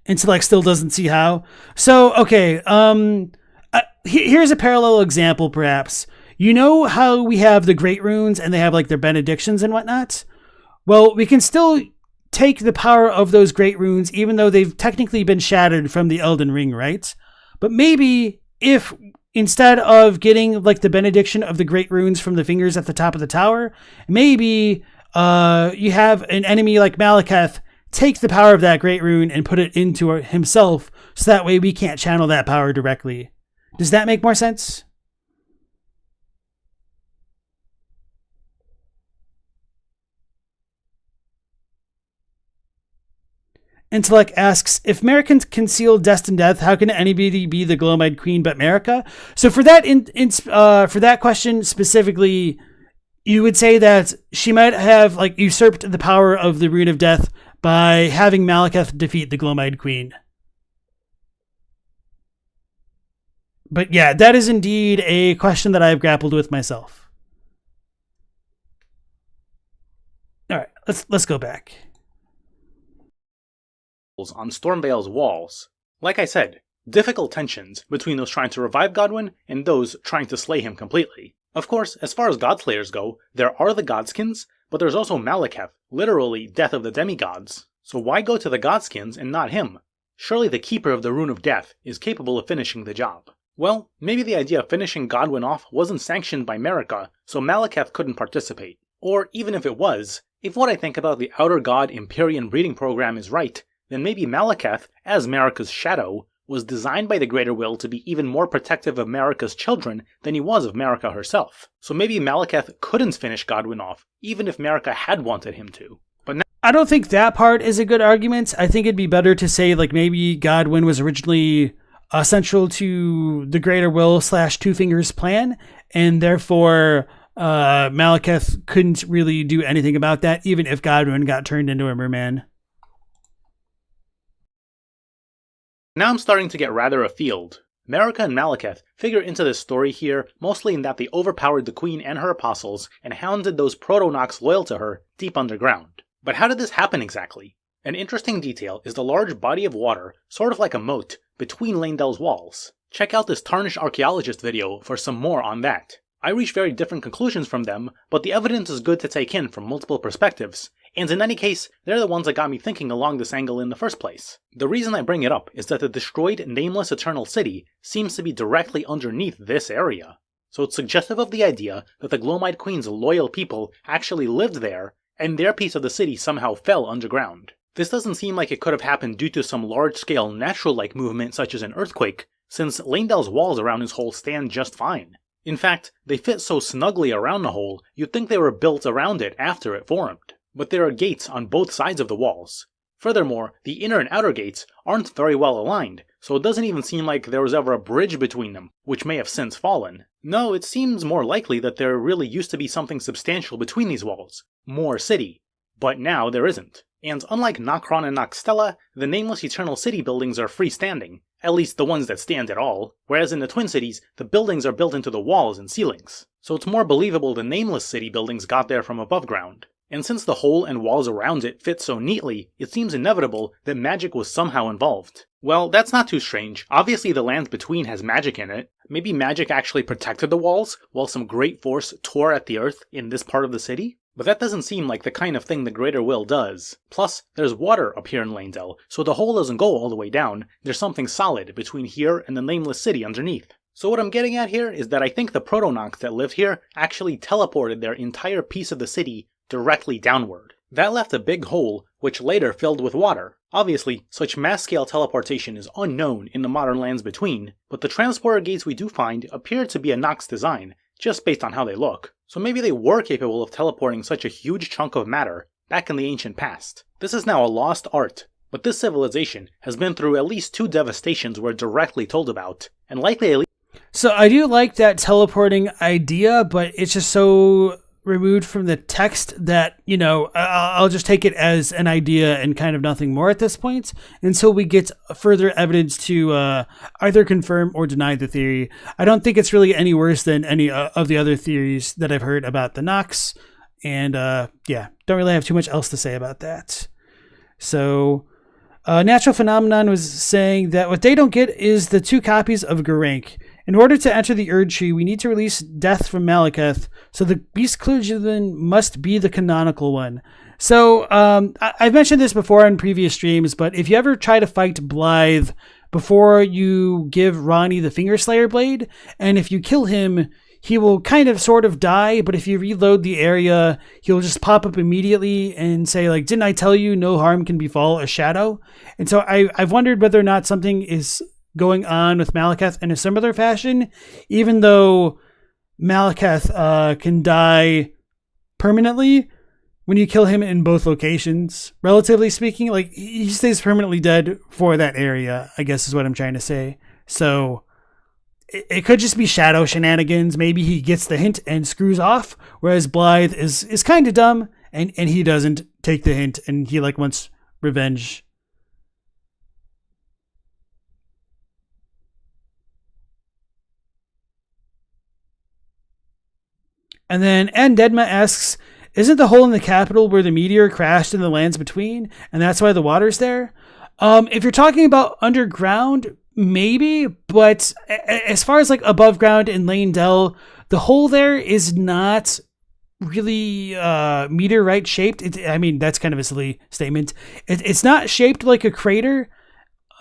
Intellect still doesn't see how. So, okay, here's a parallel example, perhaps. You know how we have the Great Runes and they have like their benedictions and whatnot? Well, we can still take the power of those Great Runes, even though they've technically been shattered from the Elden Ring, right? But maybe if instead of getting like the benediction of the Great Runes from the fingers at the top of the tower, maybe you have an enemy like Malekith take the power of that Great Rune and put it into himself, so that way we can't channel that power directly. Does that make more sense? Intellect asks, if Marika can conceal Destined Death, how can anybody be the Gloam-eyed Queen but Marika? So for that for that question specifically, you would say that she might have like usurped the power of the Rune of Death by having Malekith defeat the Gloam-eyed Queen. But yeah, that is indeed a question that I've grappled with myself. All right, let's go back. On Stormvale's walls. Like I said, difficult tensions between those trying to revive Godwyn and those trying to slay him completely. Of course, as far as Godslayers go, there are the Godskins, but there's also Malekith, literally Death of the Demigods. So why go to the Godskins and not him? Surely the Keeper of the Rune of Death is capable of finishing the job. Well, maybe the idea of finishing Godwyn off wasn't sanctioned by Marika, so Malekith couldn't participate. Or even if it was, if what I think about the Outer God Empyrean breeding program is right, then maybe Malekith, as Marika's shadow, was designed by the Greater Will to be even more protective of Marika's children than he was of Marika herself. So maybe Malekith couldn't finish Godwyn off, even if Marika had wanted him to. But now I don't think that part is a good argument. I think it'd be better to say like maybe Godwyn was originally central to the Greater Will / Two Fingers plan, and therefore Malekith couldn't really do anything about that, even if Godwyn got turned into a merman. Now I'm starting to get rather afield. Marika and Malekith figure into this story here mostly in that they overpowered the Queen and her apostles and hounded those Proto-Nox loyal to her deep underground. But how did this happen exactly? An interesting detail is the large body of water, sort of like a moat, between Leyndell's walls. Check out this Tarnished Archaeologist video for some more on that. I reach very different conclusions from them, but the evidence is good to take in from multiple perspectives, and in any case, they're the ones that got me thinking along this angle in the first place. The reason I bring it up is that the destroyed Nameless Eternal City seems to be directly underneath this area. So it's suggestive of the idea that the Gloam-eyed Queen's loyal people actually lived there, and their piece of the city somehow fell underground. This doesn't seem like it could have happened due to some large-scale natural-like movement such as an earthquake, since Leyndell's walls around his hole stand just fine. In fact, they fit so snugly around the hole, you'd think they were built around it after it formed. But there are gates on both sides of the walls. Furthermore, the inner and outer gates aren't very well aligned, so it doesn't even seem like there was ever a bridge between them, which may have since fallen. No, it seems more likely that there really used to be something substantial between these walls. More city. But now there isn't. And unlike Nokron and Nokstella, the nameless Eternal City buildings are freestanding, at least the ones that stand at all, whereas in the Twin Cities, the buildings are built into the walls and ceilings. So it's more believable the nameless city buildings got there from above ground. And since the hole and walls around it fit so neatly, it seems inevitable that magic was somehow involved. Well, that's not too strange. Obviously the land between has magic in it. Maybe magic actually protected the walls, while some great force tore at the earth in this part of the city? But that doesn't seem like the kind of thing the Greater Will does. Plus, there's water up here in Leyndell, so the hole doesn't go all the way down. There's something solid between here and the nameless city underneath. So what I'm getting at here is that I think the Proto-Nox that lived here actually teleported their entire piece of the city directly downward. That left a big hole, which later filled with water. Obviously, such mass-scale teleportation is unknown in the modern lands between, but the transporter gates we do find appear to be a Nox design, just based on how they look. So maybe they were capable of teleporting such a huge chunk of matter back in the ancient past. This is now a lost art, but this civilization has been through at least 2 devastations we're directly told about, and likely at least. So I do like that teleporting idea, but it's just so removed from the text that, you know, I'll just take it as an idea and kind of nothing more at this point until we get further evidence to either confirm or deny the theory. I don't think it's really any worse than any of the other theories that I've heard about the Nox, and yeah, don't really have too much else to say about that. So Natural Phenomenon was saying that what they don't get is the 2 copies of Geraint. In order to enter the Erdtree, we need to release Death from Malekith, so the Beast Clergyman must be the canonical one. So, I've mentioned this before in previous streams, but if you ever try to fight Blaidd before you give Ronnie the Fingerslayer Blade, and if you kill him, he will kind of sort of die, but if you reload the area, he'll just pop up immediately and say, like, didn't I tell you no harm can befall a shadow? And so I've wondered whether or not something is going on with Malekith in a similar fashion, even though Malekith can die permanently when you kill him in both locations. Relatively speaking, like, he stays permanently dead for that area, I guess is what I'm trying to say. So it could just be shadow shenanigans. Maybe he gets the hint and screws off, whereas Blaidd is kind of dumb and he doesn't take the hint and he like wants revenge. And then Andedma asks, isn't the hole in the capital where the meteor crashed in the lands between, and that's why the water's there? If you're talking about underground, maybe, but as far as like above ground in Leyndell, the hole there is not really meteorite shaped. I mean, that's kind of a silly statement. It's not shaped like a crater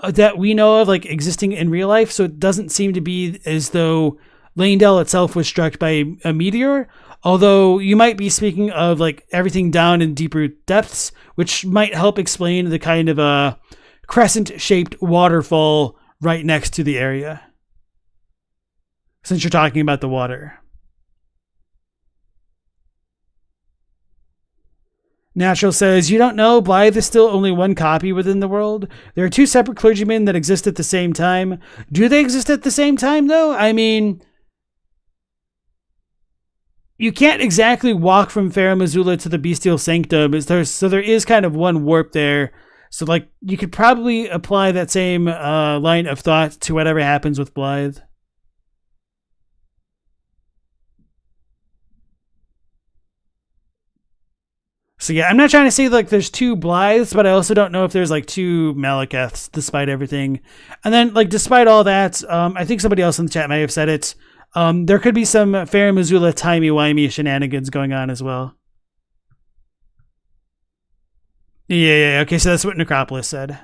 that we know of, like existing in real life, so it doesn't seem to be as though Leyndell itself was struck by a meteor, although you might be speaking of like everything down in deeper depths, which might help explain the kind of a crescent-shaped waterfall right next to the area, since you're talking about the water. Natural says, you don't know, Blaidd is still only 1 copy within the world. There are 2 separate clergymen that exist at the same time. Do they exist at the same time, though? I mean, you can't exactly walk from Farum Azula to the Bestial Sanctum, so there is kind of one warp there. So, like, you could probably apply that same line of thought to whatever happens with Blaidd. So yeah, I'm not trying to say like there's 2 Blaidd's, but I also don't know if there's like 2 Malekiths, despite everything. And then, like, despite all that, I think somebody else in the chat may have said it, there could be some Farum Azula timey-wimey shenanigans going on as well. Yeah, okay, so that's what Necropolis said.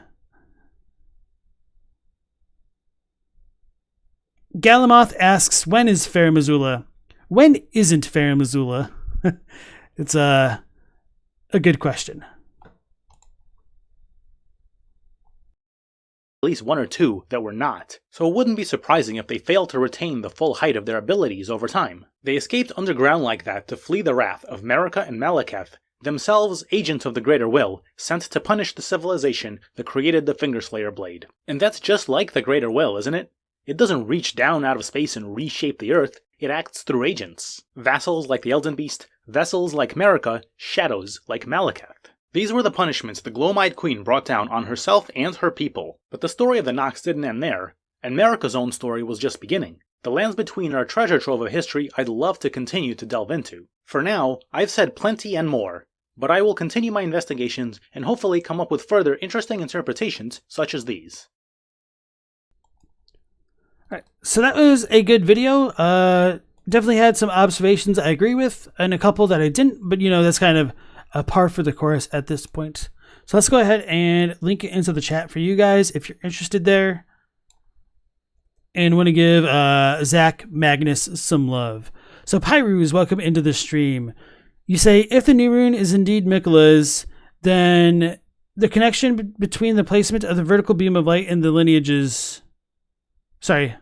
Galamoth asks, when is Farum Azula? When isn't Farum Azula? It's a good question. At least 1 or 2 that were not, so it wouldn't be surprising if they failed to retain the full height of their abilities over time. They escaped underground like that to flee the wrath of Marika and Malekith, themselves agents of the Greater Will, sent to punish the civilization that created the Fingerslayer blade. And that's just like the Greater Will, isn't it? It doesn't reach down out of space and reshape the Earth, it acts through agents. Vassals like the Elden Beast, vessels like Marika, shadows like Malekith. These were the punishments the Gloam-eyed Queen brought down on herself and her people. But the story of the Nox didn't end there, and Marika's own story was just beginning. The lands between are a treasure trove of history I'd love to continue to delve into. For now, I've said plenty and more, but I will continue my investigations and hopefully come up with further interesting interpretations such as these. Alright, so that was a good video. Definitely had some observations I agree with, and a couple that I didn't, but that's kind of a par for the course at this point. So let's go ahead and link it into the chat for you guys if you're interested there. And want to give Zach Magnus some love. So Pyrus, welcome into the stream. You say, if the new rune is indeed Mikola's, then the connection between the placement of the vertical beam of light and the lineages... Sorry.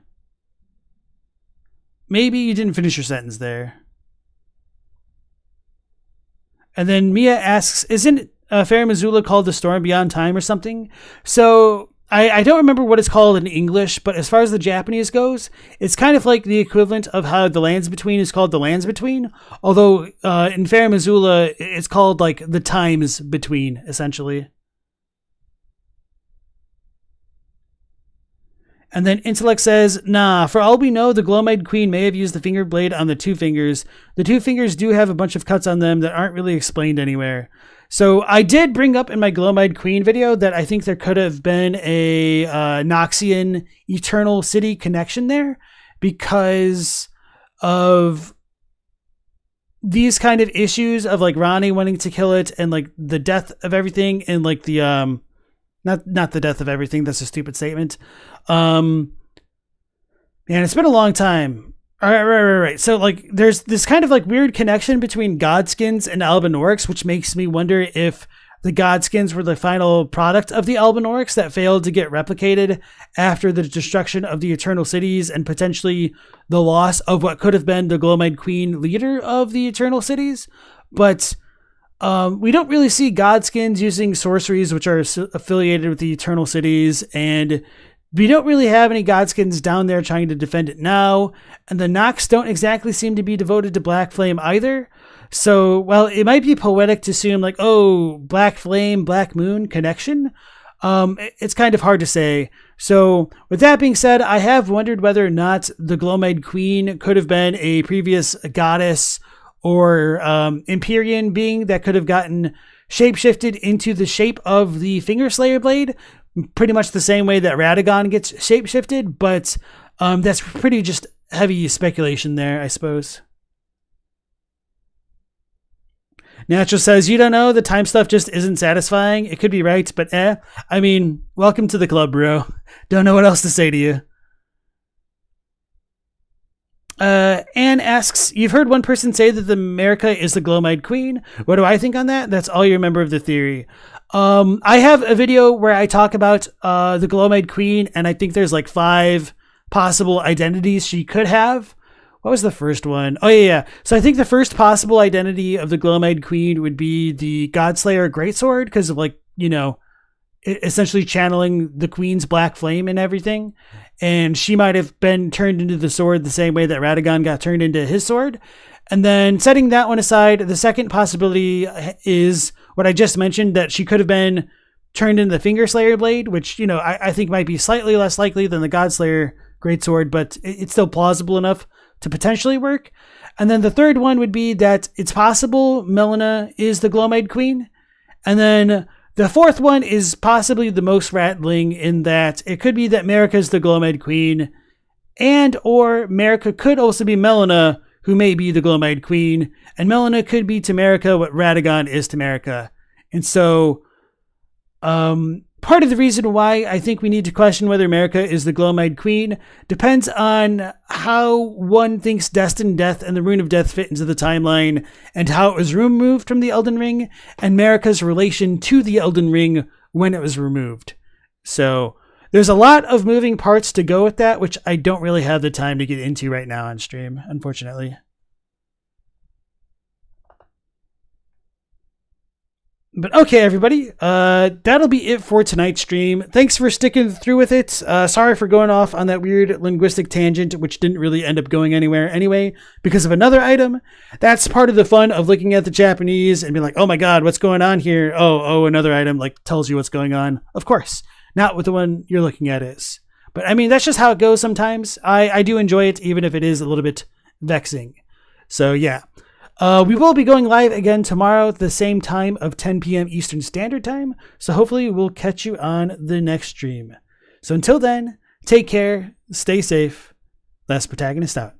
Maybe you didn't finish your sentence there. And then Mia asks, isn't Fair Missoula called the Storm Beyond Time or something? So... I don't remember what it's called in English, but as far as the Japanese goes, it's kind of like the equivalent of how the Lands Between is called the Lands Between, although in Fair Missoula, it's called like the Times Between, essentially. And then Intellect says, nah, for all we know, the Gloam-eyed Queen may have used the finger blade on the two fingers. The two fingers do have a bunch of cuts on them that aren't really explained anywhere. So I did bring up in my Gloam-eyed Queen video that I think there could have been a Noxian Eternal City connection there because of these kind of issues of like Ronnie wanting to kill it and like the death of everything and like the not the death of everything, that's a stupid statement. Man, it's been a long time. Right. So, like, there's this kind of, like, weird connection between Godskins and Albinaurics, which makes me wonder if the Godskins were the final product of the Albinaurics that failed to get replicated after the destruction of the Eternal Cities and potentially the loss of what could have been the Gloam-eyed Queen leader of the Eternal Cities. But we don't really see Godskins using sorceries which are affiliated with the Eternal Cities, and we don't really have any Godskins down there trying to defend it now, and the Nox don't exactly seem to be devoted to Black Flame either. So, while it might be poetic to assume, like, oh, Black Flame, Black Moon connection, it's kind of hard to say. So, with that being said, I have wondered whether or not the Gloam-eyed Queen could have been a previous goddess or Empyrean being that could have gotten shapeshifted into the shape of the Fingerslayer blade, pretty much the same way that Radagon gets shapeshifted, but that's pretty just heavy speculation there, I suppose. Natural says, you don't know, the time stuff just isn't satisfying. It could be right, but I mean, welcome to the club, bro. Don't know what else to say to you. Anne asks, you've heard one person say that the Marika is the Gloam-eyed Queen. What do I think on that? That's all you remember of the theory. I have a video where I talk about the Gloam-eyed Queen, and I think there's like 5 possible identities she could have. What was the first one? Oh, yeah. So I think the first possible identity of the Gloam-eyed Queen would be the Godslayer Greatsword, because of, like, essentially channeling the Queen's black flame and everything. And she might have been turned into the sword the same way that Radagon got turned into his sword. And then setting that one aside, the second possibility is what I just mentioned, that she could have been turned into the Fingerslayer blade, which, I think might be slightly less likely than the Godslayer Greatsword, but it's still plausible enough to potentially work. And then the third one would be that it's possible Malenia is the Gloam-eyed Queen. And then the fourth one is possibly the most rattling, in that it could be that Marika is the Gloam-eyed Queen, and or Marika could also be Malenia, who may be the Gloam-eyed Queen, and Malenia could be to Marika what Radagon is to Marika. And so, part of the reason why I think we need to question whether Marika is the Gloam-eyed Queen depends on how one thinks Destined Death and the Rune of Death fit into the timeline, and how it was removed from the Elden Ring, and Marika's relation to the Elden Ring when it was removed. So there's a lot of moving parts to go with that, which I don't really have the time to get into right now on stream, unfortunately. But okay, everybody, that'll be it for tonight's stream. Thanks for sticking through with it. Sorry for going off on that weird linguistic tangent, which didn't really end up going anywhere anyway, because of another item. That's part of the fun of looking at the Japanese and being like, oh my god, what's going on here? Oh, another item like tells you what's going on. Of course, not what the one you're looking at is. But I mean, that's just how it goes sometimes. I do enjoy it, even if it is a little bit vexing. So yeah. We will be going live again tomorrow at the same time of 10 p.m. Eastern Standard Time, so hopefully we'll catch you on the next stream. So until then, take care, stay safe. Last Protagonist out.